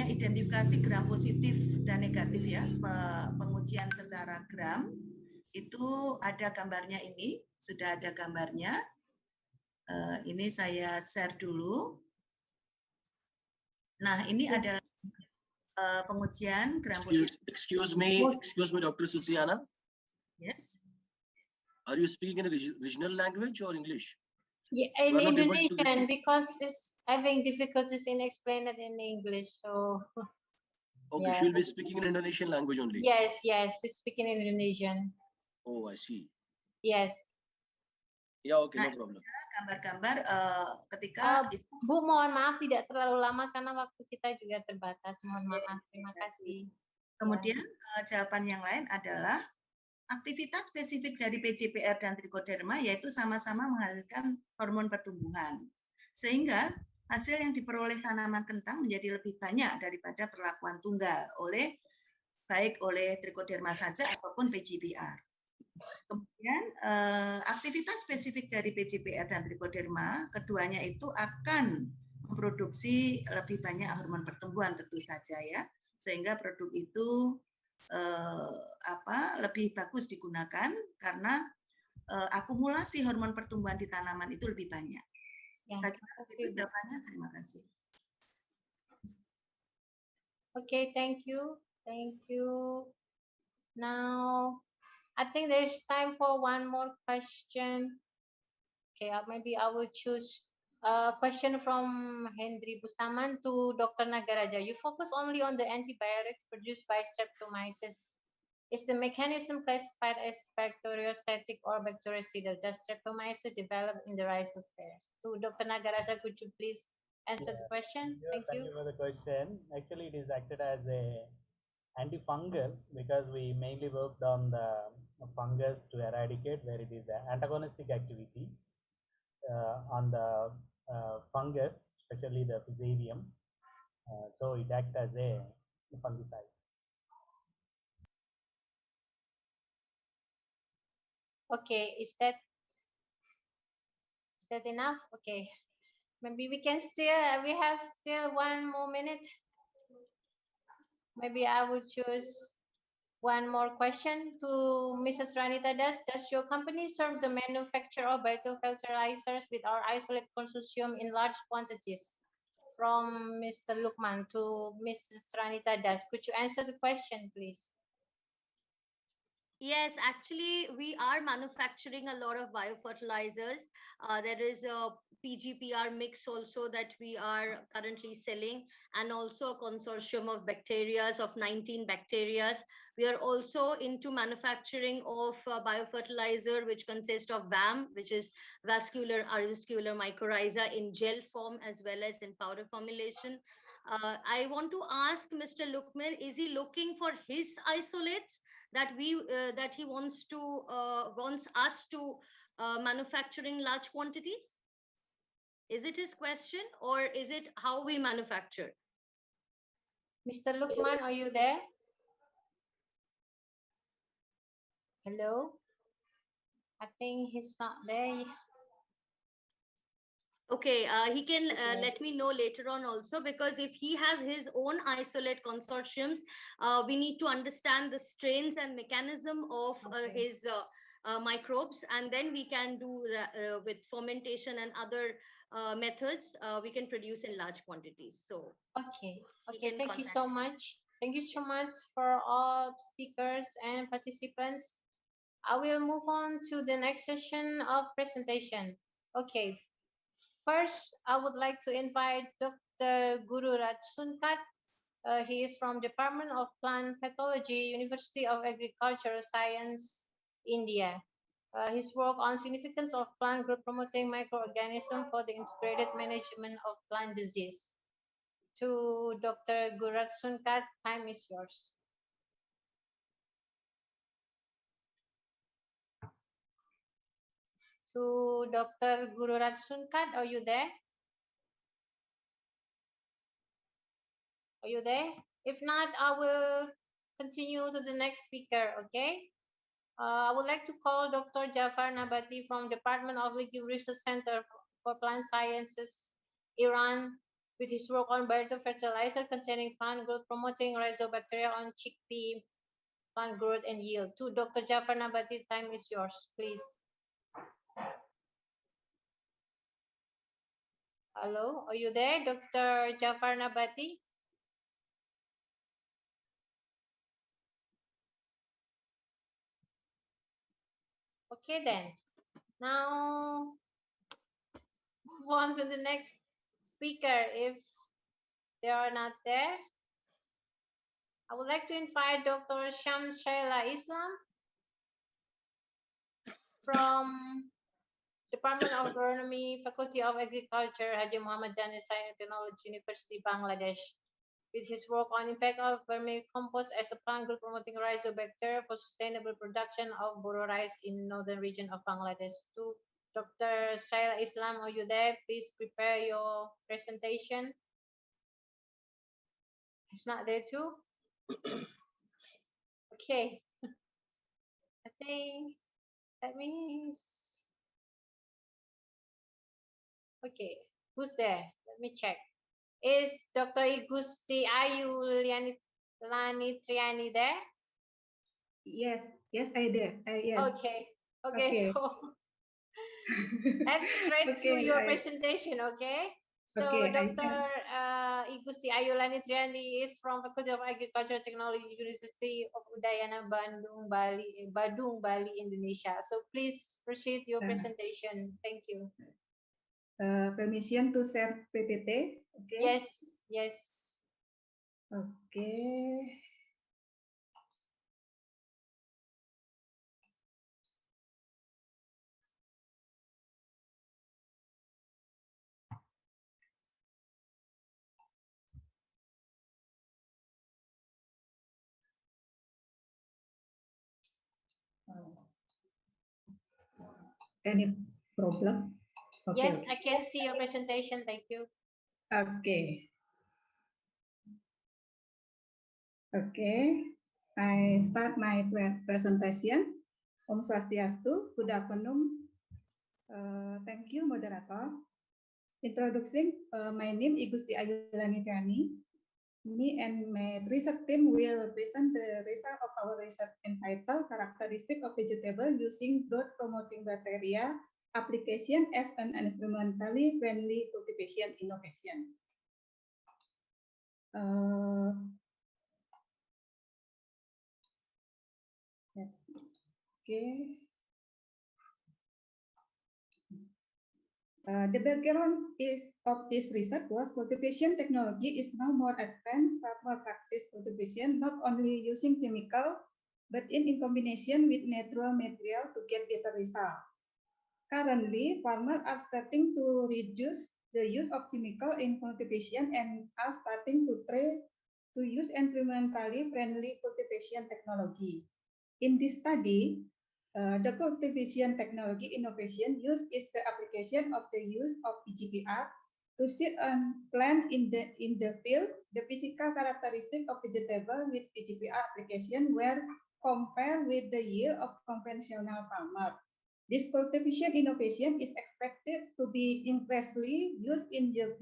identifikasi gram positif dan negatif ya, pengujian secara gram itu ada gambarnya, ini sudah ada gambarnya. Ini saya share dulu. Nah, ini adalah pengujian gram positif. Excuse me, Dr. Susiana. Yes. Are you speaking in a regional language or English? Yeah, in Indonesian, because it's having difficulties in explaining it in English. So. Okay, yeah. she'll be speaking in Indonesian language only. Yes, she's speaking in Indonesian. Oh, I see. Yes. Ya, oke, no problem. Gambar-gambar ketika Bu, mohon maaf tidak terlalu lama karena waktu kita juga terbatas. Mohon maaf. Terima kasih. Kemudian jawaban yang lain adalah aktivitas spesifik dari PGPR dan trichoderma yaitu sama-sama menghasilkan hormon pertumbuhan. Sehingga hasil yang diperoleh tanaman kentang menjadi lebih banyak daripada perlakuan tunggal baik oleh trichoderma saja ataupun PGPR. Kemudian aktivitas spesifik dari PGPR dan trichoderma, keduanya itu akan memproduksi lebih banyak hormon pertumbuhan tentu saja ya, sehingga produk itu lebih bagus digunakan karena akumulasi hormon pertumbuhan di tanaman itu lebih banyak. Ya, saya kira itu jawabannya. Terima kasih. Okay, thank you. Now, I think there's time for one more question. Okay, maybe I will choose a question from Hendry Bustaman to Dr. Nagaraja. You focus only on the antibiotics produced by streptomyces. Is the mechanism classified as bacteriostatic or bactericidal? Does streptomyces develop in the rhizosphere? To Dr. Nagaraja, could you please answer the question? Yes, thank you for the question. Actually, it is acted as a antifungal because we mainly worked on the fungus to eradicate where it is an antagonistic activity on the fungus, especially the Fusarium. So it acts as a fungicide. Okay, is that enough? Okay, maybe we have still 1 more minute. Maybe I will choose one more question to Mrs. Ranita Das. Does your company serve the manufacture of biofilterizers with our isolate consortium in large quantities? From Mr. Lukman to Mrs. Ranita Das. Could you answer the question, please? Yes, actually, we are manufacturing a lot of biofertilizers. There is a PGPR mix also that we are currently selling, and also a consortium of bacteria of 19 bacteria. We are also into manufacturing of biofertilizer, which consists of VAM, which is vascular avascular mycorrhiza in gel form as well as in powder formulation. I want to ask Mr. Lukman, is he looking for his isolates that he wants us to manufacture in large quantities? Is it his question, or is it how we manufacture? Mr. Lukman, are you there? Hello? I think he's not there. Okay, he can let me know later on also, because if he has his own isolate consortiums, we need to understand the strains and mechanism of his microbes, and then we can do with fermentation and other methods, we can produce in large quantities. So okay, thank you so much. Thank you so much for all speakers and participants. I will move on to the next session of presentation. Okay, first, I would like to invite Dr. Guru Ratsunkat. He is from Department of Plant Pathology, University of Agricultural Science, India. His work on significance of plant growth promoting microorganisms for the integrated management of plant disease. To Dr. Guru Ratsunkat, time is yours. To Dr. Guru Ratsunkat, are you there? Are you there? If not, I will continue to the next speaker, okay? I would like to call Dr. Jafar Nabati from Department of Legume Research Center for Plant Sciences, Iran, with his work on fertilizer containing plant growth promoting rhizobacteria on chickpea plant growth and yield. To Dr. Jafar Nabati, time is yours, please. Hello, are you there, Dr. Jafar Nabati? Okay then, now move on to the next speaker. If they are not there, I would like to invite Dr. Shams Shaila Islam from Department of Agronomy, Faculty of Agriculture, Haji Muhammad Dani Science and Technology, University, Bangladesh, with his work on impact of vermicompost as a plant growth promoting rhizobacteria for sustainable production of boro rice in northern region of Bangladesh. To Dr. Shaila Islam, are you there? Please prepare your presentation. It's not there too? Okay. I think that means, okay, who's there? Let me check. Is Dr. Igusti Ayu Lanitriani there? Yes, I did. Yes. Okay, Okay. so let's straight to Okay, your presentation, okay? So Okay, Dr. Igusti Ayu Lanitriani is from Faculty of Agriculture Technology, University of Udayana, Badung, Bali, Indonesia. So please proceed your presentation. Thank you. Permission to share PPT. Okay. Yes, yes. Okay. Any problem? Okay. Yes, I can see your presentation. Thank you. Okay. Okay. I start my presentation. Om Swastiastu. Good afternoon. Thank you, moderator. Introducing, my name is Igusti Ayulani Tiani. Me and my research team will present the result of our research entitled Characteristic of Vegetable Using Growth Promoting Bacteria Application as an Environmentally Friendly Cultivation Innovation. Yes. Okay. The background of this research was cultivation technology is now more advanced. Farmer practice cultivation not only using chemical, but in combination with natural material to get better result. Currently, farmers are starting to reduce the use of chemical in cultivation and are starting to try to use environmentally friendly cultivation technology. In this study, the cultivation technology innovation use is the application of the use of PGPR to sit on plant in the field. The physical characteristic of vegetable with PGPR application were compared with the yield of conventional farmer. This cultivation innovation is expected to be increasingly used in the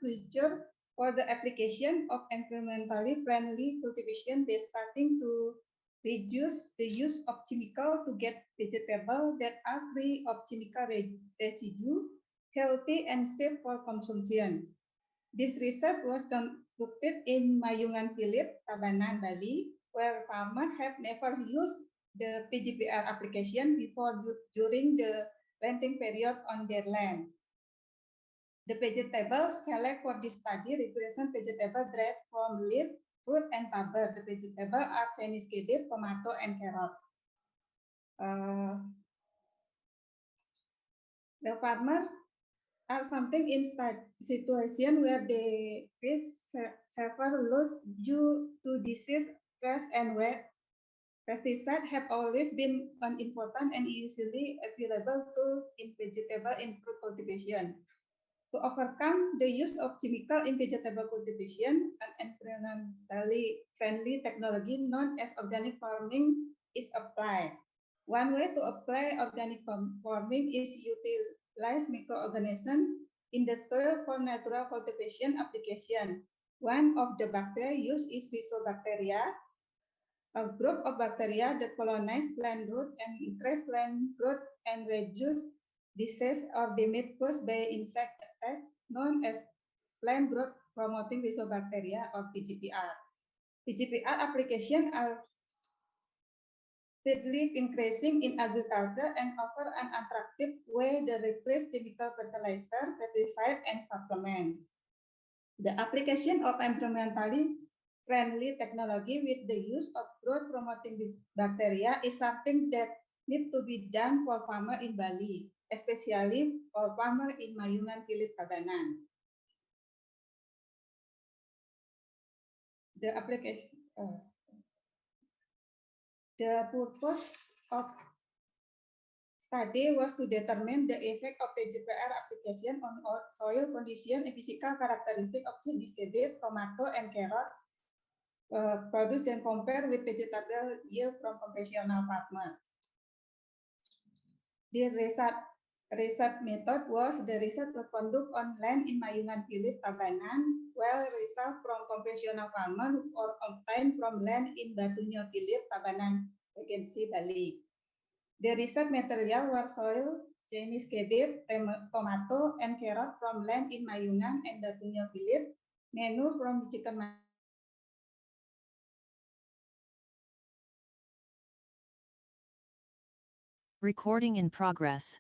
future for the application of environmentally friendly cultivation by starting to reduce the use of chemical to get vegetables that are free of chemical residue, healthy and safe for consumption. This research was conducted in Mayungan Village, Tabanan, Bali, where farmers have never used the PGPR application before during the renting period on their land. The vegetables select for this study represent vegetable derived from leaf, fruit, and tuber. The vegetables are Chinese cabbage, tomato, and carrot. The farmer are something in situation where they face severe loss due to disease, stress, and wet. Pesticides have always been an important and usually available tool in vegetable and fruit cultivation. To overcome the use of chemical in vegetable cultivation, an environmentally friendly technology known as organic farming is applied. One way to apply organic farming is utilize microorganisms in the soil for natural cultivation application. One of the bacteria used is Rhizobacteria, a group of bacteria that colonize plant root and increase plant growth and reduce disease or damage caused by insect attack, known as plant growth promoting Rhizobacteria or PGPR. PGPR application are steadily increasing in agriculture and offer an attractive way to replace chemical fertilizer, pesticide, and supplement. The application of environmentally friendly technology with the use of growth promoting bacteria is something that needs to be done for farmers in Bali, especially for farmers in Mayungan Village, Tabanan. The application, the purpose of study was to determine the effect of PGPR application on soil condition and physical characteristic of Chinese cabbage, tomato, and carrot produced and compared with vegetable yield from conventional farmers. The research method was conducted on land in Mayungan Village, Tabanan, while result from conventional farmers or obtained from land in Batunya Village, Tabanan, Regency, Bali. The research material were soil, Chinese cabbage, tomato, and carrot from land in Mayungan and Batunya Village, menu from chicken. Recording in progress.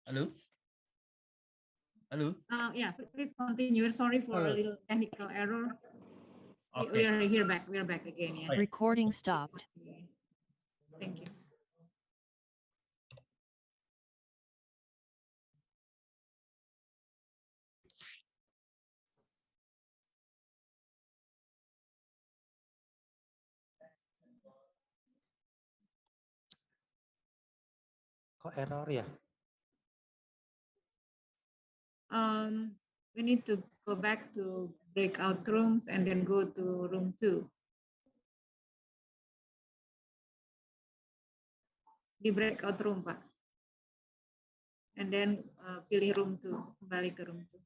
Hello? Hello? Yeah, please continue. Sorry for a little technical error. We are here back. We are back again. Yeah. Recording stopped. Thank you. Kok error ya? We need to go back to breakout rooms and then go to room 2. Di breakout room, Pak. And then pilih room 2, kembali ke room 2.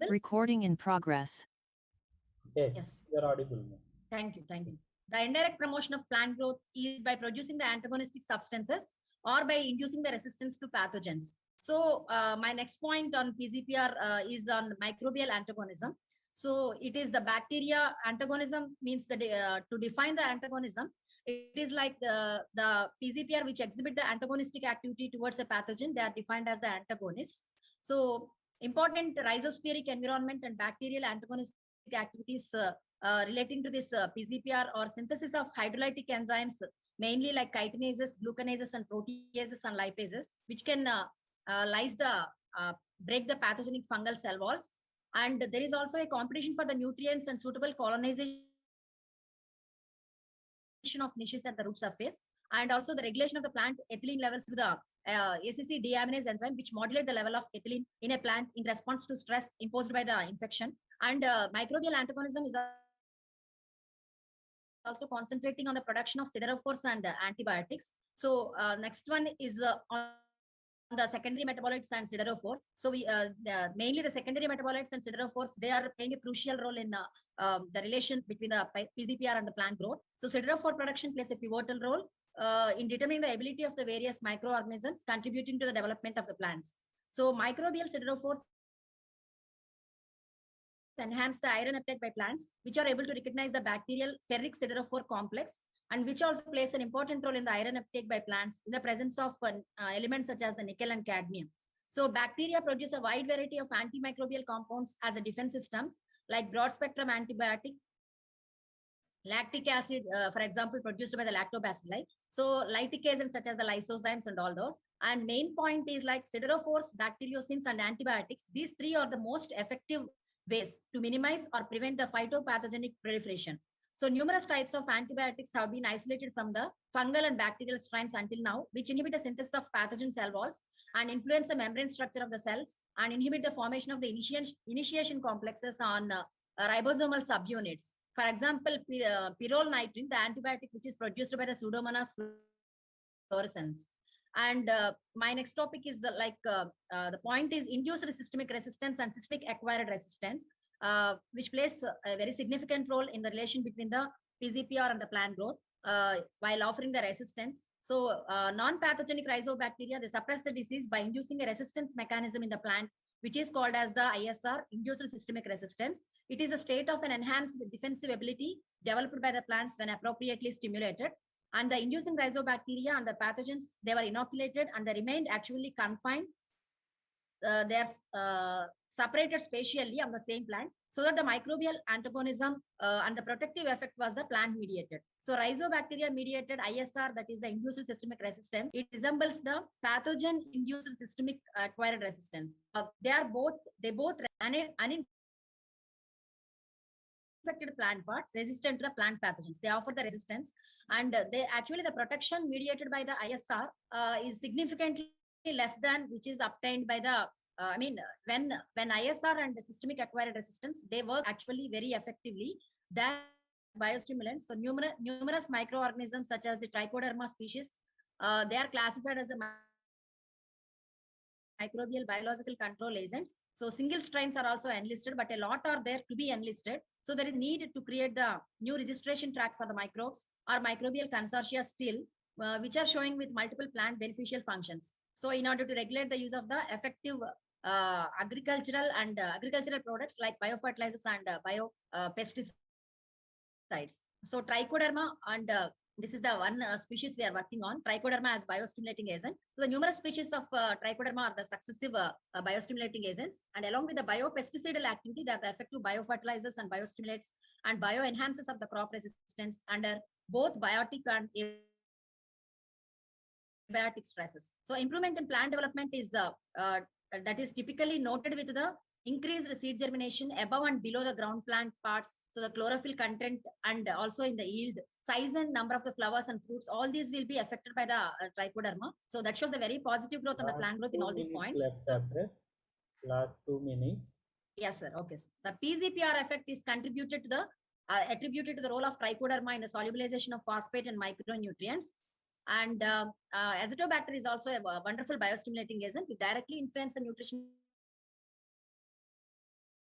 Recording in progress. Yes, you're audible. Thank you. Thank you. The indirect promotion of plant growth is by producing the antagonistic substances or by inducing the resistance to pathogens. So my next point on PGPR is on microbial antagonism. So it is the bacteria antagonism means that to define the antagonism, it is like the PGPR which exhibit the antagonistic activity towards a pathogen. They are defined as the antagonists. So important rhizospheric environment and bacterial antagonistic activities relating to this PGPR or synthesis of hydrolytic enzymes, mainly like chitinases, glucanases, and proteases and lipases, which can break the pathogenic fungal cell walls. And there is also a competition for the nutrients and suitable colonization of niches at the root surface, and also the regulation of the plant ethylene levels through the ACC deaminase enzyme, which modulate the level of ethylene in a plant in response to stress imposed by the infection. And microbial antagonism is also concentrating on the production of siderophores and antibiotics. So next one is on the secondary metabolites and siderophores. So we mainly the secondary metabolites and siderophores, they are playing a crucial role in the relation between the PGPR and the plant growth. So siderophore production plays a pivotal role in determining the ability of the various microorganisms contributing to the development of the plants. So microbial siderophores enhance the iron uptake by plants, which are able to recognize the bacterial ferric siderophore complex, and which also plays an important role in the iron uptake by plants in the presence of elements such as the nickel and cadmium. So bacteria produce a wide variety of antimicrobial compounds as a defense systems, like broad spectrum antibiotic, lactic acid, for example, produced by the lactobacilli. So lytic agents such as the lysozymes and all those. And main point is like siderophores, bacteriocins, and antibiotics. These three are the most effective ways to minimize or prevent the phytopathogenic proliferation. So numerous types of antibiotics have been isolated from the fungal and bacterial strains until now, which inhibit the synthesis of pathogen cell walls and influence the membrane structure of the cells and inhibit the formation of the initiation complexes on ribosomal subunits. For example, pyrrole nitrine, the antibiotic which is produced by the Pseudomonas fluorescens. And my next topic is the point is induced systemic resistance and systemic acquired resistance, which plays a very significant role in the relation between the PGPR and the plant growth while offering the resistance. So non-pathogenic rhizobacteria, they suppress the disease by inducing a resistance mechanism in the plant, which is called as the ISR, induced systemic resistance. It is a state of an enhanced defensive ability developed by the plants when appropriately stimulated. And the inducing rhizobacteria and the pathogens, they were inoculated and they remained actually confined. They are separated spatially on the same plant, so that the microbial antagonism and the protective effect was the plant mediated. So rhizobacteria mediated ISR, that is the induced systemic resistance, it resembles the pathogen induced systemic acquired resistance. They both uninfected plant parts resistant to the plant pathogens. They offer the resistance, and they actually the protection mediated by the ISR is significantly less than which is obtained by the when ISR and the systemic acquired resistance, they work actually very effectively than biostimulants. So numerous microorganisms such as the Trichoderma species, they are classified as the microbial biological control agents. So single strains are also enlisted, but a lot are there to be enlisted. So there is need to create the new registration track for the microbes or microbial consortia still, which are showing with multiple plant beneficial functions. So in order to regulate the use of the effective agricultural products like biofertilizers and biopesticides. So Trichoderma and this is the one species we are working on, Trichoderma as biostimulating agent. So the numerous species of Trichoderma are the successive biostimulating agents, and along with the biopesticidal activity, they are the effective biofertilizers and biostimulates and bioenhancers of the crop resistance under both biotic and abiotic stresses. So improvement in plant development is that is typically noted with the increased seed germination above and below the ground plant parts. So the chlorophyll content and also in the yield, size and number of the flowers and fruits, all these will be affected by the Trichoderma. So that shows the very positive growth of the plant growth in all these points. Last 2 minutes. Yes, sir. Okay. The PGPR effect is contributed to the attributed to the role of Trichoderma in the solubilization of phosphate and micronutrients. And Azotobacter is also a wonderful biostimulating agent. It directly influences the nutrition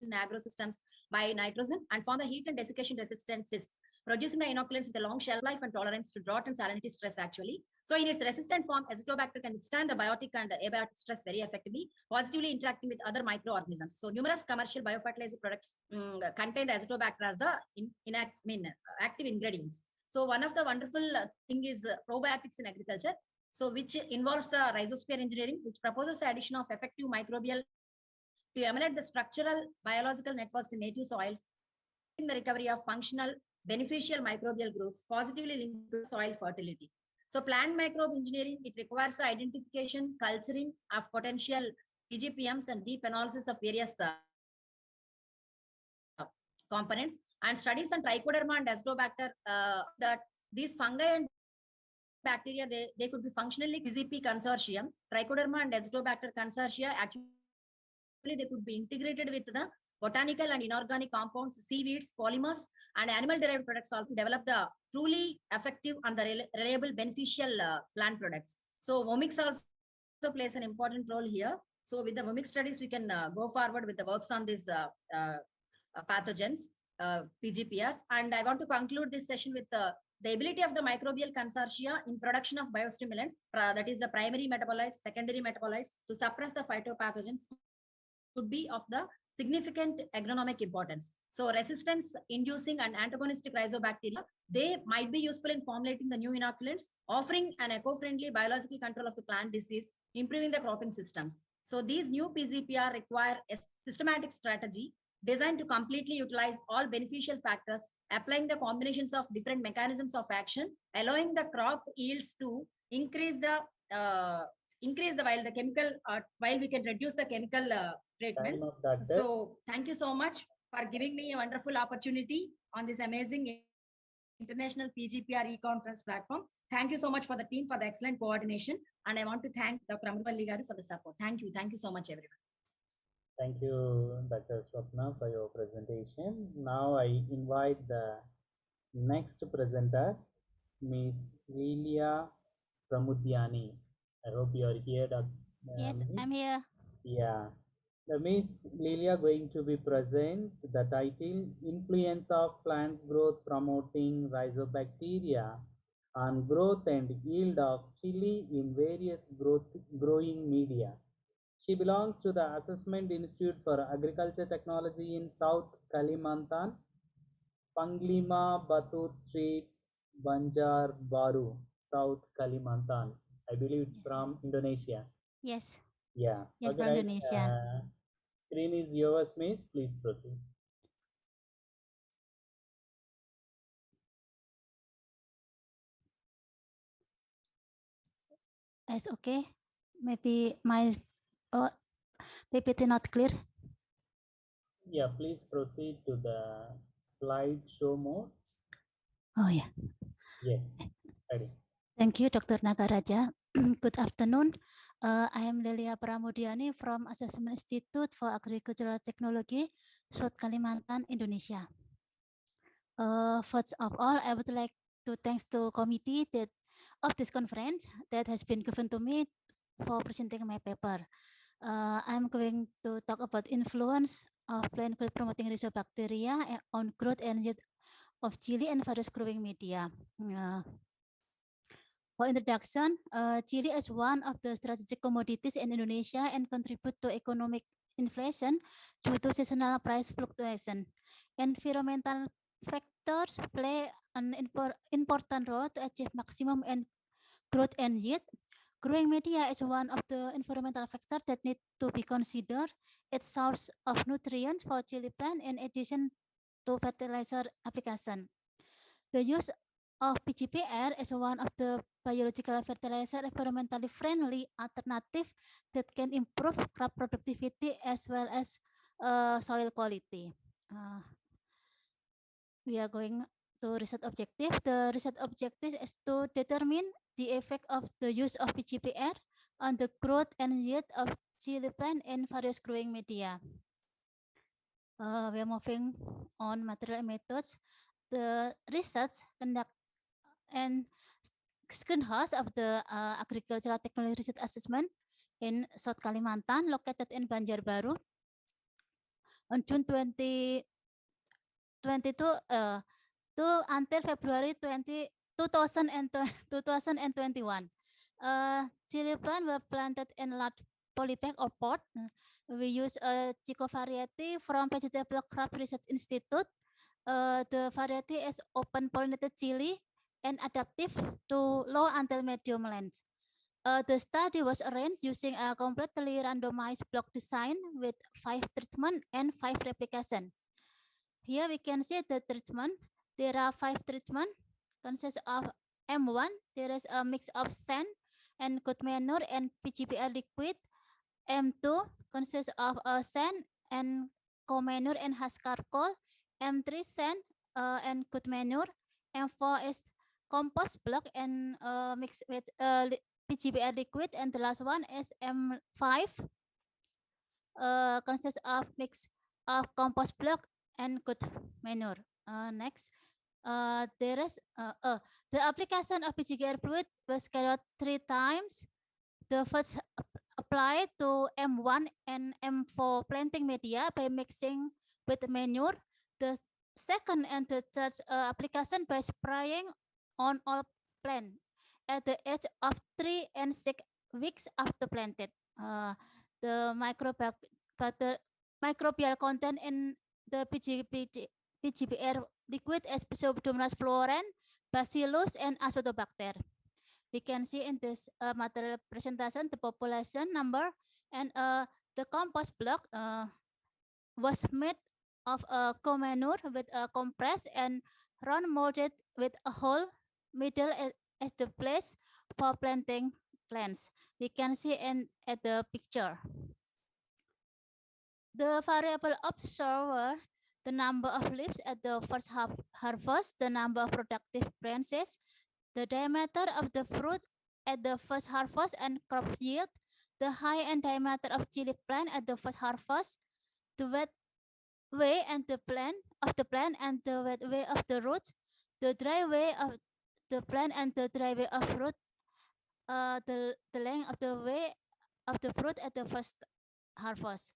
in agrosystems by nitrogen and form the heat and desiccation resistant cysts, producing the inoculants with a long shelf life and tolerance to drought and salinity stress actually. So in its resistant form, Azotobacter can withstand the biotic and abiotic stress very effectively, positively interacting with other microorganisms. So numerous commercial biofertilizer products contain the Azotobacter as the active ingredients. So one of the wonderful thing is probiotics in agriculture, so which involves the rhizosphere engineering, which proposes the addition of effective microbial to emulate the structural biological networks in native soils, in the recovery of functional beneficial microbial groups positively linked to soil fertility. So plant microbe engineering, it requires the identification, culturing of potential PGPMs and deep analysis of various components, and studies on trichoderma and Azotobacter that these fungi and bacteria, they could be functionally PGP consortium, trichoderma and Azotobacter consortia, actually they could be integrated with the botanical and inorganic compounds, seaweeds, polymers, and animal-derived products also to develop the truly effective and the reliable beneficial plant products. So omics also plays an important role here. So with the omic studies, we can go forward with the works on these pathogens, PGPRs. And I want to conclude this session with the ability of the microbial consortia in production of biostimulants, that is the primary metabolites, secondary metabolites, to suppress the phytopathogens could be of the significant agronomic importance. So resistance inducing and antagonistic rhizobacteria, they might be useful in formulating the new inoculants, offering an eco-friendly biological control of the plant disease, improving the cropping systems. So these new PGPR require a systematic strategy designed to completely utilize all beneficial factors, applying the combinations of different mechanisms of action, allowing the crop yields to increase the while we can reduce the chemical treatments. So thank you so much for giving me a wonderful opportunity on this amazing international PGPR e-conference platform. Thank you so much for the team for the excellent coordination. And I want to thank Dr. Amrupalli Garu for the support. Thank you. Thank you so much, everyone. Thank you, Dr. Swapna, for your presentation. Now I invite the next presenter, Ms. Lilia Pramudiani. I hope you are here. Yes, I'm here. Yeah. The Miss Lilia going to be present the title Influence of Plant Growth Promoting Rhizobacteria on Growth and Yield of Chili in Various Growing Media. She belongs to the Assessment Institute for Agriculture Technology in South Kalimantan, Panglima Batur Street, Banjar Baru, South Kalimantan. I believe it's from Indonesia. Yes. Yeah. Yes, Okay, from right. Indonesia. Screen is yours, Miss. Please proceed. It's okay. Maybe my PPT not clear. Yeah, please proceed to the slideshow mode. Oh yeah. Yes. Ready. Thank you, Dr. Nagaraja. Good afternoon. I am Lilia Pramudiani from Assessment Institute for Agricultural Technology, South Kalimantan, Indonesia. First of all, I would like to thanks to committee of this conference that has been given to me for presenting my paper. I'm going to talk about influence of plant growth promoting rhizobacteria on growth and yield of chili and various growing media. For introduction, chili is one of the strategic commodities in Indonesia and contribute to economic inflation due to seasonal price fluctuation. Environmental factors play an important role to achieve maximum growth and yield. Growing media is one of the environmental factors that need to be considered. Its source of nutrients for chili plant in addition to fertilizer application. The use of PGPR is one of the biological fertilizer environmentally friendly alternative that can improve crop productivity as well as soil quality. We are going to research objective. The research objective is to determine the effect of the use of PGPR on the growth and yield of chili plant in various growing media. We are moving on material methods. The research conduct and screenhouse of the agricultural technology research assessment in South Kalimantan, located in Banjarbaru. on June 2022 to until February 2021. Chili plant were planted in large polybag or pot. We use a Chico variety from Vegetable Crop Research Institute. The variety is open pollinated chili and adaptive to low until medium length. The study was arranged using a completely randomized block design with 5 treatment and 5 replication. Here we can see the treatment. There are 5 treatment, consists of M1. There is a mix of sand and good manure and PGPR liquid. M2 consists of sand and co-manure and husk charcoal. M3 sand and good manure. M4 is compost block and mixed with PGPR liquid, and the last one is M5 consists of mix of compost block and good manure. Next, there is the application of PGPR fluid was carried out 3 times. The first applied to M1 and M4 planting media by mixing with manure. The second and the third application by spraying on all plant at the age of 3 and 6 weeks after planted. The microbial content in the PGPR liquid is Pseudomonas floran, Bacillus, and Azotobacter. We can see in this material presentation the population number, and the compost block was made of a co-manure with a compressed and round molded with a hole middle as the place for planting plants. We can see at the picture. The variable observed the number of leaves at the first harvest, the number of productive branches, the diameter of the fruit at the first harvest and crop yield, the height and diameter of chili plant at the first harvest, the wet way and the plant and the wet way of the root, the dry way of the plant and the dry way of fruit, the length of the way of the fruit at the first harvest.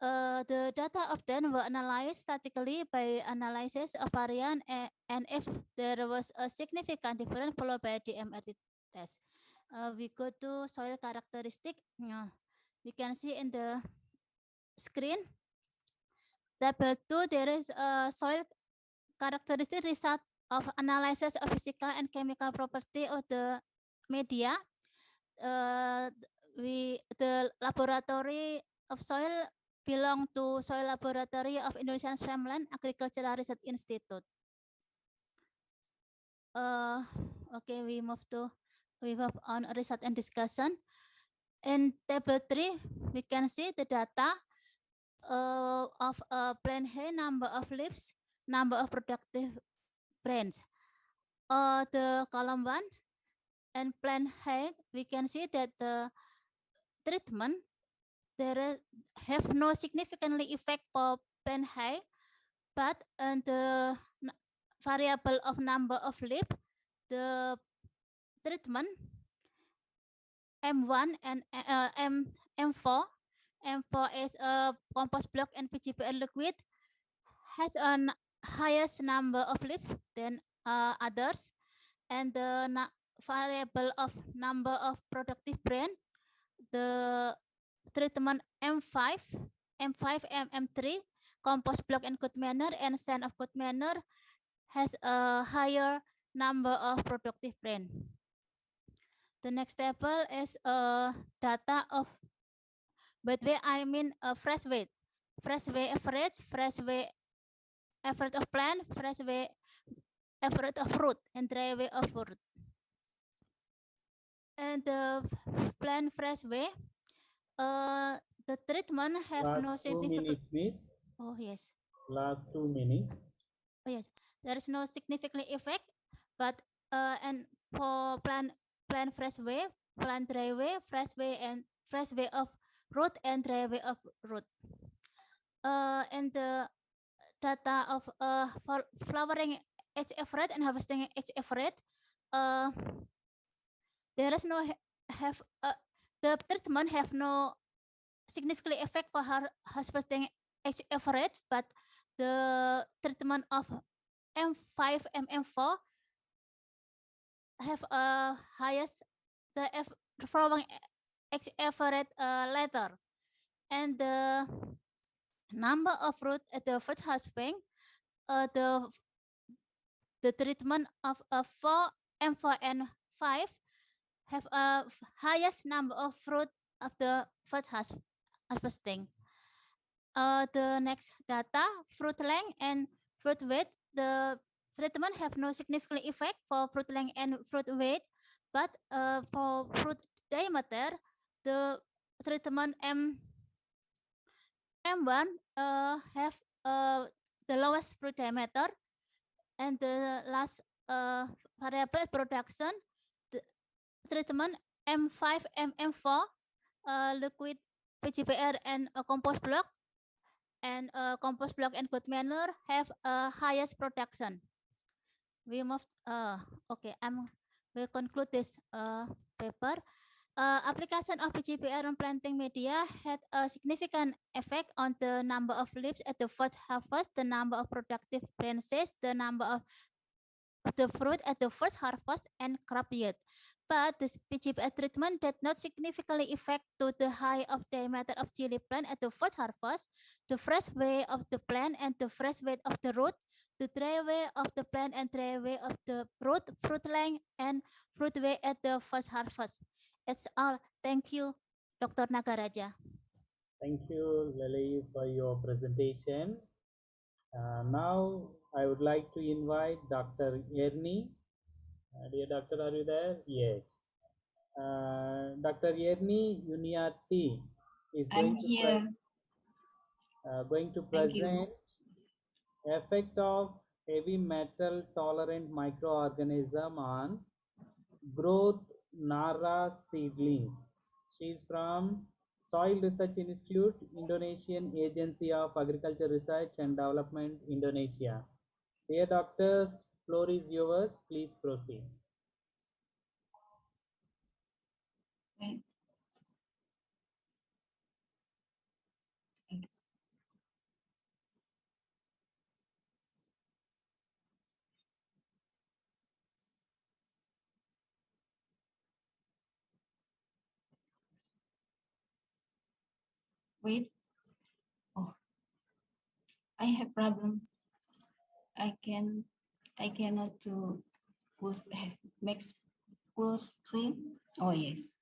The data obtained were analyzed statically by analysis of variance, and if there was a significant difference followed by the MRT test. We go to soil characteristic. We can see in the screen. Table 2, there is a soil characteristic result of analysis of physical and chemical property of the media. The laboratory of soil belong to Soil Laboratory of Indonesian Swampland Agricultural Research Institute. Okay, we move on research and discussion. In table 3, we can see the data of plant height, number of leaves, number of productive branches. The column 1 and plant height, we can see that the treatment there have no significantly effect for plant height, but the variable of number of leaf, the treatment M1 and M4 is a compost block and PGPR liquid, has a highest number of leaf than others, and the variable of number of productive branch, the treatment M5, M3, compost block and good manure, and sand of good manure has a higher number of productive branch. The next table is data of wet weight, I mean fresh weight average, fresh weight average of plant, fresh weight average of fruit, and dry weight of fruit. And the plant fresh weight, the treatment have Last no 2 significant. minutes, please. Oh yes. Last 2 minutes. Oh yes, there is no significant effect, but and for plant fresh way, plant dry way, fresh way, and fresh way of root and dry way of root. And the data of for flowering age average and harvesting age average, there is no the treatment have no significant effect for harvesting average, but the treatment of M5 and M4 have a highest the following average letter, and the number of fruit at the first harvesting, the treatment of 4 M4 and 5 have a highest number of fruit of the first harvesting. The next data, fruit length and fruit weight. The treatment have no significant effect for fruit length and fruit weight, but for fruit diameter, the treatment M1 have the lowest fruit diameter, and the last variable production, the treatment M5 and M4 liquid PGPR and compost block, and compost block and good manure have highest production. We move. Okay, will conclude this paper. Application of PGPR on planting media had a significant effect on the number of leaves at the first harvest, the number of productive branches, the number of the fruit at the first harvest, and crop yield. But this PGPR treatment did not significantly affect to the height of diameter of chili plant at the first harvest, the fresh weight of the plant and the fresh weight of the root, the dry weight of the plant and dry weight of the root, fruit length, and fruit weight at the first harvest. It's all. Thank you, Dr. Nagaraja. Thank you, Lily, for your presentation. Now, I would like to invite Dr. Yerni. Dear doctor, are you there? Yes. Dr. Yerni Yuniati is going to present effect of heavy metal tolerant microorganism on growth Nara seedlings. She is from Soil Research Institute, Indonesian Agency of Agriculture Research and Development, Indonesia. Dear doctors, floor is yours. Please proceed. Wait. Oh, I have problem. I cannot to make full screen. Oh yes.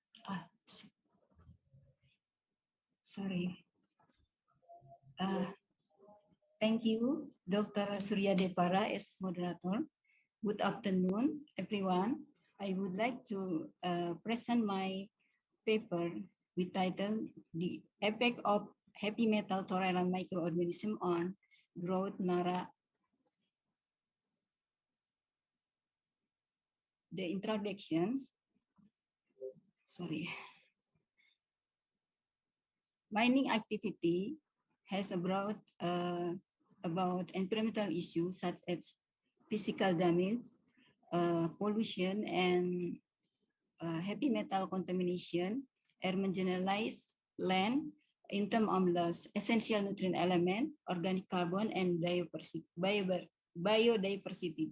Sorry. Thank you, Dr. Surya Depara as moderator. Good afternoon, everyone. I would like to present my paper with title "The Effect of Heavy Metal Tolerant Microorganism on Growth Nara." The introduction. Sorry. Mining activity has a broad about environmental issues such as physical damage, pollution, and heavy metal contamination, air marginalized land in terms of the essential nutrient element, organic carbon, and biodiversity.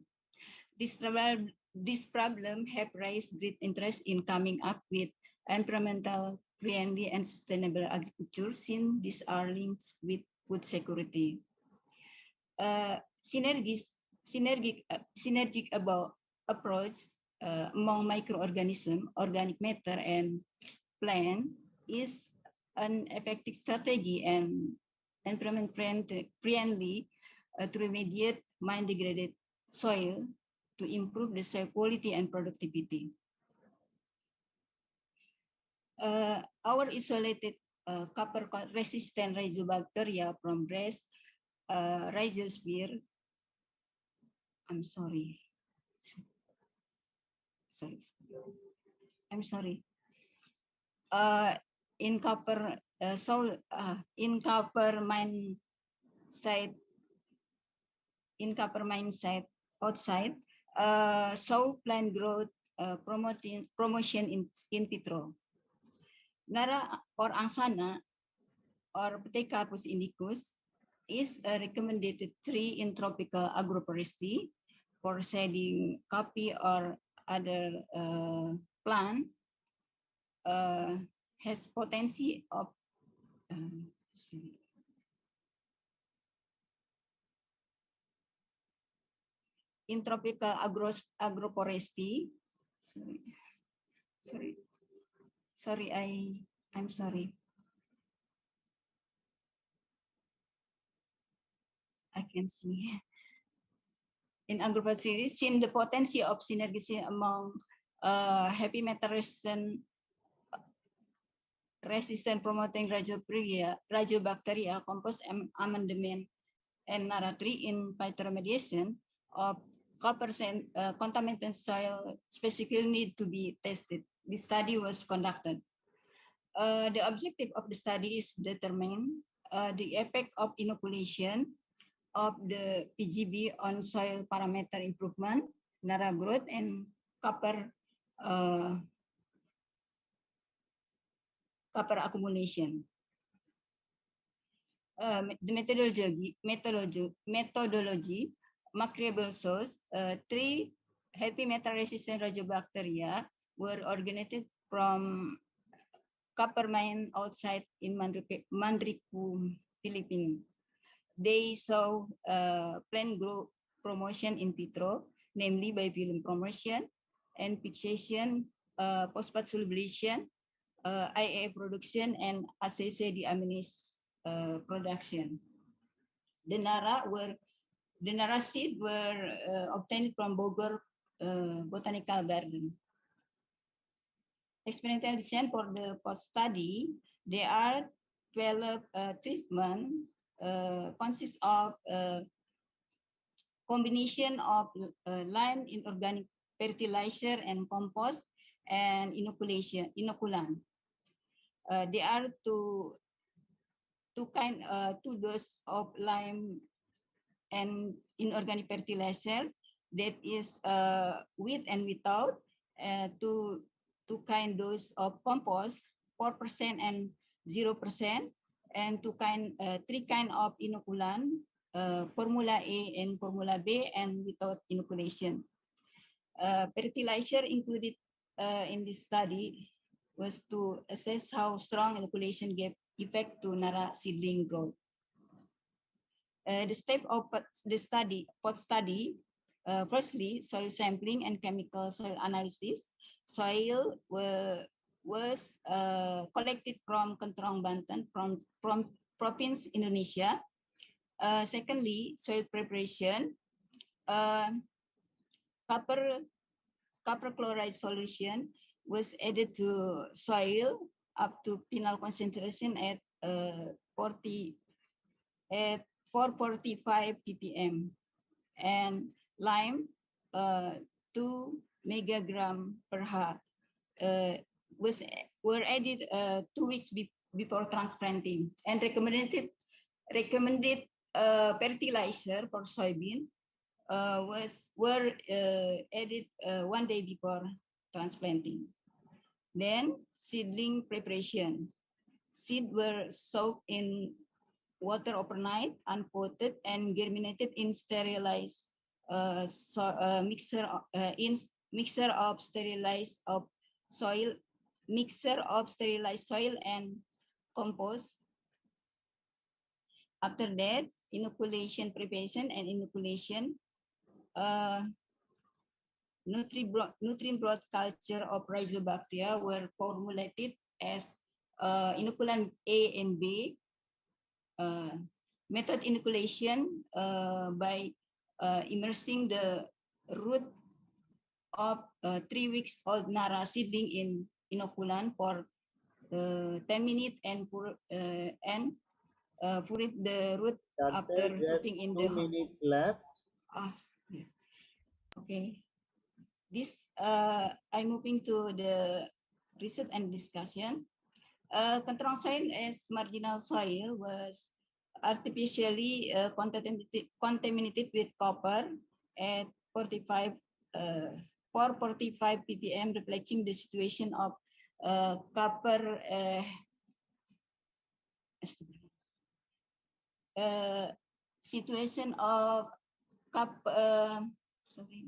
This problem have raised great interest in coming up with environmental friendly and sustainable agriculture, since these are linked with food security. Synergic about approach among microorganisms, organic matter, and plant is an effective strategy and environment friendly to remediate mine degraded soil to improve the soil quality and productivity. Our isolated copper-resistant rhizobacteria from breast rhizosphere. I'm sorry. I'm sorry. In copper in copper mine site outside, show plant growth promotion in vitro. Nara or Angsana or Ptecarpus indicus is a recommended tree in tropical agroforestry for shading coffee or other plant, has potency of in tropical agroforestry. Sorry, I'm sorry. I can see. In agroforestry, seen the potency of synergy among heavy metal resistant promoting rajobacteria, compost amendment, and naratri in phytoremediation of copper contaminated soil specifically need to be tested. The study was conducted. The objective of the study is determine the effect of inoculation of the PGB on soil parameter improvement, nara growth, and copper accumulation. The methodology microbial source, 3 heavy metal resistant rajobacteria were originated from copper mine outside in Mandriku, Philippines. They saw plant growth promotion in vitro, namely by film promotion and fixation, phosphate solubilization, IA production, and ACC deaminase production. The Nara seed were obtained from Bogor Botanical Garden. Experimental design for the post-study, there are 12 treatment, consists of combination of lime inorganic fertilizer and compost and inoculant. There are two doses of lime and inorganic fertilizer, that is with and without, two kind dose of compost, 4% and 0%, and three kind of inoculant, formula A and formula B, and without inoculation. Fertilizer included in this study was to assess how strong inoculation gave effect to Nara seedling growth. The step of the study, firstly, soil sampling and chemical soil analysis. Soil was collected from Kentrong, Banten, from province Indonesia. Secondly, soil preparation. Copper chloride solution was added to soil up to penal concentration at 445 ppm, and lime 2 megagram per ha were added 2 weeks before transplanting, and recommended fertilizer for soybean were added 1 day before transplanting. Then seedling preparation. Seed were soaked in water overnight, unpotted, and germinated in sterilized mixture of sterilized soil and compost. After that, inoculation preparation and inoculation. Nutrient broad culture of rhizobacteria were formulated as inoculant A and B. Method inoculation by immersing the root of 3 weeks old Nara seedling in inoculant for 10 minutes and put the root after putting in the 2 minutes left. Yeah. Okay. This I'm moving to the research and discussion. Kentrong soil as marginal soil was artificially contaminated with copper at 445 ppm, reflecting the situation of copper situation of sorry.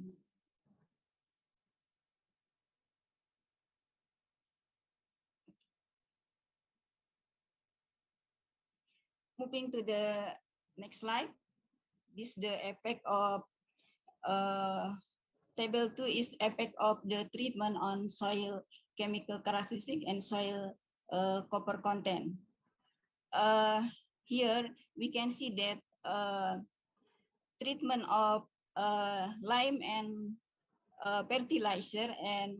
Moving to the next slide, this the effect of table 2 is effect of the treatment on soil chemical characteristic and soil copper content. Here we can see that treatment of lime and fertilizer and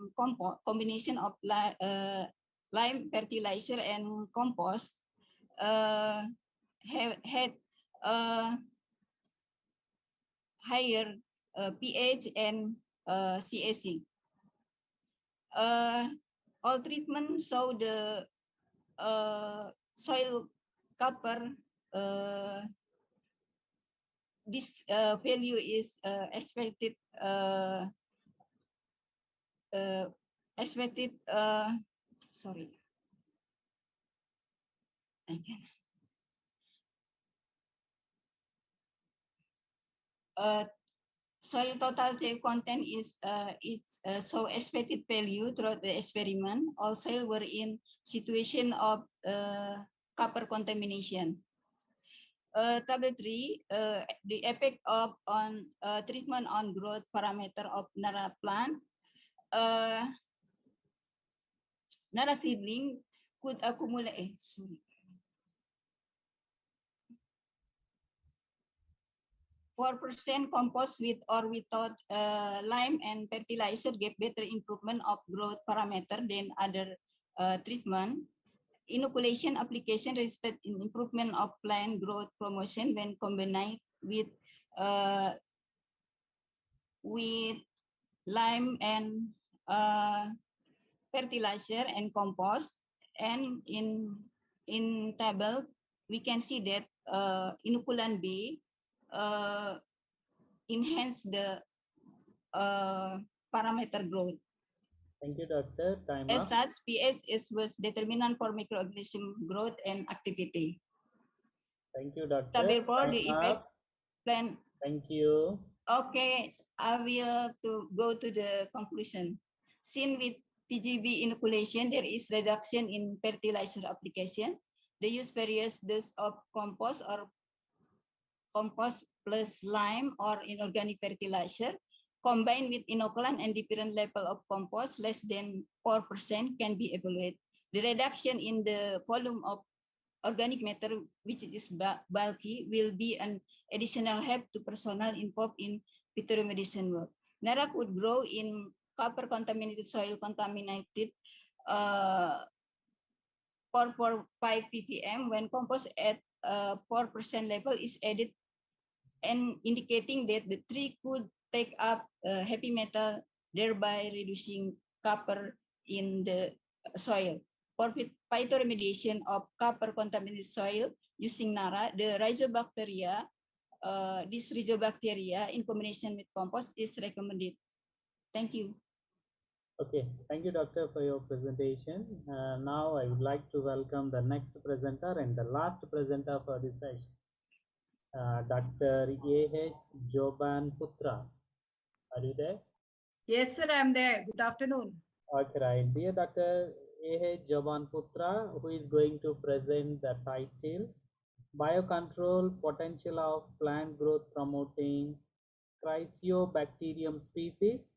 combination of lime fertilizer and compost had higher pH and CAC. All treatment show the soil copper. This value is expected. Sorry. Again. Soil total J content is so expected value throughout the experiment. All soil were in situation of copper contamination. Table 3, the effect of treatment on growth parameter of Nara plant. Nara seedling could accumulate. 4% compost with or without lime and fertilizer gave better improvement of growth parameter than other treatment. Inoculation application resulted in improvement of plant growth promotion when combined with lime and fertilizer and compost. And in table we can see that inoculant B enhance the parameter growth. Thank you, Doctor. Time As up. such, pH was determinant for microorganism growth and activity. Thank you, Doctor. Table 4, the Time effect up. plan. Thank you. Okay, I will go to the conclusion. Seen with PGB inoculation, there is reduction in fertilizer application. They use various doses of compost or compost plus lime or inorganic fertilizer. Combined with inoculant and different level of compost, less than 4% can be evaluated. The reduction in the volume of organic matter, which is bulky, will be an additional help to personnel involved in phytoremediation work. Nara could grow in copper contaminated soil contaminated 4.5 ppm when compost at 4% level is added, and indicating that the tree could take up heavy metal, thereby reducing copper in the soil. For phytoremediation of copper contaminated soil using Nara, the rhizobacteria, this rhizobacteria in combination with compost is recommended. Thank you. Okay, thank you, Doctor, for your presentation. Now I would like to welcome the next presenter and the last presenter for this session, Dr. A.H. Joban Putra. Are you there? Yes, sir, I'm there. Good afternoon. Okay, right. Dear Dr. A.H. Joban Putra, who is going to present the title, Biocontrol Potential of Plant Growth Promoting Chrysiobacterium Species,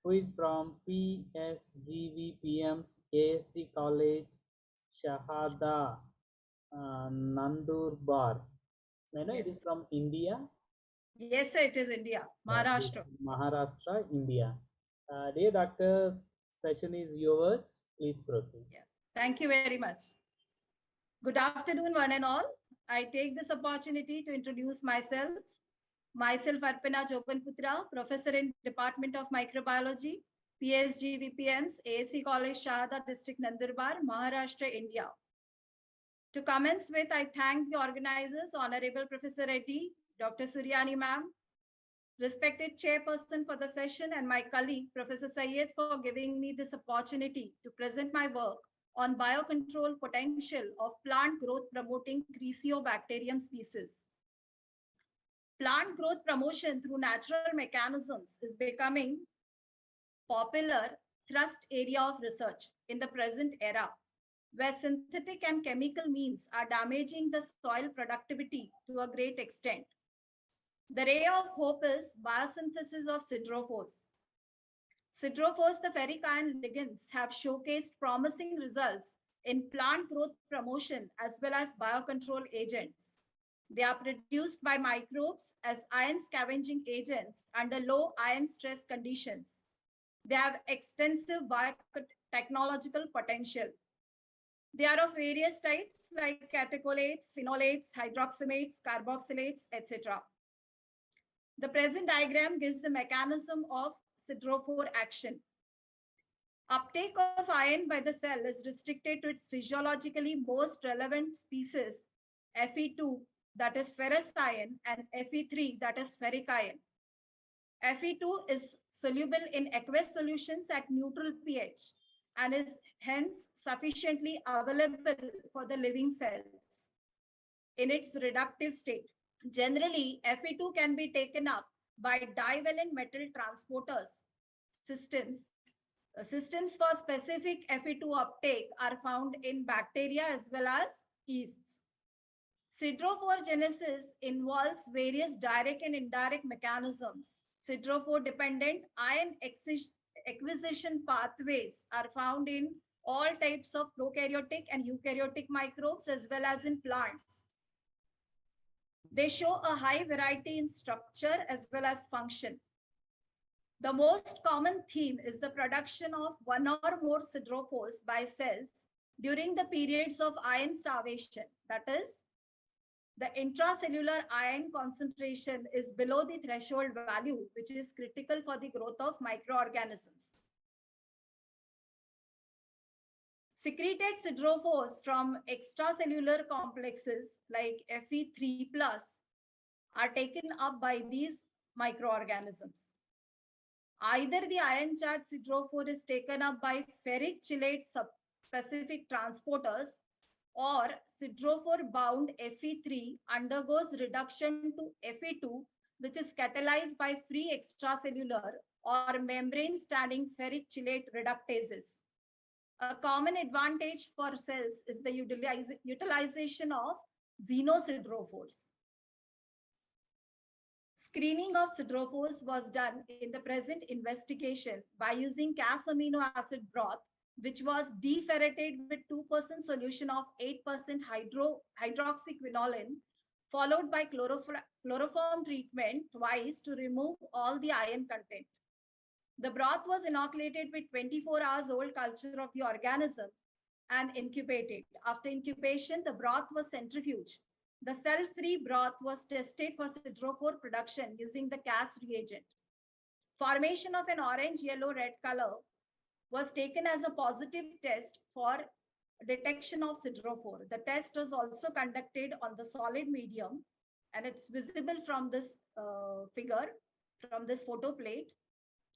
who is from PSGVPM's ASC College, Shahada, Nandurbar. I know it is from India. Yes, sir, it is India, Maharashtra. Maharashtra, India. Dear Doctor, session is yours. Please proceed. Yes. Thank you very much. Good afternoon, one and all. I take this opportunity to introduce myself. Myself, Arpana Jobanputra, professor in Department of Microbiology, PSGVPM's ASC College, Shahada District, Nandurbar, Maharashtra, India. To commence with, I thank the organizers, Honorable Professor Reddy, Dr. Suryani ma'am, respected chairperson for the session, and my colleague, Professor Syed, for giving me this opportunity to present my work on biocontrol potential of plant growth promoting Chrysobacterium species. Plant growth promotion through natural mechanisms is becoming popular thrust area of research in the present era, where synthetic and chemical means are damaging the soil productivity to a great extent. The ray of hope is biosynthesis of siderophores. Siderophores, the ferric ion ligands, have showcased promising results in plant growth promotion as well as biocontrol agents. They are produced by microbes as ion scavenging agents under low ion stress conditions. They have extensive biotechnological potential. They are of various types like catecholates, phenolates, hydroxymates, carboxylates, etc. The present diagram gives the mechanism of siderophore action. Uptake of iron by the cell is restricted to its physiologically most relevant species, Fe2, that is ferrous iron, and Fe3, that is ferric iron. Fe2 is soluble in aqueous solutions at neutral pH and is hence sufficiently available for the living cells in its reductive state. Generally, Fe2 can be taken up by divalent metal transporters systems. Systems for specific Fe2 uptake are found in bacteria as well as yeasts. Siderophore genesis involves various direct and indirect mechanisms. Siderophore-dependent ion acquisition pathways are found in all types of prokaryotic and eukaryotic microbes as well as in plants. They show a high variety in structure as well as function. The most common theme is the production of one or more siderophores by cells during the periods of ion starvation. That is, the intracellular ion concentration is below the threshold value, which is critical for the growth of microorganisms. Secreted siderophores from extracellular complexes like Fe3+ are taken up by these microorganisms. Either the ion-charged siderophore is taken up by ferric chelate specific transporters, or siderophore-bound Fe3 undergoes reduction to Fe2, which is catalyzed by free extracellular or membrane-standing ferric chelate reductases. A common advantage for cells is the utilization of xenosiderophores. Screening of siderophores was done in the present investigation by using Cas amino acid broth, which was deferrated with 2% solution of 8% hydroxyquinoline, followed by chloroform treatment twice to remove all the iron content. The broth was inoculated with 24 hours old culture of the organism and incubated. After incubation, the broth was centrifuged. The cell-free broth was tested for siderophore production using the Cas reagent. Formation of an orange, yellow, red color was taken as a positive test for detection of siderophore. The test was also conducted on the solid medium, and it's visible from this figure, from this photo plate.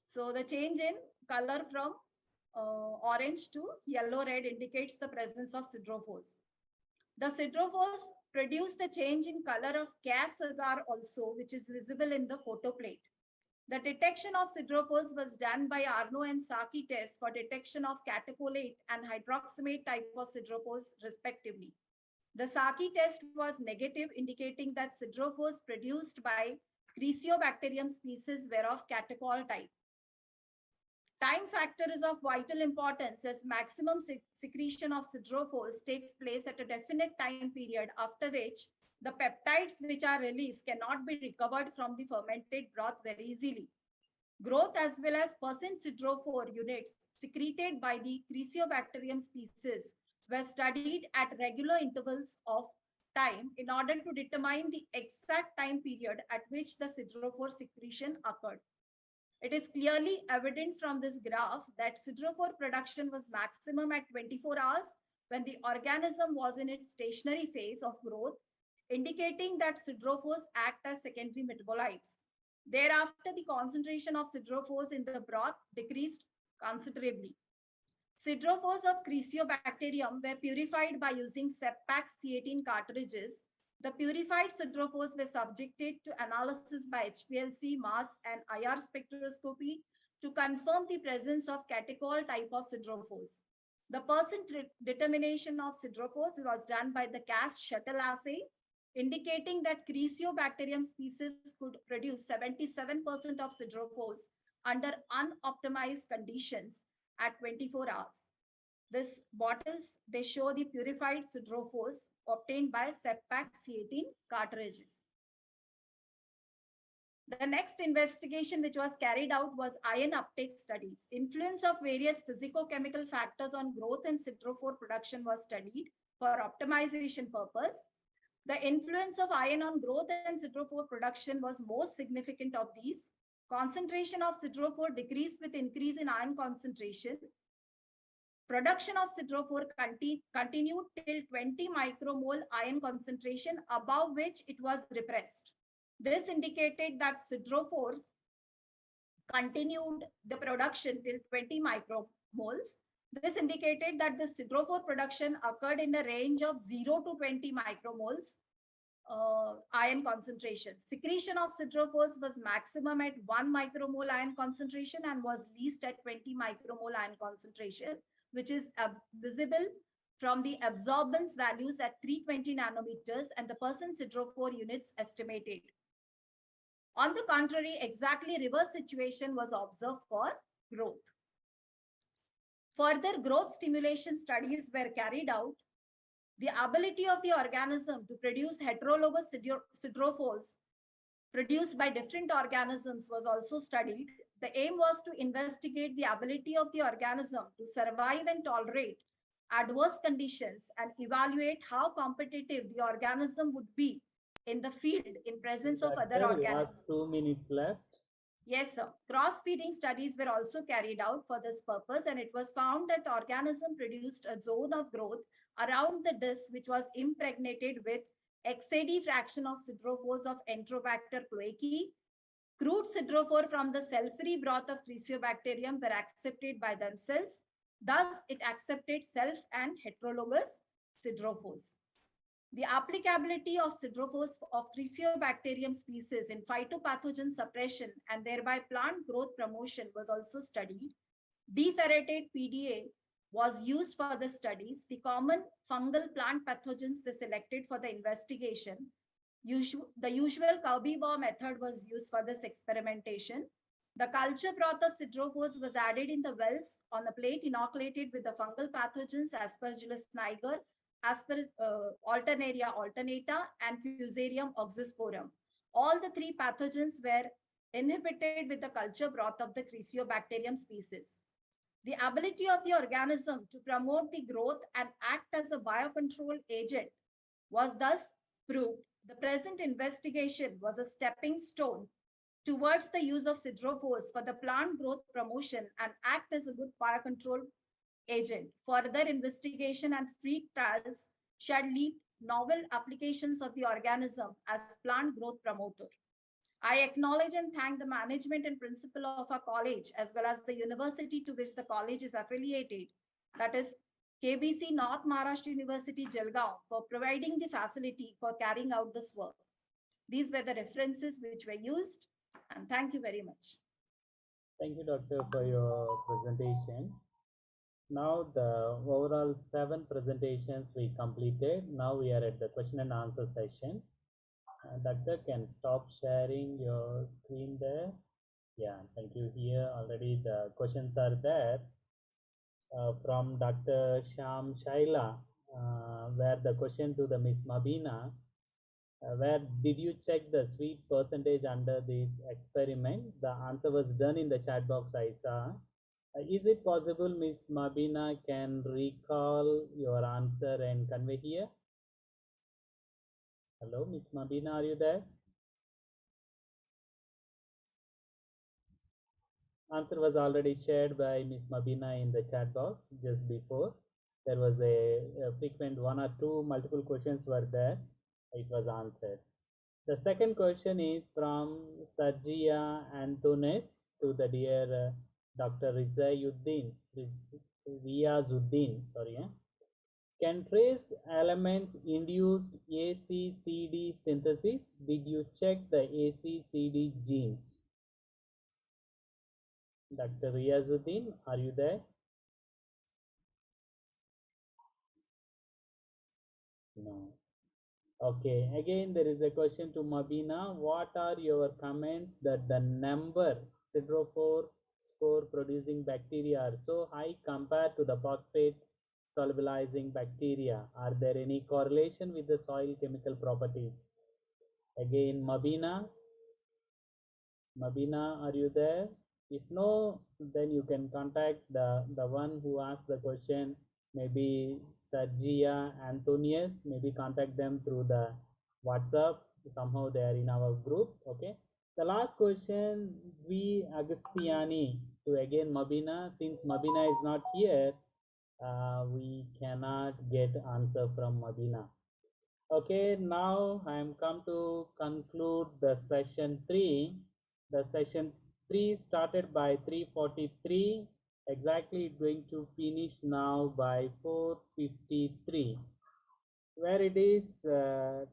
So the change in color from orange to yellow-red indicates the presence of siderophores. The siderophores produce the change in color of Cas agar also, which is visible in the photo plate. The detection of siderophores was done by Arno and Saki tests for detection of catecholate and hydroxymate type of siderophores respectively. The Saki test was negative, indicating that siderophores produced by Chrysobacterium species were of catechol type. Time factor is of vital importance as maximum secretion of siderophores takes place at a definite time period, after which the peptides which are released cannot be recovered from the fermented broth very easily. Growth as well as percent siderophore units secreted by the Chrysobacterium species were studied at regular intervals of time in order to determine the exact time period at which the siderophore secretion occurred. It is clearly evident from this graph that siderophore production was maximum at 24 hours when the organism was in its stationary phase of growth, indicating that siderophores act as secondary metabolites. Thereafter, the concentration of siderophores in the broth decreased considerably. Siderophores of Chrysobacterium were purified by using SEPAC C18 cartridges. The purified siderophores were subjected to analysis by HPLC, mass, and IR spectroscopy to confirm the presence of catechol type of siderophores. The percent determination of siderophores was done by the CAS shuttle assay, indicating that Chrysobacterium species could produce 77% of siderophores under unoptimized conditions at 24 hours. These bottles, they show the purified siderophores obtained by SEPAC C18 cartridges. The next investigation which was carried out was ion uptake studies. Influence of various physicochemical factors on growth and siderophore production was studied for optimization purpose. The influence of ion on growth and siderophore production was most significant of these. Concentration of siderophore decreased with increase in ion concentration. Production of siderophore continued till 20 micromole ion concentration, above which it was repressed. This indicated that siderophores continued the production till 20 micromoles. This indicated that the siderophore production occurred in the range of 0 to 20 micromoles ion concentration. Secretion of siderophores was maximum at 1 micromole ion concentration and was least at 20 micromole ion concentration, which is visible from the absorbance values at 320 nanometers and the percent siderophore units estimated. On the contrary, exactly reverse situation was observed for growth. Further growth stimulation studies were carried out. The ability of the organism to produce heterologous siderophores produced by different organisms was also studied. The aim was to investigate the ability of the organism to survive and tolerate adverse conditions and evaluate how competitive the organism would be in the field in presence of other organisms. 2 minutes left. Yes, sir. Cross-feeding studies were also carried out for this purpose, and it was found that the organism produced a zone of growth around the disc, which was impregnated with XAD fraction of siderophores of Enterobacter cloacae. Crude siderophore from the cell-free broth of Chrysobacterium were accepted by themselves. Thus, it accepted self and heterologous siderophores. The applicability of siderophores of Chrysobacterium species in phytopathogen suppression and thereby plant growth promotion was also studied. Deferrated PDA was used for the studies. The common fungal plant pathogens were selected for the investigation. The usual Kirby-Baugh method was used for this experimentation. The culture broth of siderophores was added in the wells on a plate inoculated with the fungal pathogens Aspergillus niger, Alternaria alternata, and Fusarium oxysporum. All the three pathogens were inhibited with the culture broth of the Chrysobacterium species. The ability of the organism to promote the growth and act as a biocontrol agent was thus proved. The present investigation was a stepping stone towards the use of siderophores for the plant growth promotion and act as a good biocontrol agent. Further investigation and field trials shall lead novel applications of the organism as plant growth promoter. I acknowledge and thank the management and principal of our college as well as the university to which the college is affiliated, that is KBC North Maharashtra University, Jalgaon, for providing the facility for carrying out this work. These were the references which were used, and thank you very much. Thank you, Doctor, for your presentation. Now the overall 7 presentations we completed. Now we are at the question and answer session. Doctor can stop sharing your screen there. Yeah, thank you. Here already the questions are there from Dr. Sham Shaila, where the question to the Miss Mabina, where did you check the sweet percentage under this experiment? The answer was done in the chat box I saw. Is it possible Miss Mabina can recall your answer and convey here? Hello, Miss Mabina, are you there? Answer was already shared by Miss Mabina in the chat box just before. There was a frequent 1 or 2 multiple questions were there. It was answered. The second question is from Sergia Antunes to the dear Dr. Rizayuddin. Riyazuddin, sorry, can trace elements induced ACCD synthesis. Did you check the ACCD genes? Dr. Riyazuddin, are you there? No. Okay, again there is a question to Mabina. What are your comments that the number siderophore spore producing bacteria are so high compared to the phosphate solubilizing bacteria? Are there any correlation with the soil chemical properties? Again, Mabina. Mabina, are you there? If no, then you can contact the one who asked the question, maybe Sergia Antonius, maybe contact them through the WhatsApp. Somehow they are in our group. Okay. The last question, V. Agustiani, to again Mabina. Since Mabina is not here, we cannot get answer from Mabina. Okay, now I am come to conclude the session 3. The session 3 started by 3:43. Exactly it's going to finish now by 4:53. Where it is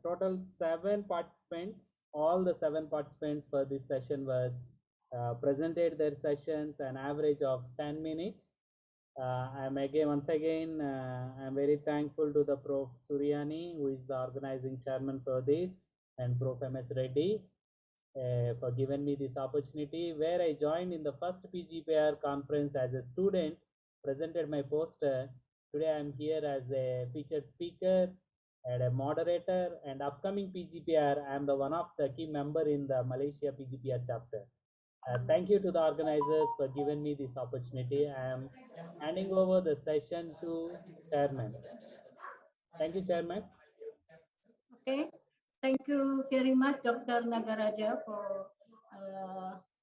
total 7 participants. All the 7 participants for this session was presented their sessions an average of 10 minutes. I'm once again, I'm very thankful to the Prof. Suryani, who is the organizing chairman for this, and Prof. MS Reddy for giving me this opportunity, where I joined in the first PGPR conference as a student, presented my poster. Today I'm here as a featured speaker and a moderator, and upcoming PGPR, I'm the one of the key member in the Malaysia PGPR chapter. Thank you to the organizers for giving me this opportunity. I am handing over the session to Chairman. Thank you, Chairman. Okay, thank you very much, Dr. Nagaraja, for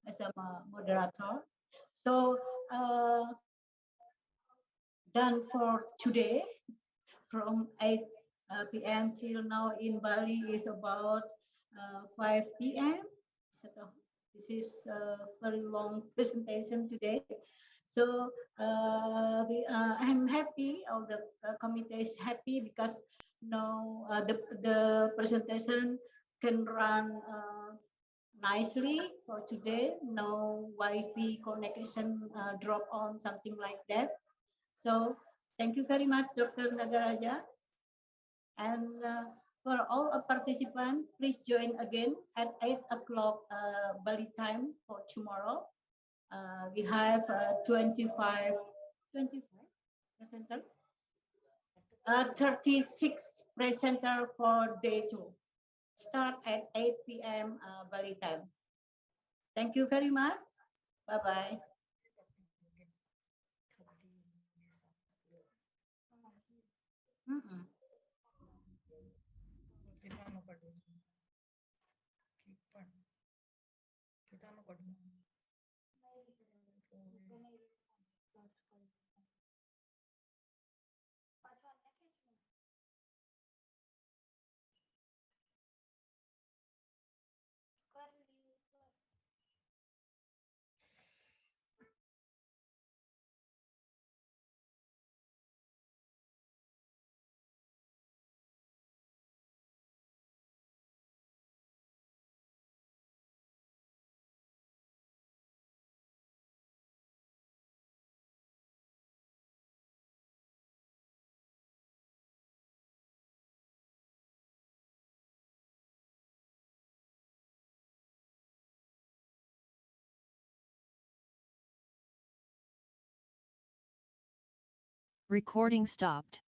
as a moderator. So, done for today from 8 p.m. till now in Bali is about 5 p.m. So this is a very long presentation today. So I'm happy, all the committee is happy because now the presentation can run nicely for today. No Wi-Fi connection drop on, something like that. So thank you very much, Dr. Nagaraja. And for all participants, please join again at 8 o'clock Bali time for tomorrow. We have 25 presenter, 36 presenter for day 2. Start at 8 p.m. Bali time. Thank you very much. Bye-bye. Recording stopped.